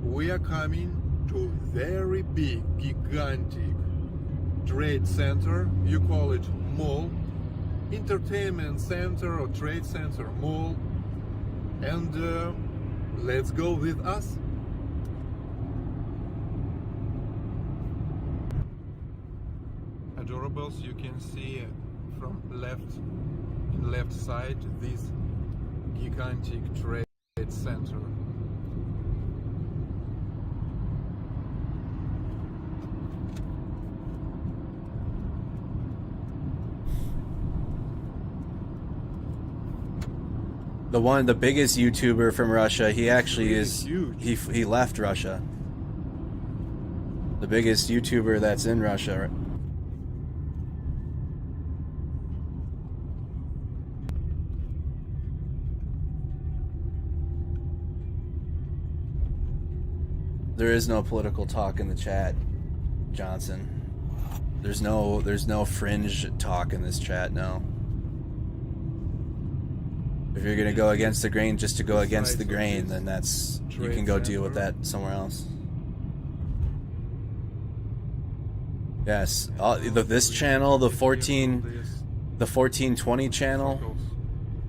we are coming to very big, gigantic trade center. You call it mall, entertainment center or trade center, mall. And let's go with us. Adorables, you can see from left side this gigantic trade center. The biggest YouTuber from Russia, he actually is huge. He left Russia. The biggest YouTuber that's in Russia. There is no political talk in the chat, Johnson. There's no fringe talk in this chat, no. If you're gonna go against the grain just to go against the grain, then that's, you can go deal with that somewhere else. Yes, this channel, the 1420 channel.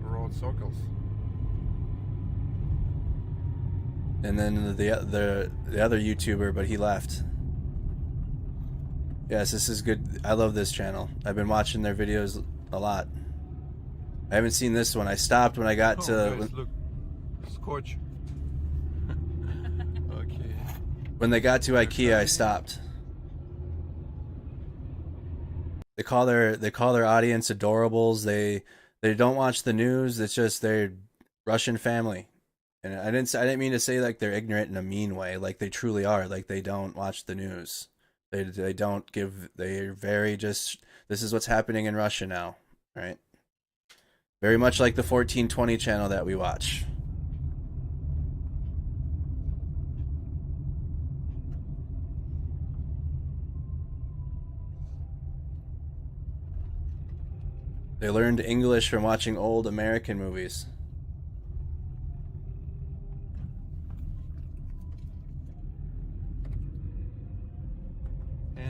Road circles. And then the other YouTuber, but he left. Yes, this is good. I love this channel. I've been watching their videos a lot. I haven't seen this one. I stopped when I got to... Guys, look. Scotch. Okay. When they got to IKEA, I stopped. They call their audience adorables. They don't watch the news. It's just they're Russian family. And I didn't mean to say like they're ignorant in a mean way. Like they truly are. Like they don't watch the news. They don't give. They're very just. This is what's happening in Russia now, right? Very much like the 1420 channel that we watch. They learned English from watching old American movies.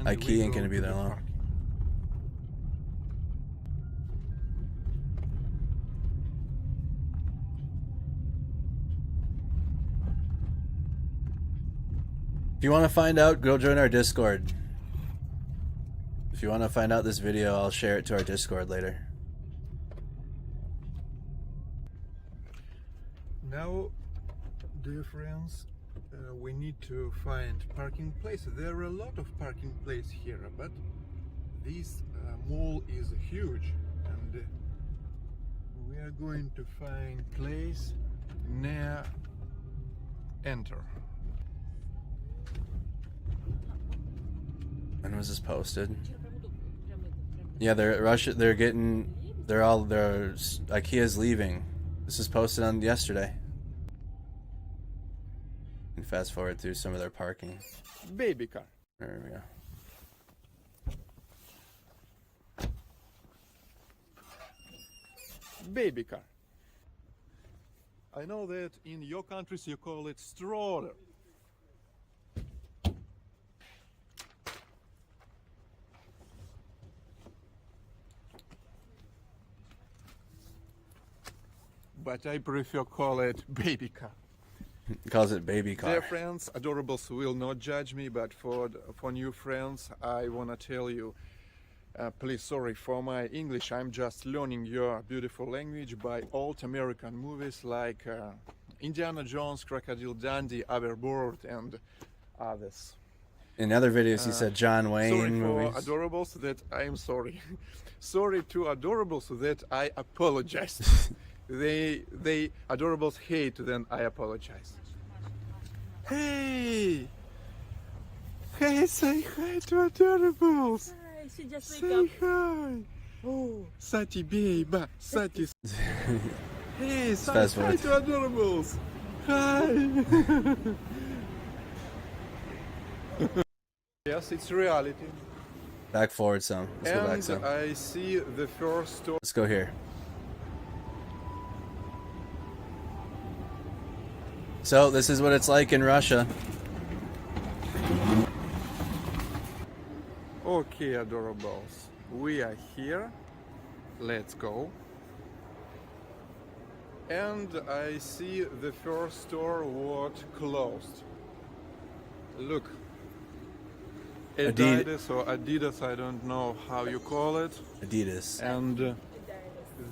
IKEA ain't gonna be there long. If you want to find out, go join our Discord. If you want to find out this video, I'll share it to our Discord later. Now, dear friends, we need to find parking place. There are a lot of parking places here, but this mall is huge, and we are going to find place near enter. When was this posted? Yeah, IKEA's leaving. This is posted on yesterday. And fast forward through some of their parking. Baby car. There we go. Baby car. I know that in your countries you call it stroller. But I prefer call it baby car. He calls it baby car. Dear friends, adorables will not judge me, but for new friends, I wanna tell you, please sorry for my English. I'm just learning your beautiful language by old American movies like Indiana Jones, Crocodile Dundee, Overboard, and others. In other videos, he said John Wayne movies. Sorry for adorables that I am sorry. Sorry to adorables that I apologize. They adorables hate, then I apologize. Hey! Hey, say hi to adorables! Hi, she just say wake up. Hi! Oh, Sati baby, Sati. Hey, say Fast hi forward. to adorables! Hi! Yes, it's reality. Back forward some. Let's go back And some. I see the first store. Let's go here. So this is what it's like in Russia. Okay, adorables, we are here. Let's go. And I see the first store was closed. Look, Adidas or Adidas, I don't know how you call it. Adidas. And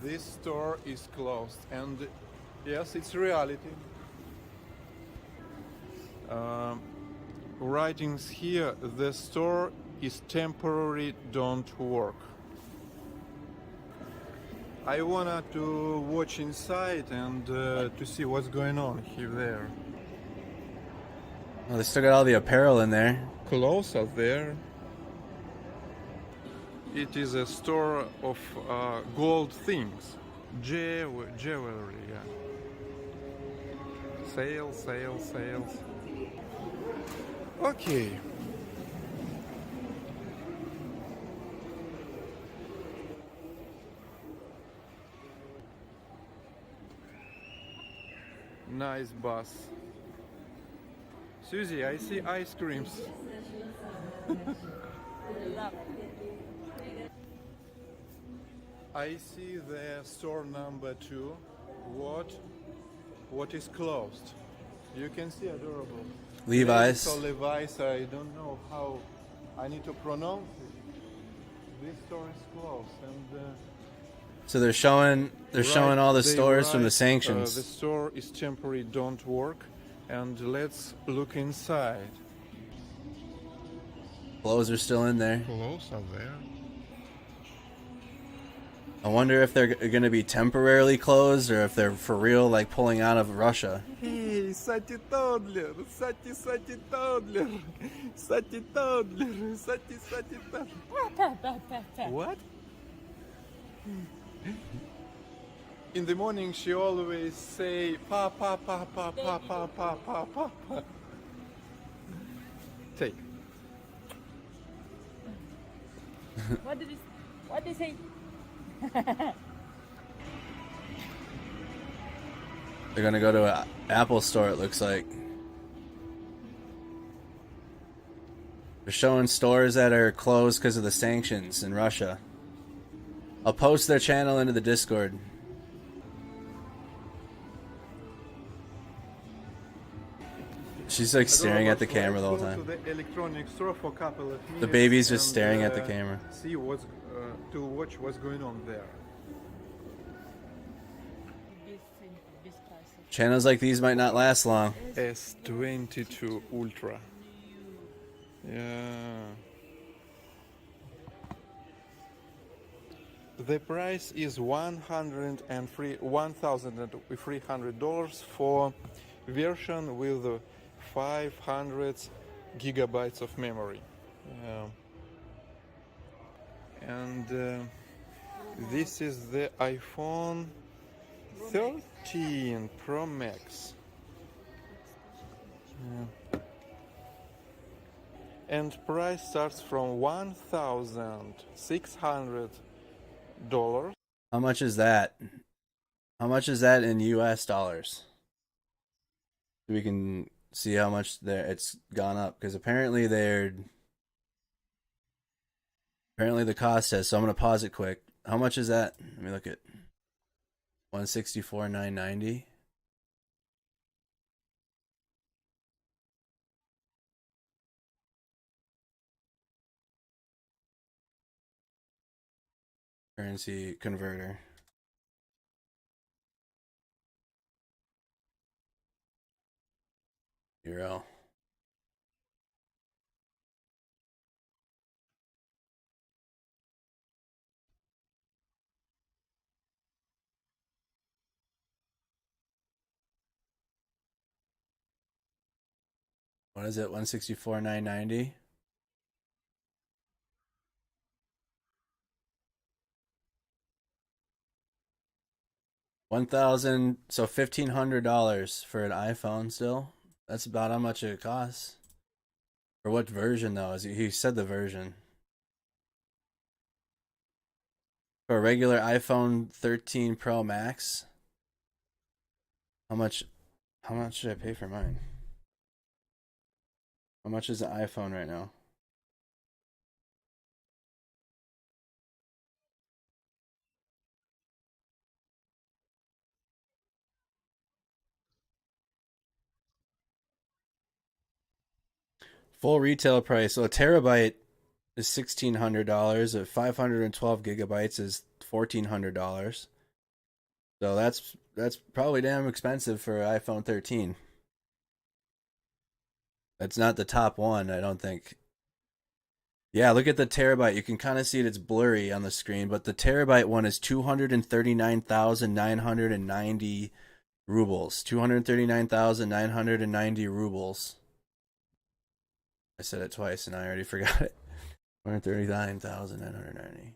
this store is closed. And yes, it's reality. Writings here, the store is temporary, don't work. I wanted to watch inside and to see what's going on here there. Oh, they still got all the apparel in there. Clothes are there. It is a store of gold things. Jewelry, yeah. Sales. Okay. Nice bus. Susie, I see ice creams. I see the store number 2. What is closed? You can see adorable. Levi's. So Levi's, I don't know how I need to pronounce it. This store is closed, and so they're showing all the stores from the the sanctions. store is temporary, don't work, and let's look inside. Clothes are still in there. Clothes are there. I wonder if they're going to be temporarily closed or if they're for real, like pulling out of Russia. Hey, Sati Toddler, Sati Toddler, Sati Toddler, Sati Toddler. What? In the morning she always say pa pa pa pa pa pa pa pa pa pa. Take. What did he say? They're going to go to an Apple store, it looks like. They're showing stores that are closed because of the sanctions in Russia. I'll post their channel into the Discord. She's like staring at the camera the whole time. To the electronics store for a couple of minutes. The baby's just and, staring at the camera. See what's to watch what's going on there. Channels like these might not last long. S22 Ultra. Yeah. The price is $1,300 for version with 500 gigabytes of memory. And this is the iPhone 13 Pro Max. And price starts from $1,600. How much is that? How much is that in US dollars? We can see how much it's gone up, because apparently the cost has. So I'm gonna pause it quick. How much is that? Let me look at 164,990. Currency converter. Euro. What is it? 164,990. $1,000, so $1,500 for an iPhone still. That's about how much it costs. For what version though? He said the version. For a regular iPhone 13 Pro Max. How much should I pay for mine? How much is the iPhone right now? Full retail price. So a terabyte is $1,600. At 512 gigabytes is $1,400. So that's probably damn expensive for an iPhone 13. That's not the top one, I don't think. Yeah, look at the terabyte. You can kind of see it's blurry on the screen, but the terabyte one is 239,990 rubles. 239,990 rubles. I said it twice and I already forgot it. 239,990.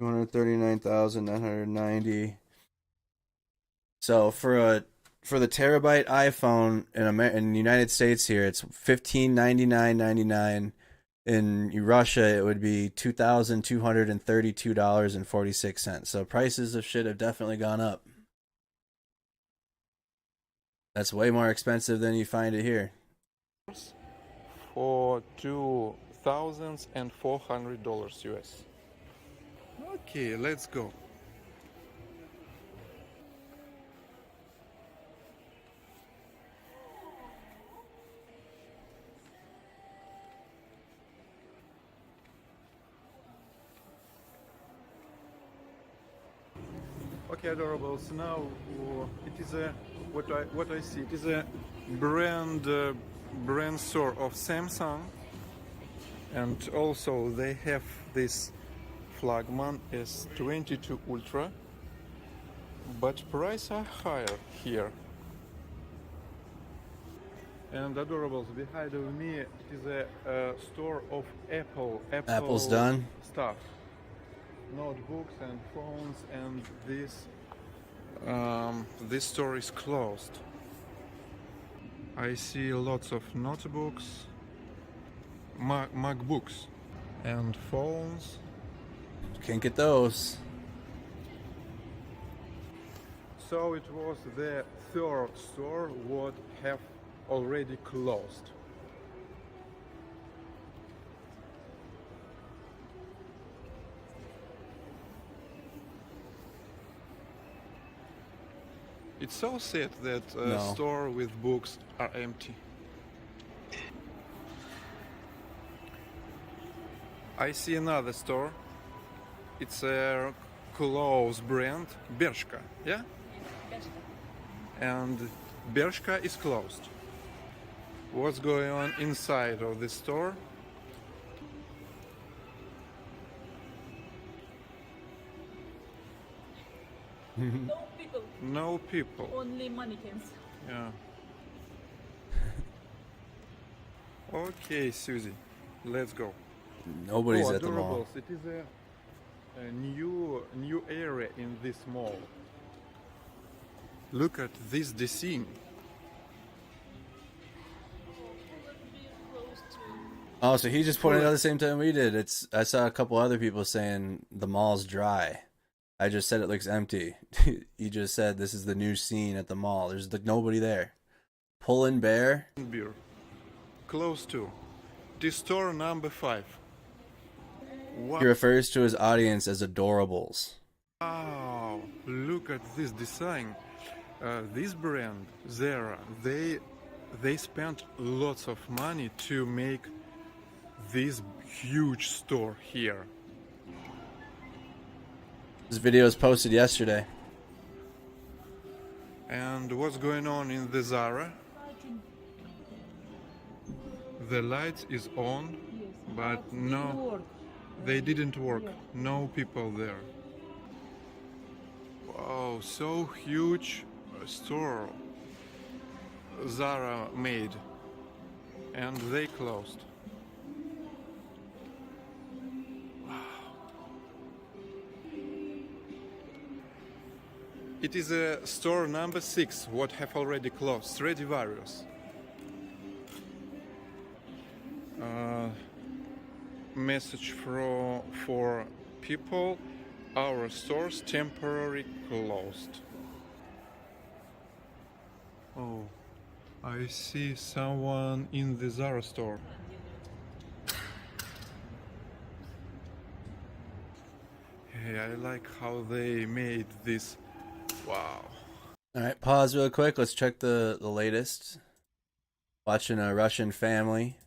239,990. So for the terabyte iPhone in the United States here, it's $1,599.99. In Russia, it would be $2,232.46. So prices of shit have definitely gone up. That's way more expensive than you find it here. For $2,400 US. Okay, let's go. Okay, adorables. Now it is a what I see. It is a brand store of Samsung, and also they have this flagman S22 Ultra, but prices are higher here. And adorables, behind of me it is a store of Apple's done. Stuff. Notebooks and phones, and this store is closed. I see lots of notebooks, MacBooks, and phones. Can't get those. So it was the third store what have already closed. It's so sad that store with books are empty. I see another store. It's a clothes brand, Bershka, yeah? And Bershka is closed. What's going on inside of the store? No people. No people. Only mannequins. Yeah. Okay, Susie, let's go. Nobody's at the mall. It is a new area in this mall. Look at this design. Oh, so he just pointed out the same time we did. I saw a couple other people saying the mall's dry. I just said it looks empty. He just said this is the new scene at the mall. There's nobody there. Pull-in Bear. Beer. Close to. This store number 5. What? He refers to his audience as adorables. Wow, look at this design. This brand, Zara, they spent lots of money to make this huge store here. This video was posted yesterday. And what's going on in the Zara? The light is on, but no, they didn't work. No people there. Wow, so huge store Zara made, and they closed. It is a store number 6, what have already closed, Stradivarius. Message for people, our stores temporarily closed. Oh, I see someone in the Zara store. Hey, I like how they made this. Wow. All right, pause real quick. Let's check the latest. Watching a Russian family,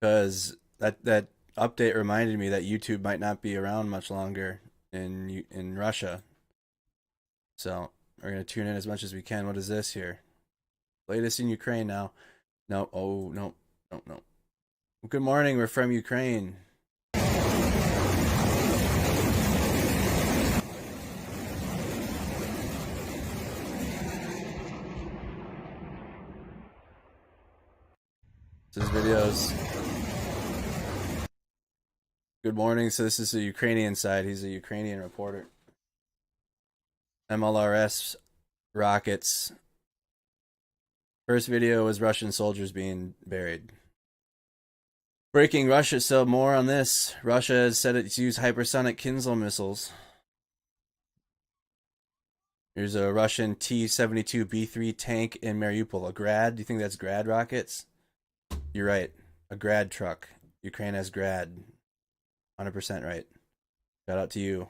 because that update reminded me that YouTube might not be around much longer in Russia. So we're gonna tune in as much as we can. What is this here? Latest in Ukraine now. No, oh no. Good morning. We're from Ukraine. This videos. Good morning. So this is the Ukrainian side. He's a Ukrainian reporter. MLRS rockets. First video was Russian soldiers being buried. Breaking Russia. So more on this. Russia has said it's used hypersonic Kinzhal missiles. Here's a Russian T-72B3 tank in Mariupol. A Grad? Do you think that's Grad rockets? You're right. A Grad truck. Ukraine has Grad. 100% right. Shout out to you.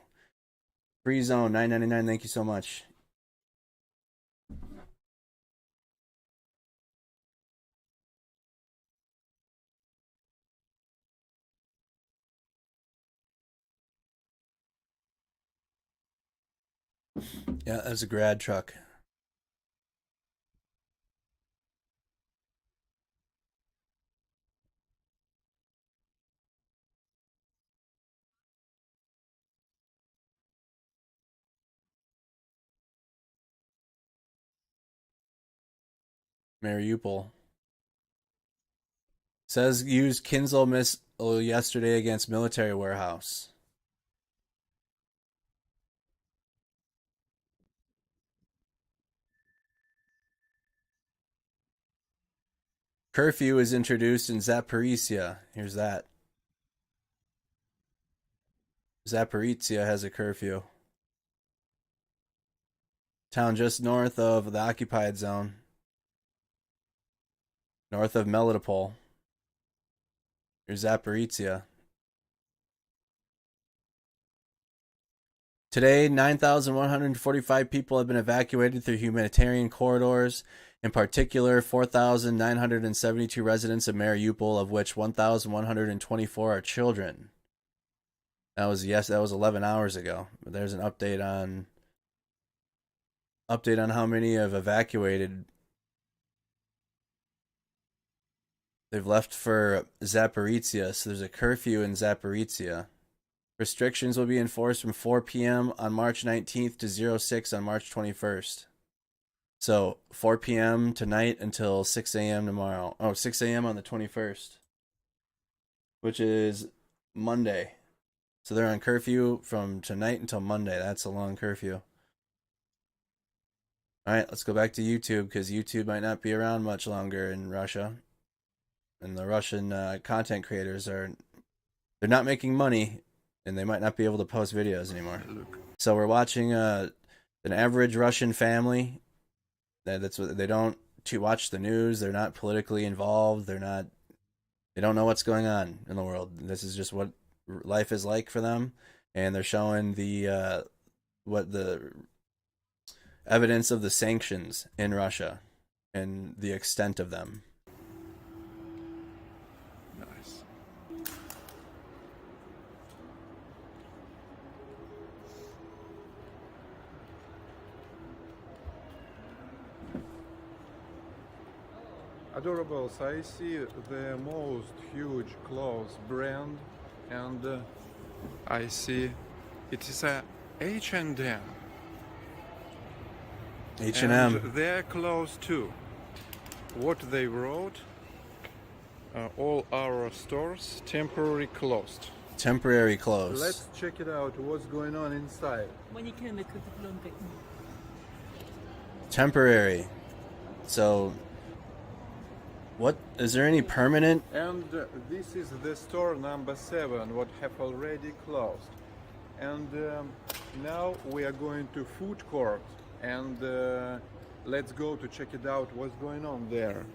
Free Zone, $9.99. Thank you so much. Yeah, that's a Grad truck. Mariupol. Says used Kinzhal missile yesterday against military warehouse. Curfew is introduced in Zaporizhia. Here's that. Zaporizhia has a curfew. Town just north of the occupied zone. North of Melitopol. Here's Zaporizhia. Today, 9,145 people have been evacuated through humanitarian corridors. In particular, 4,972 residents of Mariupol, of which 1,124 are children. That was 11 hours ago. But there's an update on how many have evacuated. They've left for Zaporizhia, so there's a curfew in Zaporizhia. Restrictions will be enforced from 4 p.m. on March 19th to 06 on March 21st. So 4 p.m. tonight until 6 a.m. tomorrow. Oh, 6 a.m. on the 21st, which is Monday. So they're on curfew from tonight until Monday. That's a long curfew. All right, let's go back to YouTube because YouTube might not be around much longer in Russia. And the Russian content creators they're not making money, and they might not be able to post videos anymore. So we're watching an average Russian family. That's what they don't watch the news. They're not politically involved. They don't know what's going on in the world. This is just what life is like for them, and they're showing the evidence of the sanctions in Russia and the extent of them. Nice. Adorables, I see the most huge clothes brand, and I see it is a H&M. H&M. And they're closed too. What they wrote, all our stores temporarily closed. Temporary closed. Let's check it out, what's going on inside. Temporary. So, what is there any permanent? And this is the store number 7, what have already closed. And now we are going to food court, and let's go to check it out, what's going on there.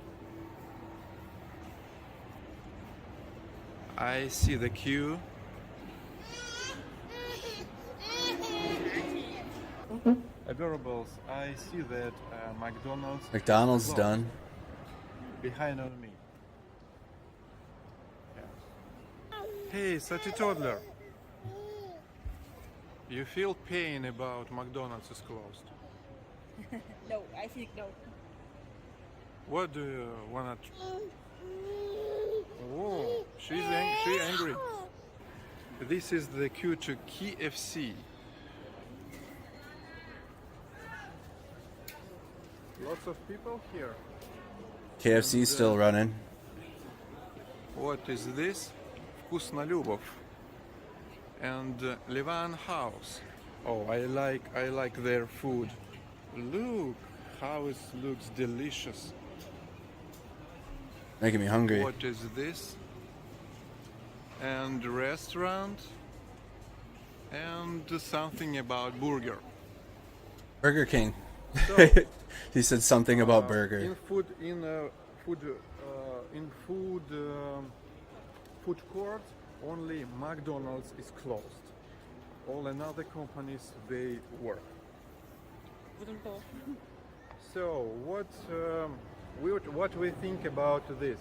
I see the queue. Adorables, I see that McDonald's closed. done. Behind on me. Yeah. Hey, such a toddler. You feel pain about McDonald's is closed? No, I think no. What do you wanna? Oh, she angry. This is the queue to KFC. Lots of people here. KFC still running. What is this? Вкуснолюбов. And Levan House. Oh, I like their food. Look how it looks delicious. Making me hungry. What is this? And restaurant. And something about burger. Burger King. So, He said something about burger. In food court, only McDonald's is closed. All another companies they work. So what we think about this?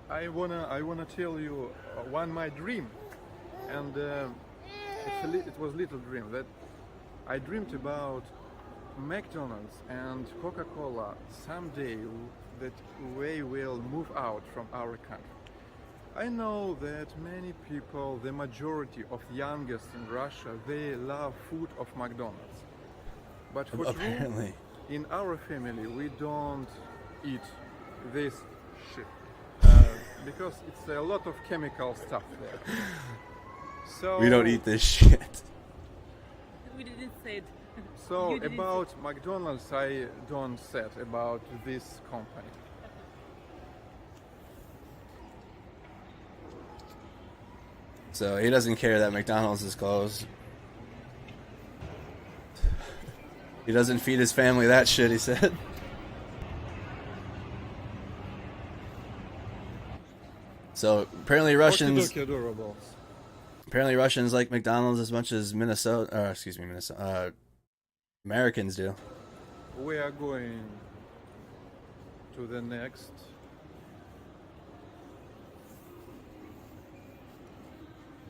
I wanna tell you one my dream, and it was little dream that I dreamed about McDonald's and Coca-Cola someday that we will move out from our country. I know that many people, the majority of youngest in Russia, they love food of McDonald's. But for apparently, true, in our family, we don't eat this shit because it's a lot of chemical stuff there. So we don't eat this shit. We didn't say it. So about McDonald's, I don't said about this company. So he doesn't care that McDonald's is closed. He doesn't feed his family that shit, he said. So apparently Russians like McDonald's as much as Americans do. We are going to the next.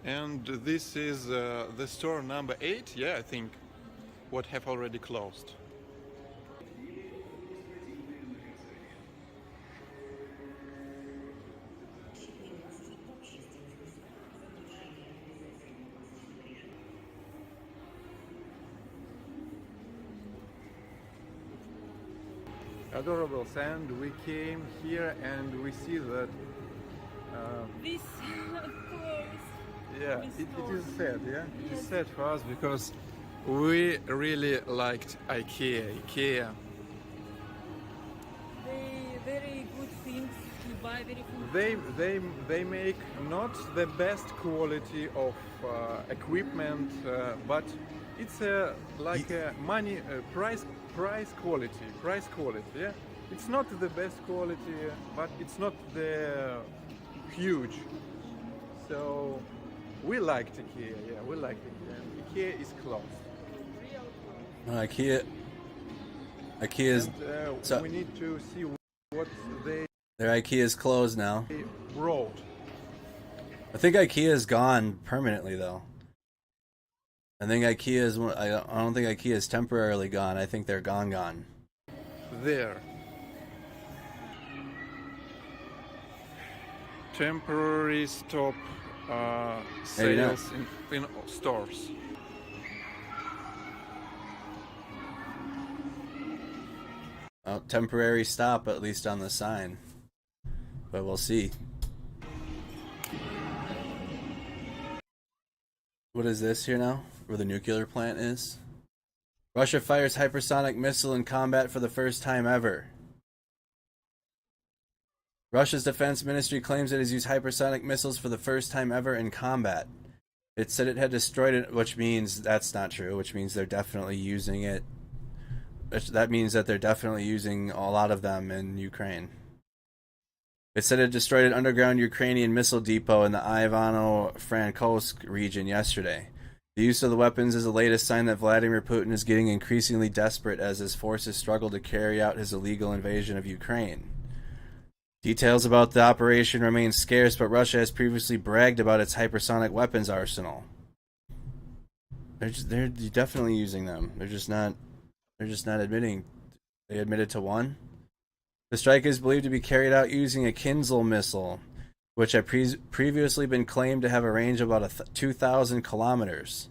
And this is the store number 8, yeah, I think, what have already closed. Adorables, and we came here and we see that this close. Yeah, it is sad, yeah? It is sad for us because we really liked IKEA. Very good things. You buy very good. They make not the best quality of equipment, but it's like a money price quality. Yeah, it's not the best quality, but it's not the huge. So we liked IKEA. Yeah, we liked IKEA. IKEA is closed. IKEA's. And, so we need to see what their IKEA is closed now. Wrote. I think IKEA is gone permanently, though. I think IKEA is. I don't think IKEA is temporarily gone. I think they're gone. There. Temporary stop sales in stores. Temporary stop, at least on the sign. But we'll see. What is this here now? Where the nuclear plant is? Russia fires hypersonic missile in combat for the first time ever. Russia's defense ministry claims it has used hypersonic missiles for the first time ever in combat. It said it had destroyed it, which means that's not true, which means they're definitely using it. That means that they're definitely using a lot of them in Ukraine. It said it destroyed an underground Ukrainian missile depot in the Ivano-Frankivsk region yesterday. The use of the weapons is the latest sign that Vladimir Putin is getting increasingly desperate as his forces struggle to carry out his illegal invasion of Ukraine. Details about the operation remain scarce, but Russia has previously bragged about its hypersonic weapons arsenal. They're definitely using them. They're just not admitting. They admitted to one. The strike is believed to be carried out using a Kinzhal missile, which had previously been claimed to have a range of about 2,000 kilometers.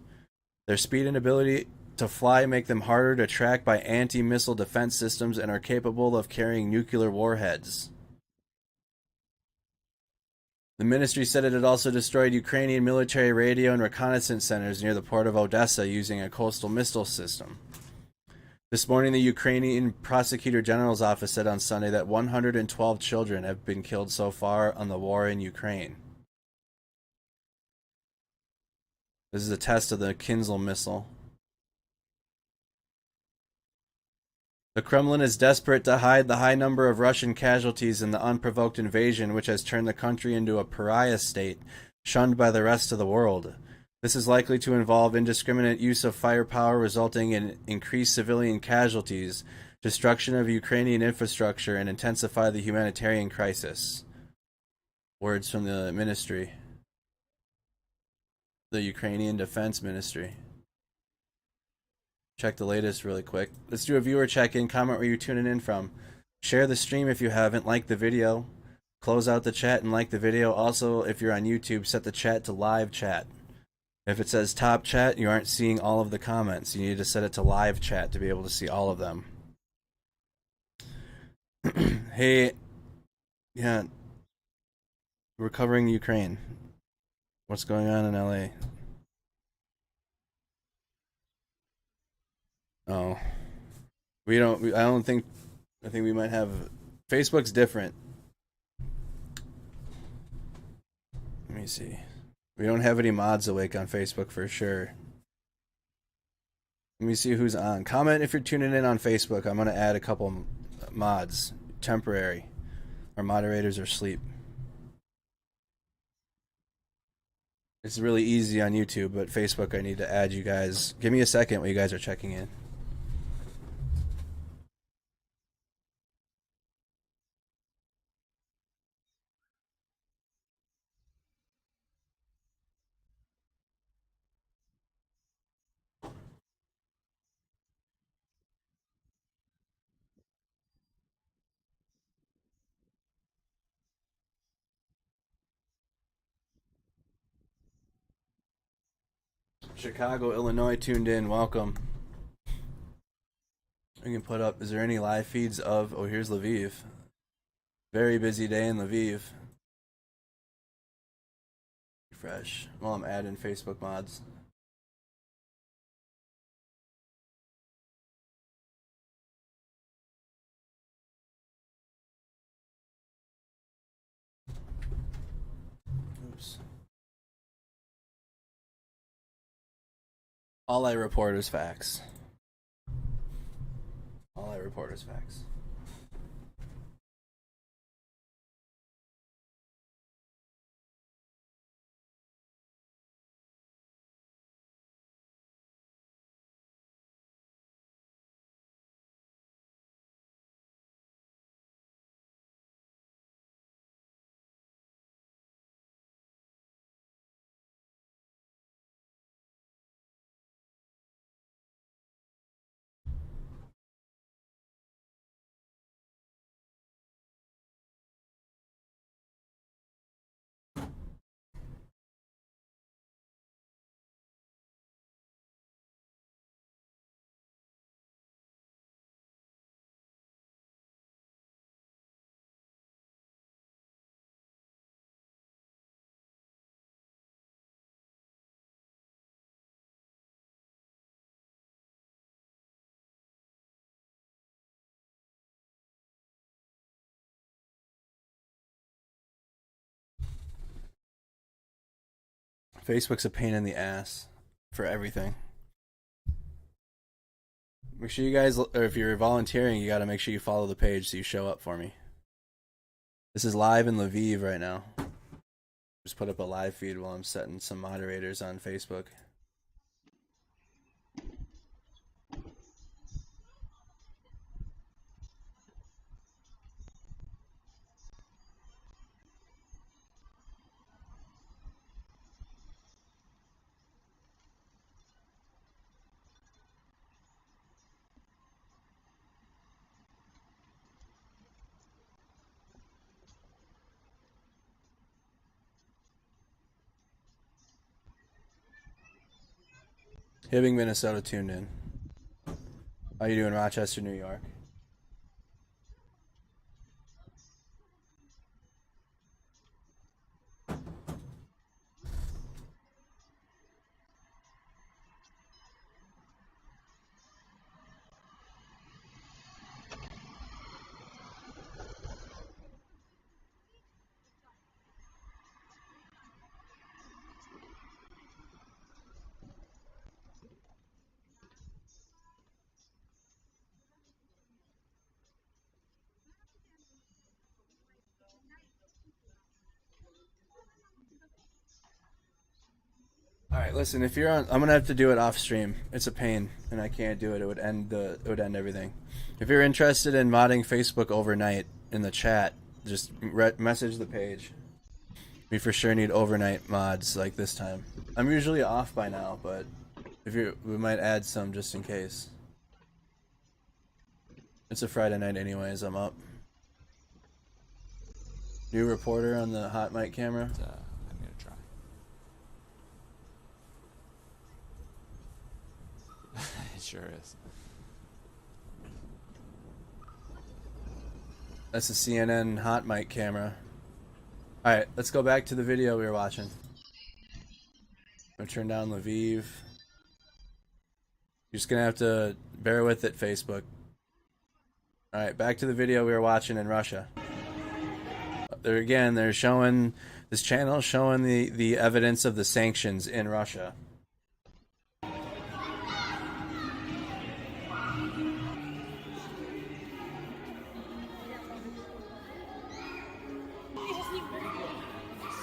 Their speed and ability to fly make them harder to track by anti-missile defense systems and are capable of carrying nuclear warheads. The ministry said it had also destroyed Ukrainian military radio and reconnaissance centers near the port of Odessa using a coastal missile system. This morning, the Ukrainian Prosecutor General's office said on Sunday that 112 children have been killed so far on the war in Ukraine. This is a test of the Kinzhal missile. The Kremlin is desperate to hide the high number of Russian casualties in the unprovoked invasion, which has turned the country into a pariah state, shunned by the rest of the world. This is likely to involve indiscriminate use of firepower, resulting in increased civilian casualties, destruction of Ukrainian infrastructure, and intensify the humanitarian crisis. Words from the ministry. The Ukrainian Defense Ministry. Check the latest really quick. Let's do a viewer check-in. Comment where you're tuning in from. Share the stream if you haven't. Like the video. Close out the chat and like the video. Also, if you're on YouTube, set the chat to live chat. If it says top chat, you aren't seeing all of the comments. You need to set it to live chat to be able to see all of them. Hey, yeah, we're covering Ukraine. What's going on in LA? Oh, I think we might have, Facebook's different. Let me see. We don't have any mods awake on Facebook for sure. Let me see who's on. Comment if you're tuning in on Facebook. I'm going to add a couple mods. Temporary. Our moderators are asleep. It's really easy on YouTube, but Facebook I need to add you guys. Give me a second while you guys are checking in. Chicago, Illinois tuned in. Welcome. We can put up, is there any live feeds of, oh, here's Lviv. Very busy day in Lviv. Refresh. Well, I'm adding Facebook mods. Oops. All I report is facts. All I report is facts. Facebook's a pain in the ass for everything. Make sure you guys, or if you're volunteering, you got to make sure you follow the page so you show up for me. This is live in Lviv right now. Just put up a live feed while I'm setting some moderators on Facebook. Hibbing, Minnesota tuned in. How you doing, Rochester, New York? listen, if you're on, I'm gonna have to do it off stream. It's a pain, and I can't do it. It would end everything. If you're interested in modding Facebook overnight in the chat, just message the page. We for sure need overnight mods like this time. I'm usually off by now, but we might add some just in case. It's a Friday night anyways, I'm up. New reporter on the hot mic camera? I'm gonna try. It sure is. That's the CNN hot mic camera. Alright, let's go back to the video we were watching. I'm gonna turn down Lviv. You're just gonna have to bear with it, Facebook. Alright, back to the video we were watching in Russia. There again, they're showing, this channel is showing the evidence of the sanctions in Russia.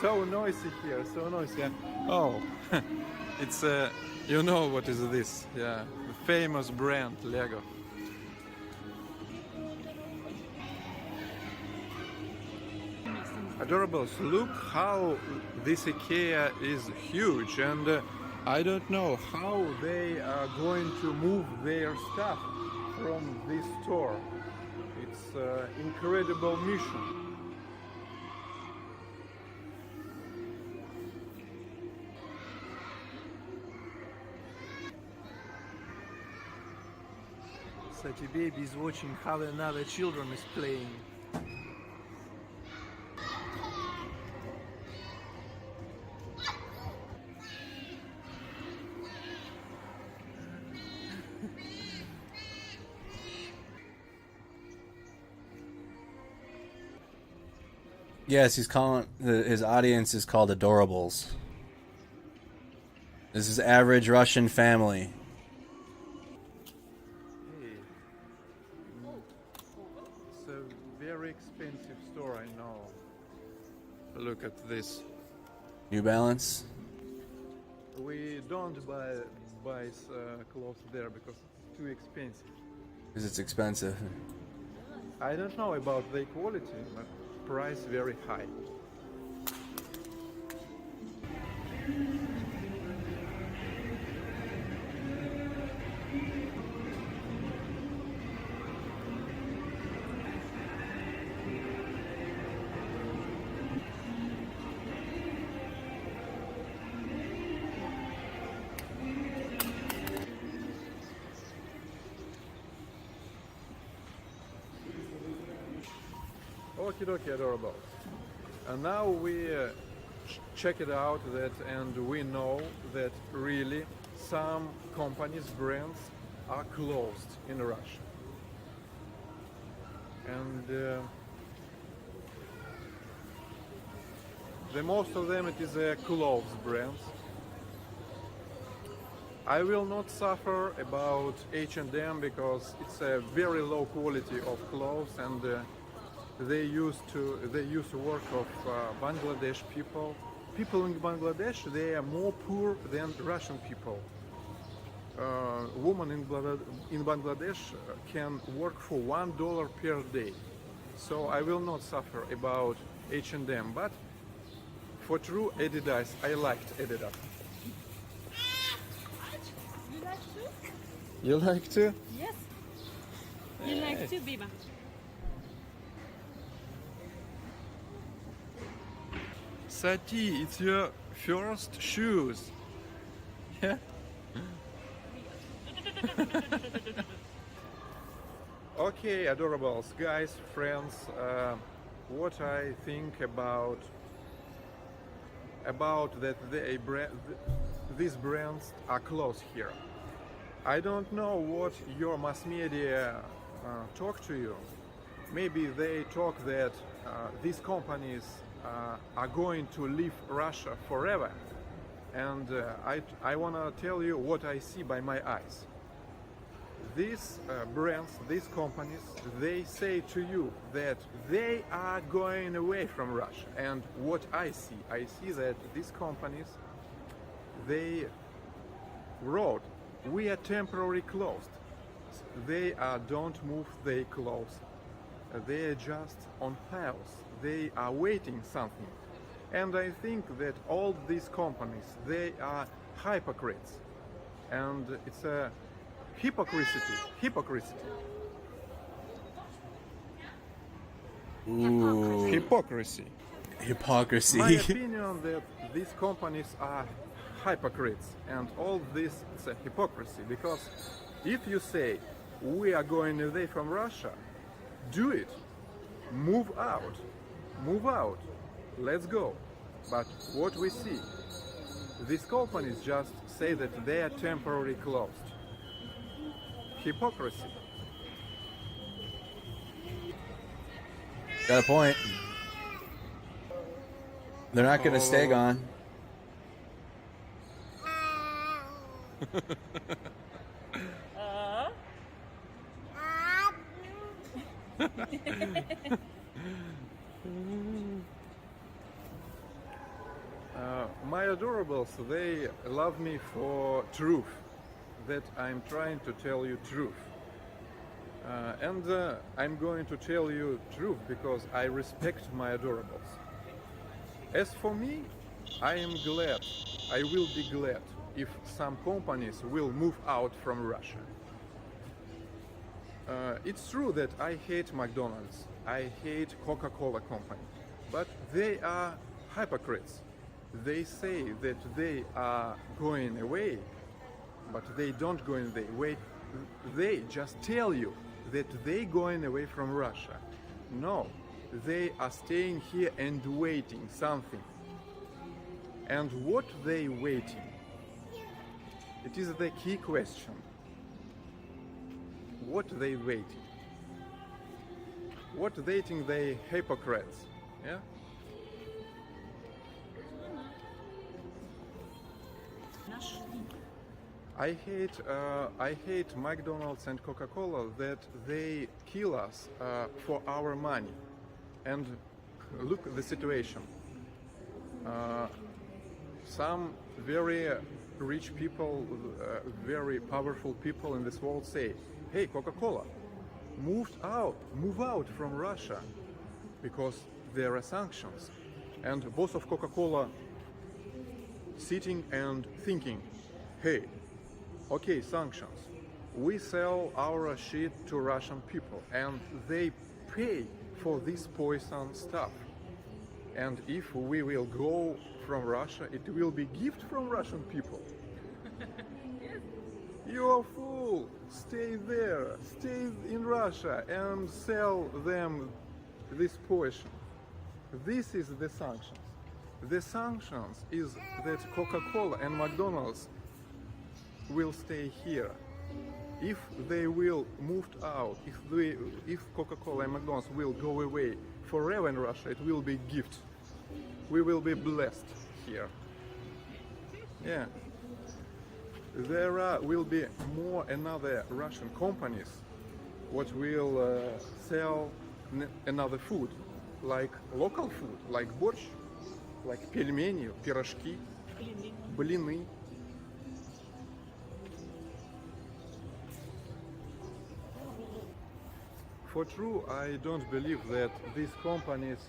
So noisy here, so noisy. Oh, it's you know what is this? Yeah, the famous brand Lego. Adorables, look how this IKEA is huge, and I don't know how they are going to move their stuff from this store. It's an incredible mission. Such a baby is watching how another children is playing. Yes, he's calling, his audience is called Adorables. This is average Russian family. It's a very expensive store, I know. Look at this. New Balance? We don't buy clothes there because it's too expensive. Because it's expensive. I don't know about the quality, but price very high. Okie dokie, adorable. And now we check it out and we know that really some companies, brands are closed in Russia. And the most of them it is clothes brands. I will not suffer about H&M because it's a very low quality of clothes, and they use work of Bangladesh people. People in Bangladesh, they are more poor than Russian people. Woman in Bangladesh can work for $1 per day. So I will not suffer about H&M, but for true Adidas, I liked Adidas. You like too? You like to? Yes. You like too, Biba? Sati, it's your first shoes. Yeah. Okay, adorables, guys, friends, what I think about that these brands are close here. I don't know what your mass media talk to you. Maybe they talk that these companies are going to leave Russia forever, and I want to tell you what I see by my eyes. These brands, these companies, they say to you that they are going away from Russia, and what I see that these companies, they road. We are temporarily closed. They don't move their clothes. They are just on house. They are waiting something. And I think that all these companies, they are hypocrites. And it's a hypocrisy. Ooh. Hypocrisy. Hypocrisy. My opinion that these companies are hypocrites, and all this is a hypocrisy, because if you say we are going away from Russia, do it. Move out. Let's go. But what we see, these companies just say that they are temporarily closed. Hypocrisy. Got a point. They're not going to stay gone. My adorables, they love me for truth, that I'm trying to tell you truth. And I'm going to tell you truth because I respect my adorables. As for me, I am glad, I will be glad if some companies will move out from Russia. It's true that I hate McDonald's, I hate Coca-Cola company, but they are hypocrites. They say that they are going away, but they don't go away. They just tell you that they going away from Russia. No, they are staying here and waiting something. And what they waiting? It is the key question. What they waiting? What they think they hypocrites? Yeah. I hate McDonald's and Coca-Cola that they kill us for our money. And look at the situation. Some very rich people, very powerful people in this world say, hey, Coca-Cola, move out from Russia because there are sanctions. And boss of Coca-Cola sitting and thinking, hey, okay, sanctions. We sell our shit to Russian people and they pay for this poison stuff. And if we will go from Russia, it will be gift from Russian people. You're a fool. Stay there. Stay in Russia and sell them this poison. This is the sanctions. The sanctions is that Coca-Cola and McDonald's will stay here. If they will move out, if Coca-Cola and McDonald's will go away forever in Russia, it will be gift. We will be blessed here. Yeah. There will be more another Russian companies what will sell another food, like local food, like борщ, like пельмени, пирожки, блины. For true, I don't believe that these companies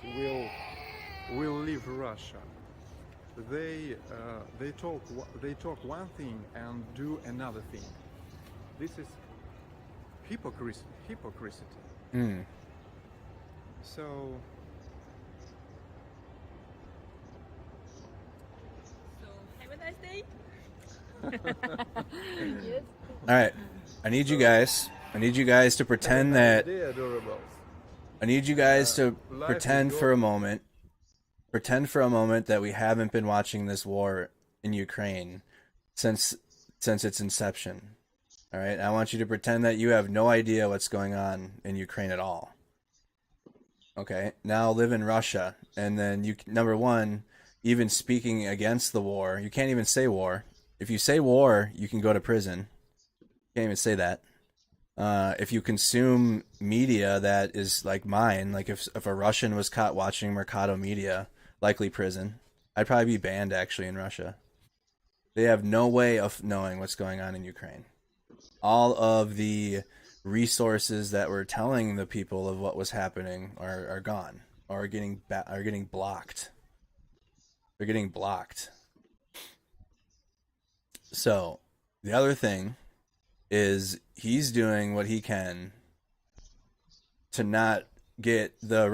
will leave Russia. They talk one thing and do another thing. This is hypocrisy. So have a nice day. Yes. All right, I need you guys to pretend that. I need you guys to pretend for a moment. Pretend for a moment that we haven't been watching this war in Ukraine since its inception. All right, I want you to pretend that you have no idea what's going on in Ukraine at all. Okay, now live in Russia, and then you, number one, even speaking against the war, you can't even say war. If you say war, you can go to prison. You can't even say that. If you consume media that is like mine, like if a Russian was caught watching Mercado media, likely prison. I'd probably be banned actually in Russia. They have no way of knowing what's going on in Ukraine. All of the resources that were telling the people of what was happening are gone, or are getting blocked. They're getting blocked. So the other thing is he's doing what he can to not get the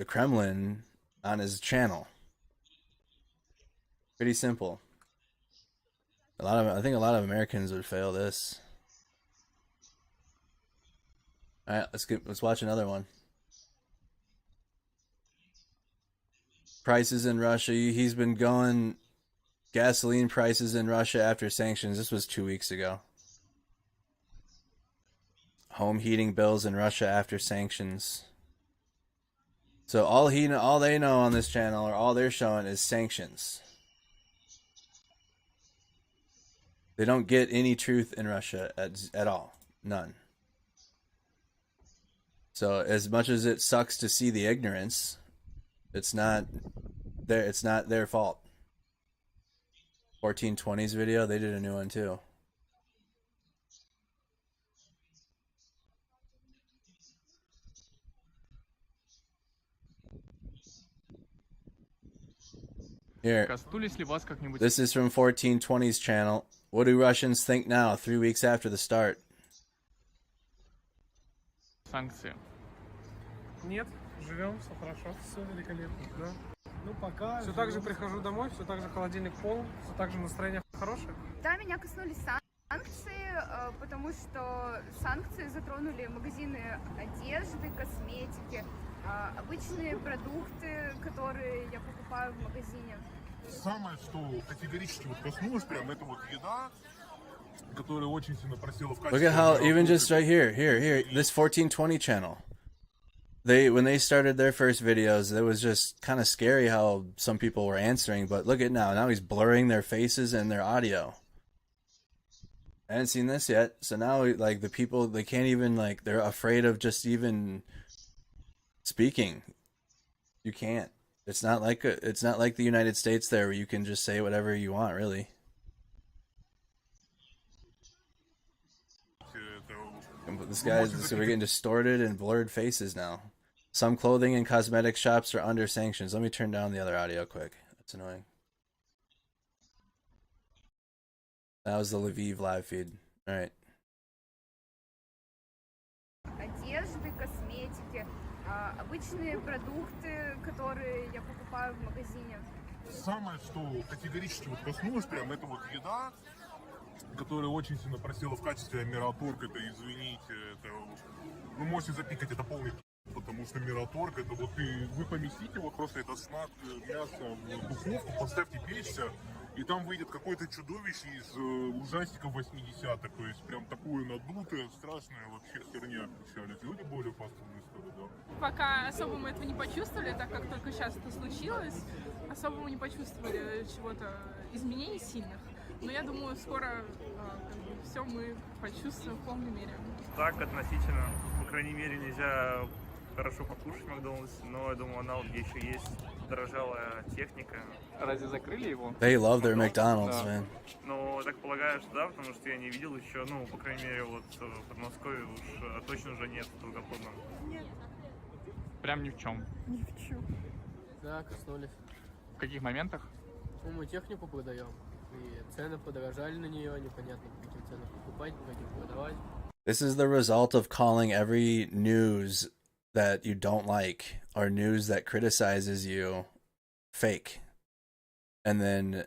Kremlin on his channel. Pretty simple. I think a lot of Americans would fail this. All right, let's watch another one. Prices in Russia. He's been going gasoline prices in Russia after sanctions. This was 2 weeks ago. Home heating bills in Russia after sanctions. So all they know on this channel, or all they're showing, is sanctions. They don't get any truth in Russia at all. None. So as much as it sucks to see the ignorance, it's not their fault. 1420's video, they did a new one too. Here. This is from 1420's channel. What do Russians think now, 3 weeks after the start? Санкции. Нет, живем, все хорошо, все великолепно, да. Ну пока. Все так же прихожу домой, все так же холодильник полон, все так же настроение хорошее. Да, меня коснулись санкции, потому что санкции затронули магазины одежды, косметики, обычные продукты, которые я покупаю в магазине. Самое, что категорически вот коснулось, прям это вот еда, которая очень сильно просела в качестве. Look at how, even just right here, this 1420 channel. When they started their first videos, it was just kind of scary how some people were answering, but look at now. Now he's blurring their faces and their audio. I hadn't seen this yet, so now like the people, they can't even, like, they're afraid of just even speaking. You can't. It's not like the United States there, where you can just say whatever you want, really. This guy's, so we're getting distorted and blurred faces now. Some clothing and cosmetic shops are under sanctions. Let me turn down the other audio quick. That's annoying. That was the Lviv live feed. All right. Одежды, косметики, обычные продукты, которые я покупаю в магазине. Самое, что категорически вот коснулось, прям это вот еда, которая очень сильно просела в качестве Мираторг. Это, извините, это вы можете запикать, это полный, потому что Мираторг, это вот вы поместите вот просто этот шмат мяса в духовку, поставьте печься, и там выйдет какое-то чудовище из ужастиков 80-х, то есть прям такое надутое, страшное вообще херня. Люди более опасные истории, да. Пока особо мы этого не почувствовали, так как только сейчас это случилось, особо мы не почувствовали чего-то, изменений сильных. Но я думаю, скоро все мы почувствуем в полной мере. Так, относительно. По крайней мере, нельзя хорошо покушать в Макдональдсе, но я думаю, аналоги еще есть. Дорожала техника. Разве закрыли его? They love their McDonald's, man. Ну, так полагаю, что да, потому что я не видел еще, ну, по крайней мере, вот в Подмосковье уж точно уже нет долгоходного. Нет. Прям ни в чем. Ни в чем. Да, коснулись. В каких моментах? Ну, мы технику продаем, и цены подорожали на нее, непонятно, по каким ценам покупать, по каким продавать. This is the result of calling every news that you don't like, or news that criticizes you, fake, and then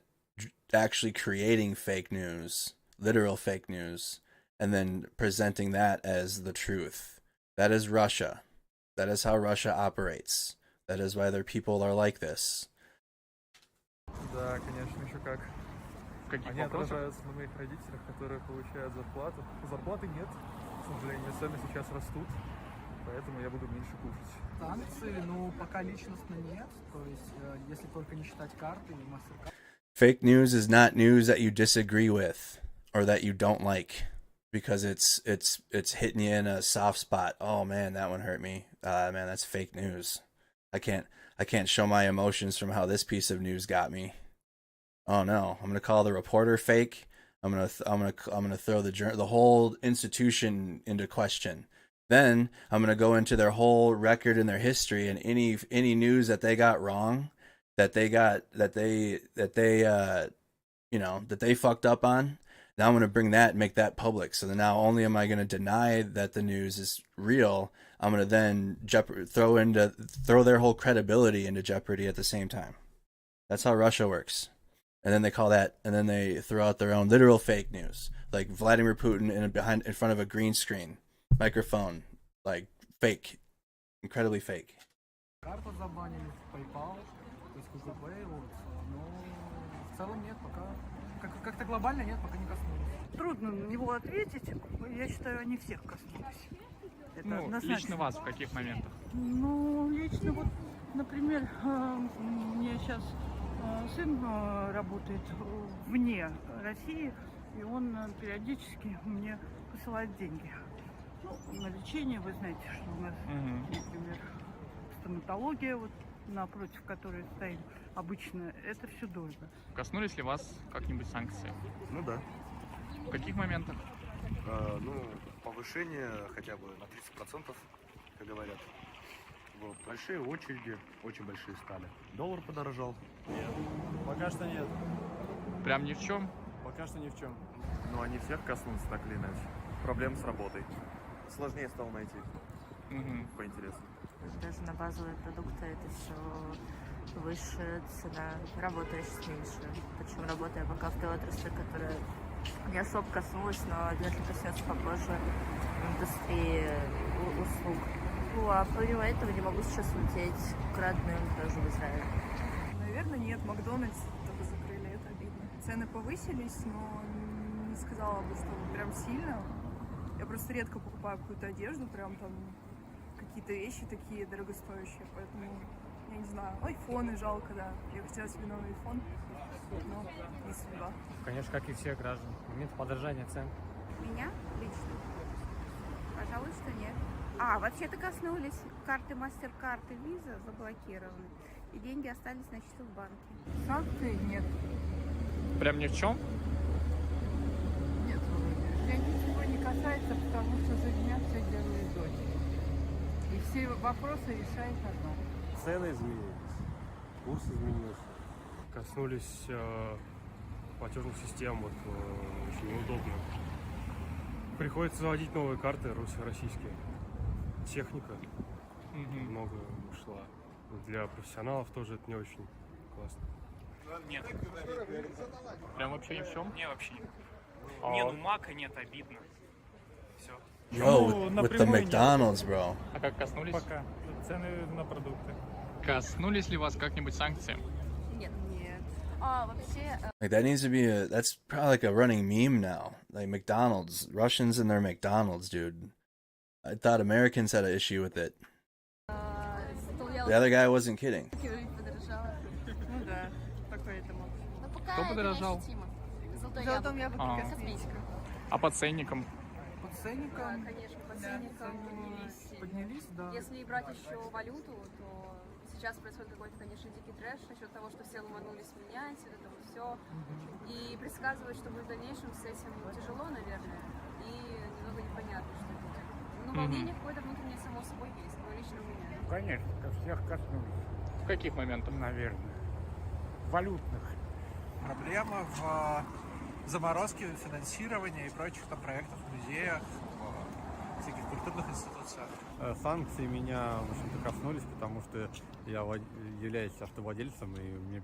actually creating fake news, literal fake news, and then presenting that as the truth. That is Russia. That is how Russia operates. That is why their people are like this. Да, конечно, еще как. Они отражаются на моих родителях, которые получают зарплату. Зарплаты нет, к сожалению, цены сейчас растут. Поэтому я буду меньше кушать. Санкции, ну, пока личностно нет. То есть, если только не считать карты и MasterCard. Fake news is not news that you disagree with or that you don't like, because it's hitting you in a soft spot. Oh man, that one hurt me. Man, that's fake news. I can't show my emotions from how this piece of news got me. oh no, I'm gonna call the reporter fake. I'm gonna throw the whole institution into question. Then I'm gonna go into their whole record and their history and any news that they got wrong, that they fucked up on. Now I'm gonna bring that and make that public. So then now only am I gonna deny that the news is real, I'm gonna then throw their whole credibility into jeopardy at the same time. That's how Russia works. And then they call that, and then they throw out their own literal fake news, like Vladimir Putin in front of a green screen microphone, like fake, incredibly fake. Карту забанили, PayPal, то есть Google Play, вот. Но в целом нет, пока как-то глобально нет, пока не коснулись. Трудно на него ответить. Я считаю, они всех коснулись. Это Ну, однозначно. лично вас в каких моментах? Ну, лично вот, например, мне сейчас сын работает вне России, и он периодически мне посылает деньги. Ну, на лечение, вы знаете, что у нас, например, стоматология, вот напротив которой стоим, обычно это все дорого. Коснулись ли вас как-нибудь санкции? Ну да. В каких моментах? Повышение хотя бы на 30%, как говорят. Вот. Большие очереди, очень большие стали. Доллар подорожал. Нет, пока что нет. Прям ни в чем? Пока что ни в чем. Но они всех коснутся так или иначе. Проблем с работой. Сложнее стало найти. По интересу. Даже на базовые продукты это все выше цена. Работаешь меньше. Причем работаю пока в той отрасли, которая не особо коснулась, но обязательно коснется попозже индустрии услуг. Ну, а помимо этого не могу сейчас улететь к родным тоже в Израиль. Наверное, нет. Макдональдс только закрыли, это обидно. Цены повысились, но не сказала бы, что прям сильно. Я просто редко покупаю какую-то одежду, прям там какие-то вещи такие дорогостоящие, поэтому я не знаю. Айфоны жалко, да. Я хотела себе новый айфон, но не судьба. Конечно, как и все граждан. Момент подорожания цен. Меня лично? Пожалуй, что нет. Вообще-то коснулись. Карты MasterCard и Visa заблокированы. И деньги остались на счету в банке. Санкций нет. Прям ни в чем? Нет, меня ничего не касается, потому что за меня все делает дочь. И все вопросы решает одно. Цены изменились, курс изменился. Коснулись платежных систем, вот, очень неудобно. Приходится заводить новые карты российские. Техника много ушла. Для профессионалов тоже это не очень классно. Нет. Прям вообще ни в чем? Не, вообще не. Не, мака нет, обидно. Все. Yo, with the McDonald's, bro. А как коснулись? Пока. Цены на продукты. Коснулись ли вас как-нибудь санкции? Нет. Вообще... Like that needs to be that's probably like a running meme now. Like McDonald's, Russians and their McDonald's, dude. I thought Americans had an issue with it. The other guy wasn't kidding. Ну да, такое это может. Кто подорожал? Золотом яблоке косметика. А по ценникам? По ценникам? Конечно, по ценникам поднялись, да. Если брать еще валюту, то сейчас происходит какой-то, конечно, дикий трэш насчет того, что все ломанулись менять, это вот все. И предсказывать, что будет в дальнейшем, с этим тяжело, наверное, и немного непонятно, что будет. Но волнение какое-то внутреннее само собой есть, но лично у меня. Конечно, всех коснулись. В каких моментах? Наверное. Валютных. Проблема в заморозке финансирования и прочих там проектов в музеях, в всяких культурных институциях. Санкции меня, в общем-то, коснулись, потому что я являюсь автовладельцем, и мне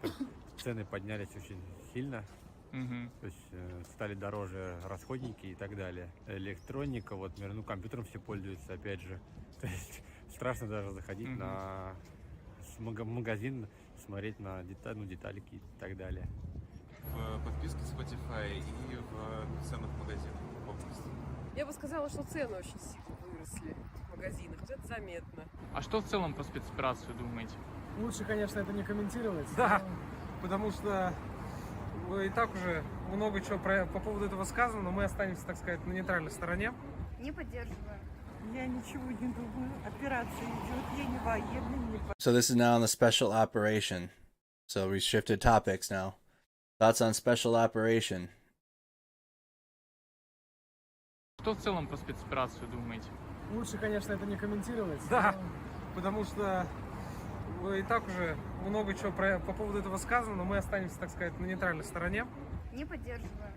цены поднялись очень сильно. То есть стали дороже расходники и так далее. Электроника, вот, например, компьютером все пользуются, опять же. То есть страшно даже заходить на магазин, смотреть на деталики и так далее. В подписке Spotify и в ценах магазинах полностью. Я бы сказала, что цены очень сильно выросли в магазинах. Это заметно. А что в целом про спецоперацию думаете? Лучше, конечно, это не комментировать. Да, потому что и так уже много чего по поводу этого сказано, но мы останемся, так сказать, на нейтральной стороне. Не поддерживаю. Я ничего не думаю. Операция идет, я не военный, не... So this is now on the special operation. So we shifted topics now. Thoughts on special operation? Что в целом про спецоперацию думаете? Лучше, конечно, это не комментировать. Да. Но, потому что и так уже много чего по поводу этого сказано, но мы останемся, так сказать, на нейтральной стороне. Не поддерживаю.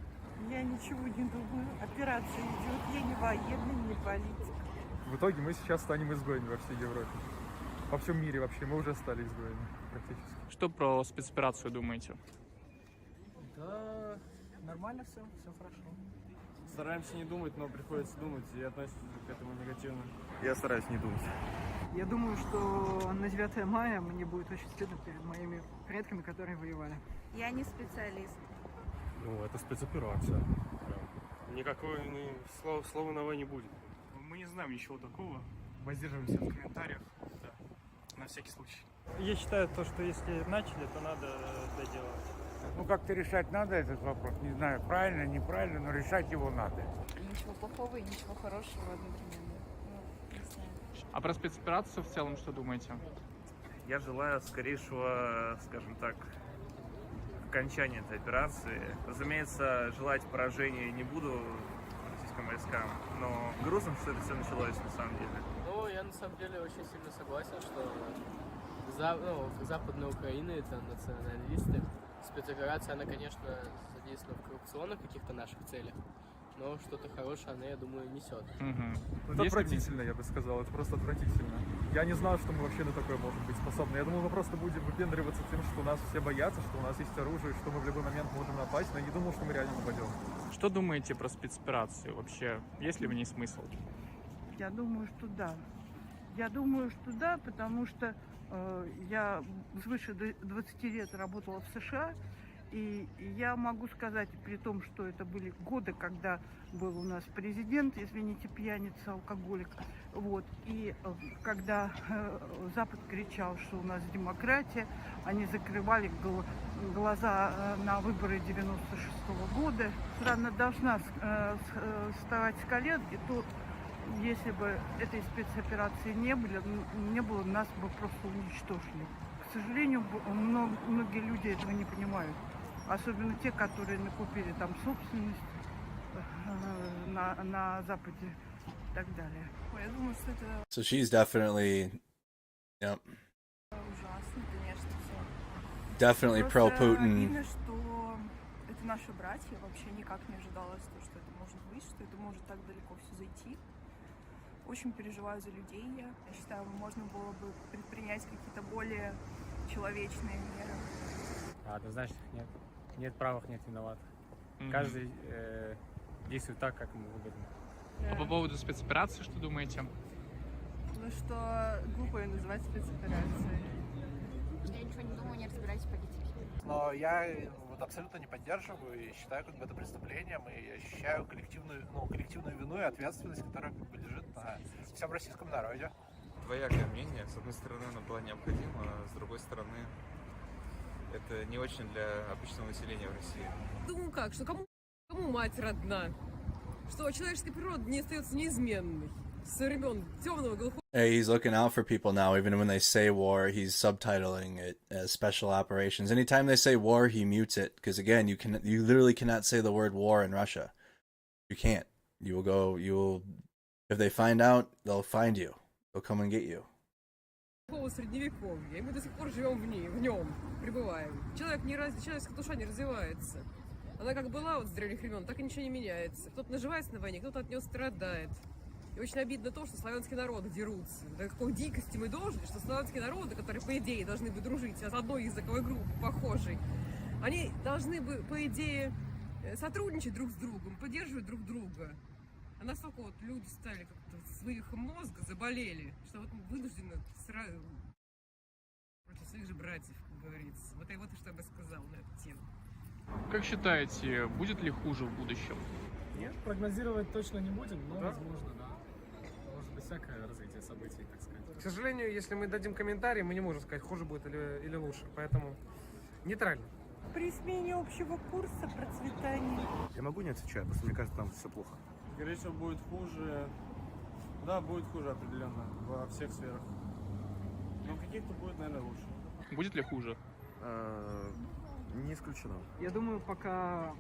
Я ничего не думаю. Операция идет. Я не военный, не политик. В итоге мы сейчас станем изгоями во всей Европе. Во всем мире вообще. Мы уже стали изгоями практически. Что про спецоперацию думаете? Да, нормально все хорошо. Стараемся не думать, но приходится думать и относиться к этому негативно. Я стараюсь не думать. Я думаю, что на 9 мая мне будет очень стыдно перед моими предками, которые воевали. Я не специалист. Ну, это спецоперация. Никакого слова нового не будет. Мы не знаем ничего такого. Воздерживаемся в комментариях. Да. На всякий случай. Я считаю, что если начали, то надо доделать. Ну, как-то решать надо этот вопрос. Не знаю, правильно, неправильно, но решать его надо. Ничего плохого и ничего хорошего одновременно. Ну, не знаю. А про спецоперацию в целом что думаете? Я желаю скорейшего, скажем так, окончания этой операции. Разумеется, желать поражения не буду российским войскам, но грустно, что это все началось на самом деле. Ну, я на самом деле очень сильно согласен, что Западная Украина — это националисты. Спецоперация, она, конечно, задействована в коррупционных каких-то наших целях, но что-то хорошее она, я думаю, несет. Это отвратительно, я бы сказал, это просто отвратительно. Я не знал, что мы вообще на такое можем быть способны. Я думал, мы просто будем выпендриваться тем, что нас все боятся, что у нас есть оружие, что мы в любой момент можем напасть, но я не думал, что мы реально нападем. Что думаете про спецоперацию вообще? Есть ли в ней смысл? Я думаю, что да. Я думаю, что да, потому что я свыше 20 лет работала в США, и я могу сказать, при том, что это были годы, когда был у нас президент, извините, пьяница, алкоголик, вот, и когда Запад кричал, что у нас демократия, они закрывали глаза на выборы 96-го года. Страна должна вставать с колен, и то, если бы этой спецоперации не было, нас бы просто уничтожили. К сожалению, многие люди этого не понимают. Особенно те, которые накупили там собственность на Западе и так далее. Я думаю, что это So she's definitely, yep, ужасно, конечно, все. definitely pro-Putin. Видно, что это наши братья. Вообще никак не ожидалось, что это может быть, что это может так далеко все зайти. Очень переживаю за людей. Я считаю, можно было бы предпринять какие-то более человечные меры. Ты знаешь, нет правых, нет виноватых. Каждый действует так, как ему выгодно. А по поводу спецоперации что думаете? Ну что глупо ее называть спецоперацией. Я ничего не думаю, не разбираюсь в политике. Но я абсолютно не поддерживаю и считаю это преступлением, и ощущаю коллективную вину и ответственность, которая лежит на всем российском народе. Двоякое мнение. С одной стороны, она была необходима, а с другой стороны, это не очень для обычного населения в России. Думаю, как? Что кому мать родна? Что человеческая природа не остается неизменной. Со времен темного глухого. Hey, he's looking out for people now, even when they say war, he's subtitling it as special operations. Anytime they say war, he mutes it, because again, you literally cannot say the word war in Russia. You can't. If they find out, they'll find you. They'll come and get you. Средневековья, и мы до сих пор живем в нем, пребываем. Человеческая душа не развивается. Она как была с древних времен, так и ничего не меняется. Кто-то наживается на войне, кто-то от нее страдает. И очень обидно то, что славянские народы дерутся. До какой дикости мы дожили, что славянские народы, которые, по идее, должны бы дружить от одной языковой группы похожей, они должны бы, по идее, сотрудничать друг с другом, поддерживать друг друга. А настолько люди стали как-то своих мозга, заболели, что вынуждены сразу против своих же братьев, как говорится. Вот и что я бы сказала на эту тему. Как считаете, будет ли хуже в будущем? Нет, прогнозировать точно не будем, но возможно, да. Может быть, всякое развитие событий, так сказать. К сожалению, если мы дадим комментарий, мы не можем сказать, хуже будет или лучше, поэтому нейтрально. При смене общего курса процветания. Я могу не отвечать, потому что мне кажется, там все плохо. Скорее всего, будет хуже. Да, будет хуже определенно во всех сферах. Но в каких-то будет, наверное, лучше. Будет ли хуже? Не исключено. Я думаю, пока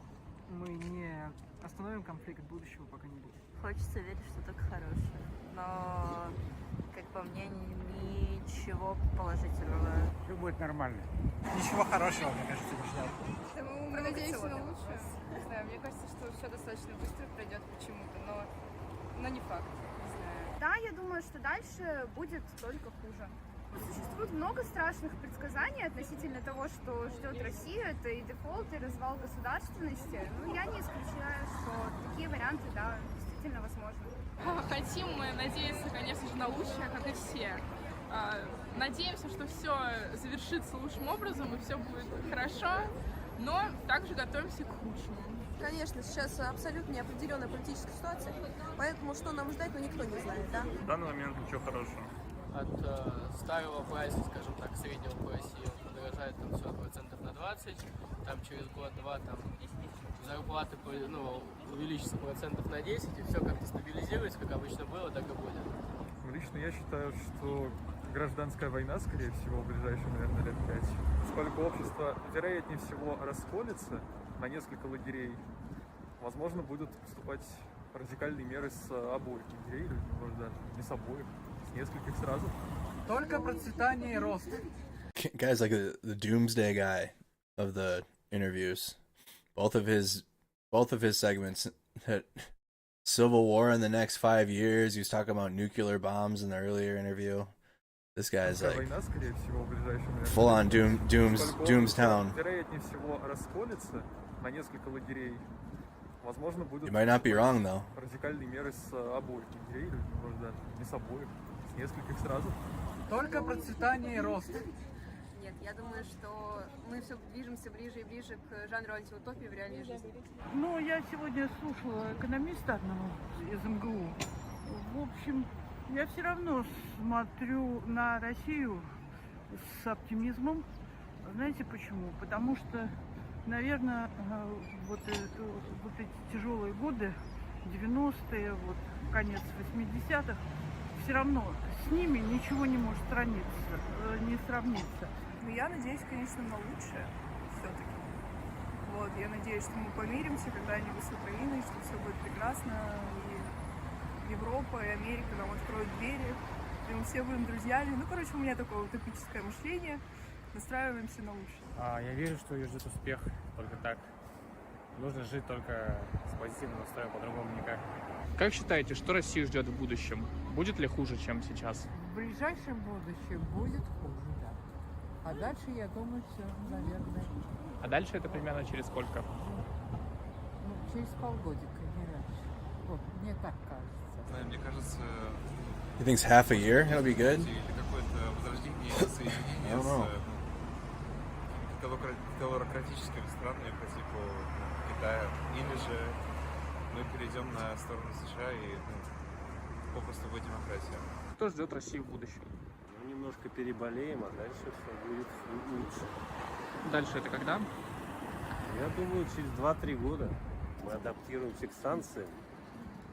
мы не остановим конфликт, будущего пока не будет. Хочется верить, что только хорошее. Но, как по мне, ничего положительного. Все будет нормально. Ничего хорошего, мне кажется, не ждал. Мы надеемся на лучшее. Не знаю, мне кажется, что все достаточно быстро пройдет почему-то, но не факт. Не знаю. Да, я думаю, что дальше будет только хуже. Существует много страшных предсказаний относительно того, что ждет Россию. Это и дефолт, и развал государственности. Ну, я не исключаю, что такие варианты, да, действительно возможны. Хотим мы надеяться, конечно же, на лучшее, как и все. Надеемся, что все завершится лучшим образом и все будет хорошо, но также готовимся к худшему. Конечно, сейчас абсолютно неопределенная политическая ситуация, поэтому что нам ждать, никто не знает, да? В данный момент ничего хорошего. От старого прайса, скажем так, среднего по России подорожает там все процентов на 20, там через год-два там зарплаты увеличатся процентов на 10, и все как-то стабилизируется, как обычно было, так и будет. Лично я считаю, что гражданская война, скорее всего, в ближайшие, наверное, лет 5. Поскольку общество, вероятнее всего, расколется на несколько лагерей, возможно, будут поступать радикальные меры с обоих лагерей, или, может, даже не с обоих, с нескольких сразу. Только процветание и рост. Guy's like the doomsday guy of the interviews. Both of his segments hit civil war in the next 5 years. He was talking about nuclear bombs in the earlier interview. This guy's like full on Doomstown. You might not be wrong though. Только процветание и рост. Нет, я думаю, что мы все движемся ближе и ближе к жанру антиутопии в реальной жизни. Ну, я сегодня слушала экономиста одного из МГУ. В общем, я все равно смотрю на Россию с оптимизмом. Знаете почему? Потому что, наверное, вот эти тяжелые годы, 90-е, вот конец 80-х, все равно с ними ничего не может не сравниться. Но я надеюсь, конечно, на лучшее все-таки. Вот, я надеюсь, что мы помиримся когда-нибудь с Украиной, что все будет прекрасно, и Европа, и Америка нам откроют двери, и мы все будем друзьями. Ну, короче, у меня такое утопическое мышление, настраиваемся на лучшее. Я верю, что ее ждет успех, только так. Нужно жить только с позитивным настроем, по-другому никак. Как считаете, что Россию ждет в будущем? Будет ли хуже, чем сейчас? В ближайшем будущем будет хуже, да. А дальше, я думаю, все, наверное. А дальше это примерно через сколько? Ну, через полгодика, не раньше. Вот, мне так кажется. Мне кажется... He thinks half a year? That'll be good? Или какое-то возрождение соединения с телократическими странами по типу Китая. Или же мы перейдем на сторону США и попросту в демократию. Что ждет Россию в будущем? Ну, немножко переболеем, а дальше все будет лучше. Дальше это когда? Я думаю, через 2-3 года мы адаптируемся к санкциям,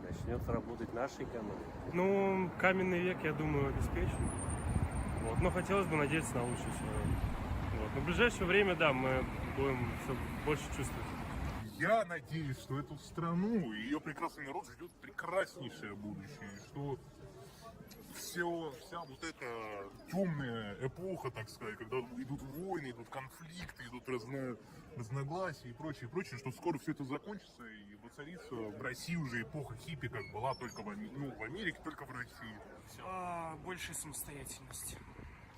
начнет работать наша экономика. Ну, каменный век, я думаю, обеспечен. Вот. Но хотелось бы надеяться на лучшее сегодня. Вот. Но в ближайшее время, да, мы будем все больше чувствовать. Я надеюсь, что эту страну и ее прекрасный народ ждет прекраснейшее будущее, что вся вот эта темная эпоха, так сказать, когда идут войны, идут конфликты, идут разногласия и прочее, что скоро все это закончится и воцарится в России уже эпоха хиппи, как была только в Америке, только в России. Большая самостоятельность.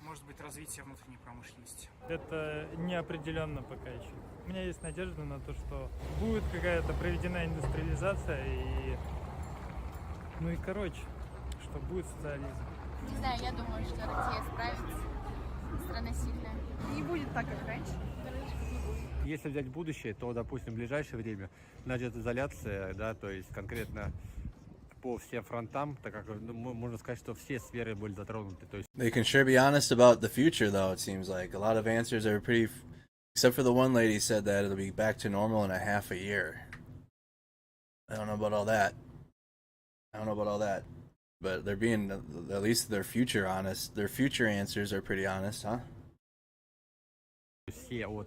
Может быть, развитие внутренней промышленности. Это неопределенно пока еще. У меня есть надежда на то, что будет какая-то проведена индустриализация и короче, что будет социализм. Не знаю, я думаю, что Россия справится. Страна сильная. Не будет так, как раньше. Если взять будущее, то, допустим, в ближайшее время начнет изоляция, да, то есть конкретно по всем фронтам, так как можно сказать, что все сферы были затронуты. То есть... They can sure be honest about the future, though, it seems like. A lot of answers are pretty... Except for the one lady said that it'll be back to normal in a half a year. I don't know about all that. But they're being, at least their future honest. Their future answers are pretty honest, huh? Все от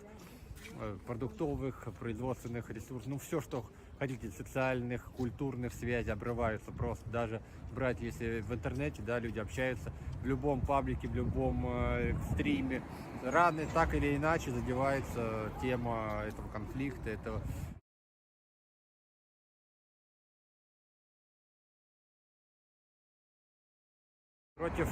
продуктовых, производственных ресурсов, ну все, что хотите, социальных, культурных связей обрываются просто. Даже брать, если в интернете, да, люди общаются, в любом паблике, в любом стриме, рано так или иначе задевается тема этого конфликта, этого. Против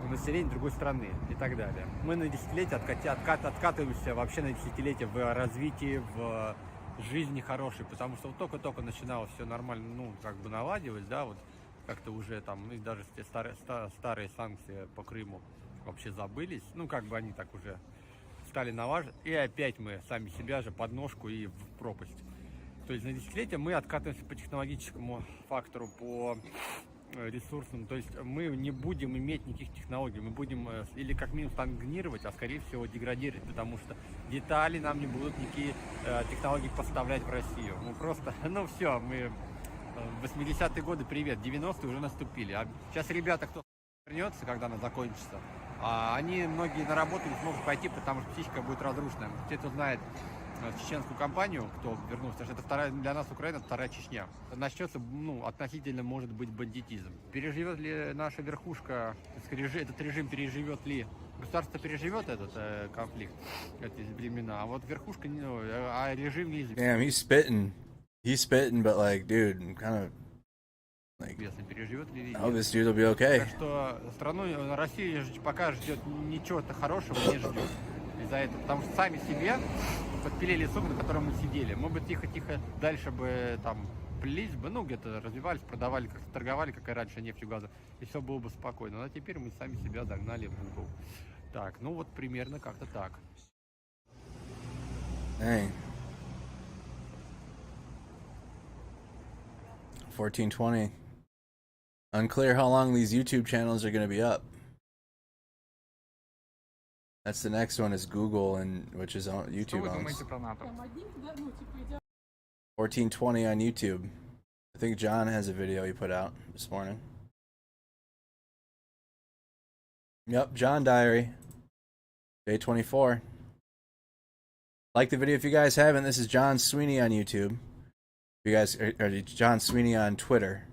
населения другой страны и так далее. Мы на десятилетия откатываемся вообще на десятилетия в развитии, в жизни хорошей, потому что вот только-только начиналось все нормально, ну, как бы наладилось, да, вот как-то уже там, ну, и даже те старые санкции по Крыму вообще забылись, ну, как бы они так уже стали налаживать, и опять мы сами себя же под ножку и в пропасть. То есть на десятилетия мы откатываемся по технологическому фактору, по ресурсным, то есть мы не будем иметь никаких технологий, мы будем или как минимум стагнировать, а скорее всего деградировать, потому что детали нам не будут никакие технологии поставлять в Россию. Мы просто, ну все, мы 80-е годы, привет, 90-е уже наступили, а сейчас ребята, кто вернется, когда она закончится, они многие на работу не смогут пойти, потому что психика будет разрушена. Те, кто знает чеченскую кампанью, кто вернулся, это вторая, для нас Украина, вторая Чечня. Начнется, ну, относительно, может быть, бандитизм. Переживет ли наша верхушка, этот режим переживет ли, государство переживет этот конфликт, эти времена, а вот верхушка, ну, а режим неизвестен. Damn, he's spitting, but like, dude, I'm kind of like, переживет ли, oh, this dude will be okay. Так что страну, Россия пока ждет ничего-то хорошего, не ждет из-за этого, потому что сами себе подпилили сук, на котором мы сидели. Мы бы тихо-тихо дальше бы там плелись бы, ну, где-то развивались, продавали, как-то торговали, как и раньше, нефтью, газом, и все было бы спокойно. Но теперь мы сами себя загнали в угол. Так, ну вот примерно как-то так. Dang. 1420. Unclear how long these YouTube channels are going to be up. That's the next one is Google, and which is on YouTube owns. 1420 on YouTube. I think John has a video he put out this morning. Yep, John Diary. Day 24. Like the video if you guys haven't. This is John Sweeney on YouTube. You guys or John Sweeney on Twitter.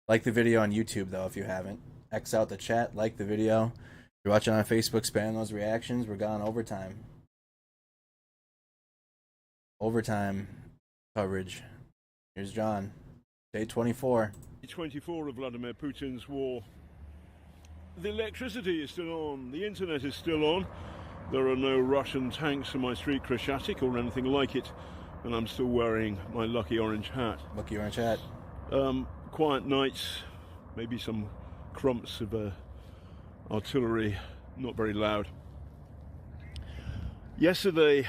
Like the video on YouTube though if you haven't. X out the chat, like the video. If you're watching on Facebook, spam those reactions. We're gone overtime. Overtime coverage. Here's John. Day 24. Day 24 of Vladimir Putin's war. The electricity is still on. The internet is still on. There are no Russian tanks in my street, Kreshchatik, or anything like it. And I'm still wearing my lucky orange hat. Lucky orange hat. Quiet nights. Maybe some crumps of artillery. Not very loud. Yesterday,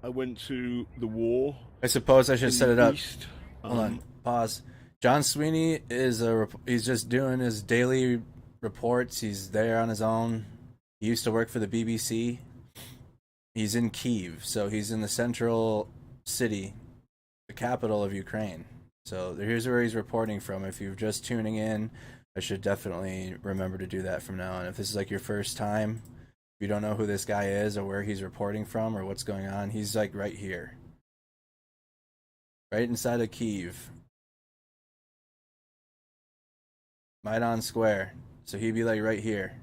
I went to the war. I suppose I should set it up. East. Hold on. Pause. John Sweeney is he's just doing his daily reports. He's there on his own. He used to work for the BBC. He's in Kyiv, so he's in the central city, the capital of Ukraine. So here's where he's reporting from. If you're just tuning in, I should definitely remember to do that from now on. If this is like your first time, if you don't know who this guy is or where he's reporting from or what's going on, he's like right here. Right inside of Kyiv. Maidan Square. So he'd be like right here.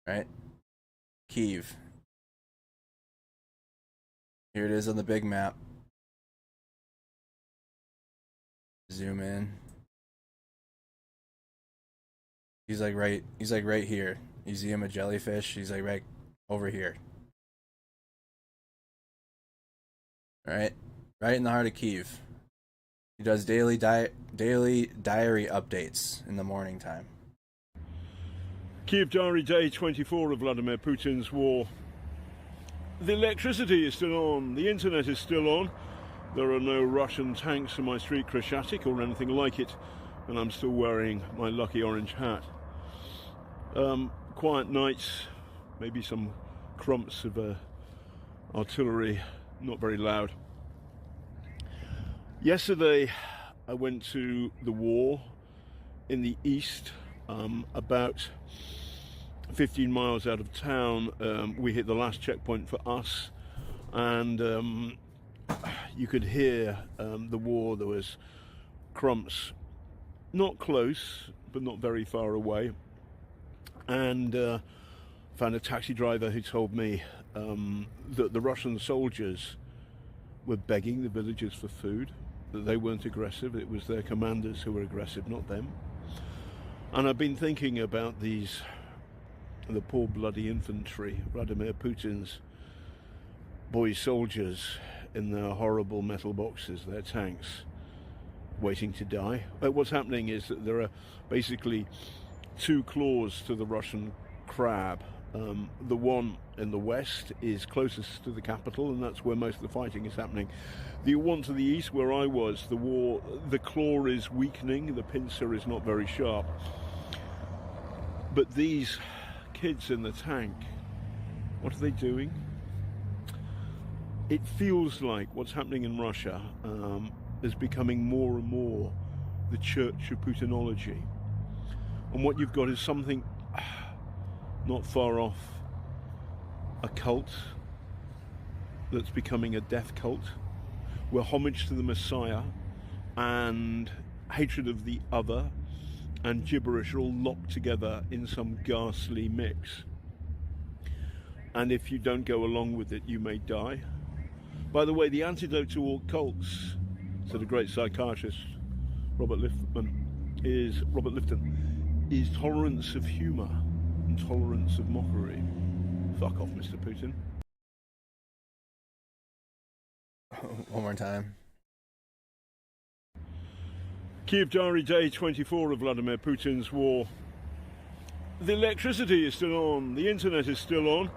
Right? Kyiv. Here it is on the big map. Zoom in. He's like right here. You see him a jellyfish? He's like right over here. Alright? Right in the heart of Kyiv. He does daily diary updates in the morning time. Kyiv Diary, Day 24 of Vladimir Putin's war. The electricity is still on. The internet is still on. There are no Russian tanks in my street, Kreshchatik, or anything like it. And I'm still wearing my lucky orange hat. Quiet nights. Maybe some crumps of artillery. Not very loud. Yesterday, I went to the war in the east. About 15 miles out of town, we hit the last checkpoint for us, and you could hear the war. There was crumps, not close, but not very far away, and found a taxi driver who told me that the Russian soldiers were begging the villagers for food, that they weren't aggressive, it was their commanders who were aggressive, not them. And I've been thinking about the poor bloody infantry, Vladimir Putin's boy soldiers in their horrible metal boxes, their tanks, waiting to die. But what's happening is that there are basically two claws to the Russian crab. The one in the west is closest to the capital, and that's where most of the fighting is happening. The one to the east, where I was, the claw is weakening, the pincer is not very sharp. But these kids in the tank, what are they doing? It feels like what's happening in Russia is becoming more and more the Church of Putinology. And what you've got is something not far off a cult that's becoming a death cult, where homage to the Messiah and hatred of the other and gibberish are all locked together in some ghastly mix. And if you don't go along with it, you may die. By the way, the antidote to all cults, said the great psychiatrist Robert Lifton, is tolerance of humour and tolerance of mockery. Fuck off, Mr. Putin. One more time. Kyiv Diary, day 24 of Vladimir Putin's war. The electricity is still on, the internet is still on.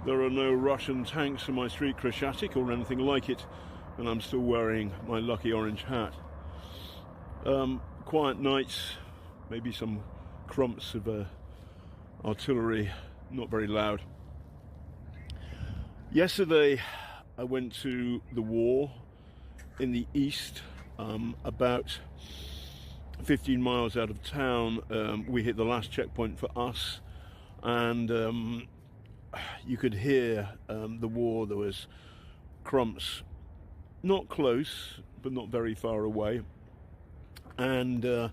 There are no Russian tanks in my street, Kreshchatik, or anything like it, and I'm still wearing my lucky orange hat. Quiet nights, maybe some crumps of artillery, not very loud. Yesterday I went to the war in the east, about 15 miles out of town. We hit the last checkpoint for us, and you could hear the war. There was crumps, not close, but not very far away, and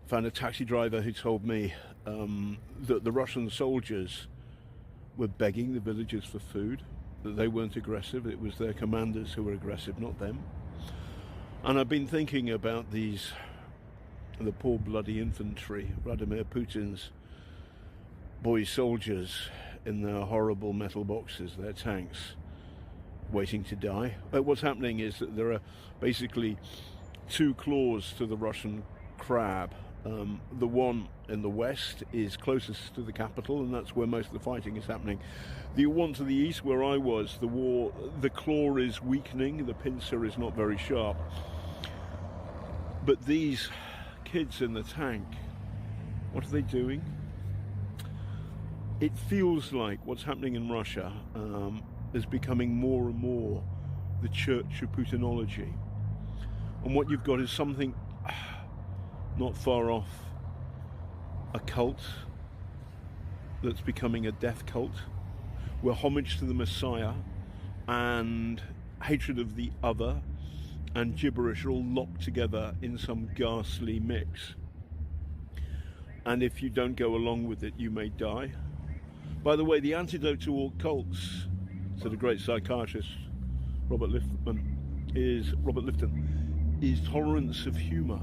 found a taxi driver who told me that the Russian soldiers were begging the villagers for food, that they weren't aggressive, it was their commanders who were aggressive, not them. And I've been thinking about the poor bloody infantry, Vladimir Putin's boy soldiers in their horrible metal boxes, their tanks, waiting to die. But what's happening is that there are basically two claws to the Russian crab. The one in the west is closest to the capital, and that's where most of the fighting is happening. The one to the east, where I was, the claw is weakening, the pincer is not very sharp. But these kids in the tank, what are they doing? It feels like what's happening in Russia is becoming more and more the Church of Putinology. And what you've got is something not far off a cult that's becoming a death cult, where homage to the Messiah and hatred of the other and gibberish are all locked together in some ghastly mix. And if you don't go along with it, you may die. By the way, the antidote to all cults, said the great psychiatrist Robert Lifton, is tolerance of humour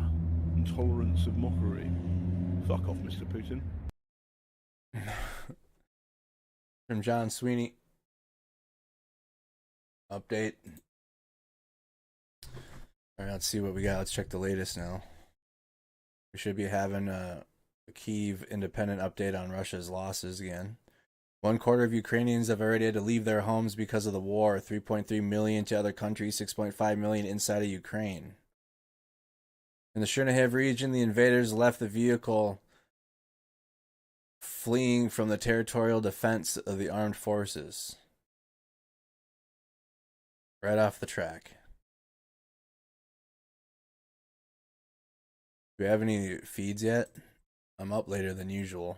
and tolerance of mockery. Fuck off, Mr. Putin. From John Sweeney. Update. All right, let's see what we got. Let's check the latest now. We should be having a Kyiv independent update on Russia's losses again. 1/4 of Ukrainians have already had to leave their homes because of the war. 3.3 million to other countries, 6.5 million inside of Ukraine. In the Chernihiv region, the invaders left the vehicle fleeing from the territorial defense of the armed forces. Right off the track. Do we have any feeds yet? I'm up later than usual.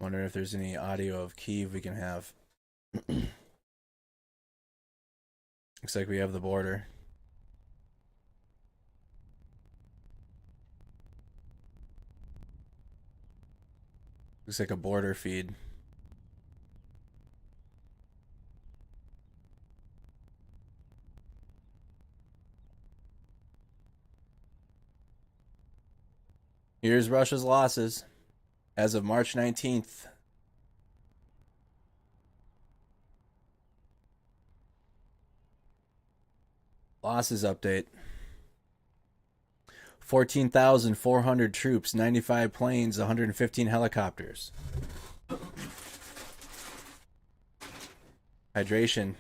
Wondering if there's any audio of Kyiv we can have. Looks like we have the border. Looks like a border feed. Here's Russia's losses as of March 19th. Losses update. 14,400 troops, 95 planes, 115 helicopters. Hydration.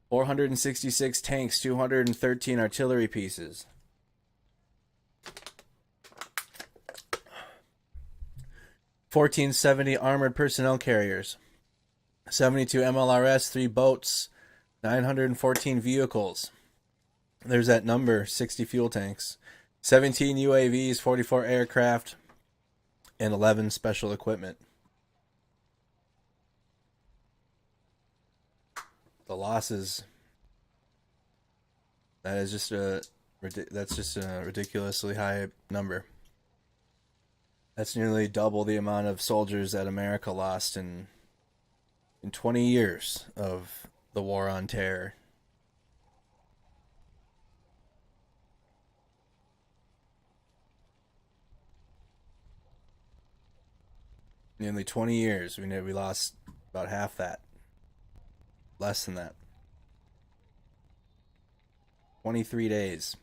466 tanks, 213 artillery pieces. 1,470 armored personnel carriers. 72 MLRS, 3 boats, 914 vehicles. There's that number, 60 fuel tanks. 17 UAVs, 44 aircraft, and 11 special equipment. The losses. That's just a ridiculously high number. That's nearly double the amount of soldiers that America lost in 20 years of the war on terror. Nearly 20 years. We lost about half that. Less than that. 23 days.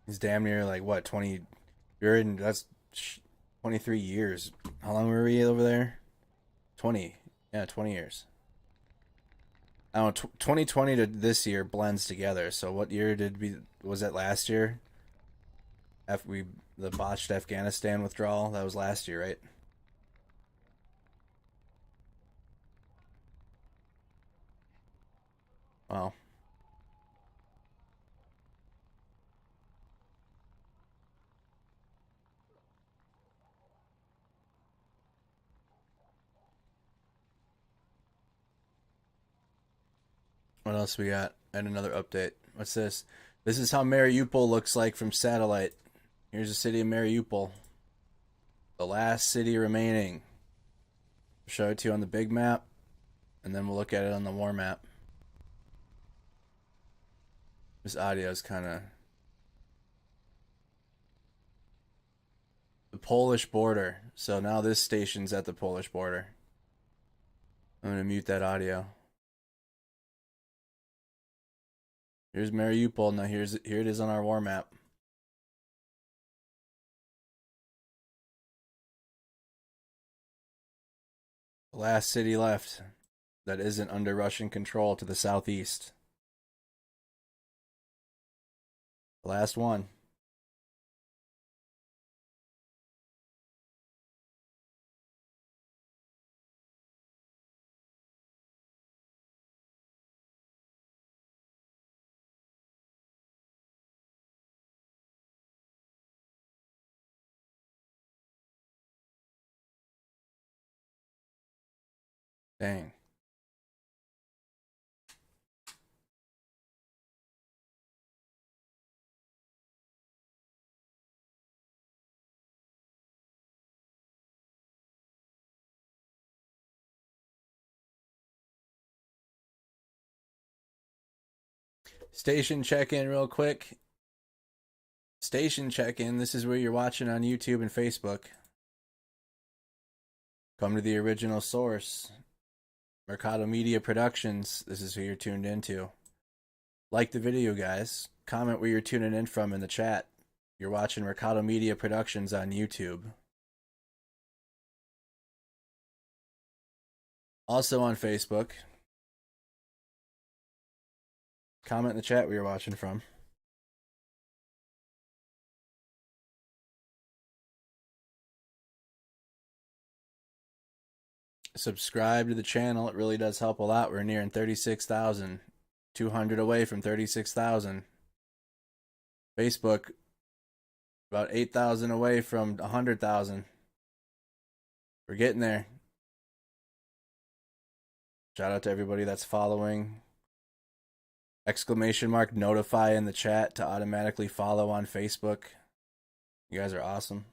He's damn near like what, 20? That's 23 years. How long were we over there? 20. Yeah, 20 years. I don't know, 2020 to this year blends together. So what year was that last year? The botched Afghanistan withdrawal, that was last year, right? Wow. What else we got? And another update. What's this? This is how Mariupol looks like from satellite. Here's the city of Mariupol. The last city remaining. I'll show it to you on the big map, and then we'll look at it on the war map. This audio is kind of... The Polish border. So now this station's at the Polish border. I'm going to mute that audio. Here's Mariupol. Now here it is on our war map. The last city left that isn't under Russian control to the southeast. The last one. Dang. Station check-in real quick. Station check-in. This is where you're watching on YouTube and Facebook. Come to the original source. Mercado Media Productions. This is who you're tuned into. Like the video, guys. Comment where you're tuning in from in the chat. You're watching Mercado Media Productions on YouTube. Also on Facebook. Comment in the chat where you're watching from. Subscribe to the channel. It really does help a lot. We're nearing 36,000. 200 away from 36,000. Facebook, About 8,000 away from 100,000. We're getting there. Shout out to everybody that's following. Exclamation mark notify in the chat to automatically follow on Facebook. You guys are awesome.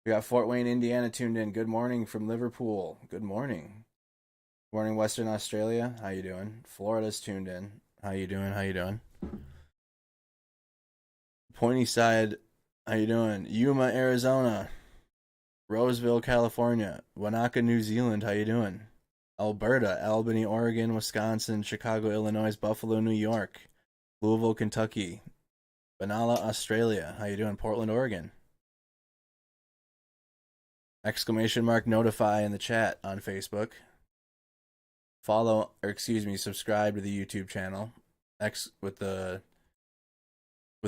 We got Fort Wayne, Indiana tuned in. Good morning from Liverpool. Good morning. Good morning, Western Australia. How you doing? Florida's tuned in. How you doing? How you doing? Pointy Side. How you doing? Yuma, Arizona. Roseville, California. Wanaka, New Zealand. How you doing? Alberta, Albany, Oregon, Wisconsin, Chicago, Illinois, Buffalo, New York, Louisville, Kentucky, Benalla, Australia. How you doing? Portland, Oregon. Exclamation mark notify in the chat on Facebook. Subscribe to the YouTube channel. With the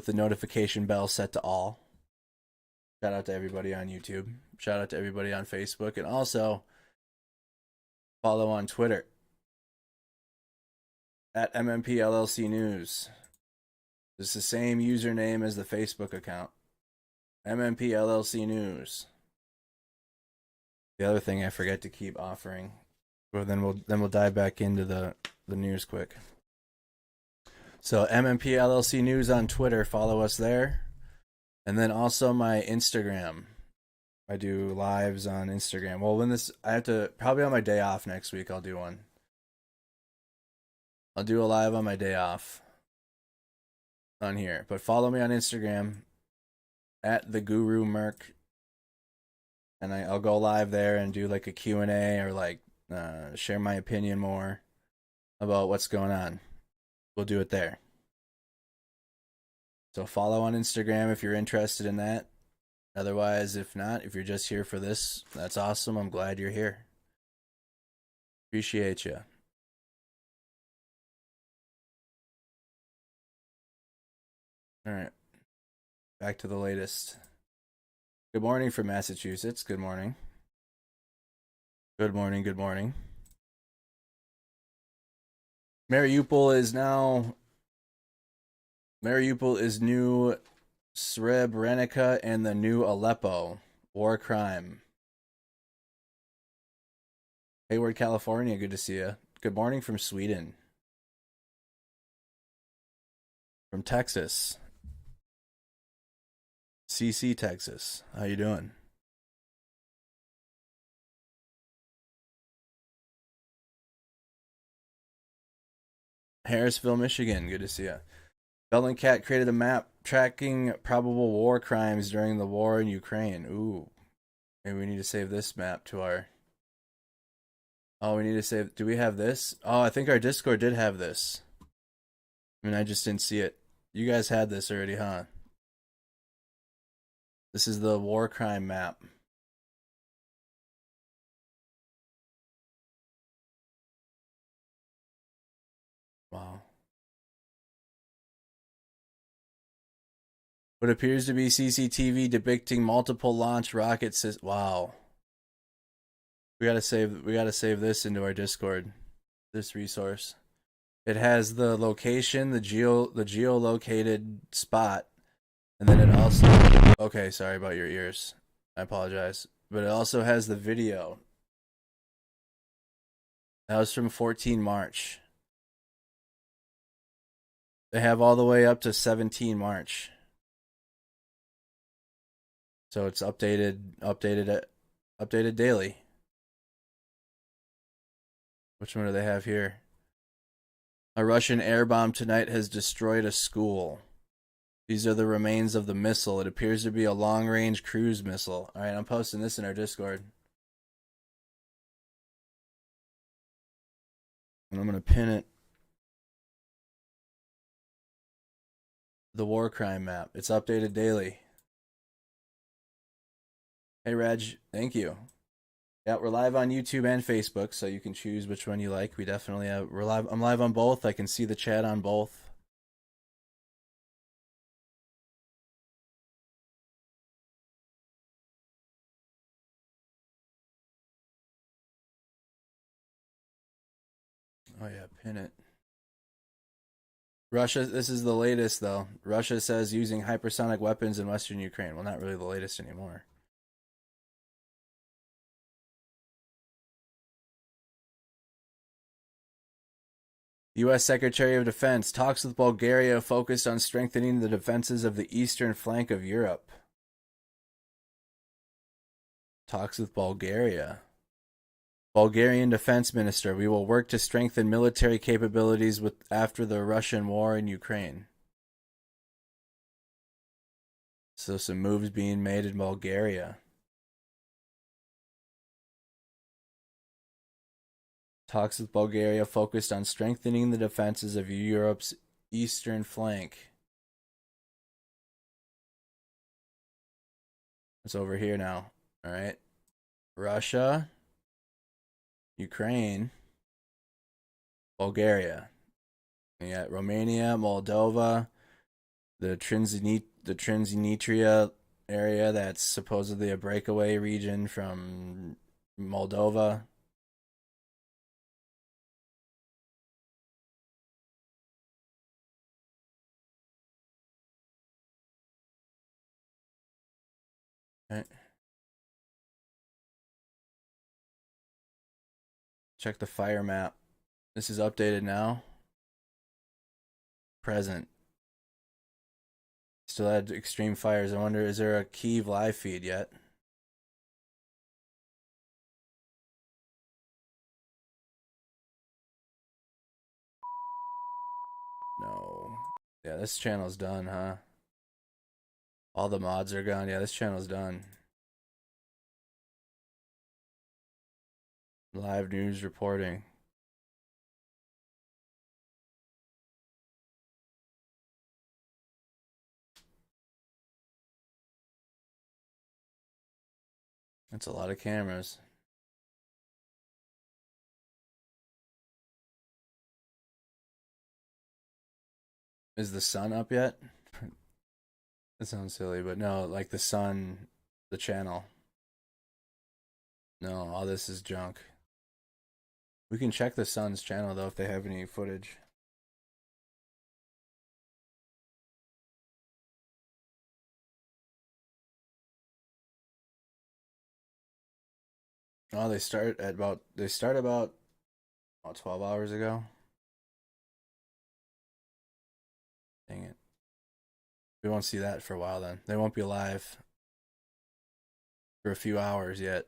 notification bell set to all. Shout out to everybody on YouTube. Shout out to everybody on Facebook. And also follow on Twitter at MMP LLC News. It's the same username as the Facebook account. MMP LLC News. The other thing I forget to keep offering. But then we'll dive back into the news quick. So MMP LLC News on Twitter, follow us there. And then also my Instagram. I do lives on Instagram. Well, I have to, probably on my day off next week, I'll do one. I'll do a live on my day off on here. But follow me on Instagram at the Guru Merc. And I'll go live there and do like a Q&A or like share my opinion more about what's going on. We'll do it there. So follow on Instagram if you're interested in that. Otherwise, if not, if you're just here for this, that's awesome. I'm glad you're here. Appreciate you. All right. Back to the latest. Good morning from Massachusetts. Good morning. Good morning. Good morning. Mariupol is new Srebrenica and the new Aleppo. War crime. Hayward, California. Good to see you. Good morning from Sweden. From Texas. CC, Texas. How you doing? Harrisville, Michigan. Good to see you. Bellingcat created a map tracking probable war crimes during the war in Ukraine. Ooh. Maybe we need to save this map to our... Oh, we need to save... Do we have this? Oh, I think our Discord did have this. I mean, I just didn't see it. You guys had this already, huh? This is the war crime map. Wow. What appears to be CCTV depicting multiple launch rocket systems. Wow. We gotta save this into our Discord. This resource. It has the location, the geolocated spot, and then it also... Okay, sorry about your ears. I apologize. But it also has the video. That was from 14 March. They have all the way up to 17 March. So it's updated daily. Which one do they have here? A Russian air bomb tonight has destroyed a school. These are the remains of the missile. It appears to be a long-range cruise missile. All right, I'm posting this in our Discord. And I'm going to pin it. The war crime map. It's updated daily. Hey, Reg. Thank you. Yeah, we're live on YouTube and Facebook, so you can choose which one you like. We definitely have... I'm live on both. I can see the chat on both. Oh yeah, pin it. Russia, this is the latest, though. Russia says using hypersonic weapons in western Ukraine. Well, not really the latest anymore. U.S. Secretary of Defense talks with Bulgaria focused on strengthening the defenses of the eastern flank of Europe. Talks with Bulgaria. Bulgarian Defense Minister, we will work to strengthen military capabilities after the Russian war in Ukraine. So some moves being made in Bulgaria. Talks with Bulgaria focused on strengthening the defenses of Europe's eastern flank. It's over here now. All right. Russia, Ukraine, Bulgaria. You got Romania, Moldova, the Transnistria area that's supposedly a breakaway region from Moldova. Right. Check the fire map. This is updated now. Present. Still had extreme fires. I wonder, is there a Kyiv live feed yet? No. Yeah, this channel's done, huh? All the mods are gone. Yeah, this channel's done. Live news reporting. That's a lot of cameras. Is the sun up yet? That sounds silly, but no, like the sun, the channel. No, all this is junk. We can check the Sun's channel, though, if they have any footage. Oh, they start about 12 hours ago. Dang it. We won't see that for a while then. They won't be live for a few hours yet.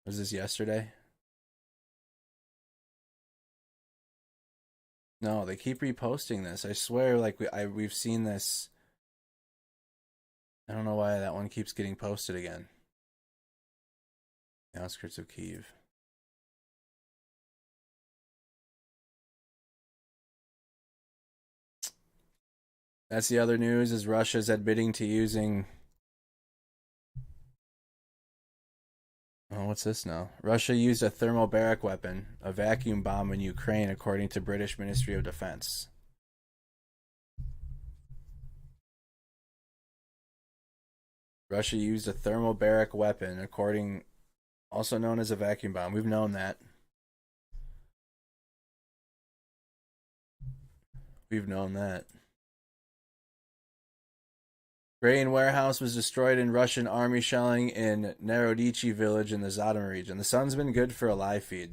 Was this yesterday? No, they keep reposting this. I swear, like we've seen this. I don't know why that one keeps getting posted again. The outskirts of Kyiv. That's the other news, is Russia's admitting to using... Oh, what's this now? Russia used a thermobaric weapon, a vacuum bomb in Ukraine, according to British Ministry of Defense. Russia used a thermobaric weapon, also known as a vacuum bomb. We've known that. We've known that. Grain warehouse was destroyed in Russian army shelling in Narodichi village in the Zhytomyr region. The sun's been good for a live feed.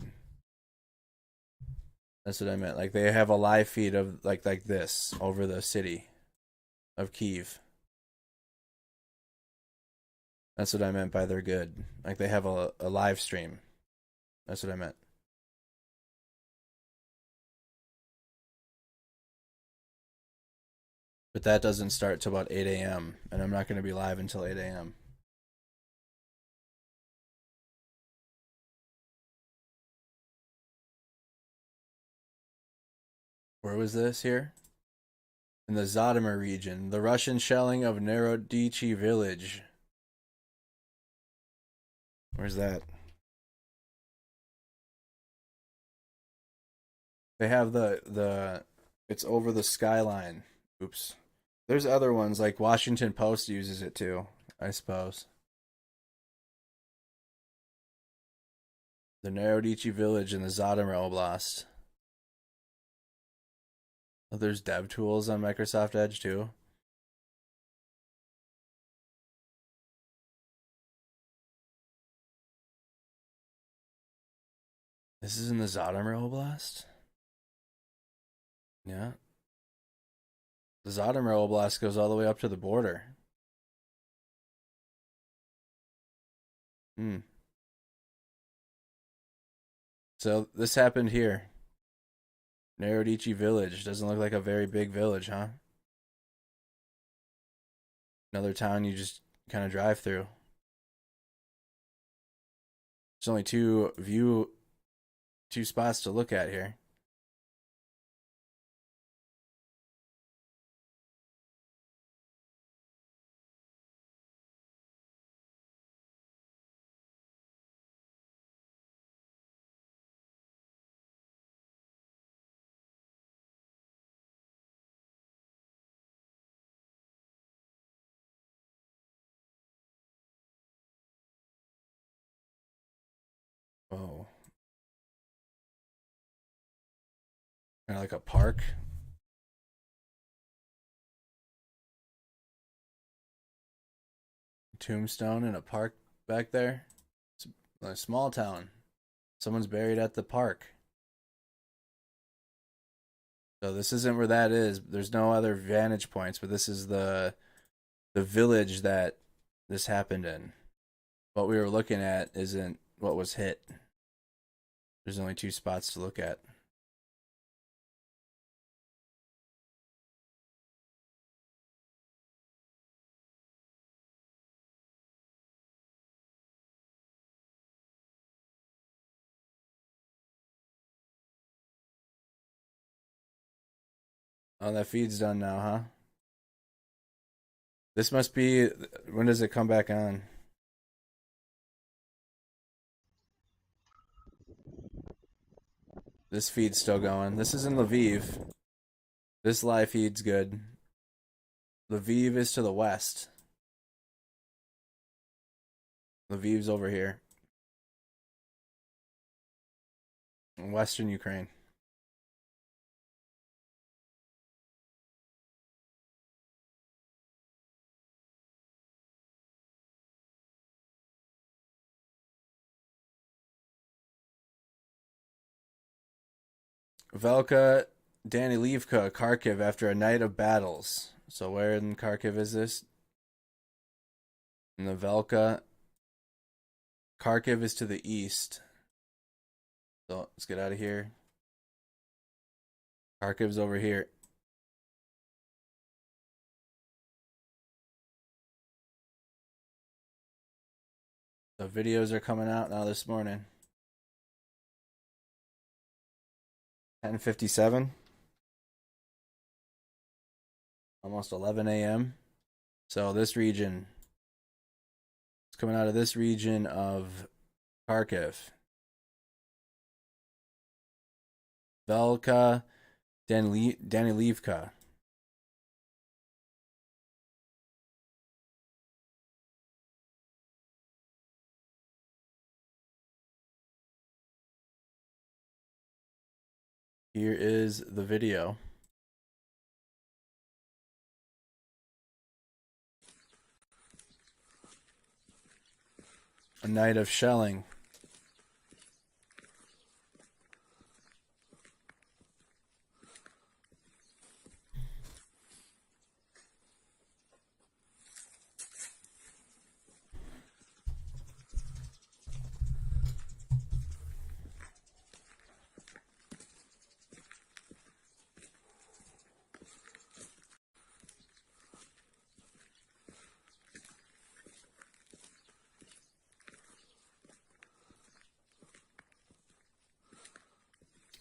That's what I meant. Like they have a live feed of like this over the city of Kyiv. That's what I meant by they're good. Like they have a live stream. That's what I meant. But that doesn't start till about 8 a.m. And I'm not going to be live until 8 a.m. Where was this here? In the Zhytomyr region. The Russian shelling of Narodichi village. Where's that? They have it's over the skyline. Oops. There's other ones, like Washington Post uses it too, I suppose. The Narodichi village in the Zhytomyr Oblast. Oh, there's dev tools on Microsoft Edge too. This is in the Zhytomyr Oblast? Yeah. The Zhytomyr Oblast goes all the way up to the border. So this happened here. Narodichi village. Doesn't look like a very big village, huh? Another town you just kind of drive through. There's only two spots to look at here. Oh. Kind of like a park. Tombstone in a park back there. It's a small town. Someone's buried at the park. So this isn't where that is. There's no other vantage points, but this is the village that this happened in. What we were looking at isn't what was hit. There's only two spots to look at. Oh, that feed's done now, huh? This must be... When does it come back on? This feed's still going. This is in Lviv. This live feed's good. Lviv is to the west. Lviv's over here. In Western Ukraine. Velka Danilivka, Kharkiv, after a night of battles. So where in Kharkiv is this? In the Velka. Kharkiv is to the east. So let's get out of here. Kharkiv's over here. The videos are coming out now this morning. 10:57. Almost 11 a.m. So this region, it's coming out of this region of Kharkiv. Velka Danilivka. Here is the video. A night of shelling.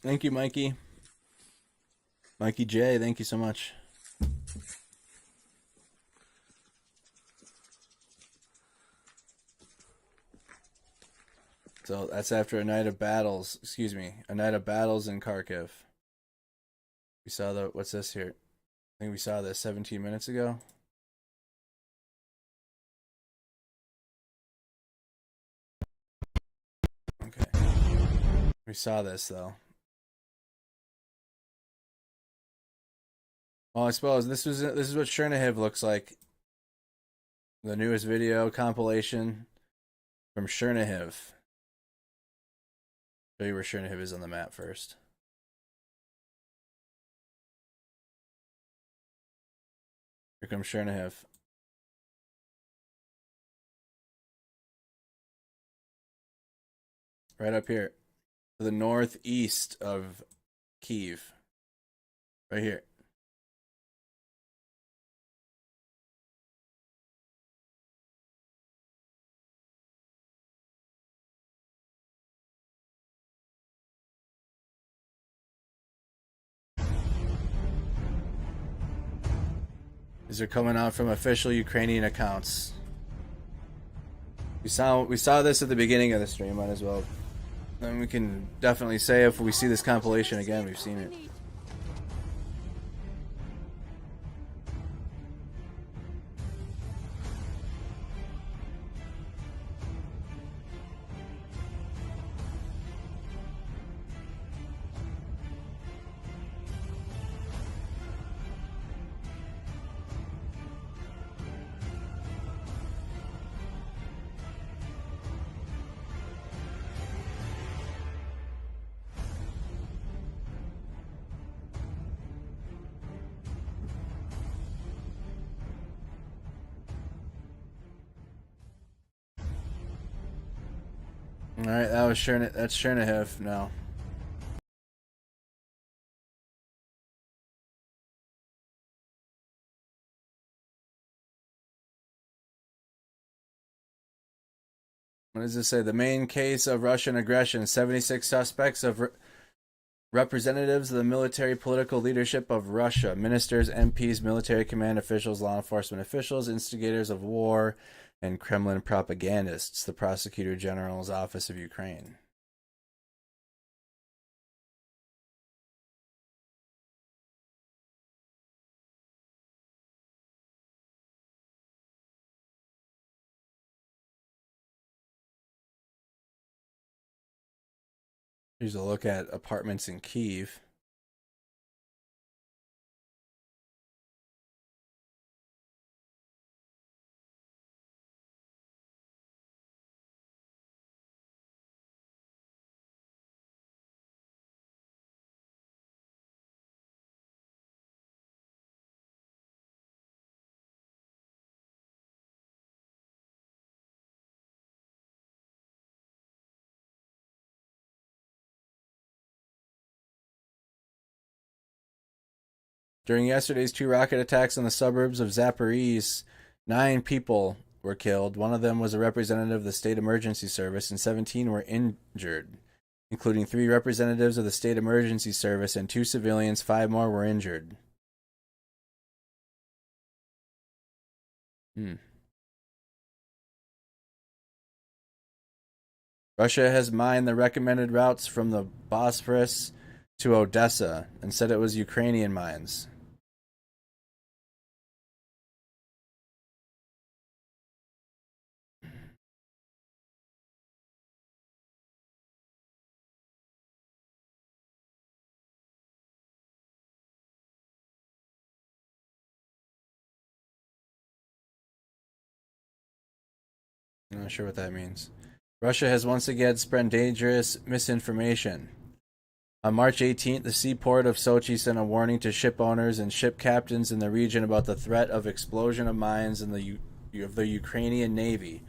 Thank you, Mikey. Mikey J, thank you so much. So that's after a night of battles, a night of battles in Kharkiv. We saw the, what's this here? I think we saw this 17 minutes ago. Okay. We saw this though. Well, I suppose this is what Chernihiv looks like. The newest video compilation from Chernihiv. Show you where Chernihiv is on the map first. Here comes Chernihiv. Right up here. To the northeast of Kyiv. Right here. These are coming out from official Ukrainian accounts. We saw this at the beginning of the stream, might as well. And we can definitely say if we see this compilation again, we've seen it. All right, that's Chernihiv now. What does this say? The main case of Russian aggression. 76 suspects of representatives of the military political leadership of Russia, ministers, MPs, military command officials, law enforcement officials, instigators of war, and Kremlin propagandists, the Prosecutor General's Office of Ukraine. Here's a look at apartments in Kyiv. During yesterday's 2 rocket attacks on the suburbs of Zaporizhzhia, 9 people were killed. One of them was a representative of the State Emergency Service, and 17 were injured, including 3 representatives of the State Emergency Service and 2 civilians. 5 more were injured. Russia has mined the recommended routes from the Bosphorus to Odessa and said it was Ukrainian mines. I'm not sure what that means. Russia has once again spread dangerous misinformation. On March 18th, the seaport of Sochi sent a warning to ship owners and ship captains in the region about the threat of explosion of mines of the Ukrainian Navy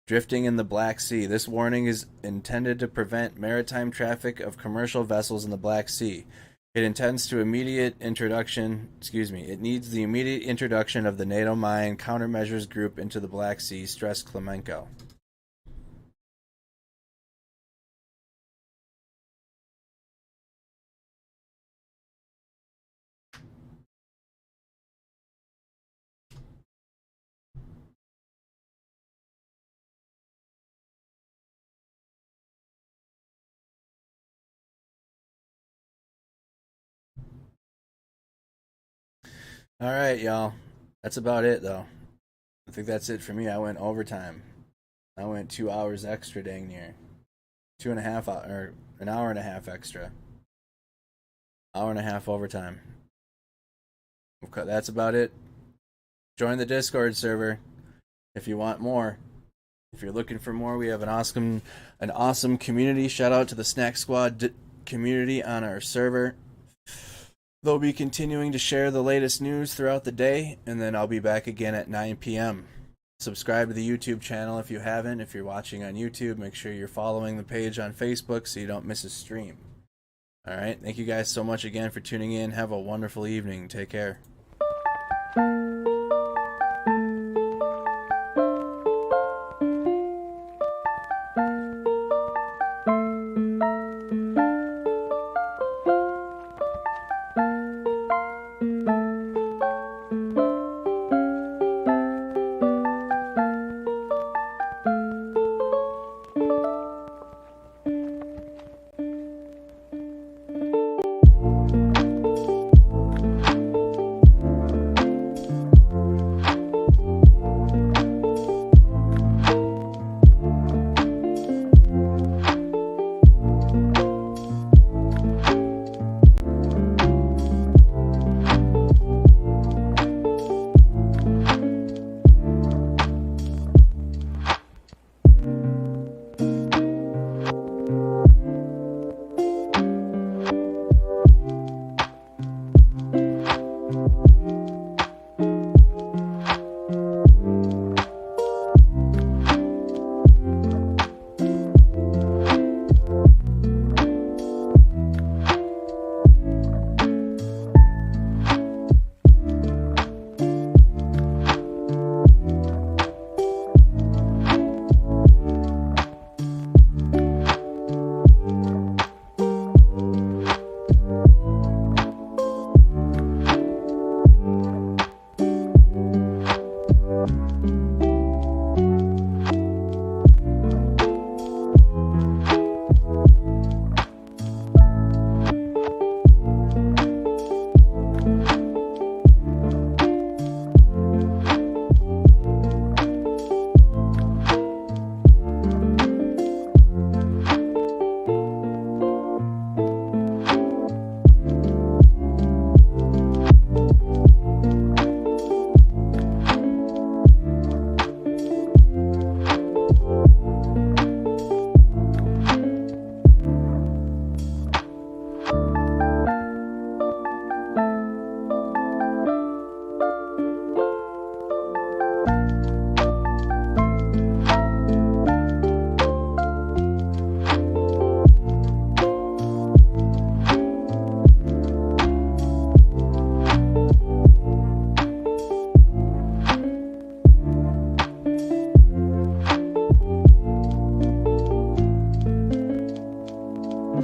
drifting in the Black Sea. This warning is intended to prevent maritime traffic of commercial vessels in the Black Sea. It needs the immediate introduction of the NATO mine countermeasures group into the Black Sea, stressed Klemenko. All right, y'all. That's about it, though. I think that's it for me. I went overtime. I went 2 hours extra, dang near. 2.5 or an hour and a half extra. Hour and a half overtime. Okay, that's about it. Join the Discord server if you want more. If you're looking for more, we have an awesome community. Shout out to the Snack Squad community on our server. They'll be continuing to share the latest news throughout the day, and then I'll be back again at 9 p.m. Subscribe to the YouTube channel if you haven't. If you're watching on YouTube, make sure you're following the page on Facebook so you don't miss a stream. All right, thank you guys so much again for tuning in. Have a wonderful evening. Take care.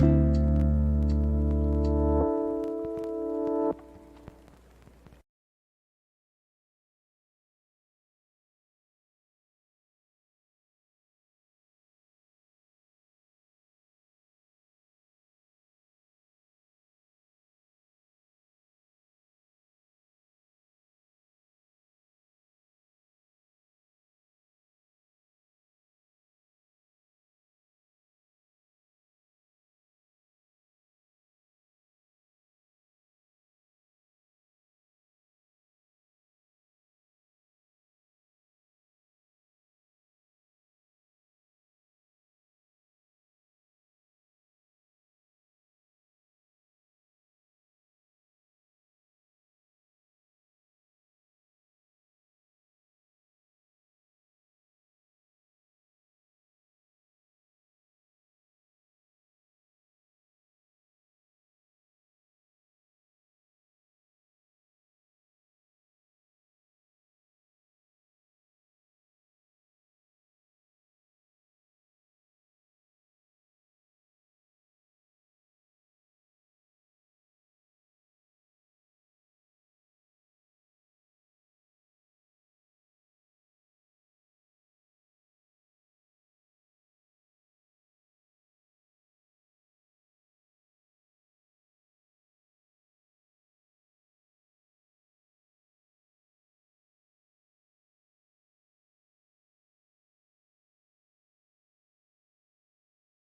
you.